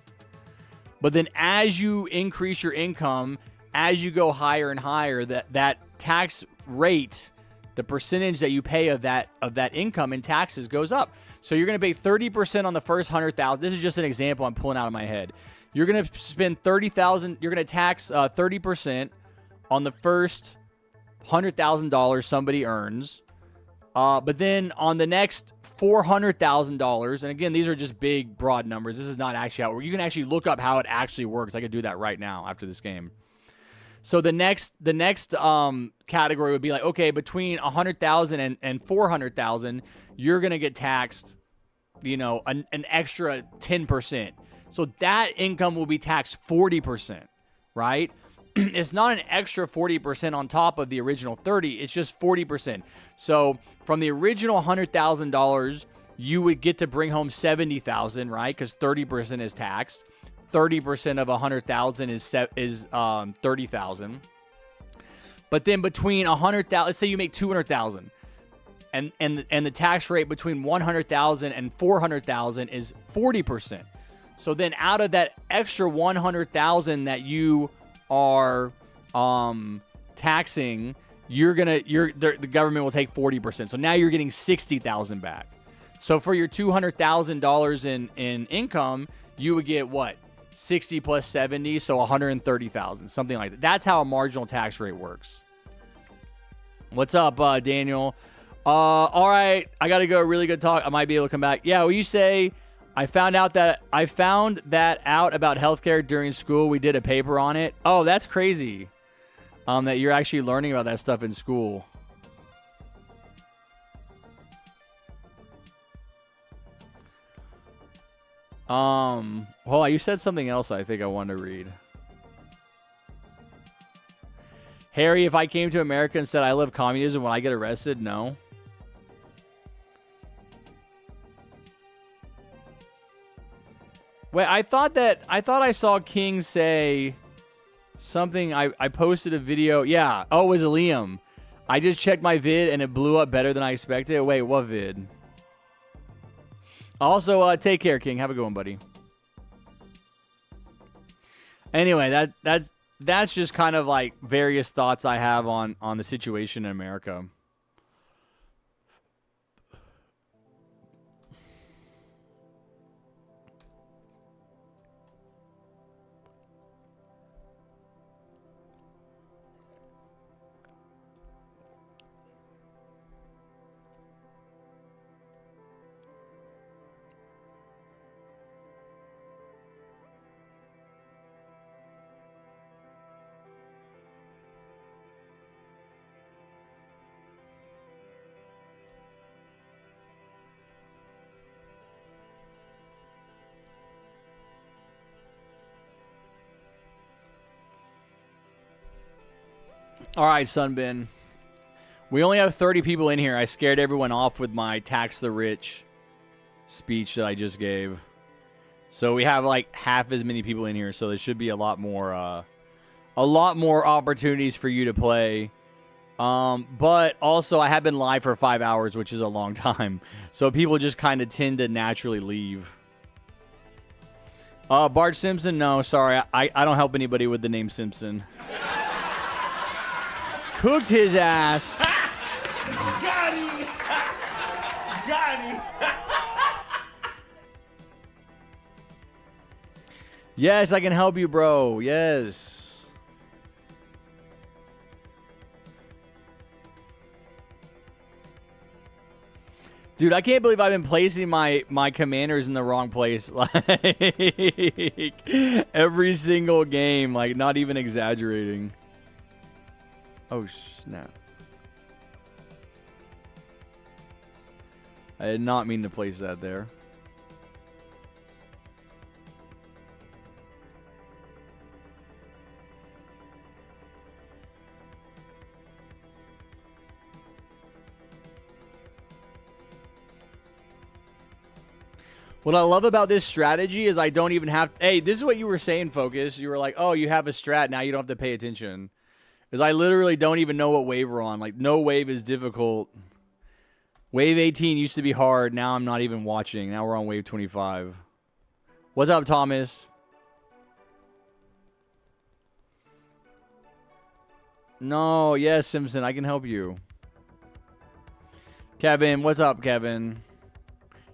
But then as you increase your income, as you go higher and higher, that tax rate, the percentage that you pay of that income in taxes goes up. So you're going to pay 30% on the first $100,000. This is just an example I'm pulling out of my head. You're going to spend $30,000. You're going to tax 30% on the first $100,000 somebody earns. But then on the next $400,000, and again, these are just big, broad numbers. This is not actually how you can actually look up how it actually works. I could do that right now after this game. So the next category would be like, okay, between 100,000 and 400,000, you're gonna get taxed, an extra 10%. So that income will be taxed 40%, right? It's not an extra 40% on top of the original 30. It's just 40%. So from the original $100,000, you would get to bring home 70,000, right? Because 30% is taxed. 30% of 100,000 is 30,000. But then between 100,000, let's say you make 200,000, and the tax rate between 100,000 and 400,000 is 40%. So then out of that extra 100,000 that you are taxing, the government will take 40%. So now you're getting 60,000 back. So for your $200,000 in income, you would get what? 60 plus 70, so 130,000, something like that. That's how a marginal tax rate works. What's up, Daniel? All right, I got to go. Really good talk. I might be able to come back. Yeah, well, you say, I found that out about healthcare during school. We did a paper on it. Oh, that's crazy. That you're actually learning about that stuff in school. Hold on, you said something else I think I wanted to read. Harry, if I came to America and said I love communism, would I get arrested? No. Wait, I thought I saw King say something. I posted a video. Yeah. Oh, it was Liam. I just checked my vid and it blew up better than I expected. Wait, what vid? Also, take care, King. Have a good one, buddy. Anyway, that's just kind of like various thoughts I have on the situation in America. All right, Sunbin. We only have 30 people in here. I scared everyone off with my tax the rich speech that I just gave. So we have like half as many people in here, so there should be a lot more opportunities for you to play. But also I have been live for 5 hours, which is a long time. So people just kind of tend to naturally leave. Bart Simpson, no, sorry. I don't help anybody with the name Simpson. Cooked his ass. Got him! Got him! Yes, I can help you, bro. Yes. Dude, I can't believe I've been placing my commanders in the wrong place. Like, every single game. Like, not even exaggerating. Oh, snap. I did not mean to place that there. What I love about this strategy is I don't even have... Hey, this is what you were saying, Focus. You were like, oh, you have a strat. Now you don't have to pay attention. Because I literally don't even know what wave we're on. Like, no wave is difficult. Wave 18 used to be hard. Now I'm not even watching. Now we're on wave 25. What's up, Thomas? No, yes, Simpson. I can help you. Kevin, what's up, Kevin?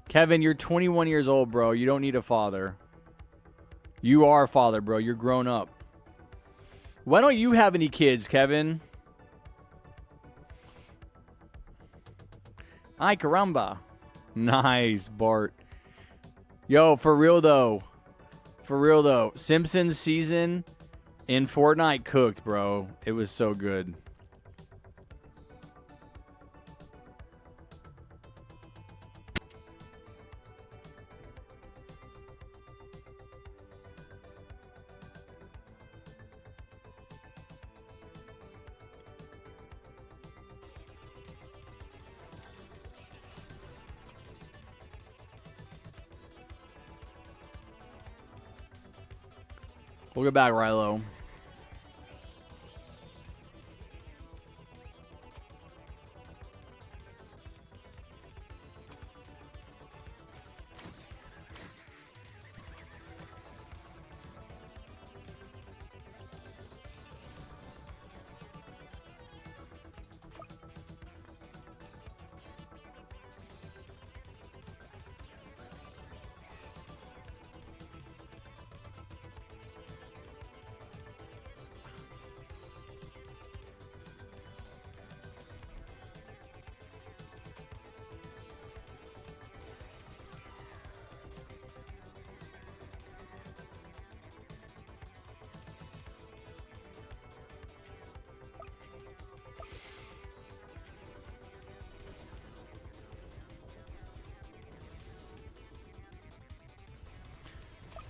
Kevin, you're 21 years old, bro. You don't need a father. You are a father, bro. You're grown up. Why don't you have any kids, Kevin? Ay, caramba. Nice, Bart. Yo, for real, though. For real, though. Simpsons season in Fortnite cooked, bro. It was so good. We'll go back, Rilo.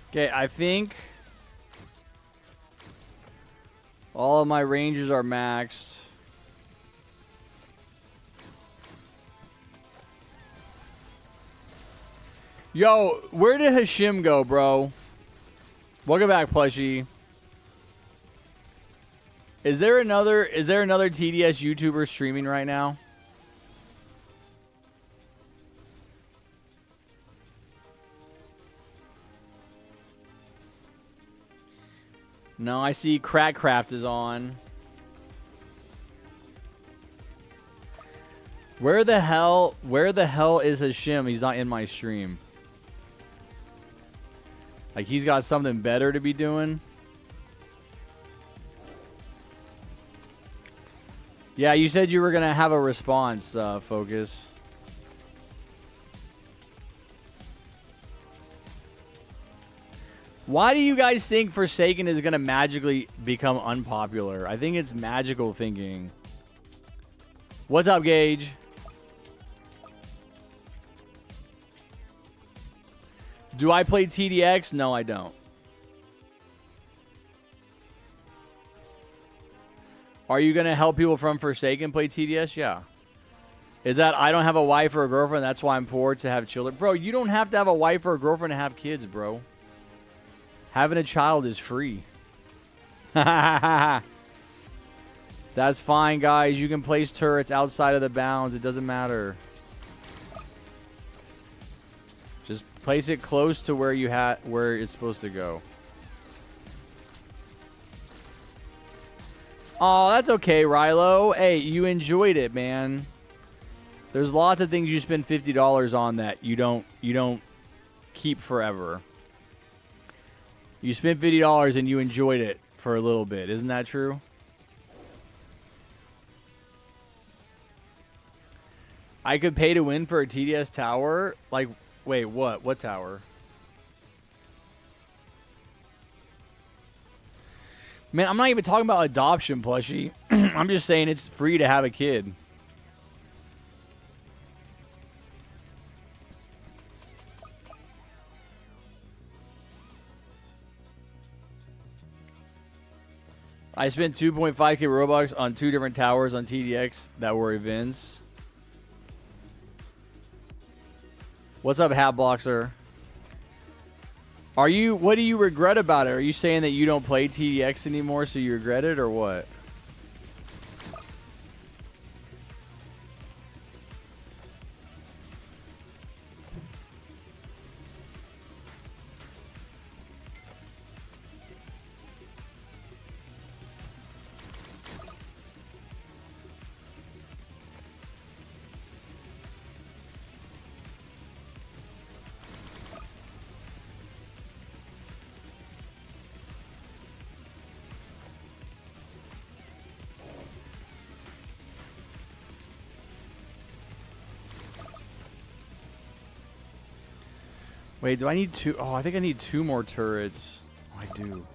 Okay, I think all of my ranges are maxed. Yo, where did Hashim go, bro? Welcome back, Plushie. Is there another TDS YouTuber streaming right now? No, I see Crackcraft is on. Where the hell is Hashim? He's not in my stream. Like, he's got something better to be doing. Yeah, you said you were going to have a response, Focus. Why do you guys think Forsaken is going to magically become unpopular? I think it's magical thinking. What's up, Gage? Do I play TDX? No, I don't. Are you gonna help people from Forsaken play TDS? Yeah. Is that I don't have a wife or a girlfriend, that's why I'm poor to have children? Bro, you don't have to have a wife or a girlfriend to have kids, bro. Having a child is free. That's fine, guys. You can place turrets outside of the bounds. It doesn't matter. Just place it close to where where it's supposed to go. Oh, that's okay, Rilo. Hey, you enjoyed it, man. There's lots of things you spend $50 on that you don't keep forever. You spent $50 and you enjoyed it for a little bit. Isn't that true? I could pay to win for a TDS tower? Like, wait, what? What tower? Man, I'm not even talking about adoption, plushie. I'm just saying it's free to have a kid. I spent 2.5k Robux on 2 different towers on TDX that were events. What's up, Hatboxer? What do you regret about it? Are you saying that you don't play TDX anymore, so you regret it, or what? Wait, do I need 2? Oh, I think I need 2 more turrets. Oh, I do.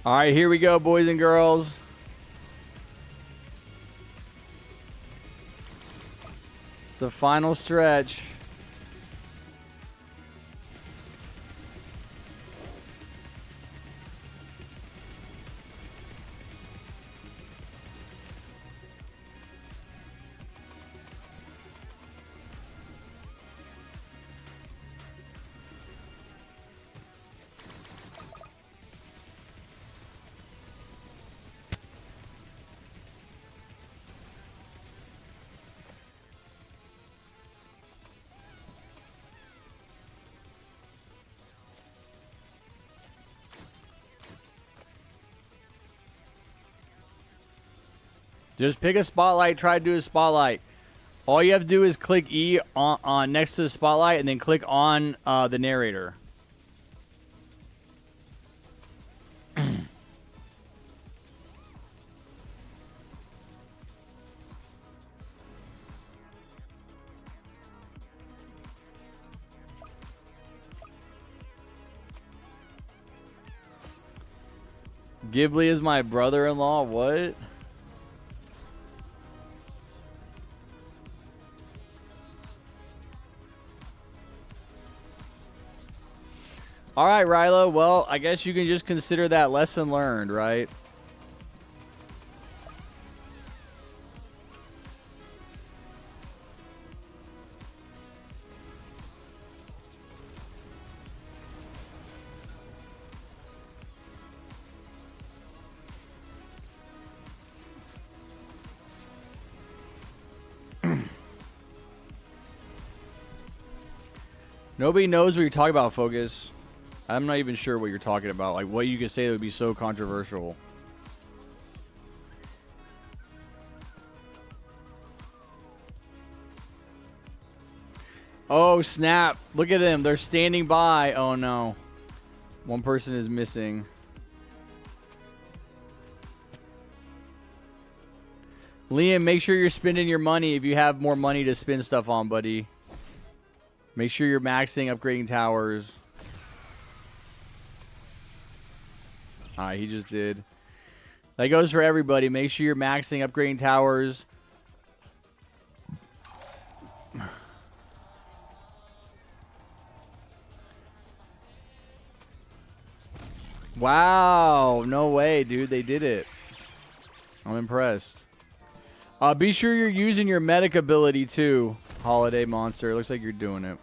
All right, here we go, boys and girls. It's the final stretch. Just pick a spotlight, try to do a spotlight. All you have to do is click E on next to the spotlight and then click on the narrator. Ghibli is my brother-in-law. What? All right, Rilo. Well, I guess you can just consider that lesson learned, right? Nobody knows what you're talking about, Focus. I'm not even sure what you're talking about. Like, what you could say that would be so controversial. Oh, snap. Look at them. They're standing by. Oh, no. One person is missing. Liam, make sure you're spending your money if you have more money to spend stuff on, buddy. Make sure you're maxing upgrading towers. Alright, he just did. That goes for everybody. Make sure you're maxing upgrading towers. Wow, no way, dude. They did it. I'm impressed. Be sure you're using your medic ability too, Holiday Monster. It looks like you're doing it.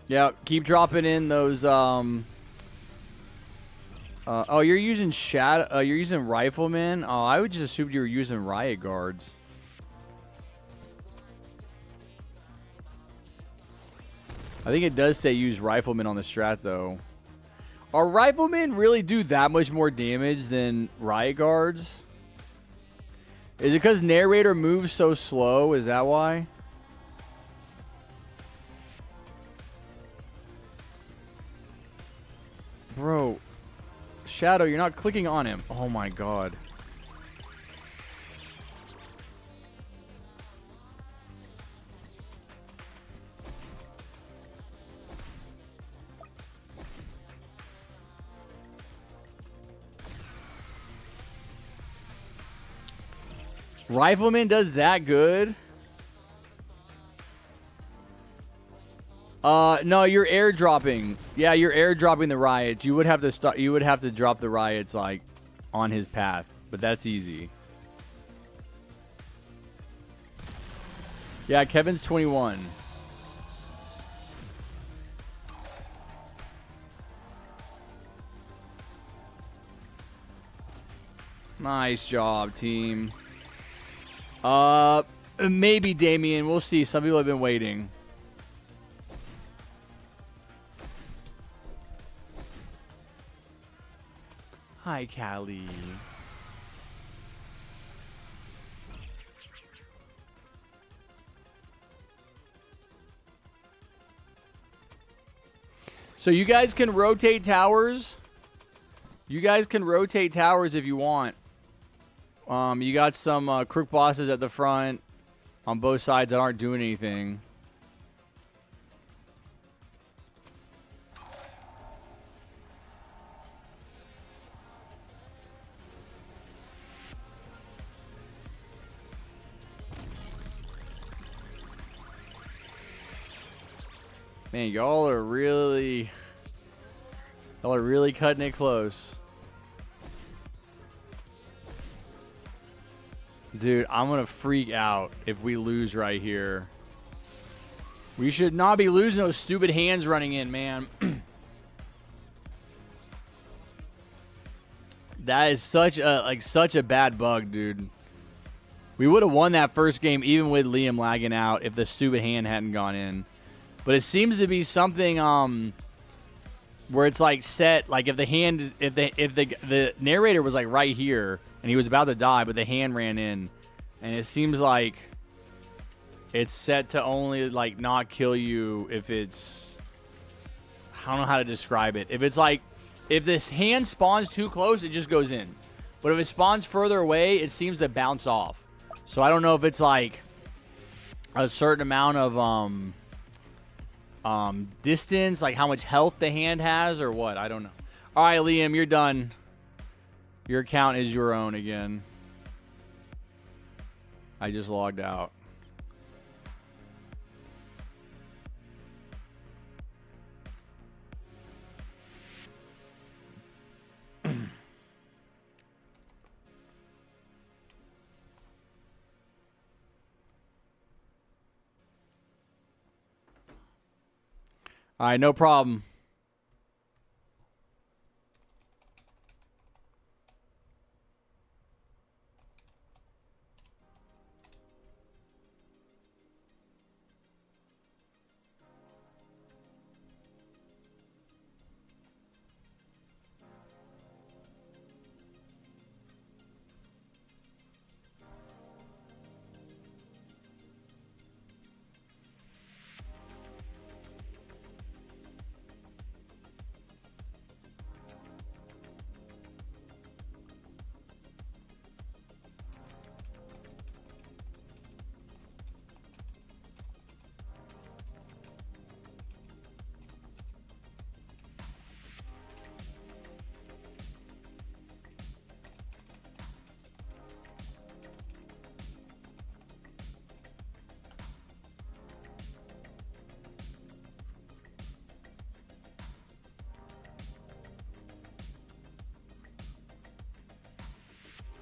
Yeah, keep dropping in those. Oh, you're using shadow. You're using rifleman. Oh, I would just assume you were using riot guards. I think it does say use rifleman on the strat though. Are riflemen really do that much more damage than riot guards? Is it because narrator moves so slow? Is that why? Bro, Shadow, you're not clicking on him. Oh my god. Rifleman does that good? No, you're airdropping. Yeah, you're airdropping the riots. You would have to start. You would have to drop the riots like on his path, but that's easy. Yeah, Kevin's 21. Nice job, team. Maybe Damien. We'll see. Some people have been waiting. Hi, Callie. So you guys can rotate towers. You guys can rotate towers if you want. You got some crook bosses at the front on both sides that aren't doing anything. Man, y'all are really cutting it close. Dude, I'm going to freak out if we lose right here. We should not be losing those stupid hands running in, man. That is such a bad bug, dude. We would have won that first game even with Liam lagging out if the stupid hand hadn't gone in. But it seems to be something where it's like set, like if the hand, if the narrator was like right here and he was about to die, but the hand ran in, and it seems like it's set to only like not kill you if it's, I don't know how to describe it. If it's like, if this hand spawns too close, it just goes in. But if it spawns further away, it seems to bounce off. So I don't know if it's like a certain amount of distance, like how much health the hand has or what. I don't know. All right, Liam, you're done. Your account is your own again. I just logged out. All right, no problem.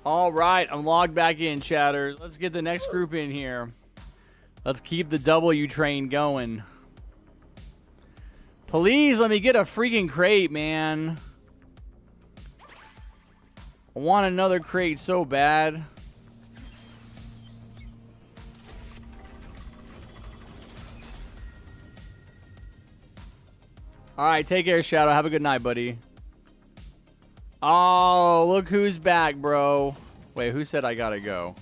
All right, I'm logged back in, chatters. Let's get the next group in here. Let's keep the W train going. Please let me get a freaking crate, man. I want another crate so bad. All right, take care, Shadow. Have a good night, buddy. Oh, look who's back, bro. Wait, who said I gotta go?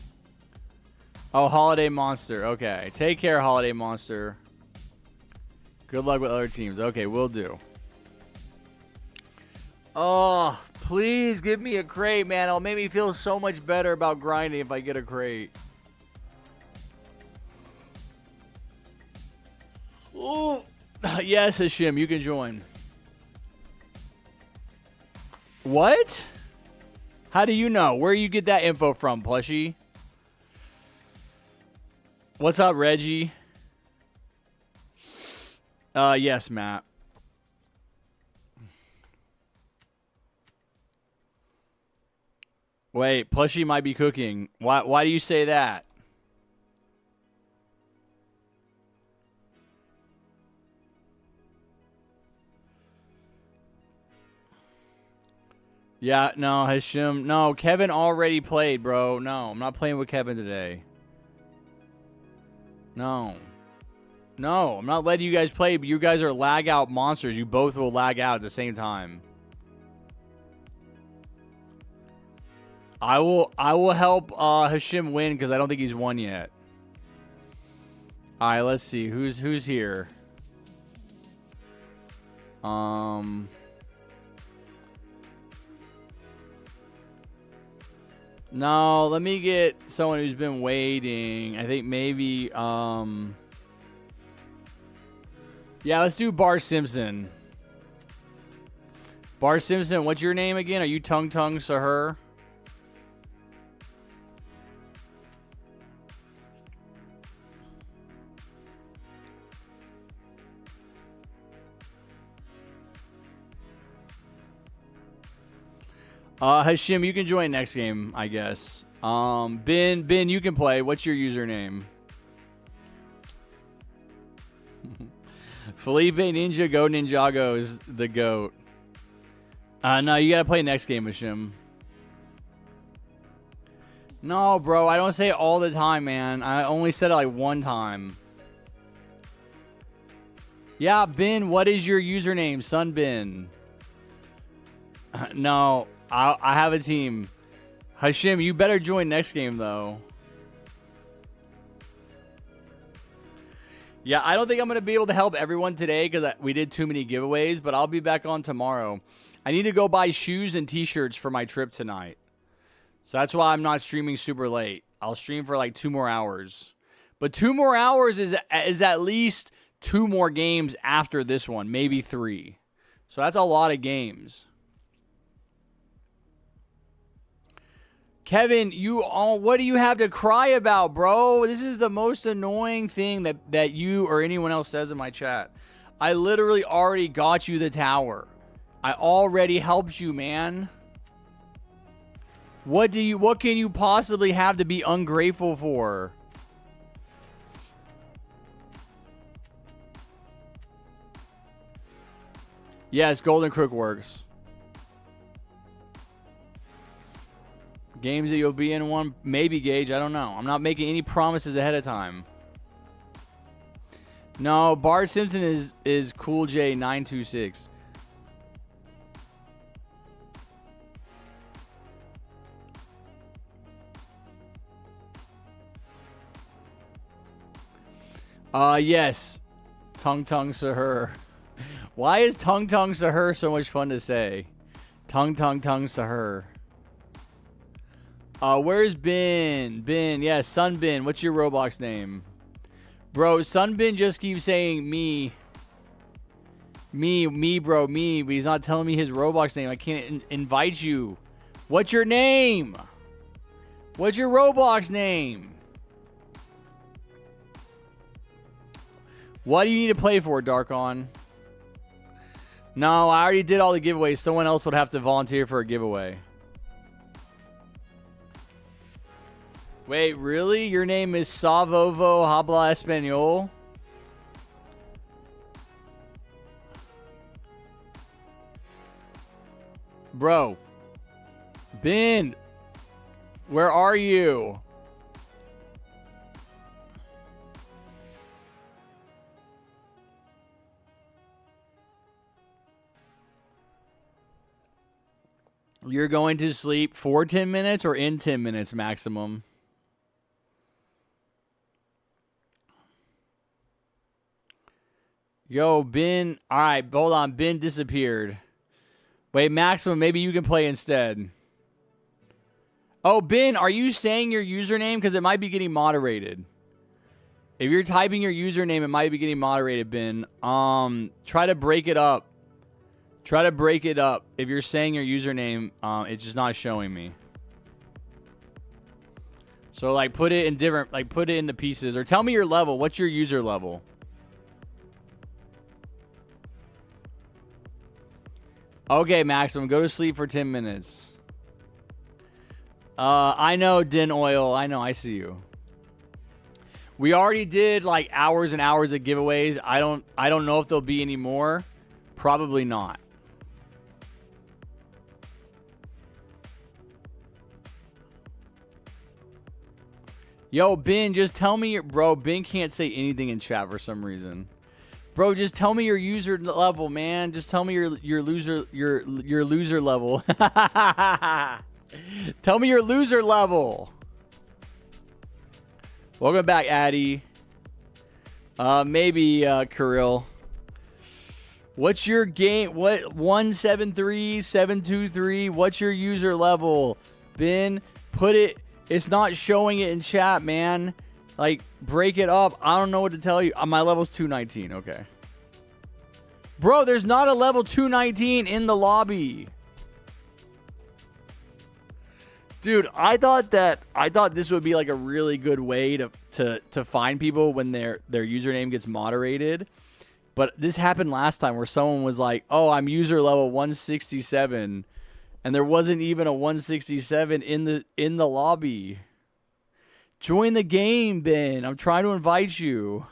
Oh, Holiday Monster. Okay, take care, Holiday Monster. Good luck with other teams. Okay, will do. Oh, please give me a crate, man. It'll make me feel so much better about grinding if I get a crate. Oh, yes, Hashim, you can join. What? How do you know? Where you get that info from, plushie? What's up, Reggie? Yes, Matt. Wait, plushie might be cooking. Why do you say that? Yeah, no, Hashim. No, Kevin already played, bro. No, I'm not playing with Kevin today. No. No, I'm not letting you guys play, but you guys are lag out monsters. You both will lag out at the same time. I will help Hashim win because I don't think he's won yet. All right, let's see. Who's here? No, let me get someone who's been waiting. I think maybe, yeah, let's do Bar Simpson. Bar Simpson, what's your name again? Are you Tung Tung Sahur? Hashim, you can join next game, I guess. Ben, you can play. What's your username? Felipe Ninja Go Ninjago is the GOAT. No, you gotta play next game, Hashim. No, bro, I don't say it all the time, man. I only said it like one time. Yeah, Ben, what is your username? Sunbin. No. I have a team. Hashim, you better join next game, though. Yeah, I don't think I'm going to be able to help everyone today because we did too many giveaways, but I'll be back on tomorrow. I need to go buy shoes and t-shirts for my trip tonight. So that's why I'm not streaming super late. I'll stream for like 2 more hours. But 2 more hours is at least 2 more games after this one, maybe 3. So that's a lot of games. Kevin, what do you have to cry about, bro? This is the most annoying thing that you or anyone else says in my chat. I literally already got you the tower. I already helped you, man. What can you possibly have to be ungrateful for? Yes, Golden Crook works. Games that you'll be in one, maybe, Gage. I don't know. I'm not making any promises ahead of time. No, Bart Simpson is Cool J 926. Yes. Tung Tung Sahur. Why is Tung Tung Sahur so much fun to say? Tung Tung Tung Sahur. Where's Ben? Ben, yeah, Sunbin. What's your Roblox name? Bro, Sunbin just keeps saying me. Me, bro, me. But he's not telling me his Roblox name. I can't invite you. What's your name? What's your Roblox name? What do you need to play for, Darkon? No, I already did all the giveaways. Someone else would have to volunteer for a giveaway. Wait, really? Your name is Savovo Habla Español? Bro. Ben. Where are you? You're going to sleep for 10 minutes or in 10 minutes maximum? Yo, Ben. All right, hold on. Ben disappeared. Wait, Maximum, maybe you can play instead. Oh, Ben, are you saying your username? Because it might be getting moderated. If you're typing your username, it might be getting moderated, Ben. Try to break it up. Try to break it up. If you're saying your username, it's just not showing me. So, like, put it in different, like, put it into pieces. Or tell me your level. What's your user level? Okay, Maximum, go to sleep for 10 minutes. I know, Din Oil. I know, I see you. We already did like hours and hours of giveaways. I don't know if there'll be any more. Probably not. Yo, Ben, just tell me your bro. Ben can't say anything in chat for some reason. Bro, just tell me your user level, man. Just tell me your loser level. Tell me your loser level. Welcome back, Addy. Maybe Kirill. What's your game? What 173723? What's your user level? Ben, put it. It's not showing it in chat, man. Like, break it up. I don't know what to tell you. My level's 219. Okay. Bro, there's not a level 219 in the lobby. Dude, I thought this would be like a really good way to find people when their username gets moderated. But this happened last time where someone was like, "Oh, I'm user level 167." And there wasn't even a 167 in the lobby. Join the game, Ben. I'm trying to invite you.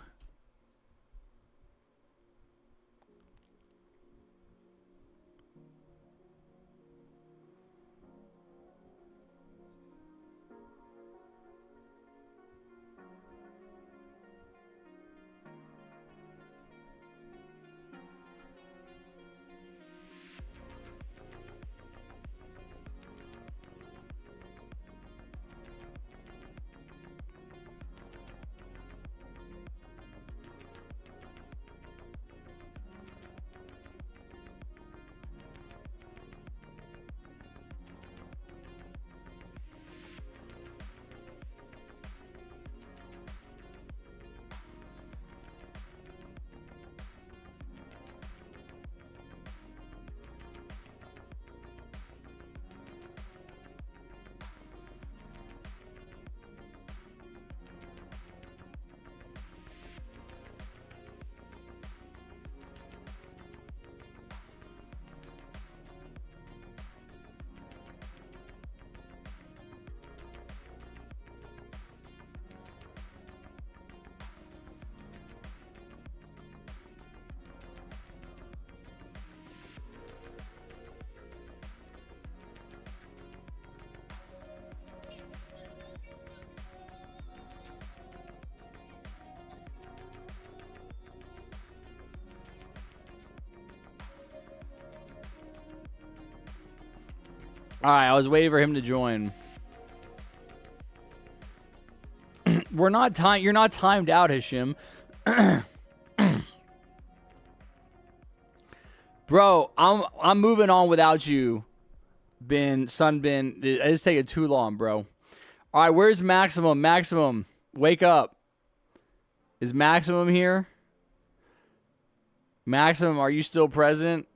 All right, I was waiting for him to join. We're not time. You're not timed out, Hashim. Bro, I'm moving on without you, Ben. It's taking too long, bro. All right, where's Maximum? Maximum, wake up. Is Maximum here? Maximum, are you still present?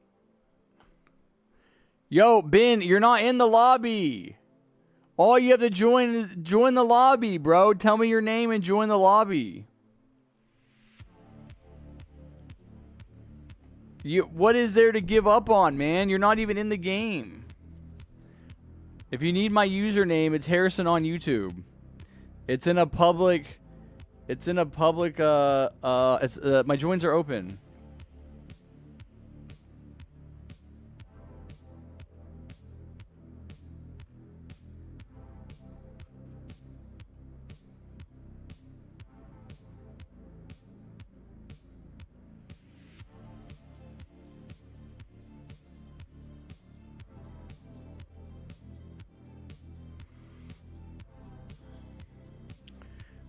Yo, Ben, you're not in the lobby. All you have to join is join the lobby, bro. Tell me your name and join the lobby. What is there to give up on, man? You're not even in the game. If you need my username, it's Harrison on YouTube. It's in a public. It's in a public. My joins are open.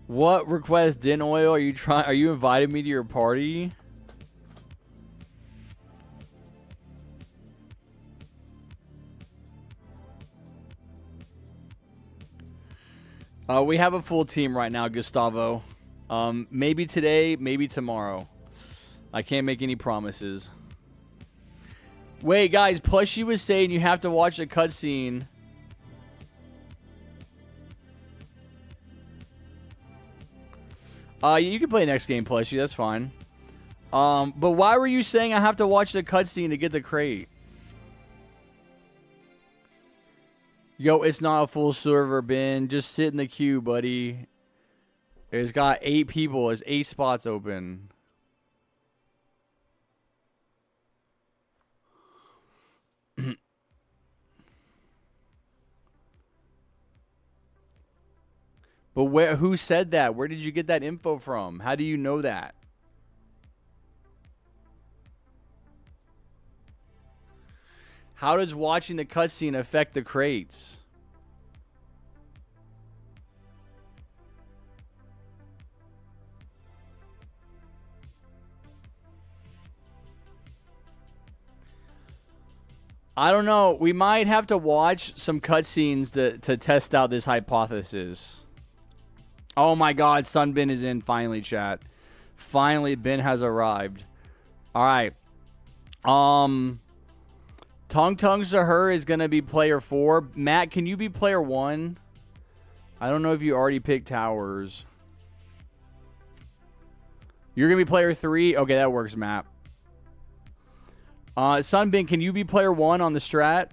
What request, Din Oil? Are you inviting me to your party? We have a full team right now, Gustavo. Maybe today, maybe tomorrow. I can't make any promises. Wait, guys, Plushy was saying you have to watch the cutscene. You can play next game, Plushy. That's fine. But why were you saying I have to watch the cutscene to get the crate? Yo, it's not a full server, Ben. Just sit in the queue, buddy. There's got 8 people. There's 8 spots open. But who said that? Where did you get that info from? How do you know that? How does watching the cutscene affect the crates? I don't know. We might have to watch some cutscenes to test out this hypothesis. Oh my God, Sunbin is in finally, chat. Finally, Ben has arrived. All right. Tongue Tongues to Her is going to be player 4. Matt, can you be player 1? I don't know if you already picked towers. You're going to be player 3? Okay, that works, Matt. Sunbin, can you be player 1 on the strat?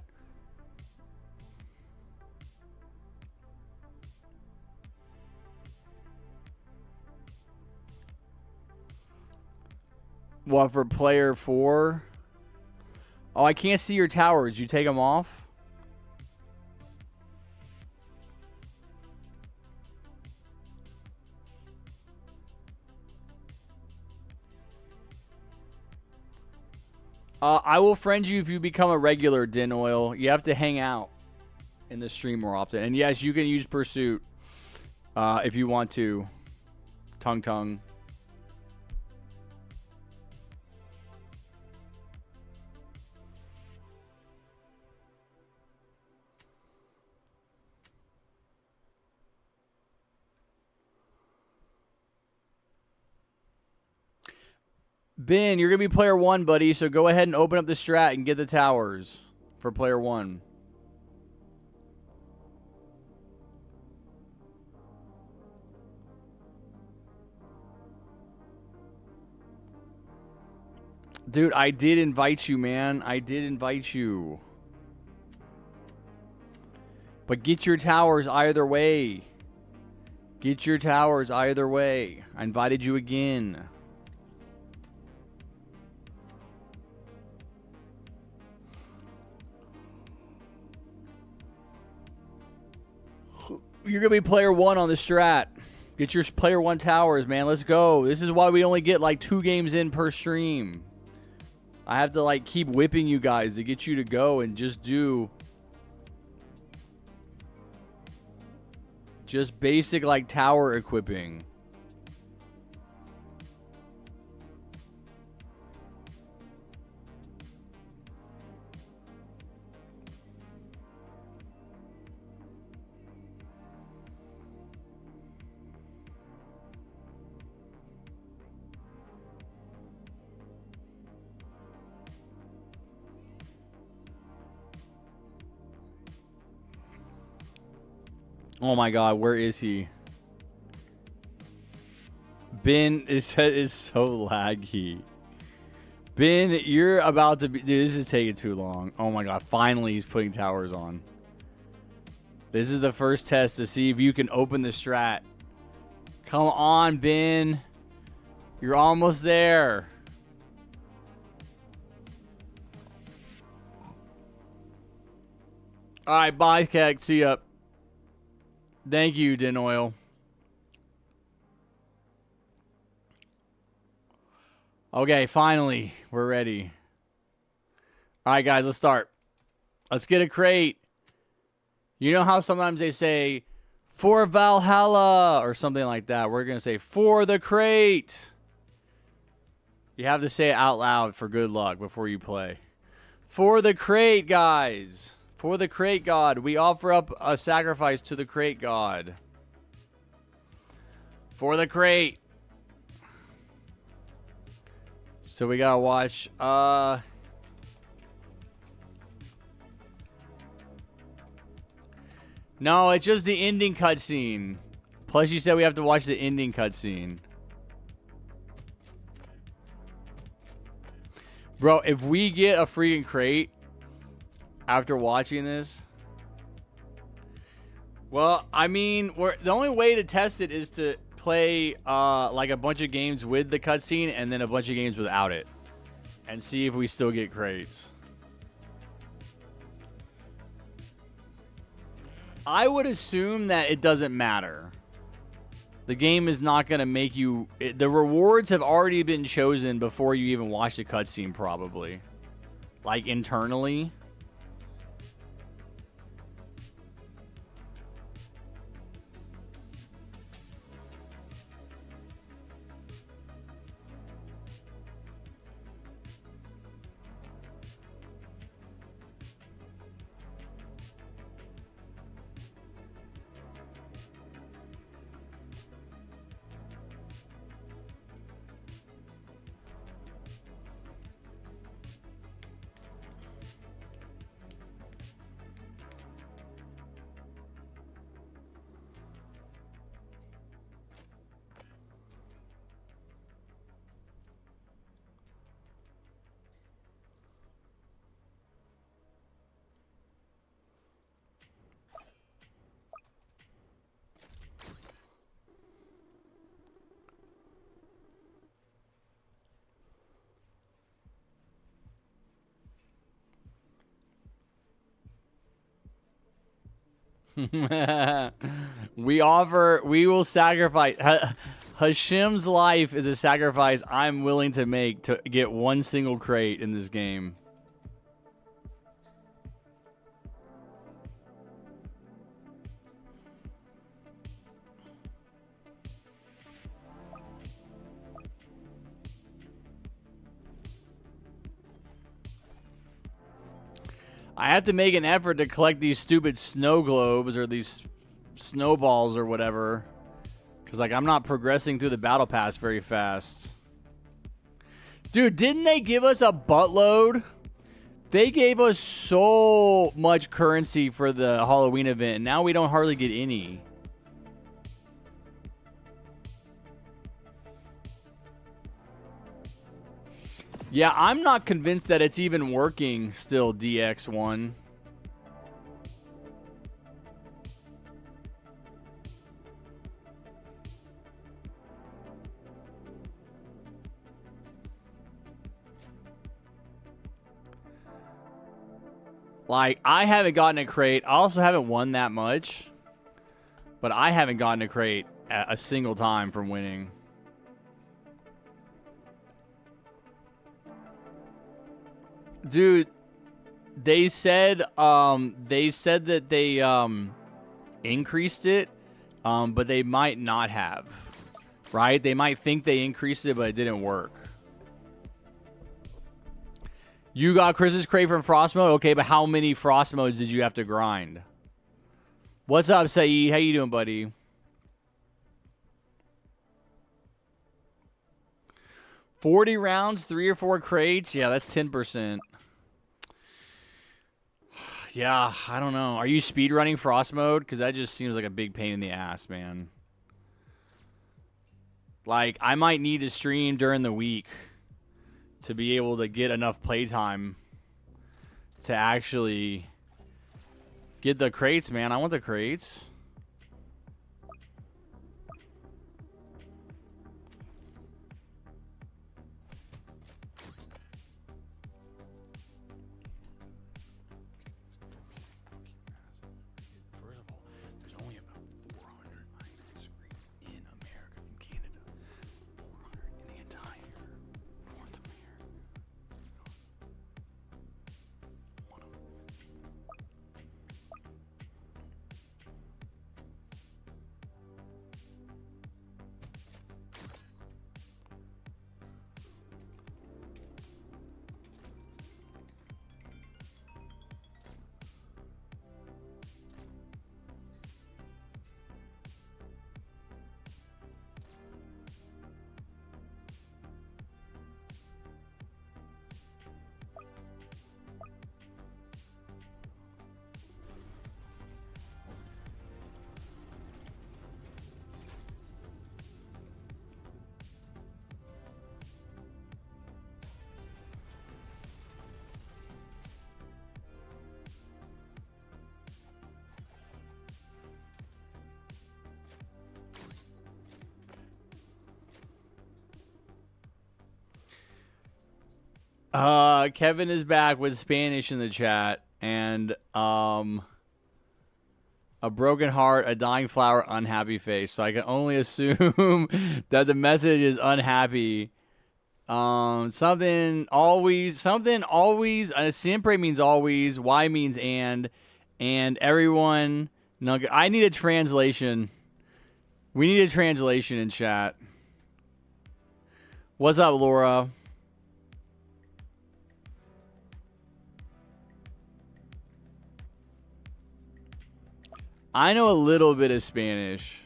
What, for player 4? Oh, I can't see your towers. You take them off? I will friend you if you become a regular, Din Oil. You have to hang out in the stream more often. And yes, you can use Pursuit if you want to. Tongue. Ben, you're going to be player 1, buddy, so go ahead and open up the strat and get the towers for player 1. Dude, I did invite you, man. I did invite you. But get your towers either way. Get your towers either way. I invited you again. You're going to be player 1 on the strat. Get your player 1 towers, man. Let's go. This is why we only get like 2 games in per stream. I have to like keep whipping you guys to get you to go and just do just basic like tower equipping. Oh my God, where is he? Ben is so laggy. Ben, you're about to be... Dude, this is taking too long. Oh my God, finally he's putting towers on. This is the first test to see if you can open the strat Come on, Ben. You're almost there. All right, bye, Keck. See ya. Thank you, Din Oil. Okay, finally, we're ready. All right, guys, let's start. Let's get a crate. You know how sometimes they say, for Valhalla, or something like that. We're going to say, for the crate. You have to say it out loud for good luck before you play. For the crate, guys. For the crate god. We offer up a sacrifice to the crate god. For the crate. So we gotta watch. No, it's just the ending cutscene. Plus, you said we have to watch the ending cutscene. Bro, if we get a freaking crate after watching this, well, I mean, the only way to test it is to play like a bunch of games with the cutscene and then a bunch of games without it, and see if we still get crates. I would assume that it doesn't matter. The game is not going to make you... the rewards have already been chosen before you even watch the cutscene, probably. Like, internally. We will sacrifice. Hashim's life is a sacrifice I'm willing to make to get one single crate in this game. I have to make an effort to collect these stupid snow globes or these snowballs or whatever. Because, like, I'm not progressing through the battle pass very fast. Dude, didn't they give us a buttload? They gave us so much currency for the Halloween event, and now we don't hardly get any. Yeah, I'm not convinced that it's even working still, DX1. Like, I haven't gotten a crate. I also haven't won that much. But I haven't gotten a crate a single time from winning. Dude, they said that they increased it, but they might not have. Right? They might think they increased it, but it didn't work. You got Chris's crate from Frost Mode? Okay, but how many Frost Modes did you have to grind? What's up, Saeed? How you doing, buddy? $40 rounds, 3 or 4 crates? Yeah, that's 10%. Yeah, I don't know. Are you speedrunning Frost Mode? Because that just seems like a big pain in the ass, man. Like, I might need to stream during the week to be able to get enough playtime to actually get the crates, man. I want the crates. Kevin is back with Spanish in the chat, and a broken heart, a dying flower, unhappy face. So I can only assume that the message is unhappy. Something always. Siempre means always. Y means and everyone. No, I need a translation. We need a translation in chat. What's up, Laura? I know a little bit of Spanish.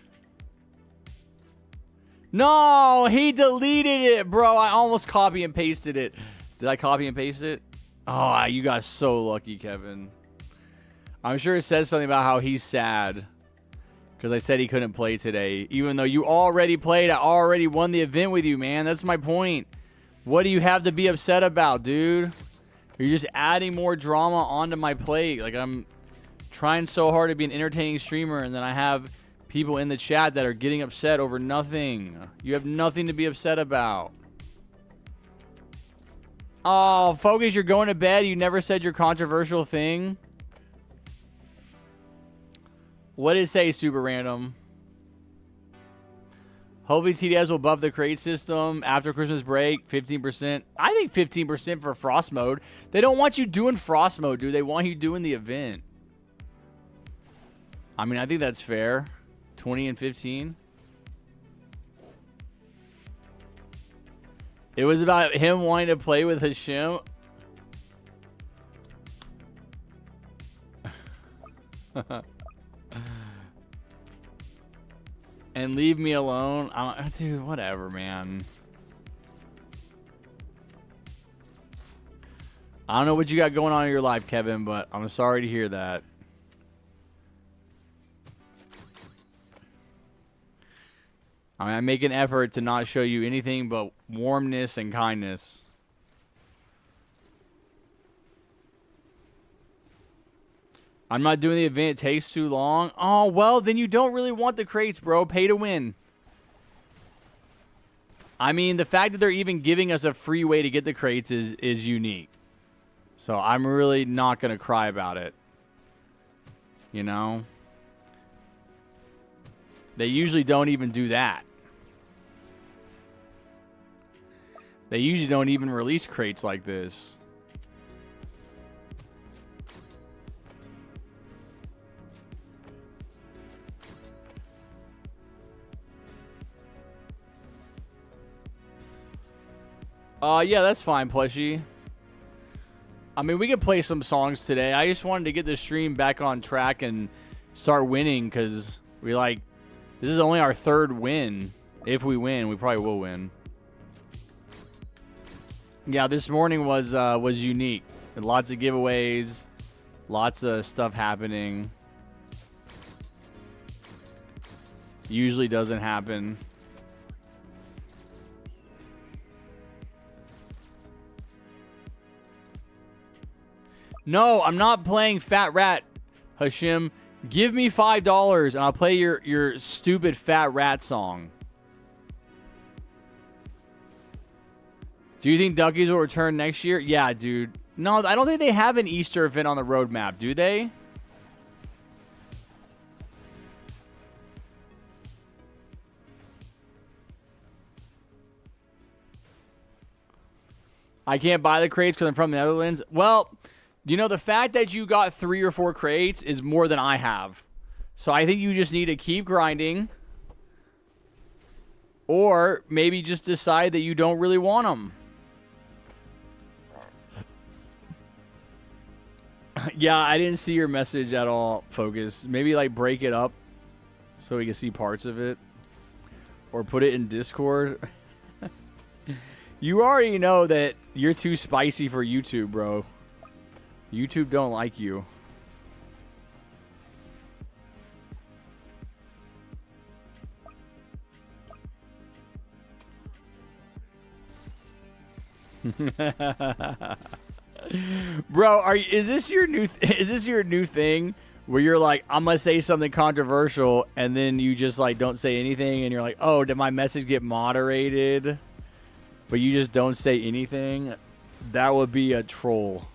No, he deleted it, bro. I almost copy and pasted it. Did I copy and paste it? Oh, you got so lucky, Kevin. I'm sure it says something about how he's sad because I said he couldn't play today. Even though you already played, I already won the event with you, man. That's my point. What do you have to be upset about, dude? You're just adding more drama onto my plate. Like, I'm trying so hard to be an entertaining streamer, and then I have people in the chat that are getting upset over nothing. You have nothing to be upset about. Oh, Focus, you're going to bed? You never said your controversial thing? What did it say, Super Random? Hopefully TDS will buff the crate system after Christmas break, 15%. I think 15% for Frost mode. They don't want you doing Frost mode, dude. They want you doing the event. I mean, I think that's fair. 20 and 15. It was about him wanting to play with Hashim. And leave me alone. Dude, whatever, man. I don't know what you got going on in your life, Kevin, but I'm sorry to hear that. I make an effort to not show you anything but warmness and kindness. I'm not doing the event. It takes too long. Oh, well, then you don't really want the crates, bro. Pay to win. I mean, the fact that they're even giving us a free way to get the crates is unique. So I'm really not going to cry about it. You know? They usually don't even do that. They usually don't even release crates like this. Yeah, that's fine, Plushie. I mean, we could play some songs today. I just wanted to get the stream back on track and start winning because this is only our third win. If we win, we probably will win. Yeah, this morning was unique. Lots of giveaways, lots of stuff happening. Usually doesn't happen. No, I'm not playing Fat Rat, Hashim. Give me $5 and I'll play your stupid Fat Rat song. Do you think Duckies will return next year? Yeah, dude. No, I don't think they have an Easter event on the roadmap, do they? I can't buy the crates because I'm from the Netherlands. Well, you know, the fact that you got 3 or 4 crates is more than I have. So I think you just need to keep grinding. Or maybe just decide that you don't really want them. Yeah, I didn't see your message at all, Focus. Maybe like break it up so we can see parts of it. Or put it in Discord. You already know that you're too spicy for YouTube, bro. YouTube don't like you. Bro, is this your new thing where you're like, I'm gonna say something controversial and then you just like don't say anything and you're like, oh, did my message get moderated? But you just don't say anything. That would be a troll.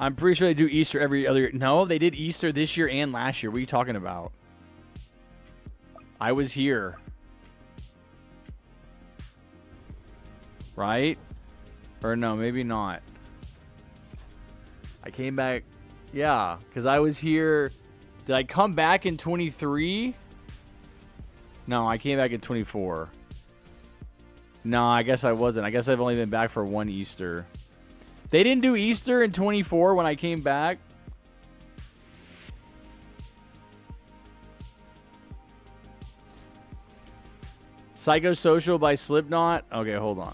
I'm pretty sure they do Easter every other year. No, they did Easter this year and last year. What are you talking about? I was here. Right? Or no, maybe not. I came back. Yeah, because I was here. Did I come back in 23? No, I came back in 24. No, I guess I wasn't. I guess I've only been back for one Easter. They didn't do Easter in 24 when I came back. Psychosocial by Slipknot. Okay, hold on.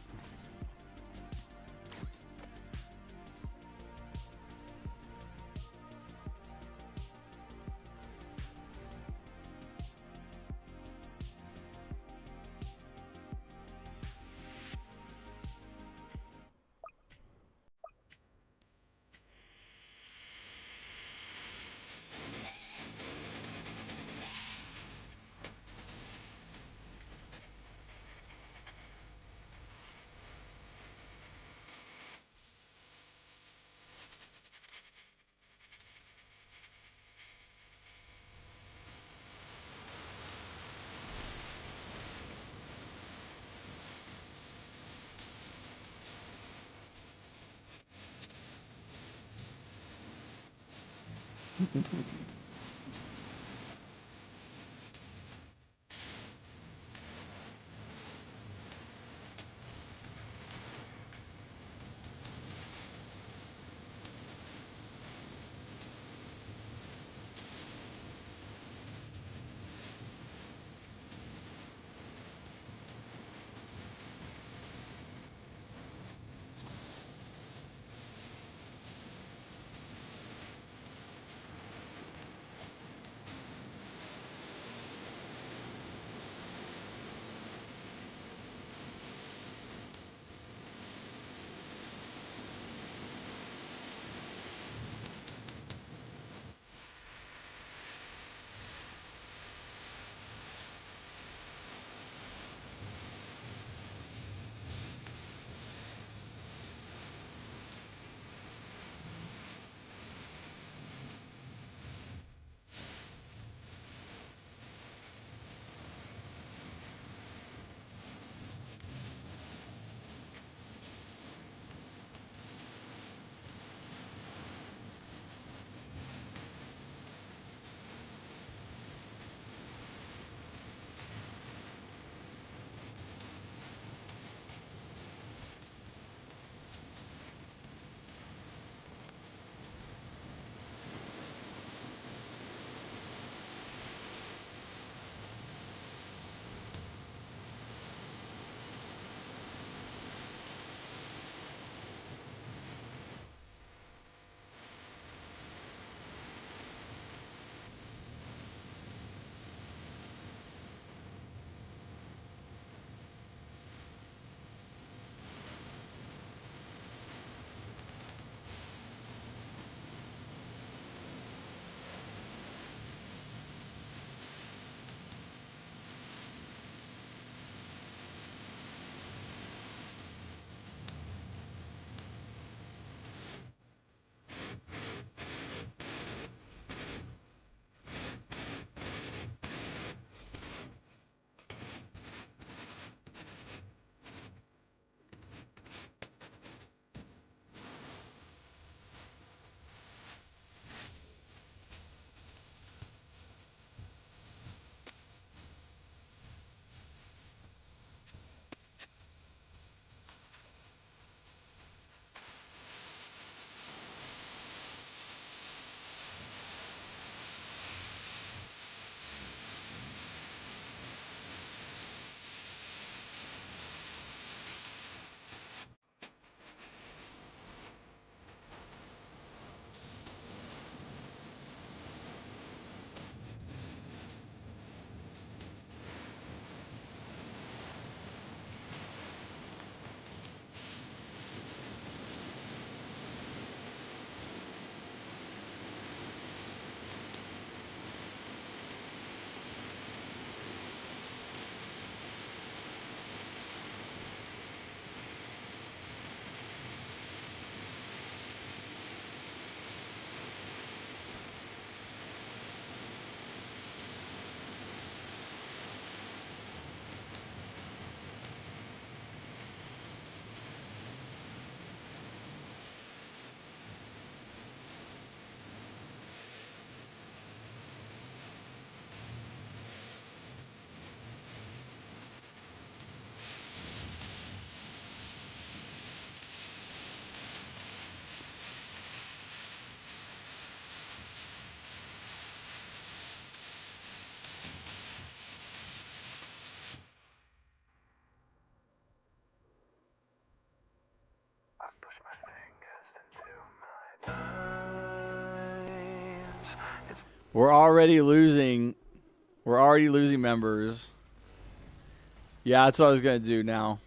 We're already losing. We're already losing members. Yeah, that's what I was gonna do now.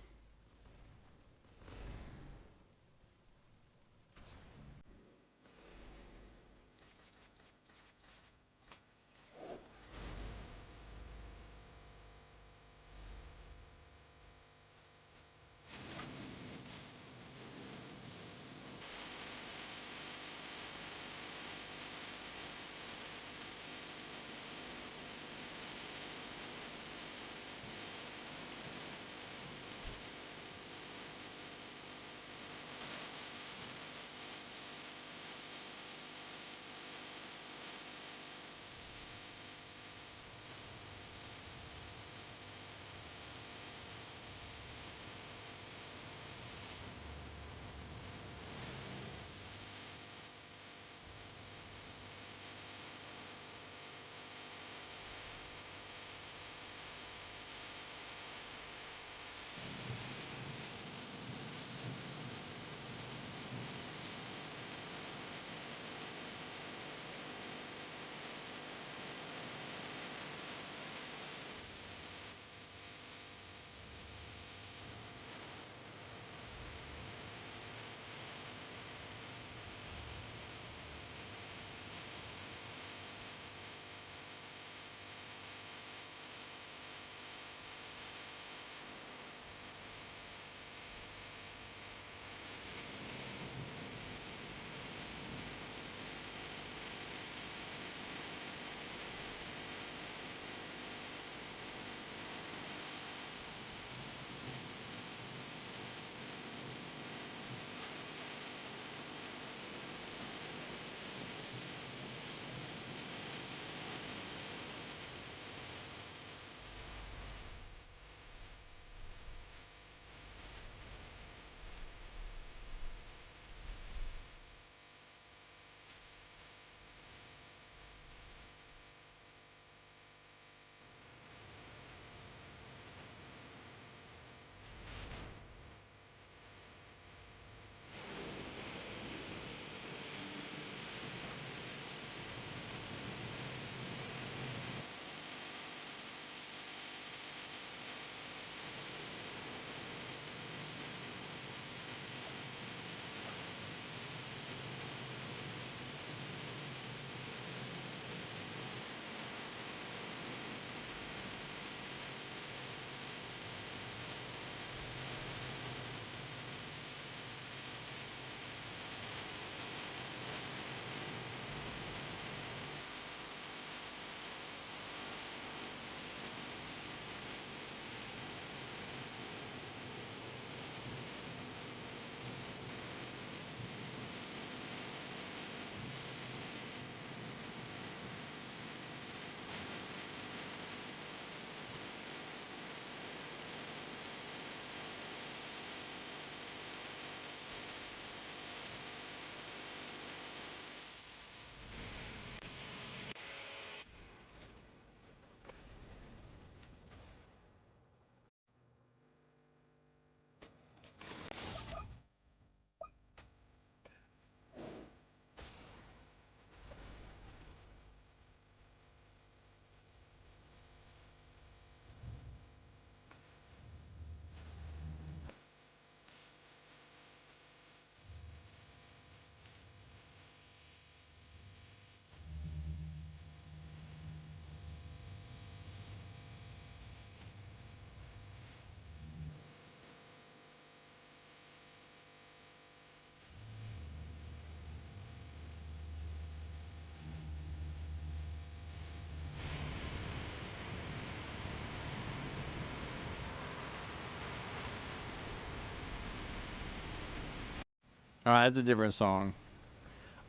All right, that's a different song.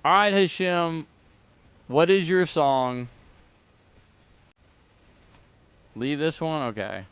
All right, Hashim, what is your song? Leave this one? Okay.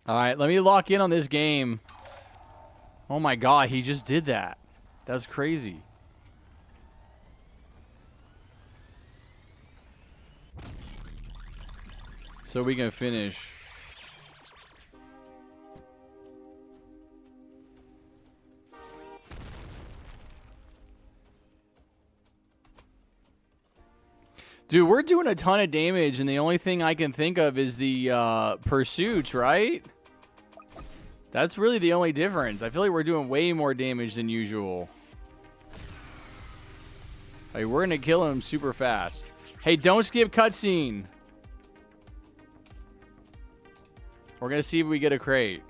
All right, let me lock in on this game. Oh my god, he just did that. That's crazy. So we can finish. Dude, we're doing a ton of damage, and the only thing I can think of is the pursuits, right? That's really the only difference. I feel like we're doing way more damage than usual. Like, we're gonna kill him super fast. Hey, don't skip cutscene. We're gonna see if we get a crate.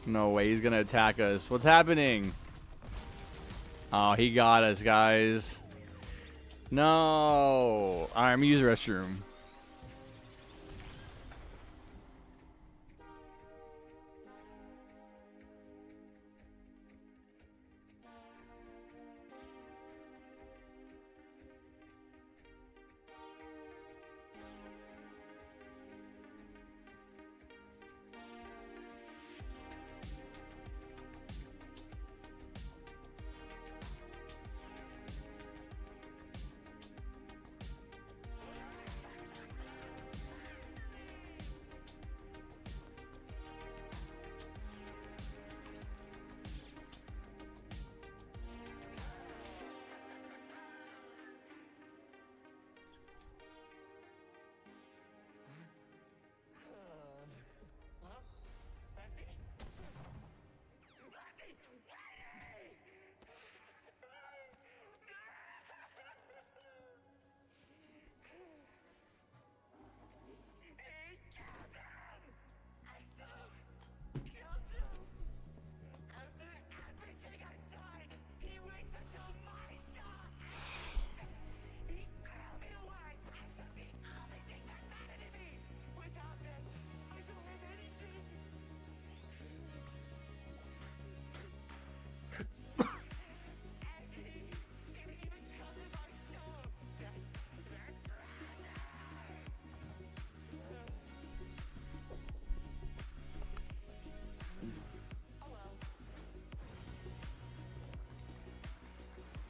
No way, he's gonna attack us. What's happening? Oh, he got us, guys. No. All right, I'm gonna use the restroom.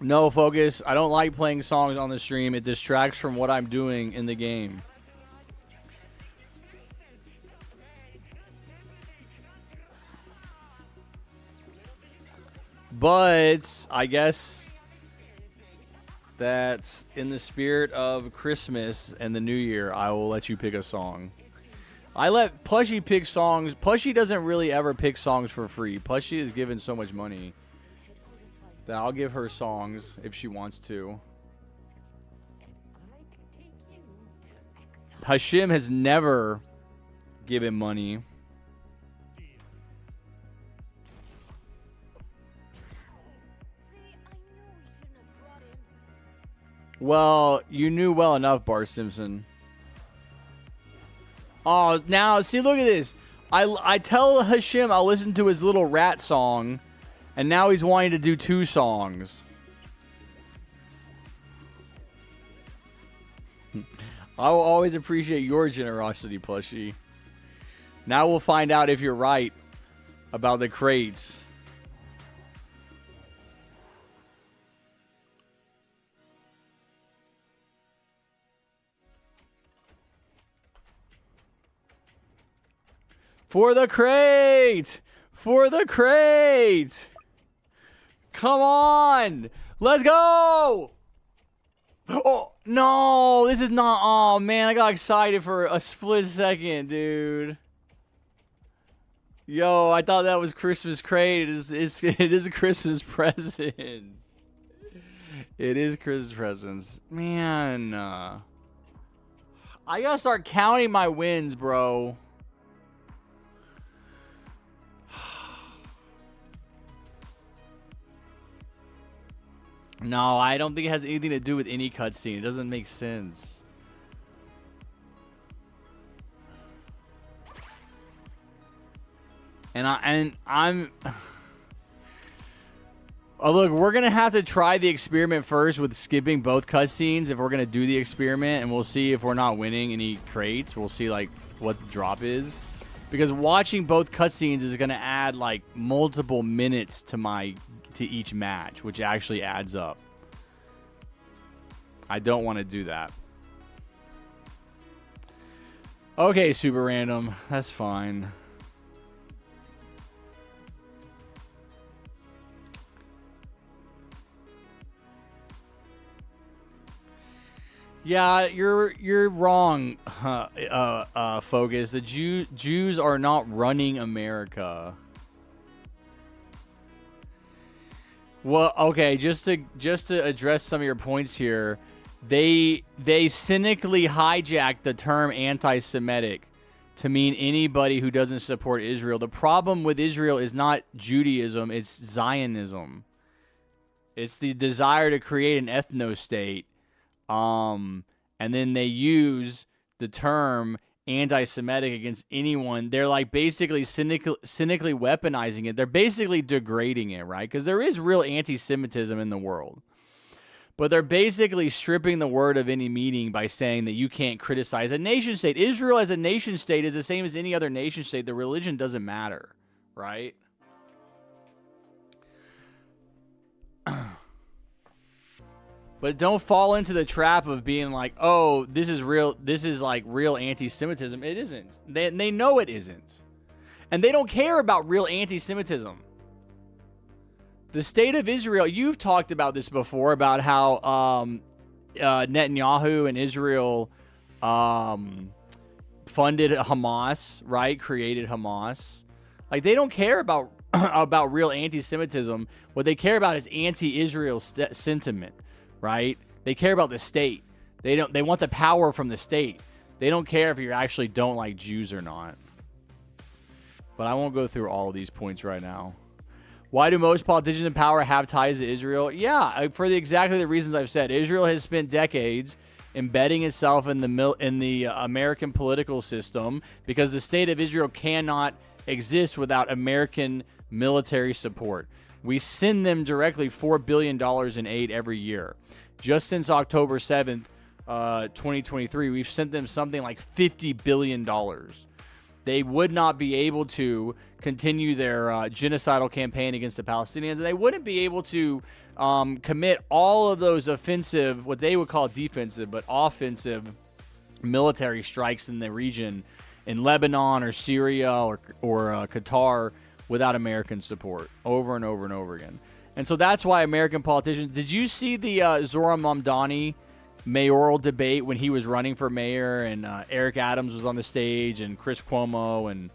No, Focus. I don't like playing songs on the stream. It distracts from what I'm doing in the game. But I guess that's in the spirit of Christmas and the New Year, I will let you pick a song. I let Plushie pick songs. Plushie doesn't really ever pick songs for free. Plushie is given so much money that I'll give her songs if she wants to. Hashim has never given money. Well, you knew well enough, Bart Simpson. Oh, now, see, look at this. I tell Hashim I'll listen to his little rat song, and now he's wanting to do 2 songs. I will always appreciate your generosity, Plushie. Now we'll find out if you're right about the crates. For the crate! For the crate! Come on! Let's go! Oh, no! This is not... Oh, man, I got excited for a split second, dude. Yo, I thought that was Christmas crate. It is a Christmas present. It is Christmas presents. Man. I gotta start counting my wins, bro. No, I don't think it has anything to do with any cutscene. It doesn't make sense. I'm oh, look, we're gonna have to try the experiment first with skipping both cutscenes if we're gonna do the experiment, and we'll see if we're not winning any crates. We'll see like what the drop is, because watching both cutscenes is gonna add like multiple minutes to each match, which actually adds up. I don't want to do that. Okay, super random. That's fine. Yeah, you're wrong, Focus. The Jews are not running America. Well, okay, just to address some of your points here, they cynically hijacked the term anti-Semitic to mean anybody who doesn't support Israel. The problem with Israel is not Judaism, it's Zionism. It's the desire to create an ethno-state. And then they use the term anti-Semitic against anyone. They're like basically cynically weaponizing it. They're basically degrading it, right? Because there is real anti-Semitism in the world. But they're basically stripping the word of any meaning by saying that you can't criticize a nation state. Israel as a nation state is the same as any other nation state. The religion doesn't matter, right? But don't fall into the trap of being like, oh, this is real. This is like real anti-Semitism. It isn't. They know it isn't. And they don't care about real anti-Semitism. The state of Israel, you've talked about this before, about how Netanyahu and Israel funded Hamas, right? Created Hamas. Like, they don't care about about real anti-Semitism. What they care about is anti-Israel sentiment. Right? They care about the state. They want the power from the state. They don't care if you actually don't like Jews or not. But I won't go through all of these points right now. Why do most politicians in power have ties to Israel? Yeah, for exactly the reasons I've said. Israel has spent decades embedding itself in the American political system because the state of Israel cannot exist without American military support. We send them directly $4 billion in aid every year. Just since October 7th, 2023, we've sent them something like $50 billion. They would not be able to continue their genocidal campaign against the Palestinians, and they wouldn't be able to commit all of those offensive, what they would call defensive, but offensive military strikes in the region, in Lebanon or Syria or Qatar, without American support over and over and over again. And so that's why American politicians... Did you see the Zoran Mamdani mayoral debate when he was running for mayor, and Eric Adams was on the stage, and Chris Cuomo, and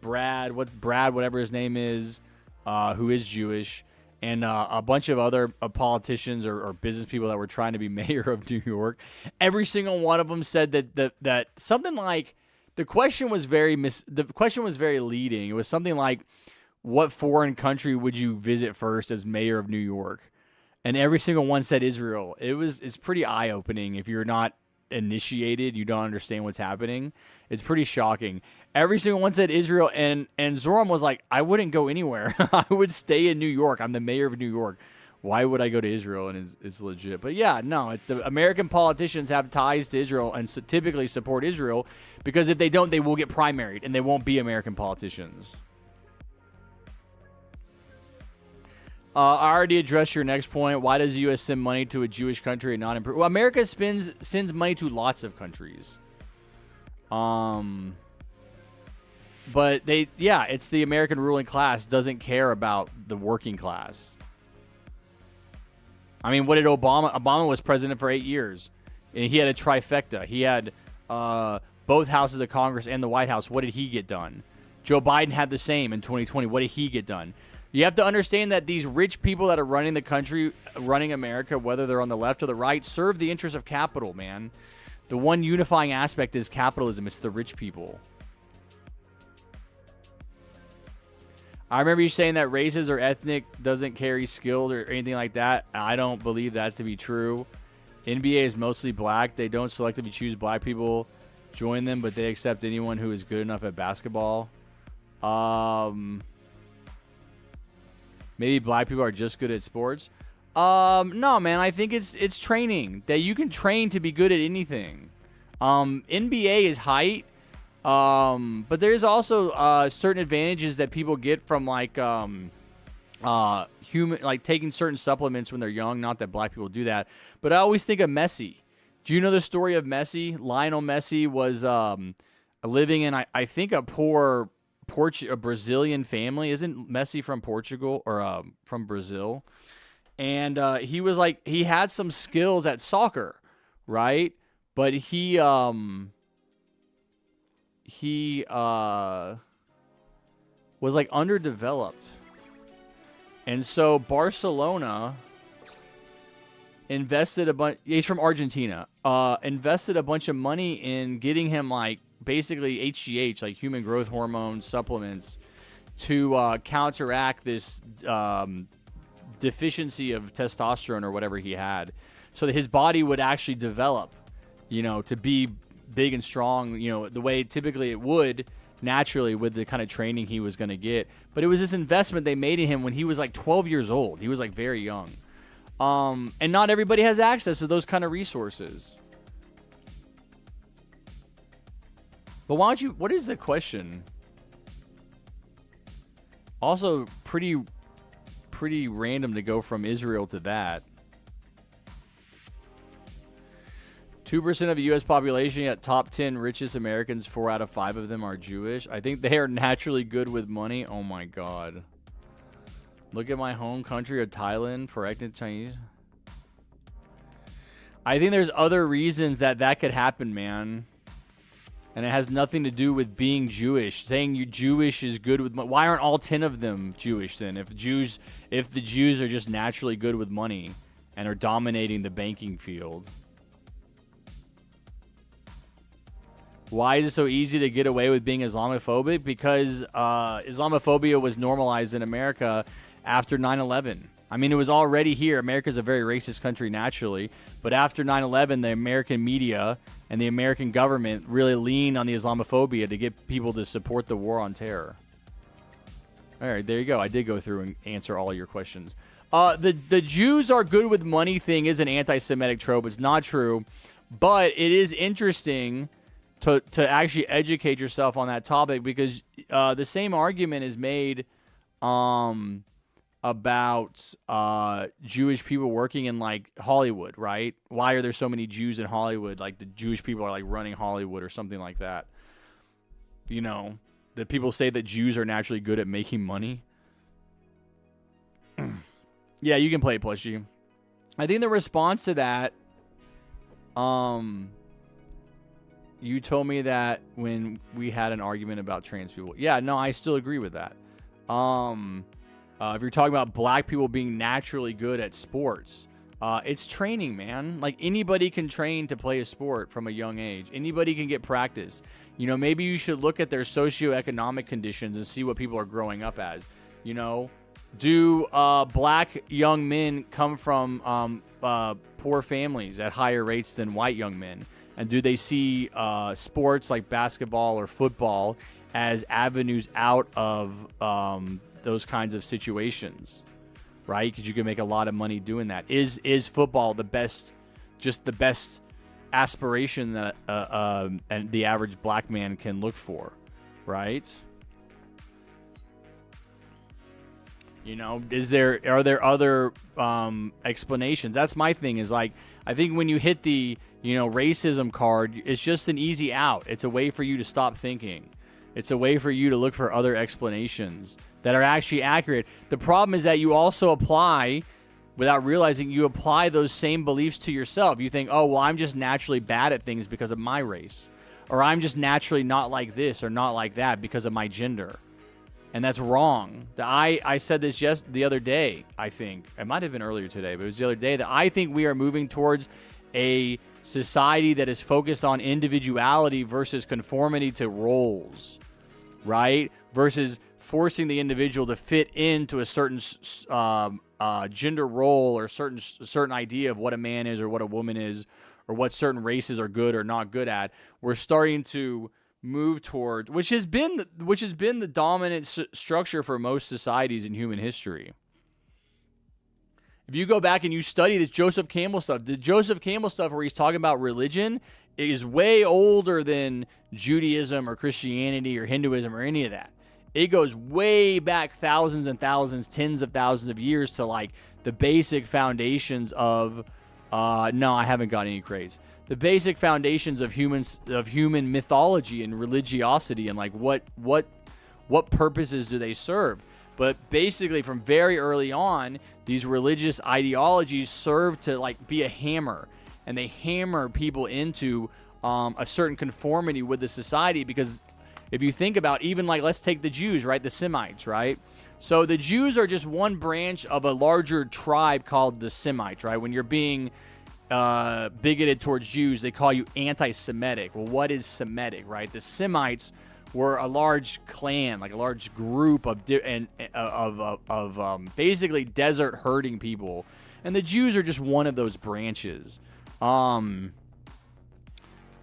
Brad, whatever his name is, who is Jewish, and a bunch of other politicians or business people that were trying to be mayor of New York? Every single one of them said that something like... The question was very leading. It was something like, what foreign country would you visit first as mayor of New York? And every single one said Israel. It's pretty eye-opening. If you're not initiated, you don't understand what's happening. It's pretty shocking. Every single one said Israel, and Zoran was like, I wouldn't go anywhere. I would stay in New York. I'm the mayor of New York. Why would I go to Israel? And it's legit. But yeah, no, the American politicians have ties to Israel and typically support Israel, because if they don't, they will get primaried and they won't be American politicians. I already addressed your next point. Why does the U.S. send money to a Jewish country and not improve? Well, America sends money to lots of countries. But it's the American ruling class doesn't care about the working class. I mean, what did Obama was president for 8 years, and he had a trifecta. He had both houses of Congress and the White House. What did he get done? Joe Biden had the same in 2020. What did he get done? You have to understand that these rich people that are running the country, running America, whether they're on the left or the right, serve the interests of capital, man. The one unifying aspect is capitalism. It's the rich people. I remember you saying that races or ethnic doesn't carry skilled or anything like that. I don't believe that to be true. NBA is mostly black. They don't selectively choose black people, join them, but they accept anyone who is good enough at basketball. Maybe black people are just good at sports. No, man. I think it's training, that you can train to be good at anything. NBA is height. But there's also certain advantages that people get from like taking certain supplements when they're young. Not that black people do that, but I always think of Messi. Do you know the story of Messi? Lionel Messi was living in I think a poor a Brazilian family. Isn't Messi from Portugal or from Brazil? And he was like, he had some skills at soccer, right? But he was like underdeveloped. And so Barcelona invested a bunch, he's from Argentina, invested a bunch of money in getting him like basically HGH, like human growth hormone supplements, to counteract this deficiency of testosterone or whatever he had, so that his body would actually develop, to be big and strong, the way typically it would naturally with the kind of training he was going to get. But it was this investment they made in him when he was like 12 years old. He was like very young. And not everybody has access to those kind of resources. But what is the question? Also pretty random to go from Israel to that. 2% of the U.S. population, yet top 10 richest Americans, 4 out of 5 of them are Jewish. I think they are naturally good with money. Oh my God. Look at my home country of Thailand for ethnic Chinese. I think there's other reasons that could happen, man. And it has nothing to do with being Jewish. Saying you Jewish is good with money. Why aren't all 10 of them Jewish then? If the Jews are just naturally good with money and are dominating the banking field. Why is it so easy to get away with being Islamophobic? Because Islamophobia was normalized in America after 9/11. I mean, it was already here. America's a very racist country naturally. But after 9/11, the American media and the American government really leaned on the Islamophobia to get people to support the war on terror. All right, there you go. I did go through and answer all your questions. The Jews are good with money thing is an anti-Semitic trope. It's not true. But it is interesting to actually educate yourself on that topic, because the same argument is made about Jewish people working in like Hollywood, right? Why are there so many Jews in Hollywood? Like the Jewish people are like running Hollywood or something like that. That people say that Jews are naturally good at making money. Yeah, you can play it, Plushy. I think the response to that, you told me that when we had an argument about trans people. Yeah, no, I still agree with that. If you're talking about black people being naturally good at sports, it's training, man. Like anybody can train to play a sport from a young age. Anybody can get practice. Maybe you should look at their socioeconomic conditions and see what people are growing up as. Do black young men come from poor families at higher rates than white young men? And do they see sports like basketball or football as avenues out of those kinds of situations, right? Because you can make a lot of money doing that. Is football the best aspiration that and the average black man can look for, right? Are there other explanations? That's my thing, is like, I think when you hit the racism card, it's just an easy out. It's a way for you to stop thinking. It's a way for you to look for other explanations that are actually accurate. The problem is that you also apply, without realizing, you apply those same beliefs to yourself. You think, oh, well, I'm just naturally bad at things because of my race. Or I'm just naturally not like this or not like that because of my gender. And that's wrong. I said this just the other day, I think. It might have been earlier today, but it was the other day, that I think we are moving towards a society that is focused on individuality versus conformity to roles, right? Versus forcing the individual to fit into a certain gender role or certain idea of what a man is or what a woman is or what certain races are good or not good at. We're starting to move towards, which has been the dominant structure for most societies in human history. If you go back and you study the Joseph Campbell stuff where he's talking about religion is way older than Judaism or Christianity or Hinduism or any of that. It goes way back thousands and thousands, tens of thousands of years to like the basic foundations of no, I haven't got any craze. The basic foundations of human mythology and religiosity and like what purposes do they serve? But basically from very early on, these religious ideologies serve to like be a hammer, and they hammer people into a certain conformity with the society. Because if you think about even like, let's take the Jews, right? The Semites, right? So the Jews are just one branch of a larger tribe called the Semites, right? When you're being bigoted towards Jews, they call you anti-Semitic. Well, what is Semitic, right? The Semites were a large clan, like a large group of basically desert herding people, and the Jews are just one of those branches. When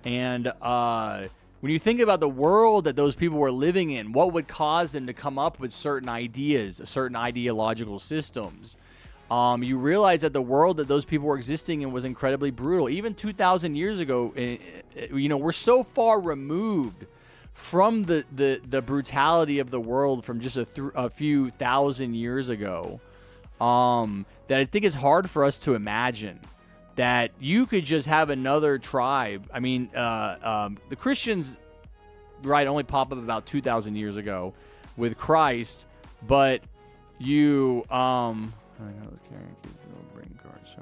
you think about the world that those people were living in, what would cause them to come up with certain ideas, certain ideological systems? You realize that the world that those people were existing in was incredibly brutal. Even 2,000 years ago, we're so far removed from the brutality of the world from just a few thousand years ago, that I think it's hard for us to imagine that you could just have another tribe. I mean, the Christians, right, only pop up about 2,000 years ago with Christ, but you, I know the carrying bring cards.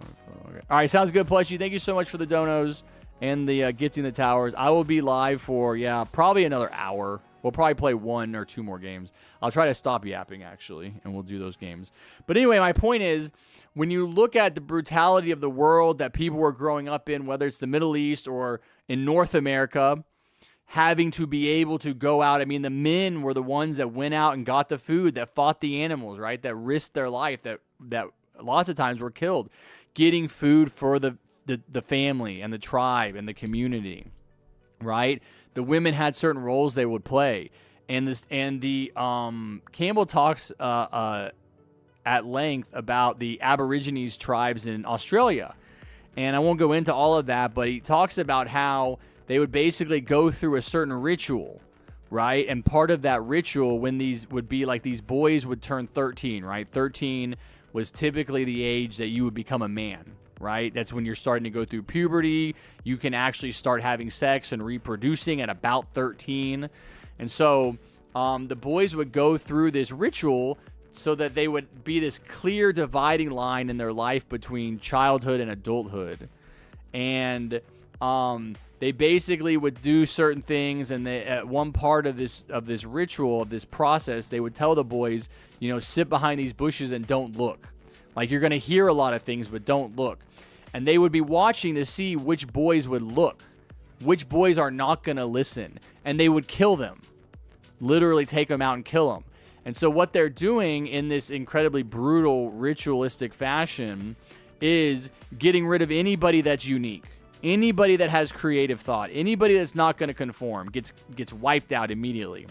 Okay. All right, sounds good, Plushy. Thank you so much for the donos and the gifting the towers. I will be live for, probably another hour. We'll probably play 1 or 2 more games. I'll try to stop yapping, actually, and we'll do those games. But anyway, my point is, when you look at the brutality of the world that people were growing up in, whether it's the Middle East or in North America, having to be able to go out. I mean, the men were the ones that went out and got the food, that fought the animals, right? That risked their life, that lots of times were killed, getting food for the family and the tribe and the community, right? The women had certain roles they would play, and Campbell talks at length about the Aborigines tribes in Australia, and I won't go into all of that, but he talks about how they would basically go through a certain ritual, right? And part of that ritual, when these would be like these boys would turn 13, right? 13 was typically the age that you would become a man, right? That's when you're starting to go through puberty. You can actually start having sex and reproducing at about 13. And so the boys would go through this ritual so that they would be this clear dividing line in their life between childhood and adulthood. And they basically would do certain things, and at one part of this ritual, of this process, they would tell the boys, sit behind these bushes and don't look. Like, you're going to hear a lot of things, but don't look. And they would be watching to see which boys would look, which boys are not going to listen, and they would kill them, literally take them out and kill them. And so what they're doing in this incredibly brutal, ritualistic fashion is getting rid of anybody that's unique. Anybody that has creative thought, anybody that's not going to conform gets wiped out immediately.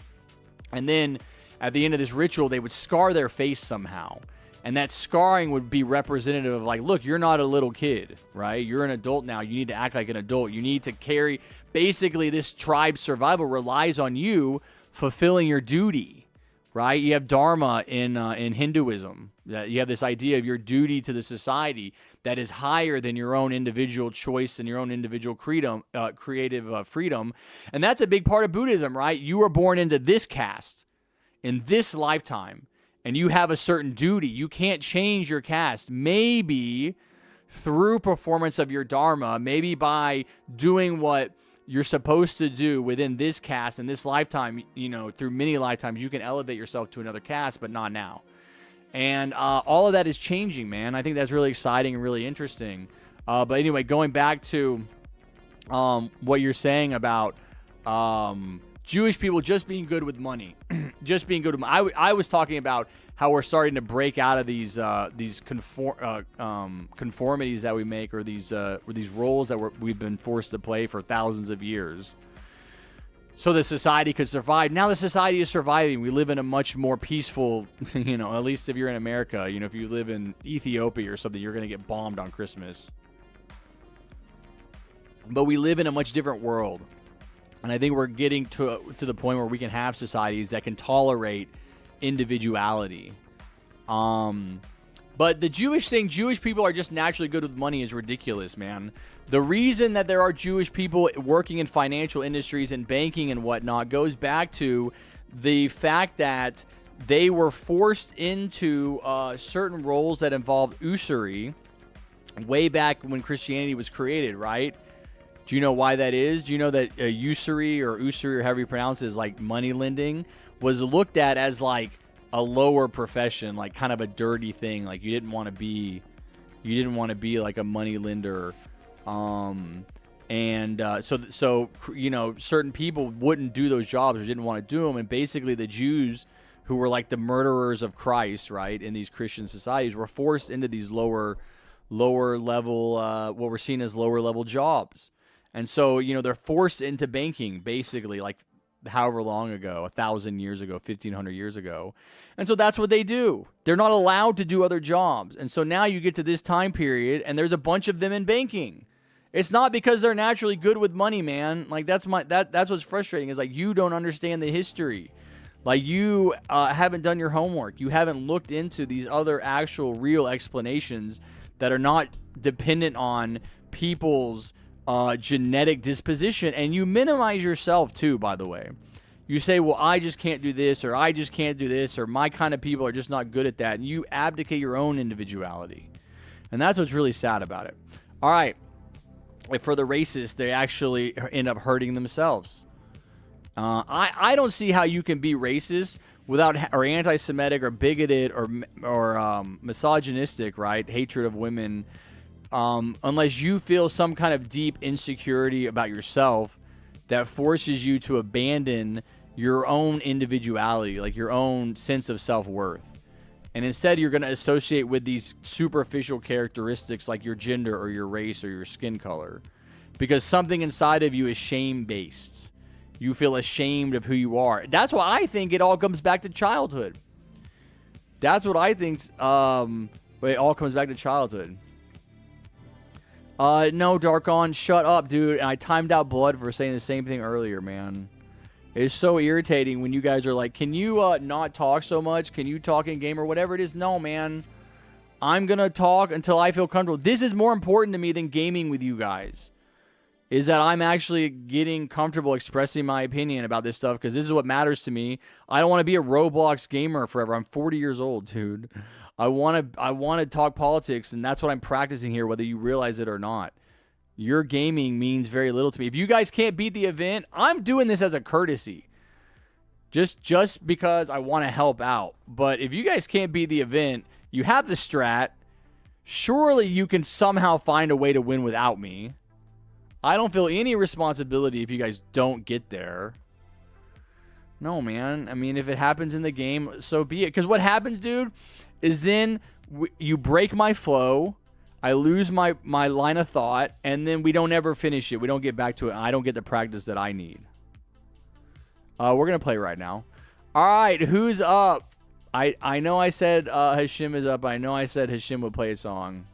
And then at the end of this ritual, they would scar their face somehow. And that scarring would be representative of like, look, you're not a little kid, right? You're an adult now. You need to act like an adult. You need to carry, basically this tribe survival relies on you fulfilling your duty, right? You have dharma in Hinduism. You have this idea of your duty to the society that is higher than your own individual choice and your own individual creative freedom. And that's a big part of Buddhism, right? You were born into this caste in this lifetime, and you have a certain duty. You can't change your caste. Maybe through performance of your dharma, maybe by doing what you're supposed to do within this caste in this lifetime, through many lifetimes, you can elevate yourself to another caste, but not now. And all of that is changing, man. I think that's really exciting and really interesting. But anyway, going back to what you're saying about Jewish people just being good with money, just being good with money. I was talking about how we're starting to break out of these conformities that we make, or these roles that we've been forced to play for thousands of years. so the society could survive. Now the society is surviving. We live in a much more peaceful, you know, at least if you're in America. You know, if you live in Ethiopia or something, you're going to get bombed on Christmas. But we live in a much different world. And I think we're getting to the point where we can have societies that can tolerate individuality. But the Jewish thing, Jewish people are just naturally good with money, is ridiculous, man. The reason that there are Jewish people working in financial industries and banking and whatnot goes back to the fact that they were forced into certain roles that involved usury way back when Christianity was created, right? Do you know why that is? Do you know that usury or however you pronounce it, is like money lending, was looked at as like a lower profession, like kind of a dirty thing. Like you didn't want to be like a money lender. So you know, certain people wouldn't do those jobs or didn't want to do them. And basically the Jews, who were like the murderers of Christ, right, in these Christian societies, were forced into these lower level, what we're seeing as lower level jobs. And so, you know, they're forced into banking, basically, like however long ago, 1,000 years ago, 1,500 years ago. And so that's what they do. They're not allowed to do other jobs. And so now you get to this time period, and there's a bunch of them in banking. It's not because they're naturally good with money, man. Like, that's what's frustrating, is like, you don't understand the history. Like, you haven't done your homework. You haven't looked into these other actual real explanations that are not dependent on people's genetic disposition. And you minimize yourself too, by the way. You say, well, I just can't do this, or I just can't do this, or my kind of people are just not good at that. And you abdicate your own individuality. And that's what's really sad about it. All right. For the racists, they actually end up hurting themselves. I don't see how you can be racist without, or anti-Semitic, or bigoted, or misogynistic, right? Hatred of women, unless you feel some kind of deep insecurity about yourself that forces you to abandon your own individuality, like your own sense of self-worth. And instead, you're going to associate with these superficial characteristics like your gender or your race or your skin color, because something inside of you is shame-based. You feel ashamed of who you are. That's why I think it all comes back to childhood. That's what I think. It all comes back to childhood. No, Darkon, shut up, dude. And I timed out Blood for saying the same thing earlier, man. It's so irritating when you guys are like, can you not talk so much? Can you talk in game or whatever it is? No, man. I'm going to talk until I feel comfortable. This is more important to me than gaming with you guys. Is that I'm actually getting comfortable expressing my opinion about this stuff, because this is what matters to me. I don't want to be a Roblox gamer forever. I'm 40 years old, dude. I want to talk politics, and that's what I'm practicing here, whether you realize it or not. Your gaming means very little to me. If you guys can't beat the event, I'm doing this as a courtesy. Just because I want to help out. But if you guys can't beat the event, you have the strat. Surely you can somehow find a way to win without me. I don't feel any responsibility if you guys don't get there. No, man. I mean, if it happens in the game, so be it. Because what happens, dude, is then you break my flow. I lose my line of thought, and then we don't ever finish it. We don't get back to it. I don't get the practice that I need. We're going to play right now. All right, who's up? I know I said Hashim is up. I know I said Hashim would play a song.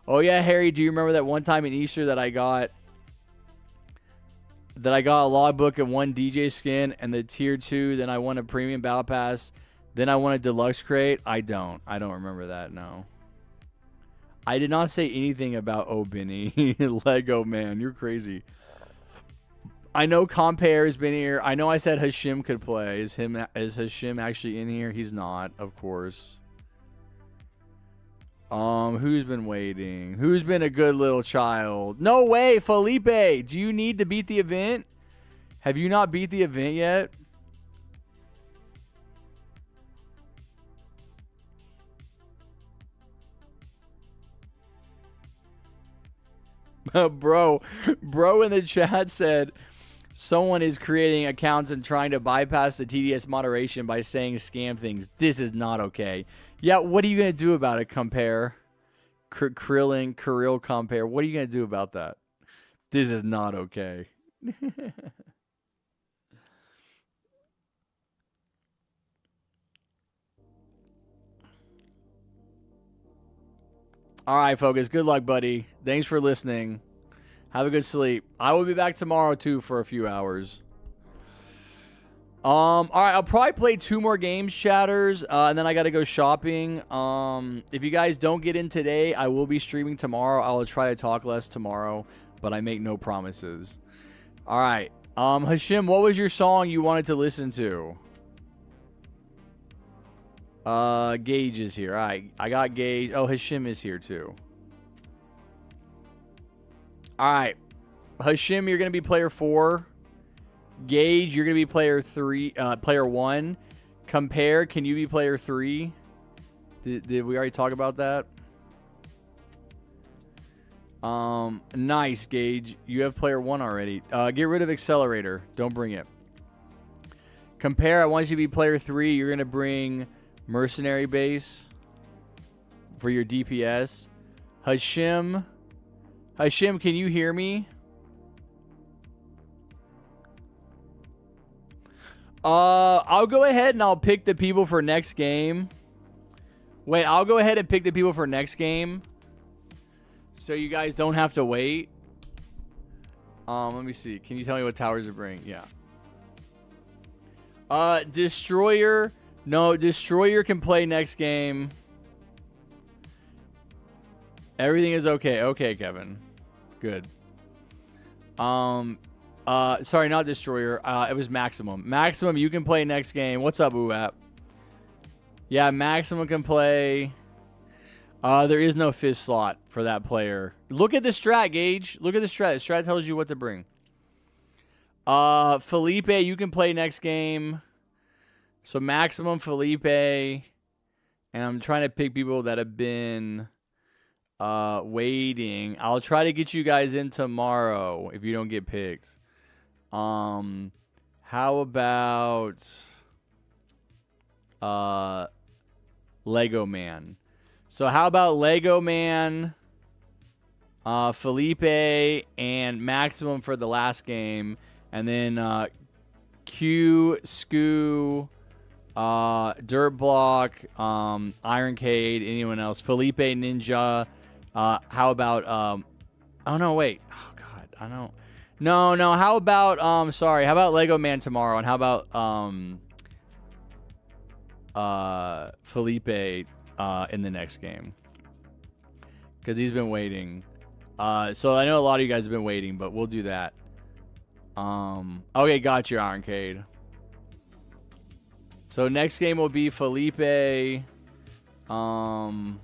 Oh, yeah, Harry, do you remember that one time in Easter that I got a logbook and one DJ skin and the tier 2, then I won a premium battle pass, then I won a deluxe crate? I don't remember that, no. I did not say anything about Benny. Lego man, you're crazy. I know Compare has been here. I know I said Hashim could play. Is Hashim actually in here? He's not, of course. Who's been waiting? Who's been a good little child? No way, Felipe. Do you need to beat the event? Have you not beat the event yet? Bro in the chat said someone is creating accounts and trying to bypass the TDS moderation by saying scam things. This is not okay. Yeah, what are you going to do about it, Compare? Kirill Compare. What are you going to do about that? This is not okay. All right, Focus. Good luck, buddy. Thanks for listening. Have a good sleep. I will be back tomorrow, too, for a few hours. All right, I'll probably play 2 more games, chatters, and then I got to go shopping. If you guys don't get in today, I will be streaming tomorrow. I will try to talk less tomorrow, but I make no promises. All right. Hashim, what was your song you wanted to listen to? Gage is here. All right, I got Gage. Oh, Hashim is here, too. All right. Hashim, you're going to be player 4. Gage, you're going to be player 1. Compare, can you be player 3? Did we already talk about that? Nice, Gage. You have player 1 already. Get rid of Accelerator. Don't bring it. Compare, I want you to be player 3. You're going to bring Mercenary Base for your DPS. Hashim, can you hear me? I'll go ahead and I'll pick the people for next game. Wait, I'll go ahead and pick the people for next game, so you guys don't have to wait. Let me see. Can you tell me what towers to bring? Yeah. Destroyer. No, Destroyer can play next game. Everything is okay. Okay, Kevin. Good. Sorry, not Destroyer. It was Maximum. Maximum, you can play next game. What's up, Uap? Yeah, Maximum can play. There is no fizz slot for that player. Look at the strat, Gage. Look at the strat. The strat tells you what to bring. Felipe, you can play next game. So Maximum, Felipe. And I'm trying to pick people that have been waiting. I'll try to get you guys in tomorrow if you don't get picked. How about Lego Man? So how about Lego Man, Felipe, and Maximum for the last game, and then Q, Scoo, Dirt Block, Ironcade, anyone else? Felipe, Ninja. How about oh no, wait. Oh god, I don't. No, how about sorry, how about Lego Man tomorrow, and how about Felipe in the next game? Cuz he's been waiting. So I know a lot of you guys have been waiting, but we'll do that. Okay, got you, Ironcade. So next game will be Felipe. Shoot, I'm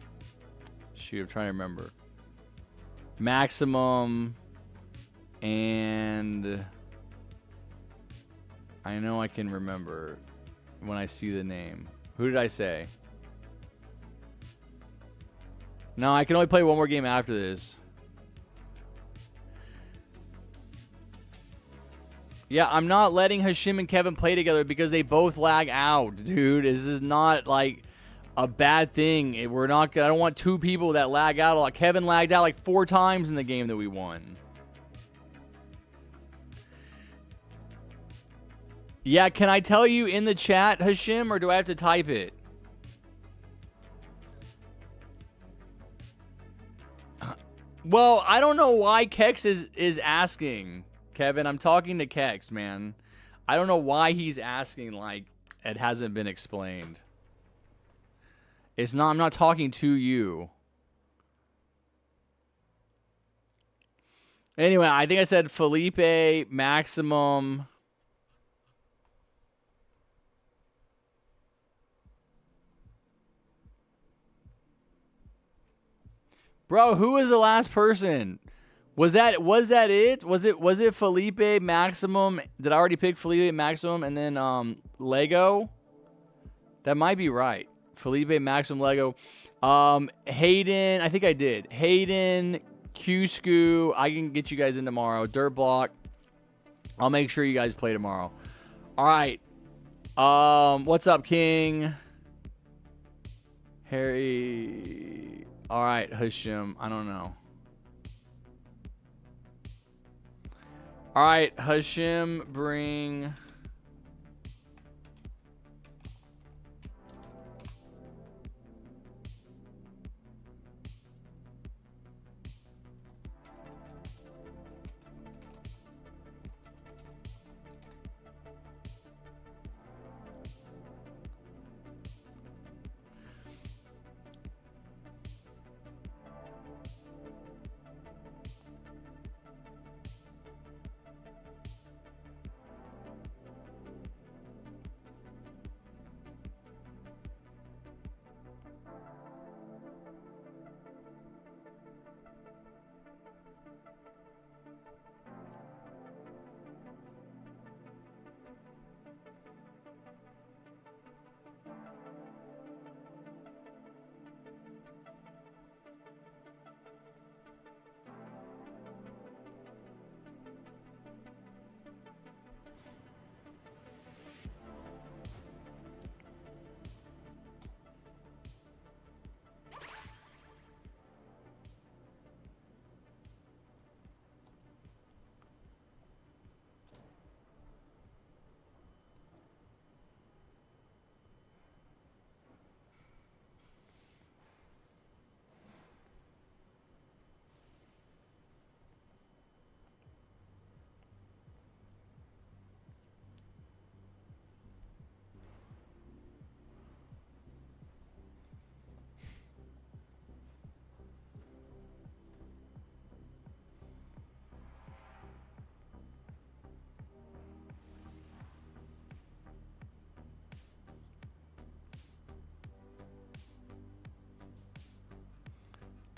trying to remember. Maximum. And I know I can remember when I see the name. Who did I say? No, I can only play one more game after this. Yeah, I'm not letting Hashim and Kevin play together because they both lag out, dude. This is not like a bad thing. We're not. I don't want 2 people that lag out a lot. Kevin lagged out like 4 times in the game that we won. Yeah, can I tell you in the chat, Hashim, or do I have to type it? Well, I don't know why Kex is asking, Kevin. I'm talking to Kex, man. I don't know why he's asking like it hasn't been explained. It's not. I'm not talking to you. Anyway, I think I said Felipe, Maximum. Bro, who was the last person? Was that it? Was it Felipe, Maximum? Did I already pick Felipe, Maximum, and then Lego? That might be right. Felipe, Maximum, Lego. Hayden, I think I did. Hayden, Q-Scoo, I can get you guys in tomorrow. Dirt Block. I'll make sure you guys play tomorrow. All right. What's up, King? Harry. All right, Hashim. I don't know. All right, Hashim, bring...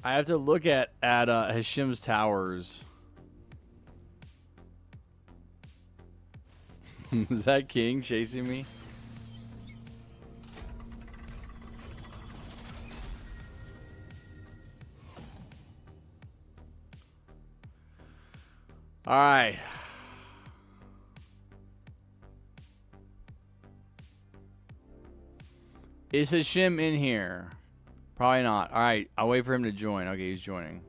I have to look at Hashim's towers. Is that King chasing me? All right. Is Hashim in here? Probably not. All right, I'll wait for him to join. Okay, he's joining.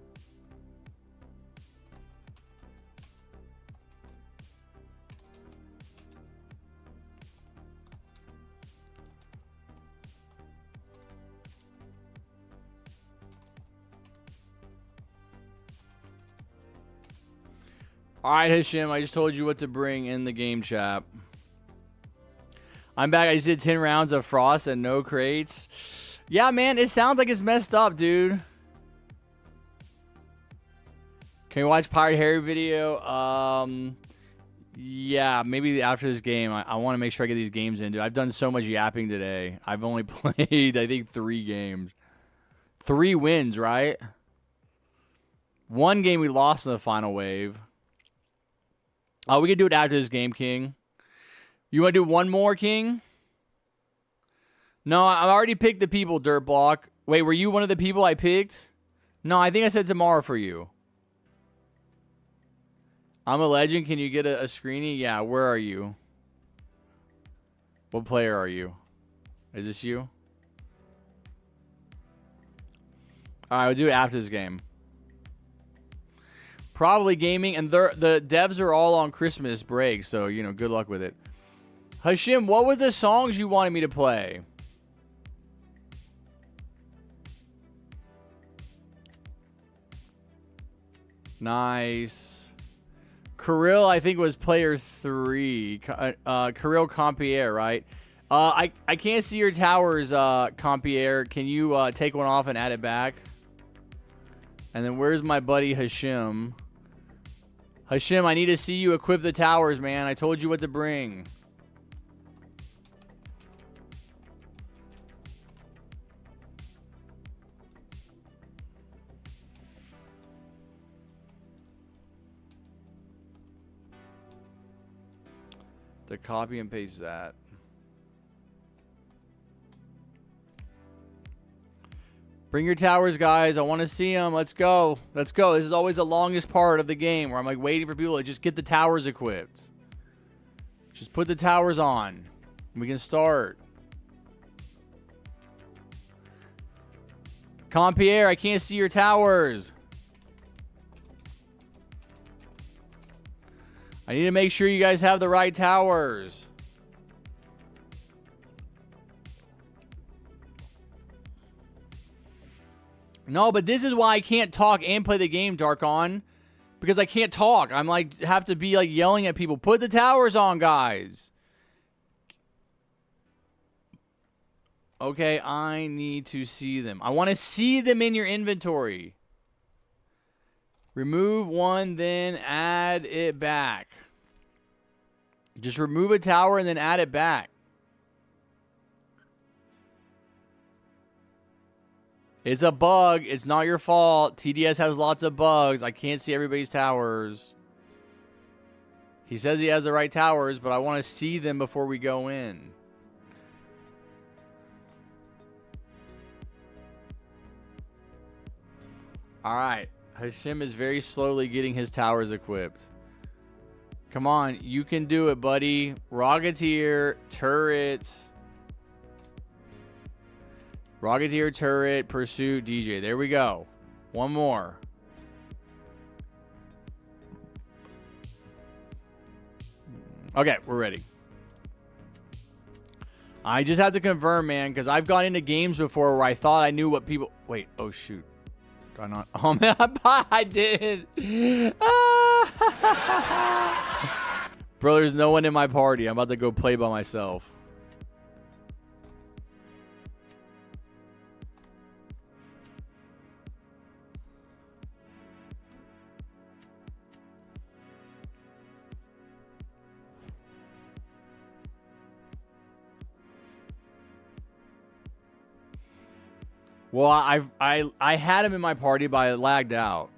All right, Hashim, I just told you what to bring in the game chat. I'm back. I just did 10 rounds of Frost and no crates. Yeah, man, it sounds like it's messed up, dude. Can you watch Pirate Harry video? Yeah, maybe after this game. I want to make sure I get these games in, dude. I've done so much yapping today. I've only played, I think, 3 games. 3 wins, right? 1 game we lost in the final wave. Oh, we can do it after this game, King. You want to do 1 more, King? No, I already picked the people, Dirtblock. Wait, were you one of the people I picked? No, I think I said tomorrow for you. I'm a legend. Can you get a screenie? Yeah, where are you? What player are you? Is this you? All right, we'll do it after this game. Probably gaming, and the devs are all on Christmas break, so, you know, good luck with it. Hashim, what was the songs you wanted me to play? Nice. Kirill, I think, was player 3. Kirill Compierre, right? I can't see your towers, Compierre. Can you take one off and add it back? And then where's my buddy Hashim? Hashim, I need to see you equip the towers, man. I told you what to bring. To copy and paste that. Bring your towers, guys. I want to see them. Let's go. Let's go. This is always the longest part of the game where I'm like waiting for people to just get the towers equipped. Just put the towers on. We can start. Compierre, I can't see your towers. I need to make sure you guys have the right towers. No, but this is why I can't talk and play the game, Darkon. Because I can't talk. I'm like, have to be like yelling at people. Put the towers on, guys. Okay, I need to see them. I want to see them in your inventory. Remove one, then add it back. Just remove a tower and then add it back. It's a bug. It's not your fault. TDS has lots of bugs. I can't see everybody's towers. He says he has the right towers, but I want to see them before we go in. All right. Hashim is very slowly getting his towers equipped. Come on. You can do it, buddy. Rocketeer, turret. Rocketeer, turret, pursuit, DJ. There we go. One more. Okay, we're ready. I just have to confirm, man, because I've gone into games before where I thought I knew what people... Wait, oh, shoot. Do I not? Oh, man, I did. Bro, there's no one in my party. I'm about to go play by myself. Well, I had him in my party, but I lagged out.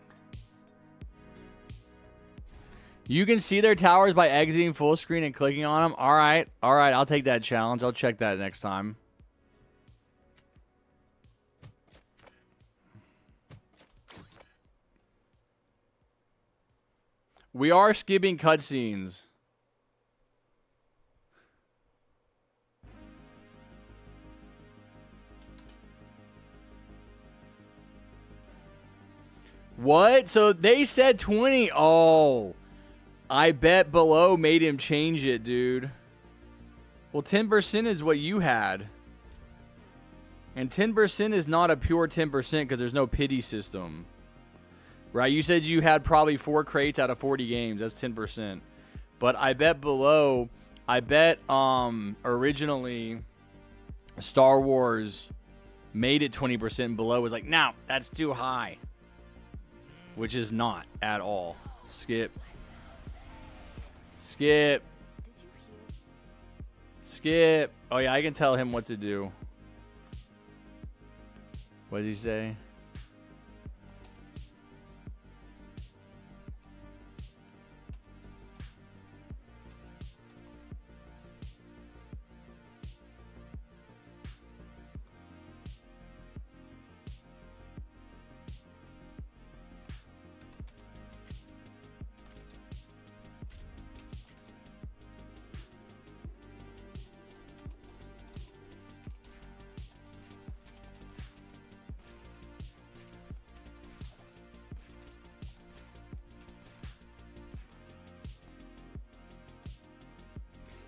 You can see their towers by exiting full screen and clicking on them. All right. I'll take that challenge. I'll check that next time. We are skipping cutscenes. What? So they said 20. Oh. I bet below made him change it, dude. Well, 10% is what you had. And 10% is not a pure 10% because there's no pity system. Right? You said you had probably 4 crates out of 40 games. That's 10%. But I bet below, originally Star Wars made it 20% and below was like, no, that's too high. Which is not at all. Skip. Skip. Skip. Oh, yeah, I can tell him what to do. What did he say?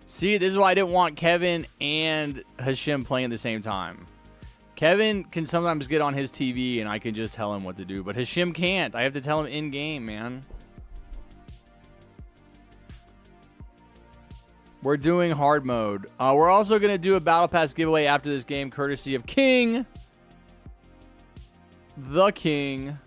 See, this is why I didn't want Kevin and Hashim playing at the same time. Kevin can sometimes get on his TV and I can just tell him what to do, but Hashim can't. I have to tell him in-game, man. We're doing hard mode. We're also going to do a Battle Pass giveaway after this game, courtesy of King. The King.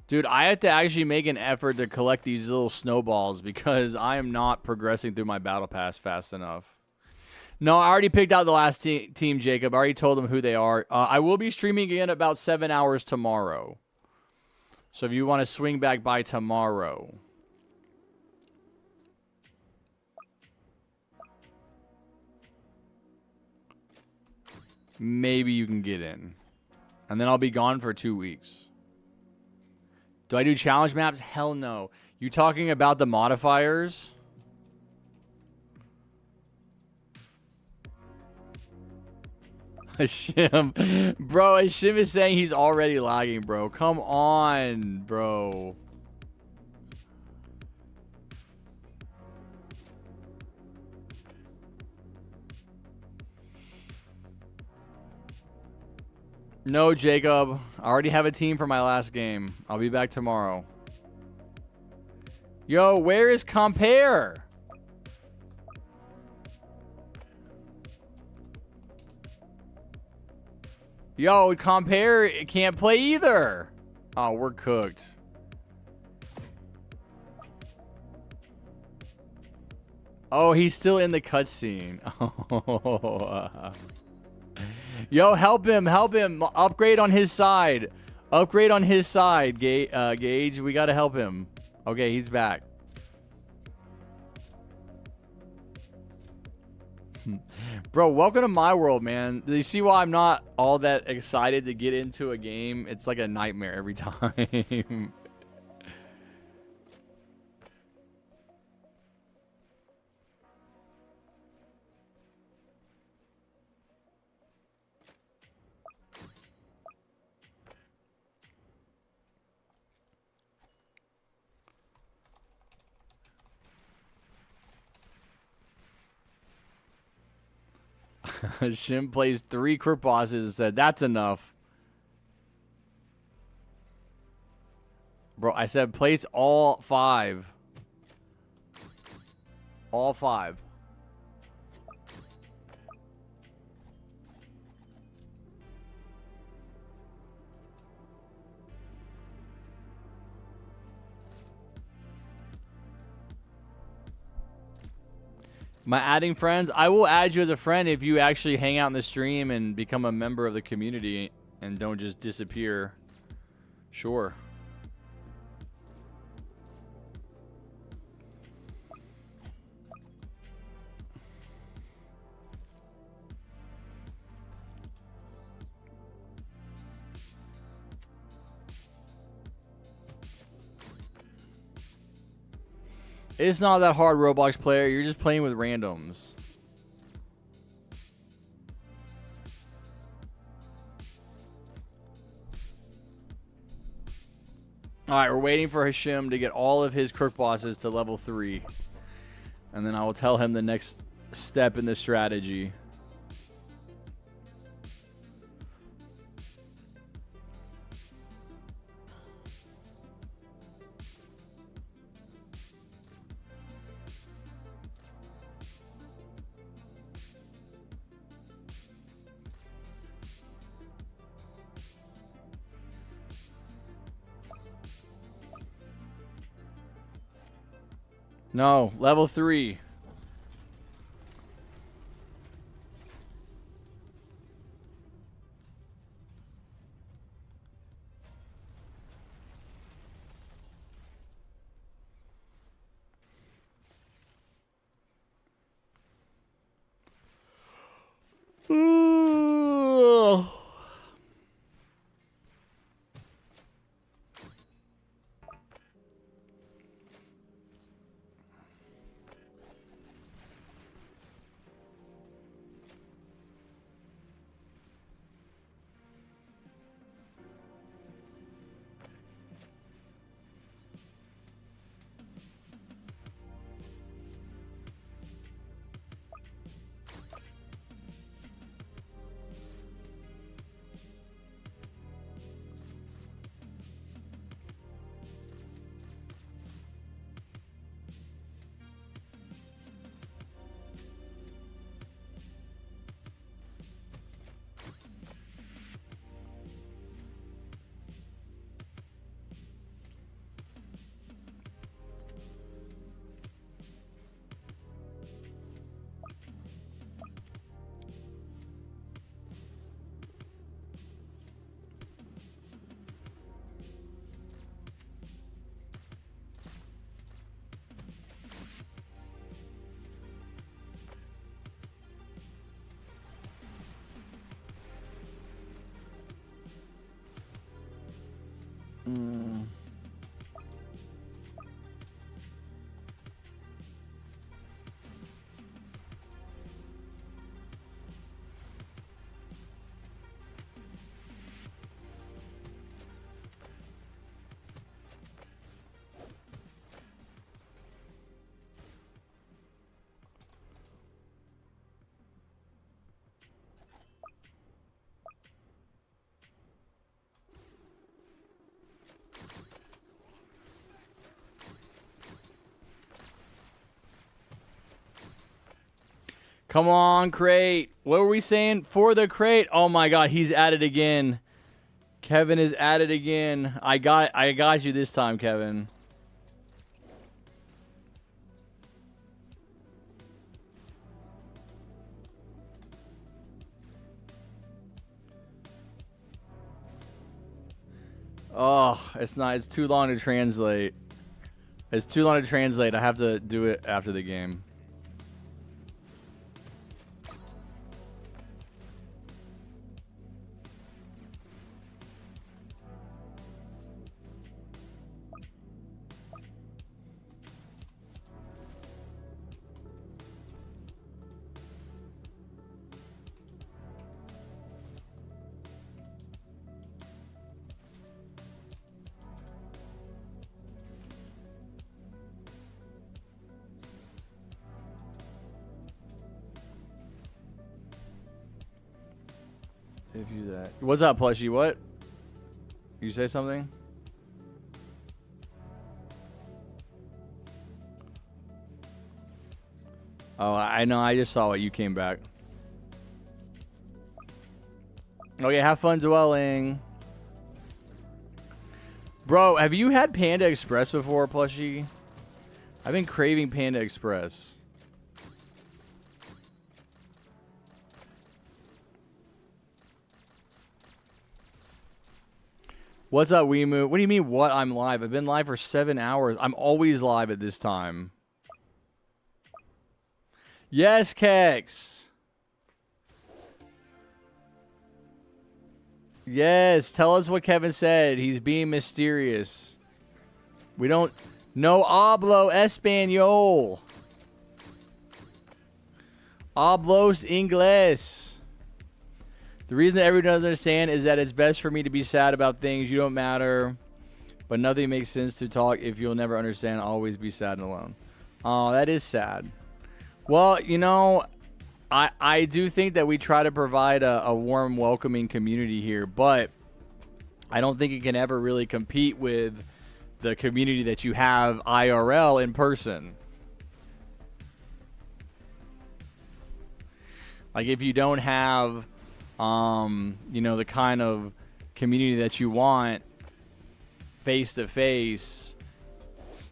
Dude, I have to actually make an effort to collect these little snowballs because I am not progressing through my Battle Pass fast enough. No, I already picked out the last team, Jacob. I already told them who they are. I will be streaming again about 7 hours tomorrow. So if you want to swing back by tomorrow. Maybe you can get in. And then I'll be gone for 2 weeks. Do I do challenge maps? Hell no. You talking about the modifiers? Hashim. Bro, Hashim is saying he's already lagging, bro. Come on, bro. No, Jacob. I already have a team for my last game. I'll be back tomorrow. Yo, where is Compare? Yo, Compare can't play either. Oh, we're cooked. Oh, he's still in the cutscene. Oh. Yo, help him, help him. Upgrade on his side. Upgrade on his side, Gage. We got to help him. Okay, he's back. Bro, welcome to my world, man. Do you see why I'm not all that excited to get into a game? It's like a nightmare every time. Shim plays 3 crit bosses and said, that's enough. Bro, I said place all 5. All 5. Am I adding friends? I will add you as a friend if you actually hang out in the stream and become a member of the community and don't just disappear. Sure. It's not that hard, Roblox player. You're just playing with randoms. Alright, we're waiting for Hashim to get all of his crook bosses to level 3. And then I will tell him the next step in the strategy. No, level 3. Ooh. Come on, crate. What were we saying? For the crate. Oh my god, he's at it again. Kevin is at it again. I got you this time, Kevin. Oh, it's too long to translate. It's too long to translate. I have to do it after the game. If you that. What's up, plushie? What? You say something? Oh, I know. I just saw it. You came back. Okay, have fun dwelling. Bro, have you had Panda Express before, plushie? I've been craving Panda Express. What's up, Weemu? What do you mean, what? I'm live. I've been live for 7 hours. I'm always live at this time. Yes, Kex. Yes, tell us what Kevin said. He's being mysterious. We don't... No hablo español. Hablos inglés. The reason that everyone doesn't understand is that it's best for me to be sad about things. You don't matter. But nothing makes sense to talk if you'll never understand. Always be sad and alone. Oh, that is sad. Well, you know, I do think that we try to provide a warm, welcoming community here. But I don't think it can ever really compete with the community that you have IRL in person. Like if you don't have, you know, the kind of community that you want face to face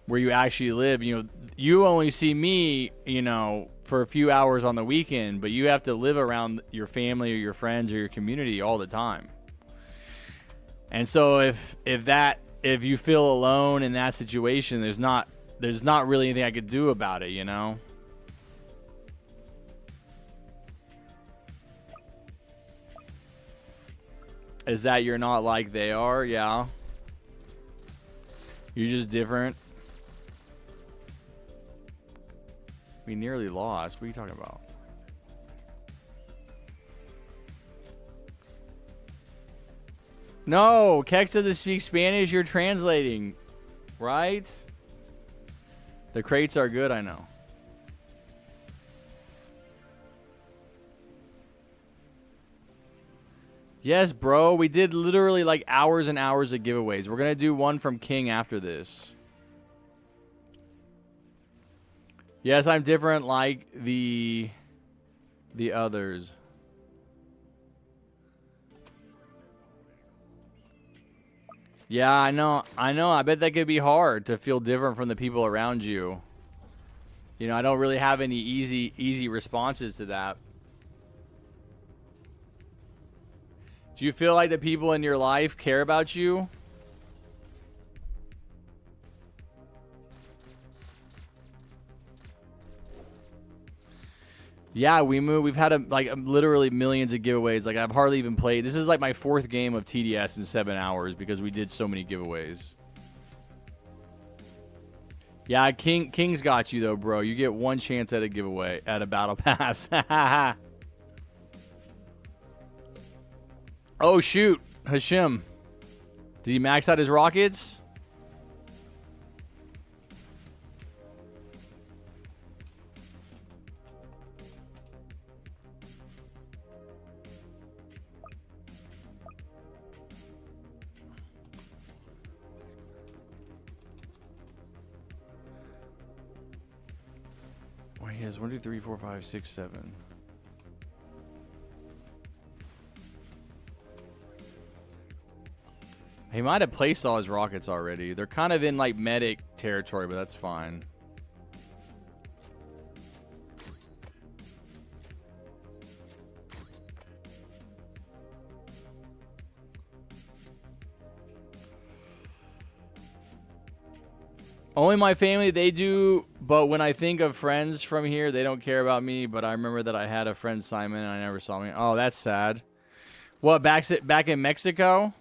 where you actually live, you know, you only see me, you know, for a few hours on the weekend, but you have to live around your family or your friends or your community all the time. And so if you feel alone in that situation, there's not really anything I could do about it, you know? Is that you're not like they are? Yeah. You're just different. We nearly lost. What are you talking about? No, Kex doesn't speak Spanish. You're translating, right? The crates are good, I know. Yes, bro. We did literally like hours and hours of giveaways. We're going to do one from King after this. Yes, I'm different like the others. Yeah, I know. I bet that could be hard to feel different from the people around you. You know, I don't really have any easy responses to that. Do you feel like the people in your life care about you? Yeah, we've had like literally millions of giveaways. Like I've hardly even played. This is like my 4th game of TDS in 7 hours because we did so many giveaways. Yeah, King's got you though, bro. You get one chance at a giveaway at a battle pass. Oh shoot, Hashim. Did he max out his rockets? Wait, he has 1, 2, 3, 4, 5, 6, 7. He might have placed all his rockets already. They're kind of in like medic territory, but that's fine. Only my family, they do, but when I think of friends from here, they don't care about me, but I remember that I had a friend, Simon, and I never saw me. Oh, that's sad. What, back in Mexico?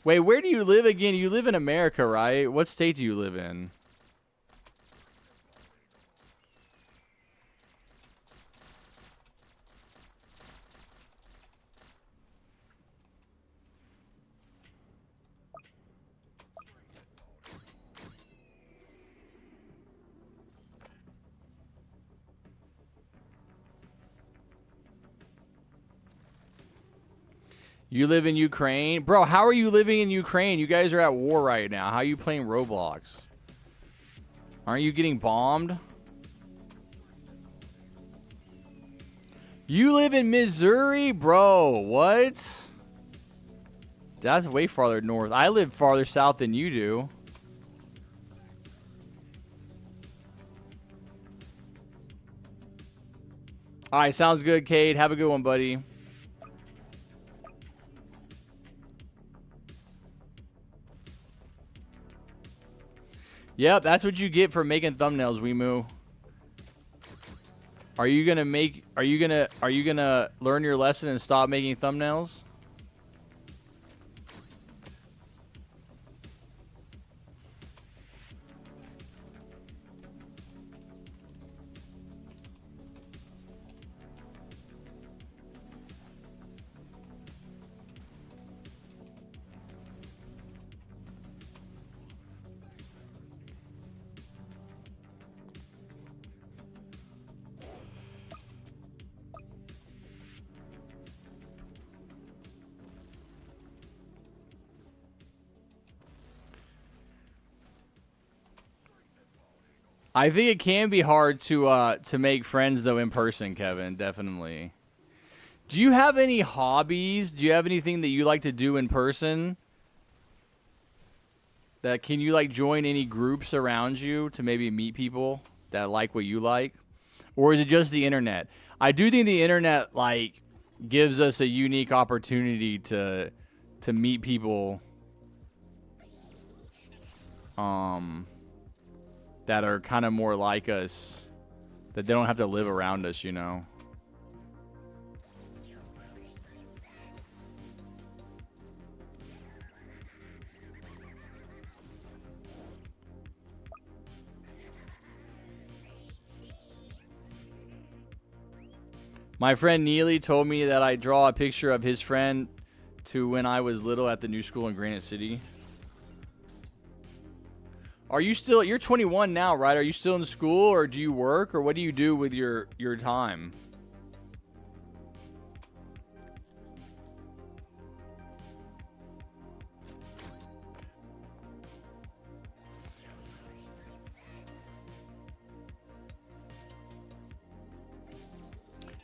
Wait, where do you live again? You live in America, right? What state do you live in? You live in Ukraine? Bro, how are you living in Ukraine? You guys are at war right now. How are you playing Roblox? Aren't you getting bombed? You live in Missouri? Bro, what? That's way farther north. I live farther south than you do. All right, sounds good, Cade. Have a good one, buddy. Yep, that's what you get for making thumbnails, Wimu. Are you gonna learn your lesson and stop making thumbnails? I think it can be hard to make friends though in person, Kevin. Definitely. Do you have any hobbies? Do you have anything that you like to do in person? That can you like join any groups around you to maybe meet people that like what you like? Or is it just the internet? I do think the internet like gives us a unique opportunity to meet people that are kind of more like us, that they don't have to live around us, you know. My friend Neely told me that I draw a picture of his friend to when I was little at the new school in Granite City. Are you still, you're 21 now, right? Are you still in school, or do you work, or what do you do with your time?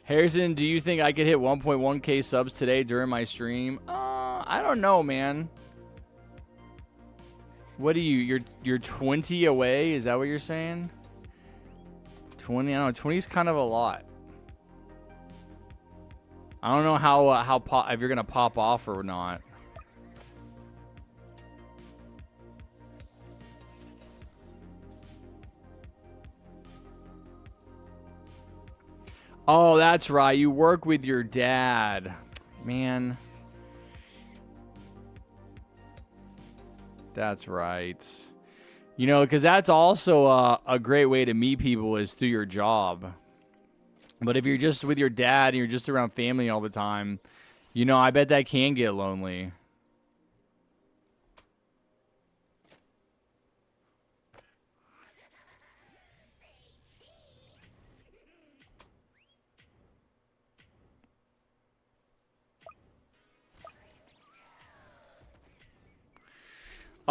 Harrison, do you think I could hit 1.1k subs today during my stream? I don't know, man. What are you? You're 20 away? Is that what you're saying? 20? I don't know. 20 is kind of a lot. I don't know if you're gonna pop off or not. Oh, that's right. You work with your dad, man. That's right. You know, because that's also a great way to meet people is through your job. But if you're just with your dad and you're just around family all the time, you know, I bet that can get lonely.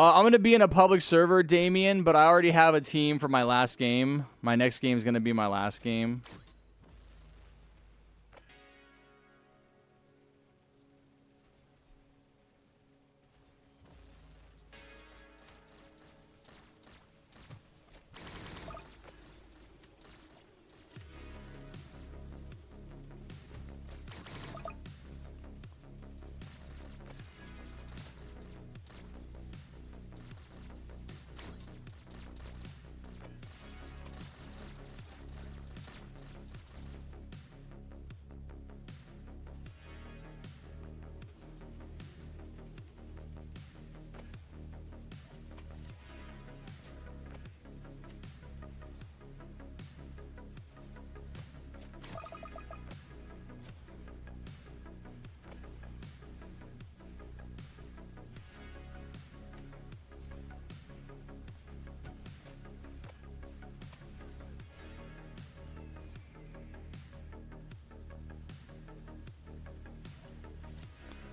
I'm going to be in a public server, Damien, but I already have a team for my last game. My next game is going to be my last game.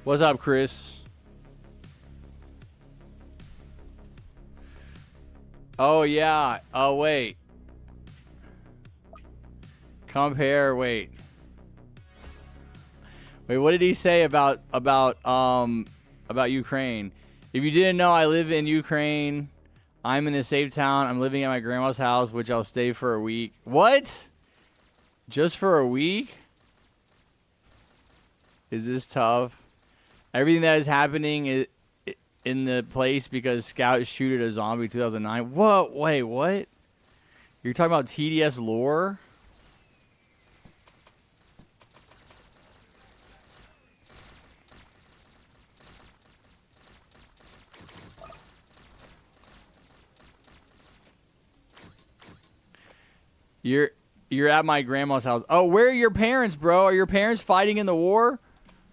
What's up, Chris? Oh, yeah. Oh, wait. Compare. Wait. Wait, what did he say about Ukraine? If you didn't know, I live in Ukraine. I'm in a safe town. I'm living at my grandma's house, which I'll stay for a week. What? Just for a week? Is this tough? Everything that is happening in the place because Scout shooted a zombie 2009. Whoa, wait, what? You're talking about TDS lore? You're at my grandma's house. Oh, where are your parents, bro? Are your parents fighting in the war?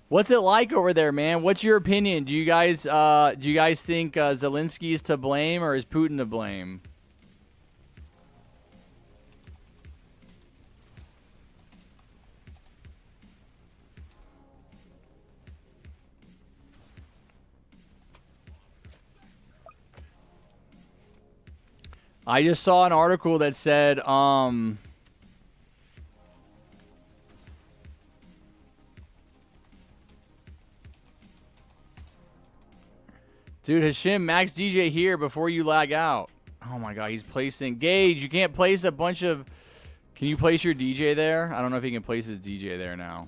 What's it like over there, man? What's your opinion? Do you guys think Zelensky is to blame or is Putin to blame? I just saw an article that said, dude, Hashim, max DJ here before you lag out. Oh my god, he's placing... Gage, you can't place a bunch of... Can you place your DJ there? I don't know if he can place his DJ there now.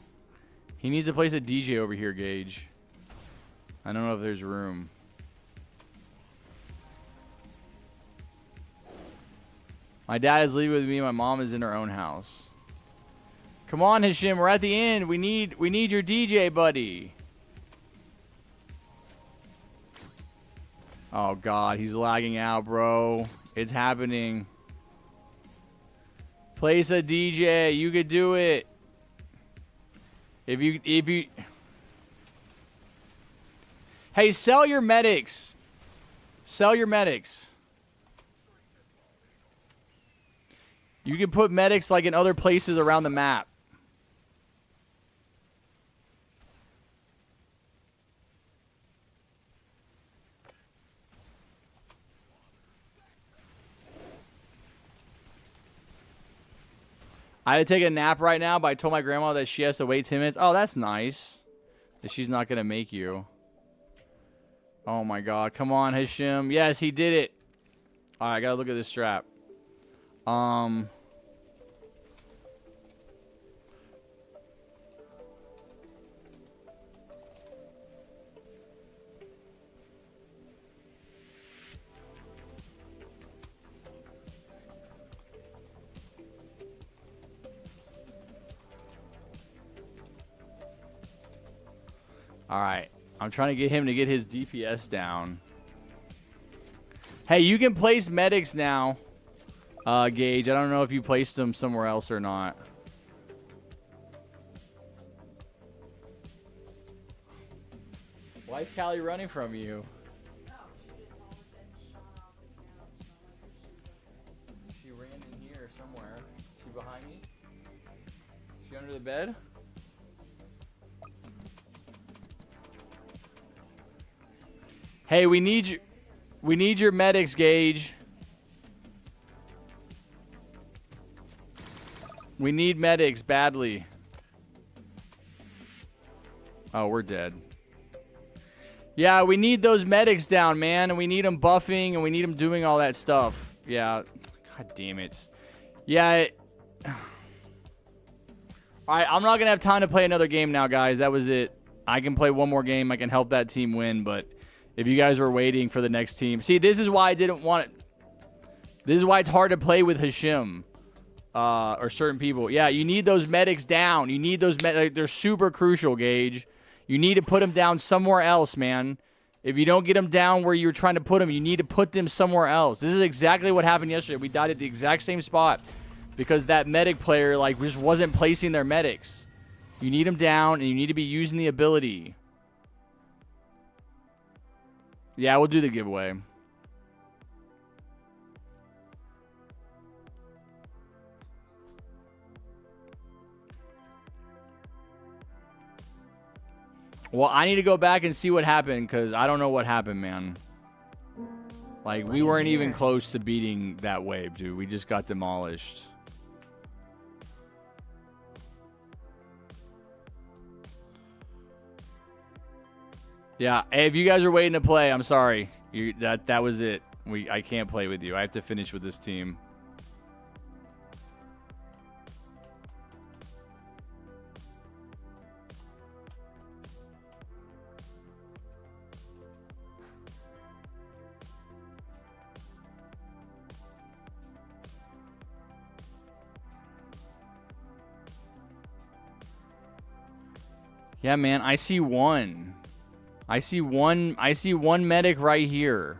He needs to place a DJ over here, Gage. I don't know if there's room. My dad is leaving with me. My mom is in her own house. Come on, Hashim. We're at the end. We need your DJ, buddy. Oh, God. He's lagging out, bro. It's happening. Place a DJ. You could do it. If you... Hey, sell your medics. Sell your medics. You can put medics like in other places around the map. I had to take a nap right now, but I told my grandma that she has to wait 10 minutes. Oh, that's nice. That she's not going to make you. Oh, my God. Come on, Hashim. Yes, he did it. All right, I got to look at this strap. All right. I'm trying to get him to get his DPS down. Hey, you can place medics now, Gage. I don't know if you placed them somewhere else or not. Why is Callie running from you? She ran in here somewhere. Is she behind me? Is she under the bed? Hey, we need your medics, Gage. We need medics badly. Oh, we're dead. Yeah, we need those medics down, man, and we need them buffing and we need them doing all that stuff. Yeah. God damn it. Yeah. All right, I'm not going to have time to play another game now, guys. That was it. I can play one more game. I can help that team win, but if you guys were waiting for the next team. See, this is why I didn't want it. This is why it's hard to play with Hashim. Or certain people. Yeah, you need those medics down. You need those medics. They're super crucial, Gage. You need to put them down somewhere else, man. If you don't get them down where you're trying to put them, you need to put them somewhere else. This is exactly what happened yesterday. We died at the exact same spot because that medic player like just wasn't placing their medics. You need them down, and you need to be using the ability. Yeah, we'll do the giveaway. Well, I need to go back and see what happened because I don't know what happened, man. Like, we weren't even close to beating that wave, dude. We just got demolished. Yeah, hey, if you guys are waiting to play, I'm sorry. That was it. I can't play with you. I have to finish with this team. Yeah, man, I see one. I see one medic right here.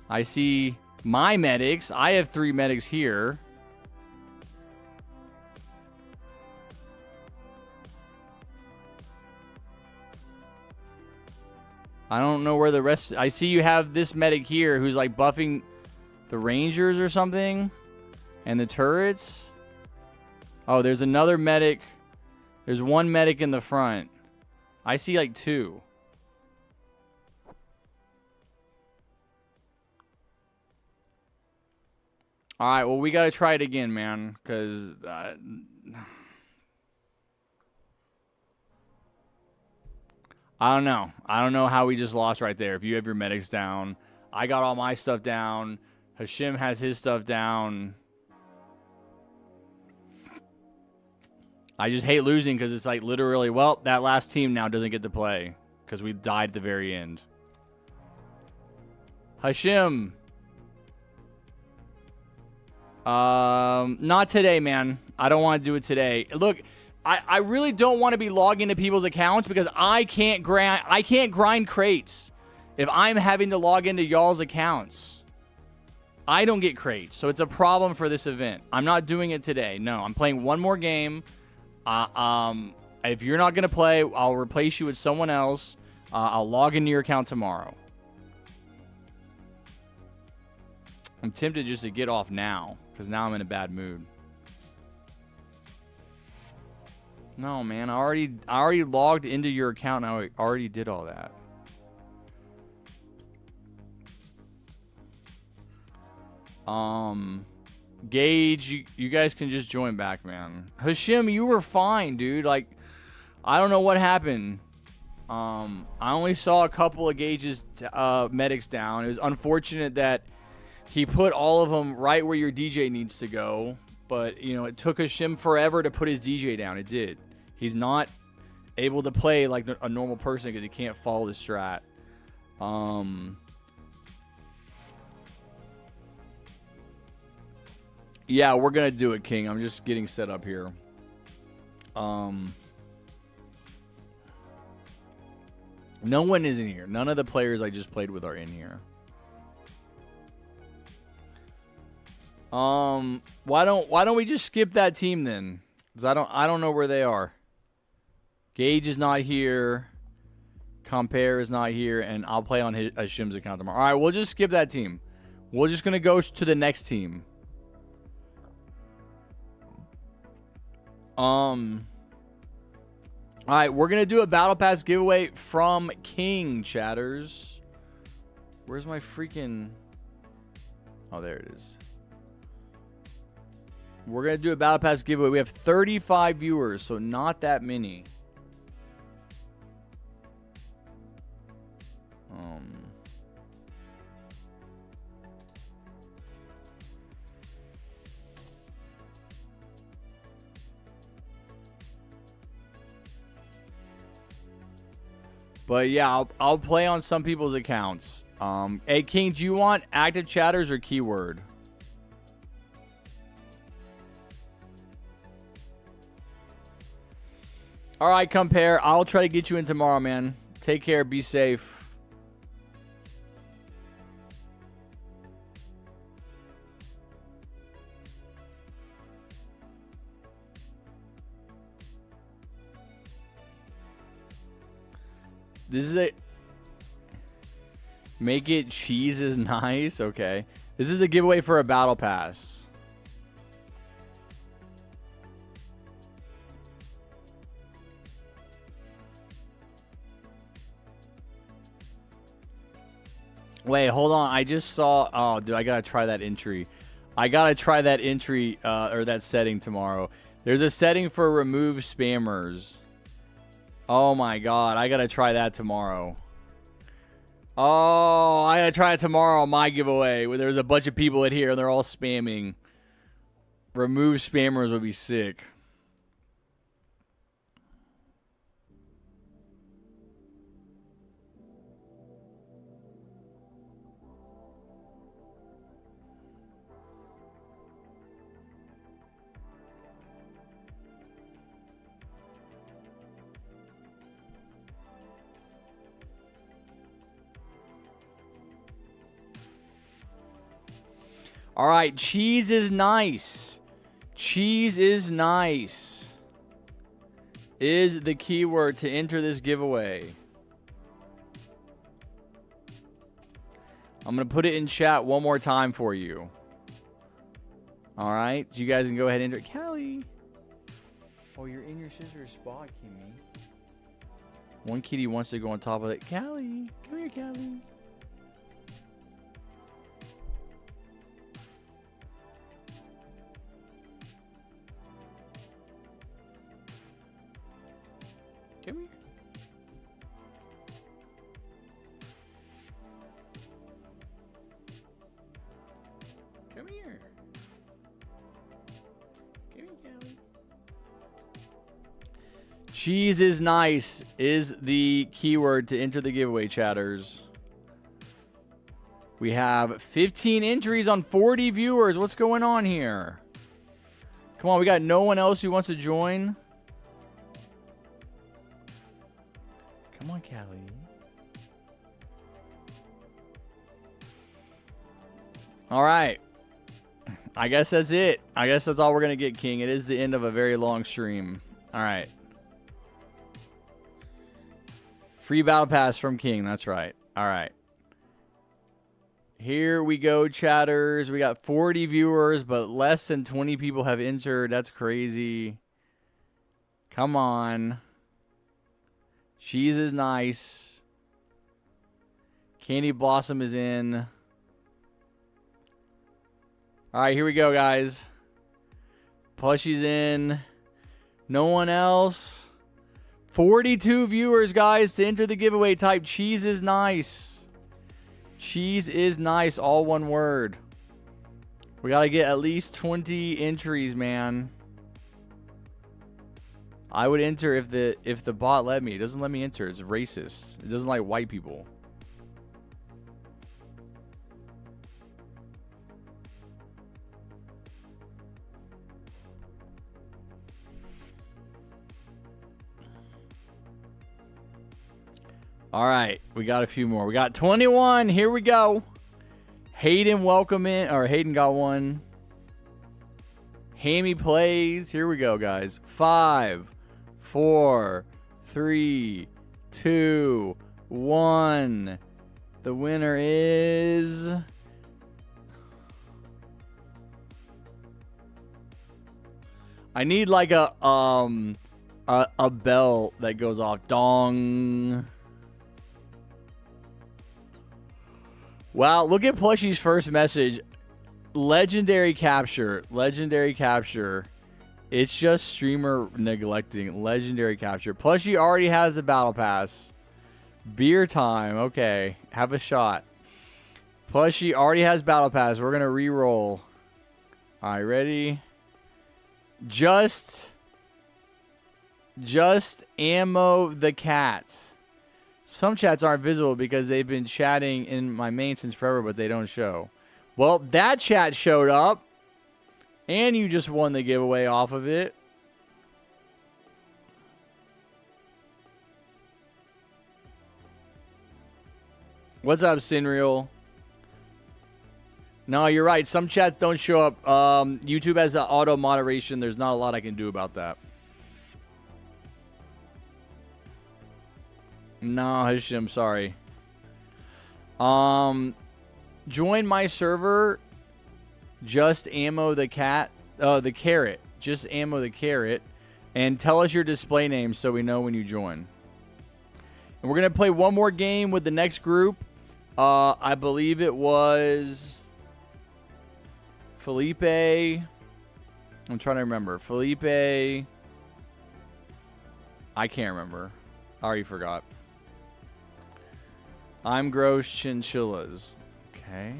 I see my medics. I have 3 medics here. I don't know where the rest... I see you have this medic here who's like buffing the Rangers or something. And the turrets. Oh, there's another medic. There's one medic in the front. I see like 2. All right, well, we got to try it again, man, because I don't know. I don't know how we just lost right there. If you have your medics down, I got all my stuff down. Hashim has his stuff down. I just hate losing because it's like literally, well, that last team now doesn't get to play because we died at the very end. Hashim. Not today, man. I don't want to do it today. Look, I really don't want to be logging into people's accounts because I can't grind crates if I'm having to log into y'all's accounts. I don't get crates, so it's a problem for this event. I'm not doing it today. No, I'm playing one more game. If you're not gonna play, I'll replace you with someone else. I'll log into your account tomorrow. I'm tempted just to get off now because now I'm in a bad mood. No, man, I already logged into your account and I already did all that. Gage, you guys can just join back, man. Hashim, you were fine, dude. Like, I don't know what happened. I only saw a couple of Gage's medics down. It was unfortunate that he put all of them right where your DJ needs to go. But, you know, it took Hashim forever to put his DJ down. It did. He's not able to play like a normal person because he can't follow the strat. Yeah, we're going to do it, King. I'm just getting set up here. No one is in here. None of the players I just played with are in here. Why don't we just skip that team then? Cuz I don't know where they are. Gage is not here. Compare is not here, and I'll play on Hashim's account tomorrow. All right, we'll just skip that team. We're just going to go to the next team. All right, we're going to do a Battle Pass giveaway from King, chatters. Where's my freaking... Oh, there it is. We're going to do a Battle Pass giveaway. We have 35 viewers, so not that many. But yeah, I'll play on some people's accounts. Hey, King, do you want active chatters or keyword? All right, Compare. I'll try to get you in tomorrow, man. Take care. Be safe. This is a... Make it cheese is nice. Okay. This is a giveaway for a Battle Pass. Wait, hold on. I just saw... Oh, dude, I gotta try that entry. I gotta try that entry, or that setting tomorrow. There's a setting for remove spammers. Oh, my God. I gotta try that tomorrow. Oh, I gotta try it tomorrow on my giveaway. Where there's a bunch of people in here, and they're all spamming. Remove spammers would be sick. All right, cheese is nice. Cheese is nice. Is the keyword to enter this giveaway. I'm going to put it in chat one more time for you. All right, you guys can go ahead and enter it. Callie. Oh, you're in your sister's spot, Kimmy. One kitty wants to go on top of it. Callie, come here, Callie. Come here. Come here. Come here, Callie. Cheese is nice is the keyword to enter the giveaway, chatters. We have 15 entries on 40 viewers. What's going on here? Come on, we got no one else who wants to join. Come on, Callie. All right. I guess that's it. I guess that's all we're going to get, King. It is the end of a very long stream. All right. Free battle pass from King. That's right. All right. Here we go, chatters. We got 40 viewers, but less than 20 people have entered. That's crazy. Come on. Cheese is nice. Candy Blossom is in. All right, here we go, guys. Plushie's in. No one else. 42 viewers, guys, to enter the giveaway. Type cheese is nice. Cheese is nice, all one word. We got to get at least 20 entries, man. I would enter if the bot let me. It doesn't let me enter. It's racist. It doesn't like white people. All right, we got a few more. We got 21. Here we go. Hayden, welcome in. Or Hayden got one. Hammy plays. Here we go, guys. 5, 4, 3, 2, 1. The winner is... I need like a bell that goes off. Dong. Wow, look at Plushie's first message. Legendary capture. Legendary capture. It's just streamer neglecting. Legendary capture. Plushie already has the battle pass. Beer time. Okay. Have a shot. Plushie already has battle pass. We're going to re-roll. All right, ready? Just ammo the cat. Some chats aren't visible because they've been chatting in my main since forever, but they don't show. Well, that chat showed up, and you just won the giveaway off of it. What's up, Sinreal? No, you're right. Some chats don't show up. YouTube has auto moderation. There's not a lot I can do about that. No, Hisham, sorry. Join my server. Just ammo the cat. The carrot. Just ammo the carrot. And tell us your display name so we know when you join. And we're going to play one more game with the next group. I believe it was Felipe. I'm trying to remember. Felipe. I can't remember. I already forgot. I'm gross chinchillas. Okay.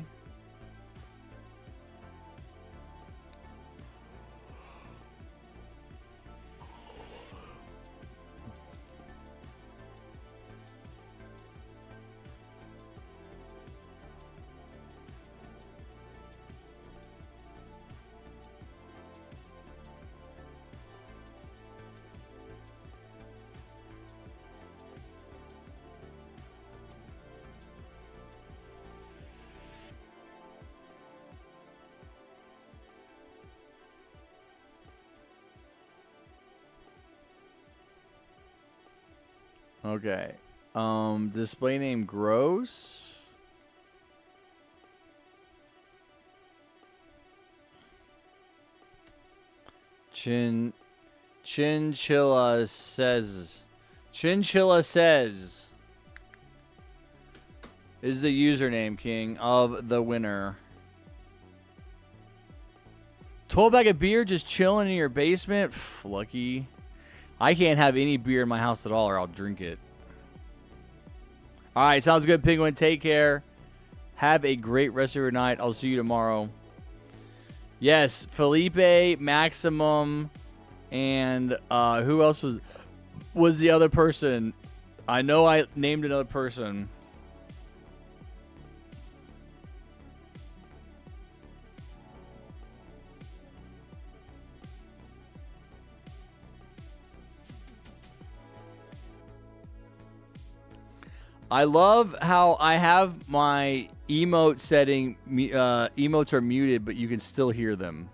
Okay. Display name gross. Chinchilla says is the username, King, of the winner. 12 bag of beer just chilling in your basement? Pff, lucky. I can't have any beer in my house at all or I'll drink it. All right, sounds good, Penguin. Take care. Have a great rest of your night. I'll see you tomorrow. Yes, Felipe, Maximum, and who else was the other person? I know I named another person. I love how I have my emote setting. Emotes are muted, but you can still hear them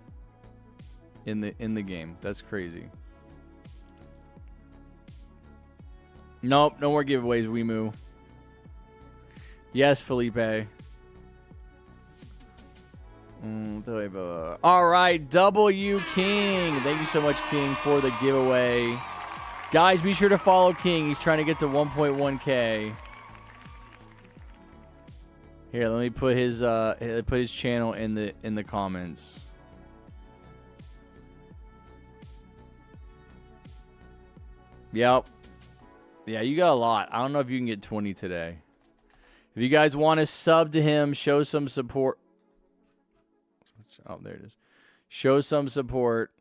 in the game. That's crazy. Nope, no more giveaways, Wimu. Yes, Felipe. All right, W King. Thank you so much, King, for the giveaway. Guys, be sure to follow King. He's trying to get to 1.1K. Here, let me put his channel in the comments. Yep. Yeah, you got a lot. I don't know if you can get 20 today. If you guys want to sub to him, show some support. Oh, there it is. Show some support.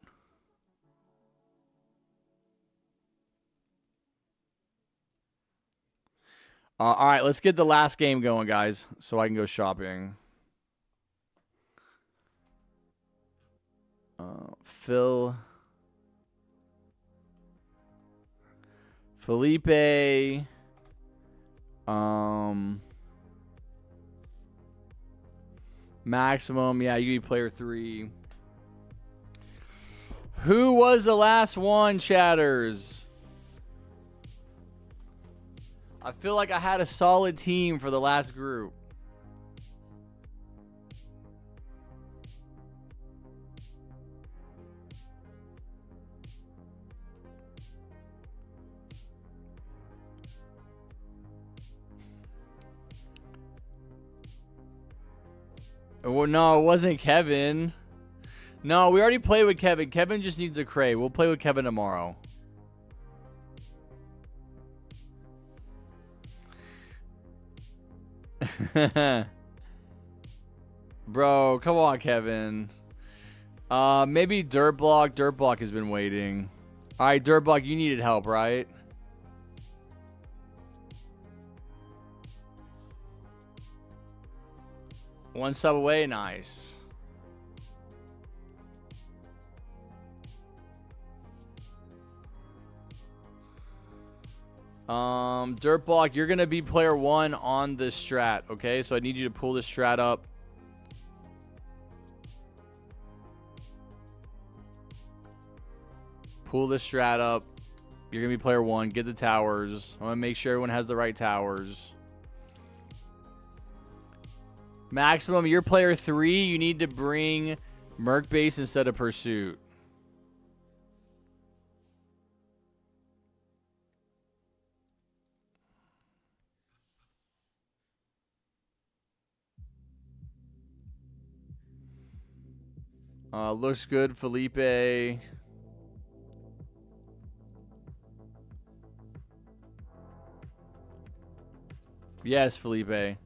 All right, let's get the last game going, guys, so I can go shopping. Felipe, Maximum, yeah, you be player 3. Who was the last one, chatters? I feel like I had a solid team for the last group. Well, no, it wasn't Kevin. No, we already played with Kevin. Kevin just needs a crate. We'll play with Kevin tomorrow. Bro, come on, Kevin. Maybe Dirtblock. Dirtblock has been waiting. All right, Dirtblock, you needed help, right? One sub away, nice. Dirtblock, you're gonna be player 1 on this strat, okay? So I need you to pull this strat up. Pull this strat up. You're gonna be player 1. Get the towers. I wanna make sure everyone has the right towers. Maximum, you're player 3. You need to bring Merc Base instead of Pursuit. Looks good, Felipe. Yes, Felipe.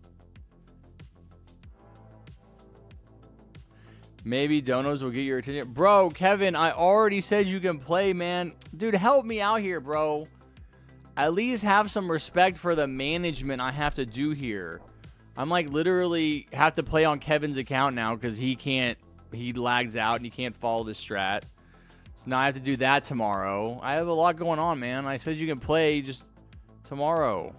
Maybe donos will get your attention. Bro, Kevin, I already said you can play, man. Dude, help me out here, bro. At least have some respect for the management I have to do here. I'm like literally have to play on Kevin's account now because he lags out and he can't follow the strat. So now I have to do that tomorrow. I have a lot going on, man. I said you can play just tomorrow.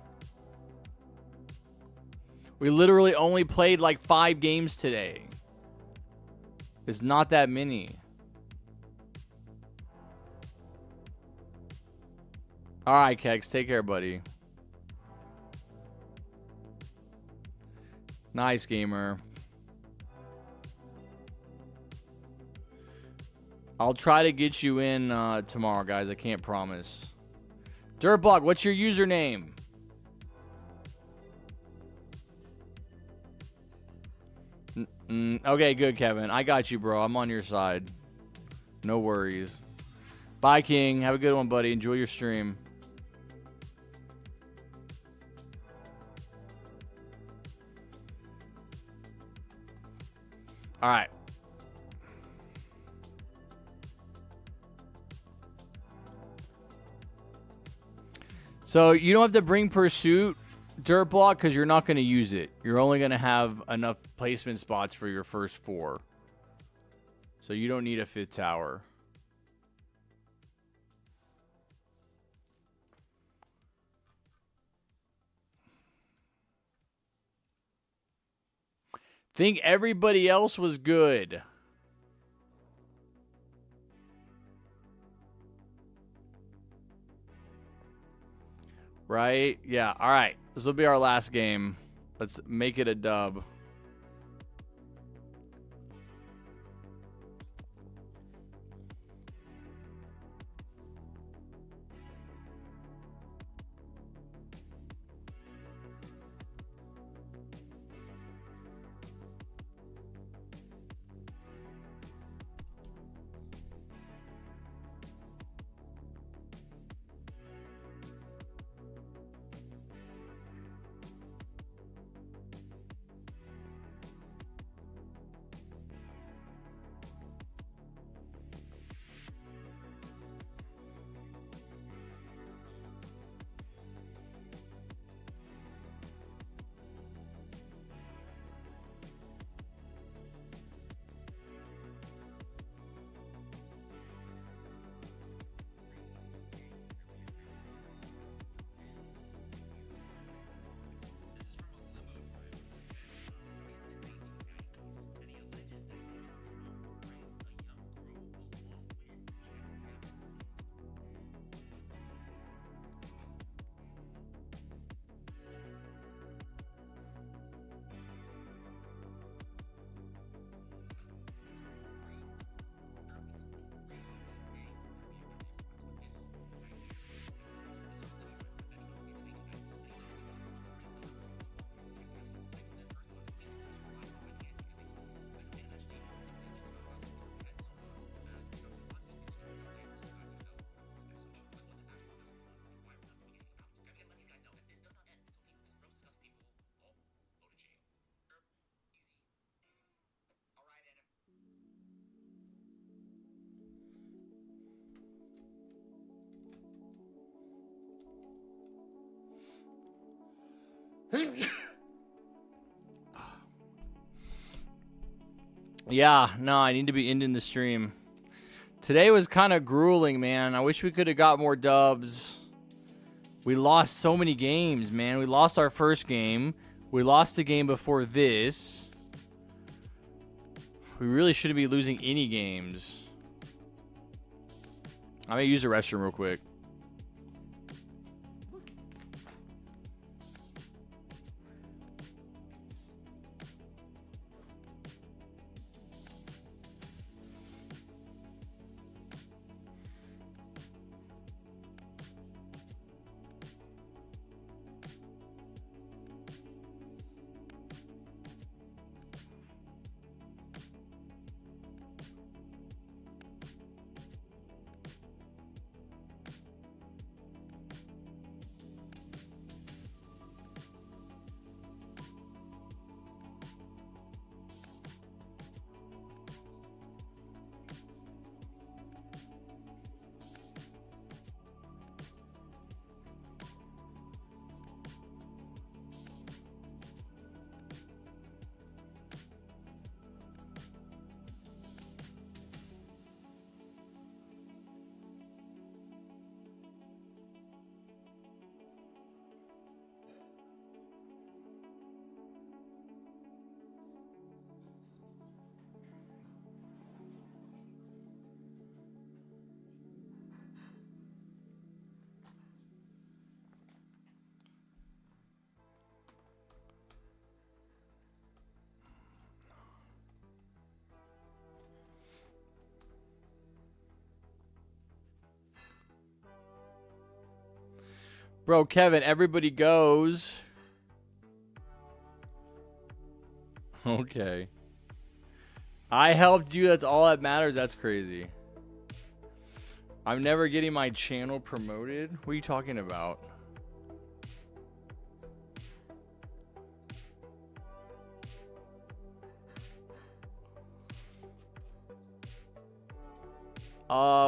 We literally only played like 5 games today. It's not that many. All right, Kex. Take care, buddy. Nice, gamer. I'll try to get you in tomorrow, guys. I can't promise. Dirtblog, what's your username? Okay, good, Kevin. I got you, bro. I'm on your side. No worries. Bye, King. Have a good one, buddy. Enjoy your stream. All right. So you don't have to bring Pursuit, Dirtblock, because you're not going to use it. You're only going to have enough placement spots for your first 4. So you don't need a 5th tower. Think everybody else was good. Right? Yeah. All right. This will be our last game. Let's make it a dub. Yeah, no, I need to be ending the stream. Today was kind of grueling, man. I wish we could have got more dubs. We lost so many games, man. We lost our first game. We lost the game before this. We really shouldn't be losing any games. I'm going to use the restroom real quick. Bro, Kevin, everybody goes. Okay. I helped you. That's all that matters. That's crazy. I'm never getting my channel promoted. What are you talking about?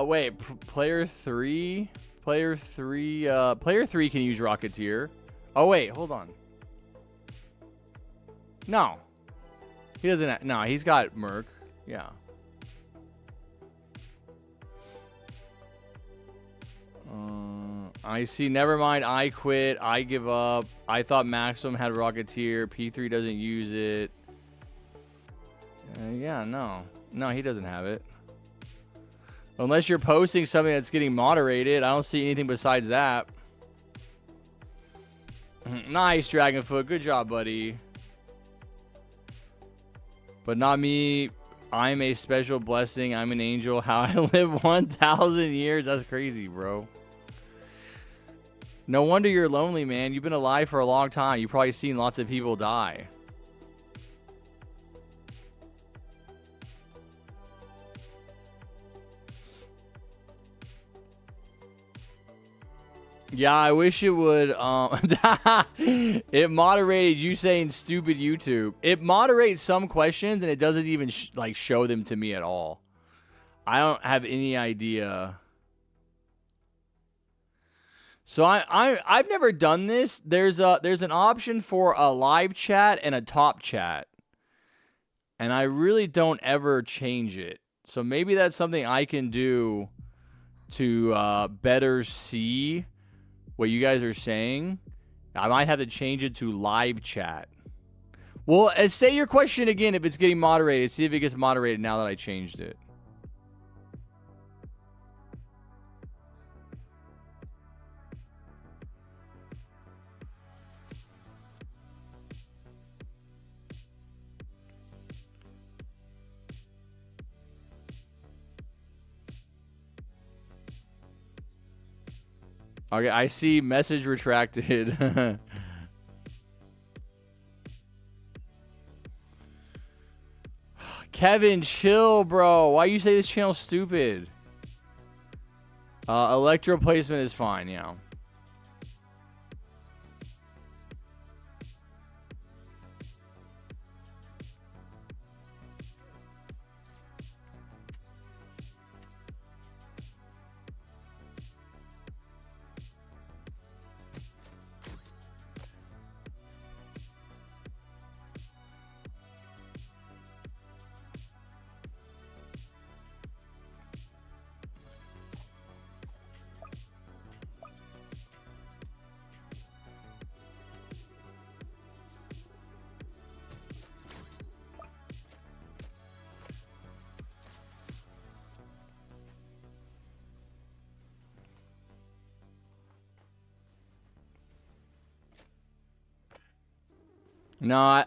Wait, player 3 can use Rocketeer. Oh wait, hold on. No. He doesn't no, he's got Merc. Yeah. I see. Never mind. I quit. I give up. I thought Maximum had Rocketeer. P3 doesn't use it. Yeah, no. No, he doesn't have it. Unless you're posting something that's getting moderated. I don't see anything besides that. Nice, Dragonfoot. Good job, buddy. But not me. I'm a special blessing. I'm an angel. How I live 1,000 years. That's crazy, bro. No wonder you're lonely, man. You've been alive for a long time. You've probably seen lots of people die. Yeah, I wish it would. It moderated you saying stupid YouTube. It moderates some questions and it doesn't even like show them to me at all. I don't have any idea. So I've never done this. There's an option for a live chat and a top chat, and I really don't ever change it. So maybe that's something I can do to better see what you guys are saying. I might have to change it to live chat. Well, say your question again if it's getting moderated. See if it gets moderated now that I changed it. Okay, I see message retracted. Kevin, chill, bro. Why you say this channel's stupid? Electro placement is fine, yeah. No,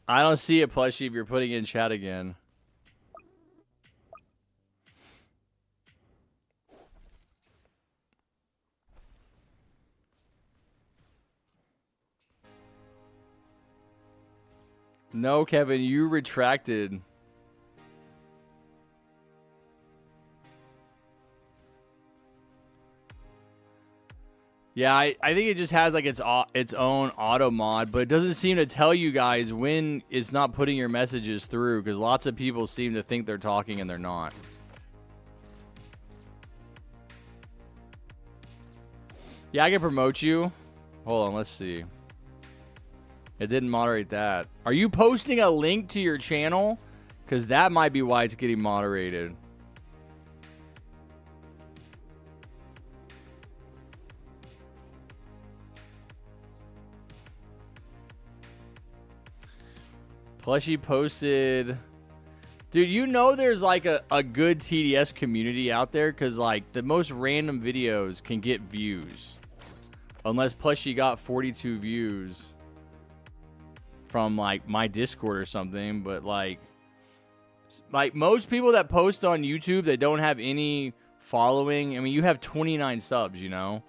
I don't see it, Plushie, if you're putting it in chat again. No, Kevin, you retracted. Yeah, I think it just has like its own auto mod, but it doesn't seem to tell you guys when it's not putting your messages through, because lots of people seem to think they're talking and they're not. Yeah, I can promote you. Hold on, let's see. It didn't moderate that. Are you posting a link to your channel? Because that might be why it's getting moderated. Plushie posted... Dude, you know there's like a good TDS community out there, because like the most random videos can get views. Unless Plushie got 42 views from like my Discord or something, but like most people that post on YouTube that don't have any following, I mean, you have 29 subs, you know?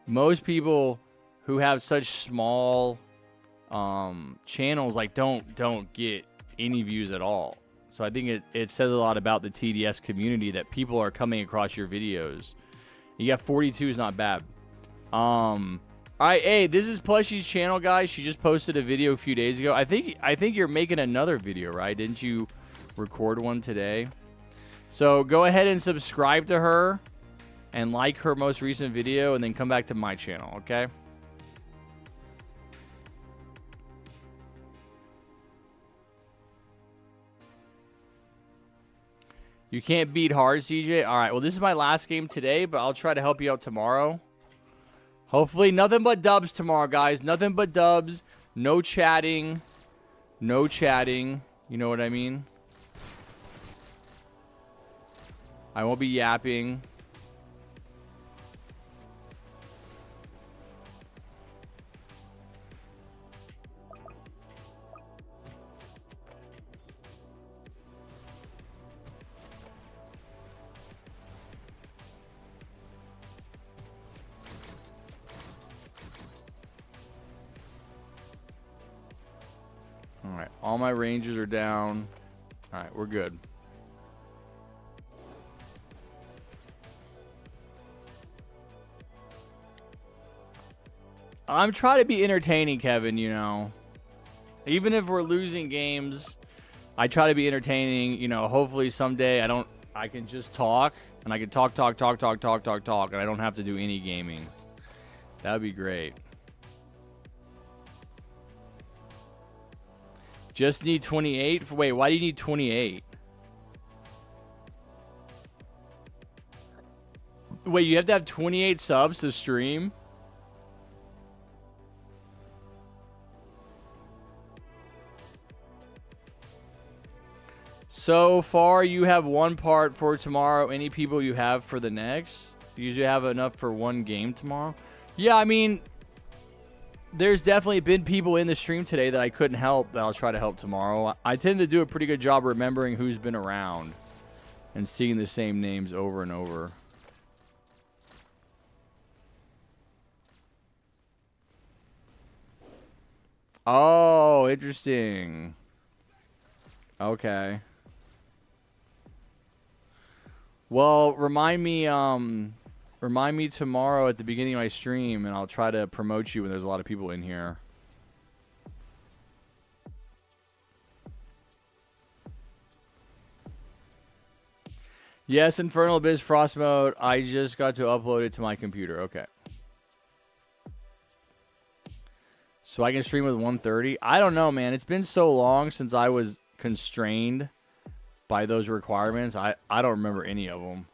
Most people who have such small channels like don't get any views at all. So I think it says a lot about the TDS community that people are coming across your videos. You got 42 is not bad. All right, hey, this is Plushie's channel, guys. She just posted a video a few days ago. I think you're making another video, right? Didn't you record one today? So go ahead and subscribe to her and like her most recent video, and then come back to my channel, okay? You can't beat hard, CJ? All right, well, this is my last game today, but I'll try to help you out tomorrow. Hopefully, nothing but dubs tomorrow, guys. Nothing but dubs. No chatting. No chatting. You know what I mean? I won't be yapping. All right, all my rangers are down. All right, we're good. I'm trying to be entertaining, Kevin, you know. Even if we're losing games, I try to be entertaining, you know. Hopefully someday I can just talk, and I can talk, and I don't have to do any gaming. That would be great. Just need 28? Wait, why do you need 28? Wait, you have to have 28 subs to stream? So far, you have one part for tomorrow. Any people you have for the next? You usually have enough for one game tomorrow? Yeah, I mean, there's definitely been people in the stream today that I couldn't help that I'll try to help tomorrow. I tend to do a pretty good job remembering who's been around and seeing the same names over and over. Oh, interesting. Okay. Well, remind me tomorrow at the beginning of my stream, and I'll try to promote you when there's a lot of people in here. Yes, Infernal Abyss Frost Mode. I just got to upload it to my computer. Okay. So I can stream with 130? I don't know, man. It's been so long since I was constrained by those requirements. I don't remember any of them.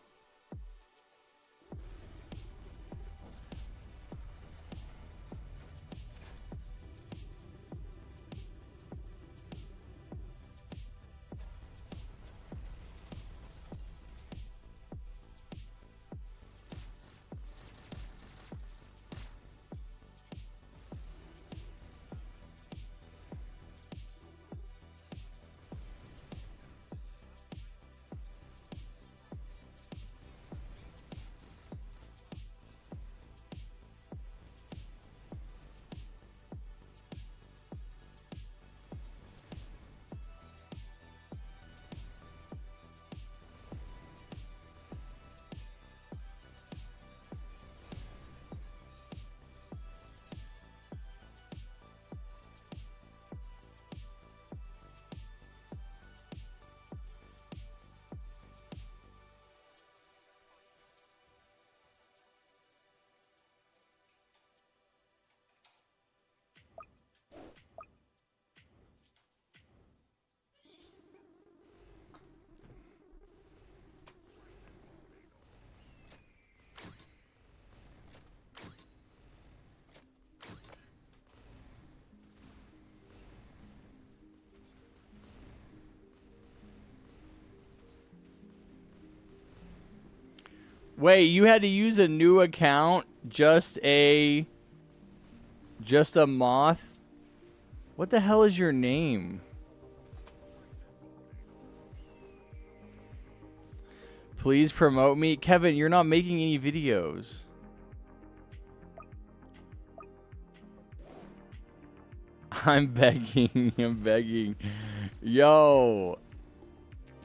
Wait, you had to use a new account? Just a moth? What the hell is your name? Please promote me. Kevin, you're not making any videos. I'm begging. I'm begging. Yo.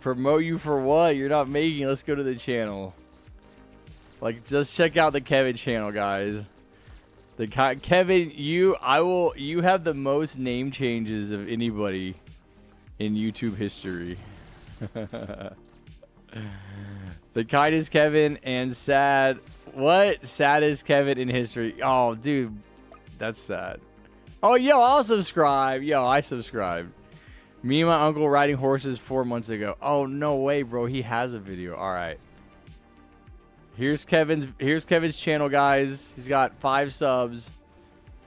Promote you for what? You're not making. Let's go to the channel. Like, just check out the Kevin channel, guys. Kevin, you have the most name changes of anybody in YouTube history. The kindest Kevin and sad. What? Saddest Kevin in history. Oh, dude. That's sad. Oh, yo, I'll subscribe. Yo, I subscribed. Me and my uncle riding horses 4 months ago. Oh, no way, bro. He has a video. All right. Here's Kevin's channel, guys. He's got 5 subs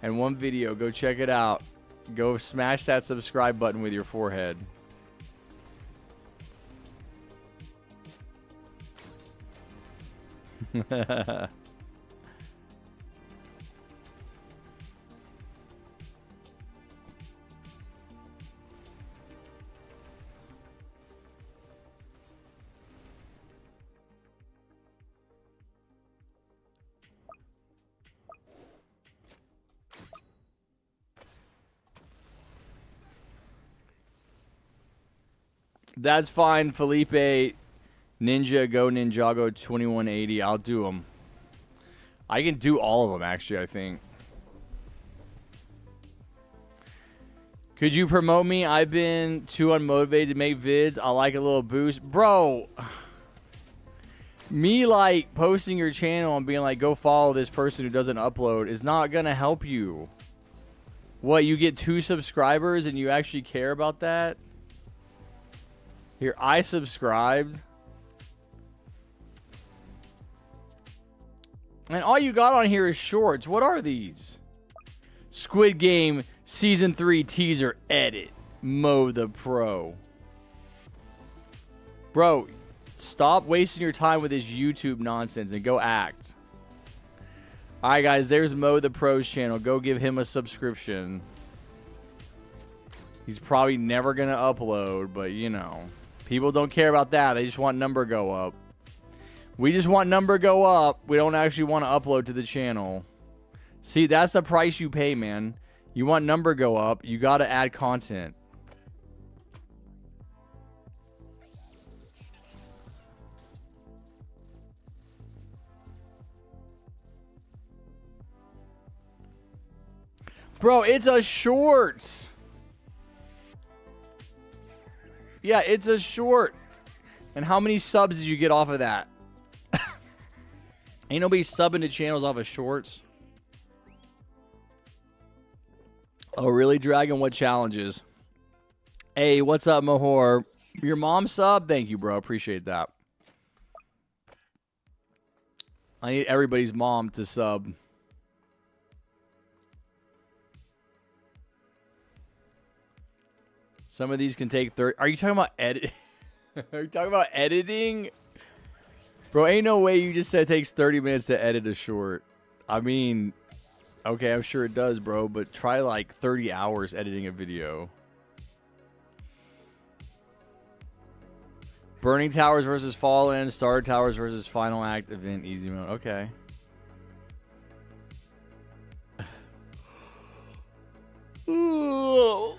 and 1 video. Go check it out. Go smash that subscribe button with your forehead. That's fine, Felipe. Ninja, go Ninjago 2180. I'll do them. I can do all of them, actually, I think. Could you promote me? I've been too unmotivated to make vids. I like a little boost. Bro, me, like, posting your channel and being like, go follow this person who doesn't upload is not going to help you. What, you get 2 subscribers and you actually care about that? Here, I subscribed. And all you got on here is shorts. What are these? Squid Game Season 3 teaser edit. Mo the Pro. Bro, stop wasting your time with this YouTube nonsense and go act. Alright, guys, there's Mo the Pro's channel. Go give him a subscription. He's probably never going to upload, but you know. People don't care about that. They just want number go up. We just want number go up. We don't actually want to upload to the channel. See, that's the price you pay, man. You want number go up, you got to add content. Bro, it's a short. Yeah, it's a short. And how many subs did you get off of that? Ain't nobody subbing to channels off of shorts. Oh, really, Dragon? What challenges? Hey, what's up, Mahor? Your mom sub? Thank you, bro. Appreciate that. I need everybody's mom to sub. Some of these can take 30. Are you talking about edit? Are you talking about editing? Bro, ain't no way you just said it takes 30 minutes to edit a short. I mean, okay, I'm sure it does, bro, but try like 30 hours editing a video. Burning Towers versus Fallen, Star Towers versus Final Act event, easy mode. Okay. Ooh.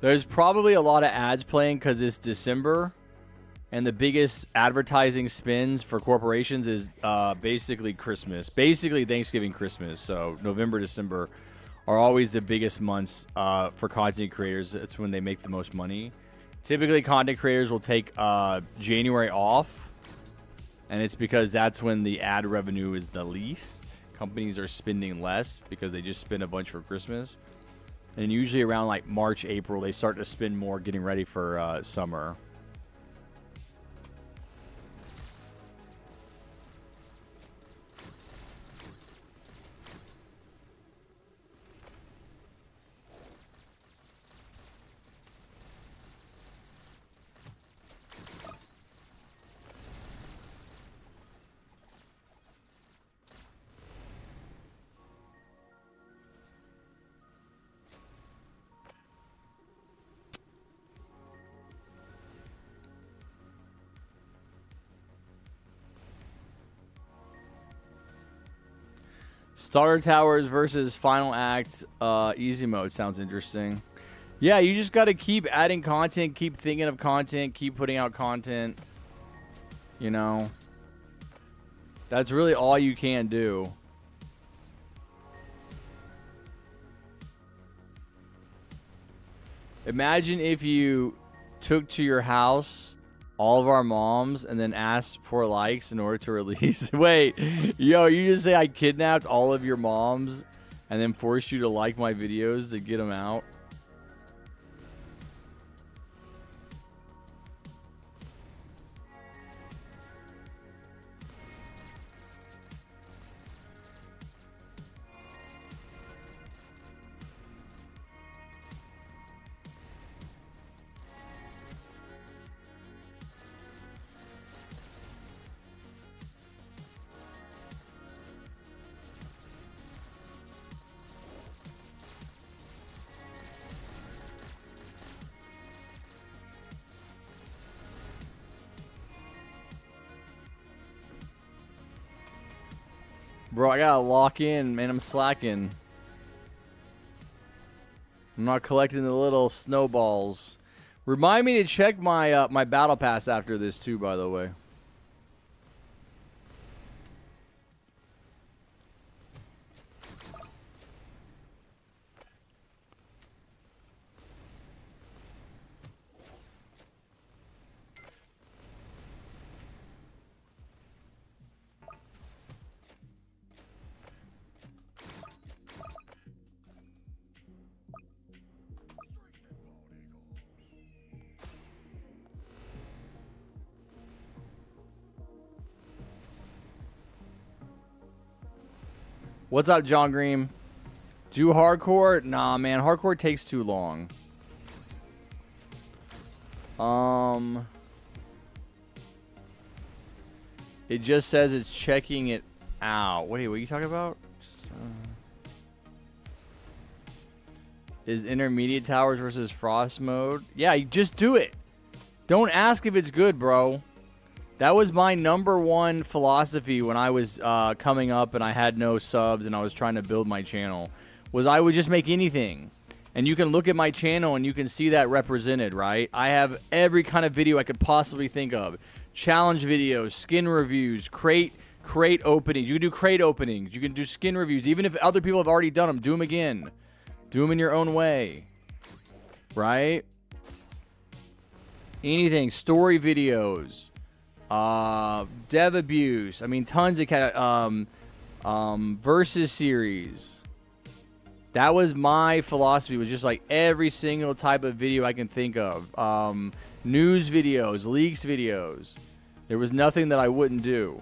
There's probably a lot of ads playing because it's December, and the biggest advertising spends for corporations is basically Christmas. Basically Thanksgiving, Christmas. So November, December are always the biggest months for content creators. It's when they make the most money. Typically, content creators will take January off, and it's because that's when the ad revenue is the least. Companies are spending less because they just spend a bunch for Christmas. And usually around like March, April, they start to spend more getting ready for summer. Starter Towers versus Final Act easy mode sounds interesting. Yeah, you just got to keep adding content, keep thinking of content, keep putting out content. You know, that's really all you can do. Imagine if you took to your house all of our moms and then asked for likes in order to release. Wait, yo, you just say I kidnapped all of your moms and then forced you to like my videos to get them out? Bro, I gotta lock in, man. I'm slacking. I'm not collecting the little snowballs. Remind me to check my my battle pass after this too, by the way. What's up, John Green? Do hardcore? Nah, man. Hardcore takes too long. It just says it's checking it out. Wait, what are you talking about? Is intermediate towers versus frost mode? Yeah, you just do it. Don't ask if it's good, bro. That was my #1 philosophy when I was coming up and I had no subs and I was trying to build my channel, was I would just make anything. And you can look at my channel and you can see that represented, right? I have every kind of video I could possibly think of. Challenge videos, skin reviews, crate openings. You can do crate openings. You can do skin reviews. Even if other people have already done them, do them again. Do them in your own way, right? Anything. Story videos. Dev abuse. I mean, tons of versus series. That was my philosophy. Was just like every single type of video I can think of. News videos, leaks videos. There was nothing that I wouldn't do.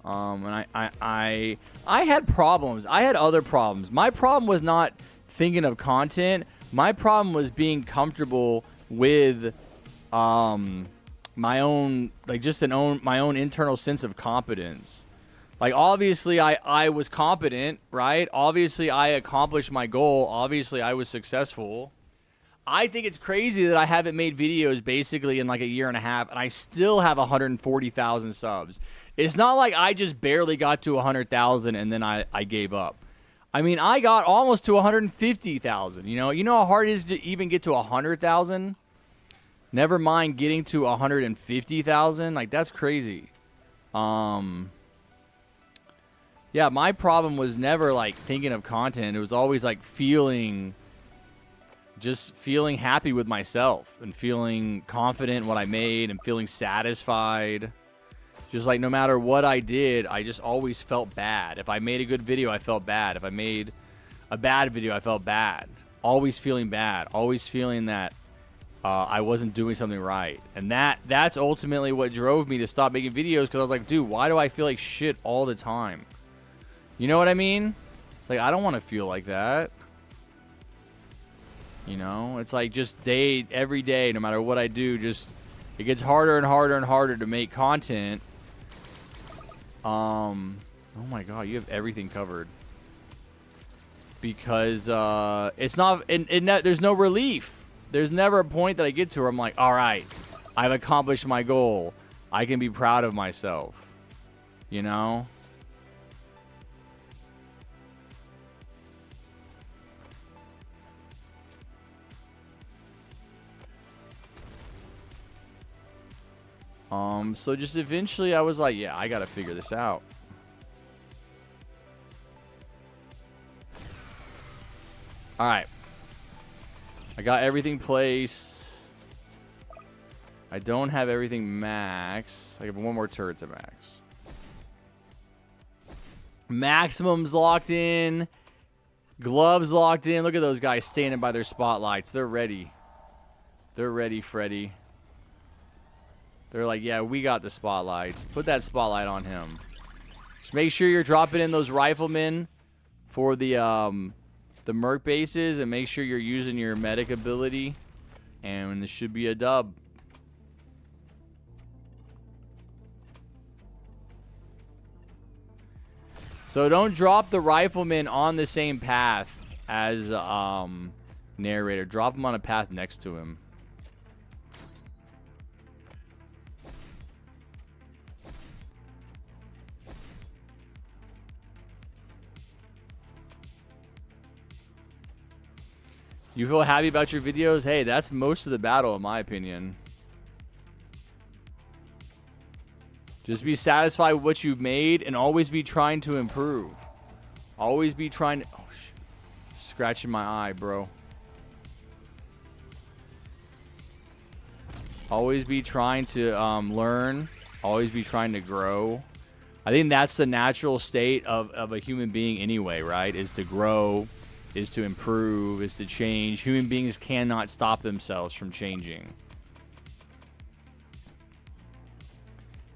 And I had problems. I had other problems. My problem was not thinking of content. My problem was being comfortable with my own, like, just my own internal sense of competence. Like, obviously I was competent, right? Obviously I accomplished my goal. Obviously I was successful. I think it's crazy that I haven't made videos basically in like a year and a half and I still have 140,000 subs. It's not like I just barely got to 100,000 and then I gave up. I mean, I got almost to 150,000, you know how hard it is to even get to 100,000? Never mind getting to 150,000. Like, that's crazy. Yeah, my problem was never like thinking of content. It was always like just feeling happy with myself and feeling confident in what I made and feeling satisfied. Just like no matter what I did, I just always felt bad. If I made a good video, I felt bad. If I made a bad video, I felt bad. Always feeling bad. Always feeling that I wasn't doing something right. And that's ultimately what drove me to stop making videos, because I was like, dude, why do I feel like shit all the time? You know what I mean? It's like, I don't want to feel like that. You know? It's like just every day, no matter what I do, just it gets harder and harder and harder to make content. Oh my god, you have everything covered. Because it's not, there's no relief. There's never a point that I get to where I'm like, all right, I've accomplished my goal. I can be proud of myself. You know? So just eventually I was like, yeah, I gotta figure this out. All right. I got everything placed. I don't have everything max. I have one more turret to max. Maximum's locked in. Gloves locked in. Look at those guys standing by their spotlights. They're ready. They're ready, Freddy. They're like, yeah, we got the spotlights. Put that spotlight on him. Just make sure you're dropping in those riflemen for the merc bases, and make sure you're using your medic ability, and this should be a dub. So don't drop the rifleman on the same path as narrator. Drop him on a path next to him. You feel happy about your videos? Hey, that's most of the battle, in my opinion. Just be satisfied with what you've made and always be trying to improve. Always be trying to... Oh, scratching my eye, bro. Always be trying to learn. Always be trying to grow. I think that's the natural state of a human being anyway, right? Is to grow, is to improve, is to change. Human beings cannot stop themselves from changing.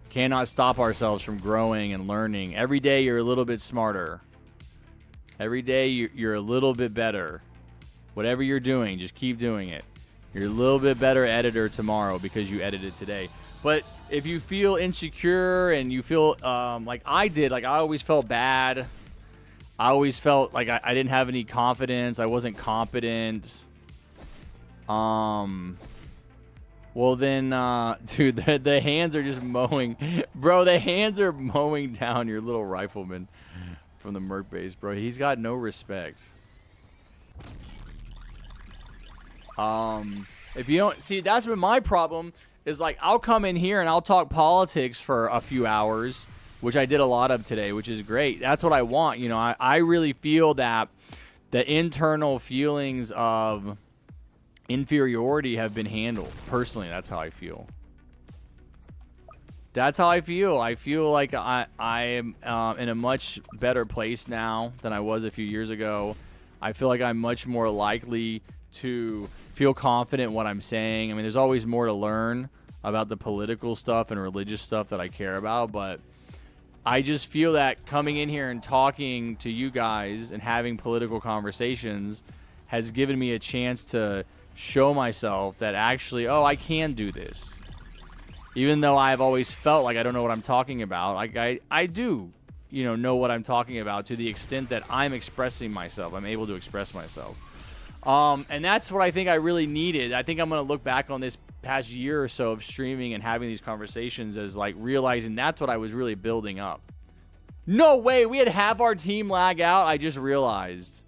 Cannot stop ourselves from growing and learning. Every day you're a little bit smarter. Every day you're a little bit better. Whatever you're doing, just keep doing it. You're a little bit better editor tomorrow because you edited today. But if you feel insecure and you feel like I did, like I always felt bad. I always felt like I didn't have any confidence. I wasn't competent. Well then, dude, the hands are just mowing. Bro, the hands are mowing down your little rifleman from the merc base, bro. He's got no respect. If you don't... See, that's been my problem, is like I'll come in here and I'll talk politics for a few hours, which I did a lot of today, which is great. That's what I want. You know, I really feel that the internal feelings of inferiority have been handled. Personally, that's how I feel. That's how I feel. I feel like I am in a much better place now than I was a few years ago. I feel like I'm much more likely to feel confident in what I'm saying. I mean, there's always more to learn about the political stuff and religious stuff that I care about, but I just feel that coming in here and talking to you guys and having political conversations has given me a chance to show myself that actually, oh, I can do this. Even though I've always felt like I don't know what I'm talking about, like I do, you know what I'm talking about to the extent that I'm expressing myself. I'm able to express myself. And that's what I think I really needed. I think I'm going to look back on this past year or so of streaming and having these conversations as like realizing that's what I was really building up. No way, we had half our team lag out. I just realized.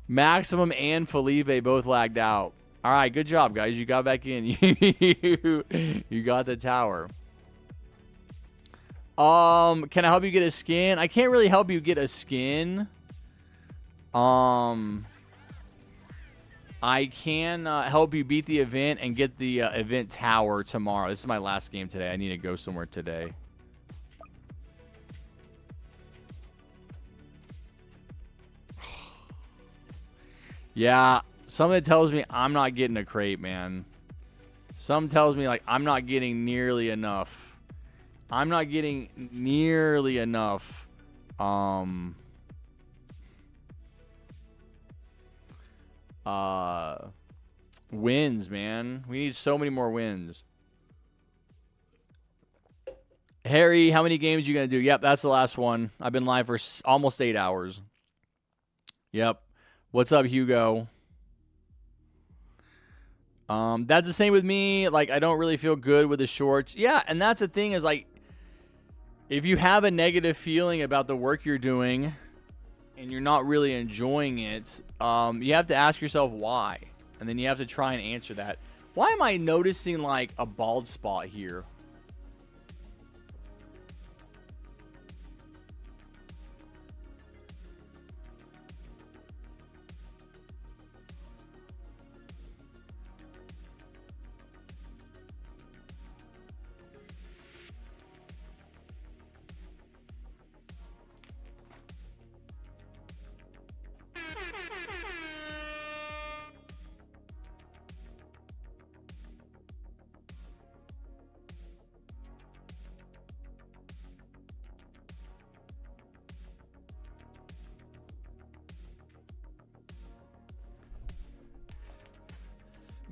Maximum and Felipe both lagged out. All right, good job, guys. You got back in. You got the tower. Can I help you get a skin? I can't really help you get a skin. I can help you beat the event and get the event tower tomorrow. This is my last game today. I need to go somewhere today. Yeah, something tells me I'm not getting a crate, man. Something tells me, like, I'm not getting nearly enough. I'm not getting nearly enough. Wins, man. We need so many more wins. Harry, how many games are you going to do? Yep, that's the last one. I've been live for almost 8 hours. Yep. What's up, Hugo? That's the same with me. Like, I don't really feel good with the shorts. Yeah, and that's the thing is, like, if you have a negative feeling about the work you're doing and you're not really enjoying it, you have to ask yourself why. And then you have to try and answer that. Why am I noticing like a bald spot here?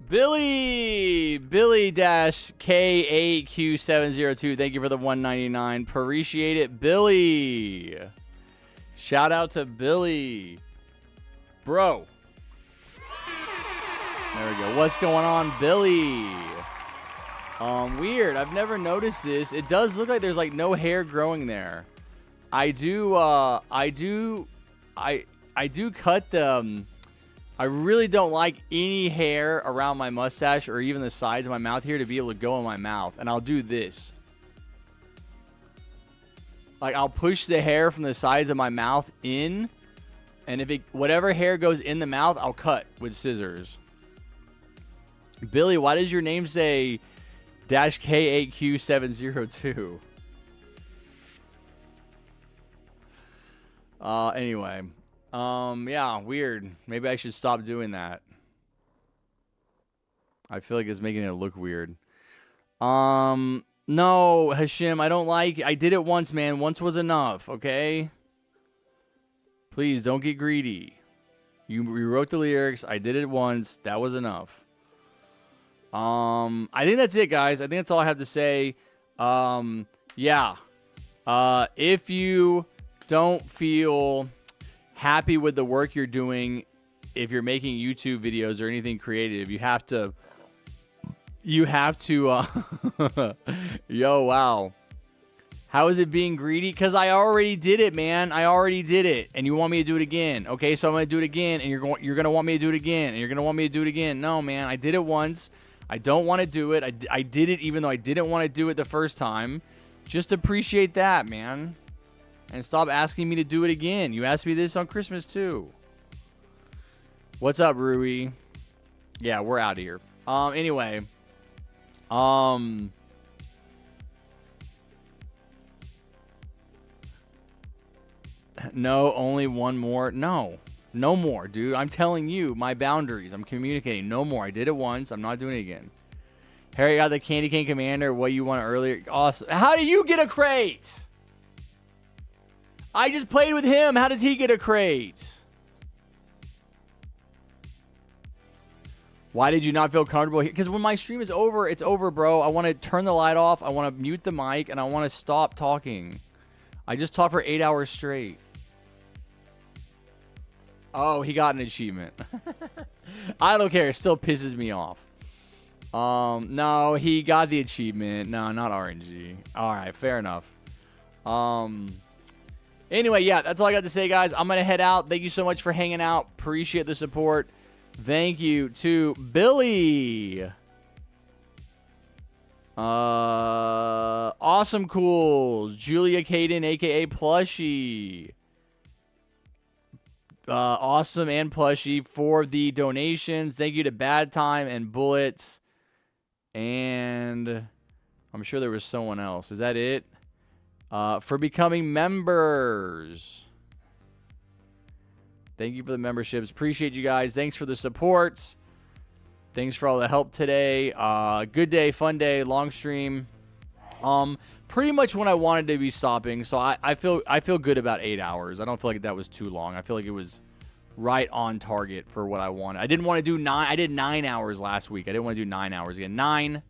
Billy-K8Q702. Thank you for the 199. Appreciate it, Billy. Shout out to Billy. Bro. There we go. What's going on, Billy? Weird. I've never noticed this. It does look like there's like no hair growing there. I do cut the I really don't like any hair around my mustache or even the sides of my mouth here to be able to go in my mouth. And I'll do this. Like, I'll push the hair from the sides of my mouth in. And if whatever hair goes in the mouth, I'll cut with scissors. Billy, why does your name say -K8Q702? Anyway. Yeah, weird. Maybe I should stop doing that. I feel like it's making it look weird. No, Hashim, I don't like it. I did it once, man. Once was enough, okay? Please, don't get greedy. You rewrote the lyrics. I did it once. That was enough. I think that's it, guys. I think that's all I have to say. Yeah. If you don't feel happy with the work you're doing, if you're making YouTube videos or anything creative, you have to yo, wow. How is it being greedy? Because I already did it, man. I already did it. And you want me to do it again. Okay, so I'm going to do it again. And you're gonna want me to do it again. And you're going to want me to do it again. No, man. I did it once. I don't want to do it. I did it even though I didn't want to do it the first time. Just appreciate that, man. And stop asking me to do it again. You asked me this on Christmas, too. What's up, Rui? Yeah, we're out of here. Anyway. No, only one more. No. No more, dude. I'm telling you my boundaries. I'm communicating. No more. I did it once. I'm not doing it again. Harry got the Candy Cane Commander. What you want earlier. Awesome. How do you get a crate? I just played with him. How does he get a crate? Why did you not feel comfortable here? Because when my stream is over, it's over, bro. I want to turn the light off. I want to mute the mic, and I want to stop talking. I just talked for 8 hours straight. Oh, he got an achievement. I don't care. It still pisses me off. No, he got the achievement. No, not RNG. All right, fair enough. Anyway, yeah, that's all I got to say, guys. I'm going to head out. Thank you so much for hanging out. Appreciate the support. Thank you to Billy. Awesome Cool. Julia Caden, a.k.a. Plushie. Awesome and Plushie for the donations. Thank you to Bad Time and Bullets. And I'm sure there was someone else. Is that it? For becoming members. Thank you for the memberships. Appreciate you guys. Thanks for the support. Thanks for all the help today. Good day, fun day, long stream. Pretty much when I wanted to be stopping. So I feel good about 8 hours. I don't feel like that was too long. I feel like it was right on target for what I wanted. I didn't want to do 9. I did 9 hours last week. I didn't want to do 9 hours again. 9.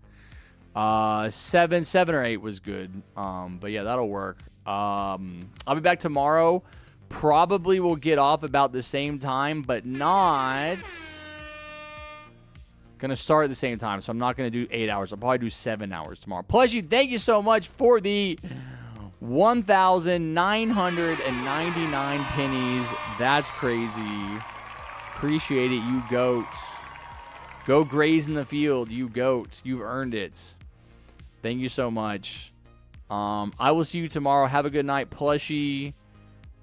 7 or 8 was good. But yeah, that'll work. I'll be back tomorrow. Probably will get off about the same time, but not gonna start at the same time. So I'm not gonna do 8 hours. I'll probably do 7 hours tomorrow. Plus, thank you so much for the 1,999 pennies. That's crazy. Appreciate it, you goats. Go graze in the field, you goat. You've earned it. Thank you so much. I will see you tomorrow. Have a good night. Plushie,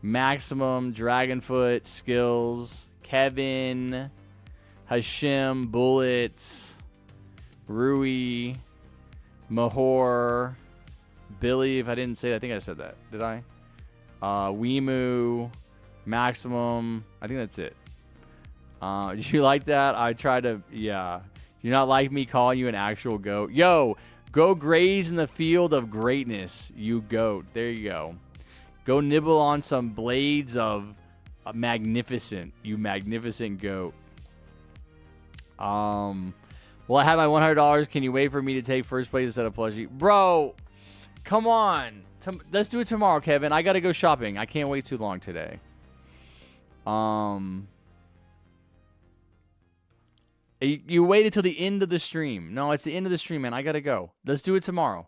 Maximum, Dragonfoot, Skills, Kevin, Hashim, Bullet, Rui, Mahor, Billy, if I didn't say that, I think I said that. Did I? Weimu, Maximum. I think that's it. Did you like that? I tried to, yeah. Do you not like me calling you an actual goat? Yo, go graze in the field of greatness, you goat. There you go. Go nibble on some blades of magnificent, you magnificent goat. Well, I have my $100. Can you wait for me to take first place instead of plushie? Bro, come on. Let's do it tomorrow, Kevin. I got to go shopping. I can't wait too long today. You waited till the end of the stream. No, it's the end of the stream, man. I got to go. Let's do it tomorrow.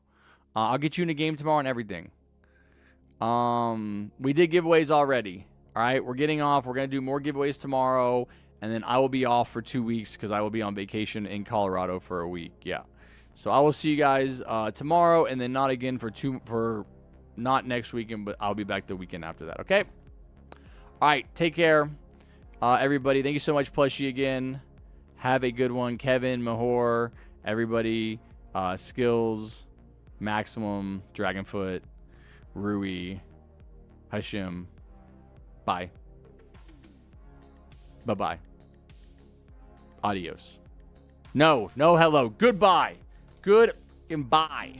I'll get you in a game tomorrow and everything. We did giveaways already. All right, we're getting off. We're going to do more giveaways tomorrow. And then I will be off for 2 weeks because I will be on vacation in Colorado for a week. Yeah. So I will see you guys tomorrow, and then not again for not next weekend, but I'll be back the weekend after that. Okay. All right. Take care, everybody. Thank you so much, Plushie, again. Have a good one, Kevin, Mahor, everybody. Skills, Maximum, Dragonfoot, Rui, Hashim. Bye. Bye-bye. Adios. No, hello. Goodbye. Good and bye.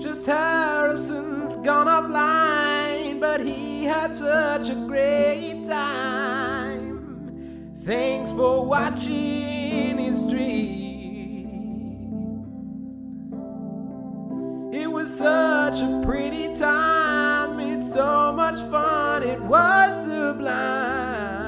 JustHarrison's gone offline, but he had such a great time. Thanks for watching his stream. It was such a pretty time, it's so much fun, it was sublime.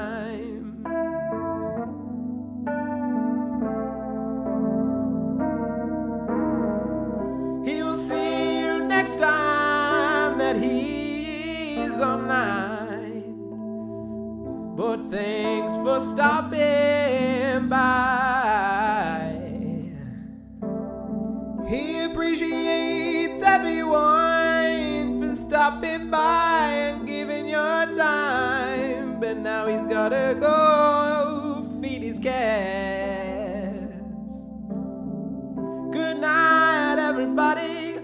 He will see you next time that he's online. But thanks for stopping by. He appreciates everyone for stopping by and giving your time. But now he's gotta go feed his cats. Good night, everybody.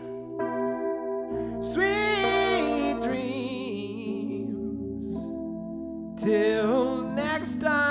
Sweet dreams. Till next time.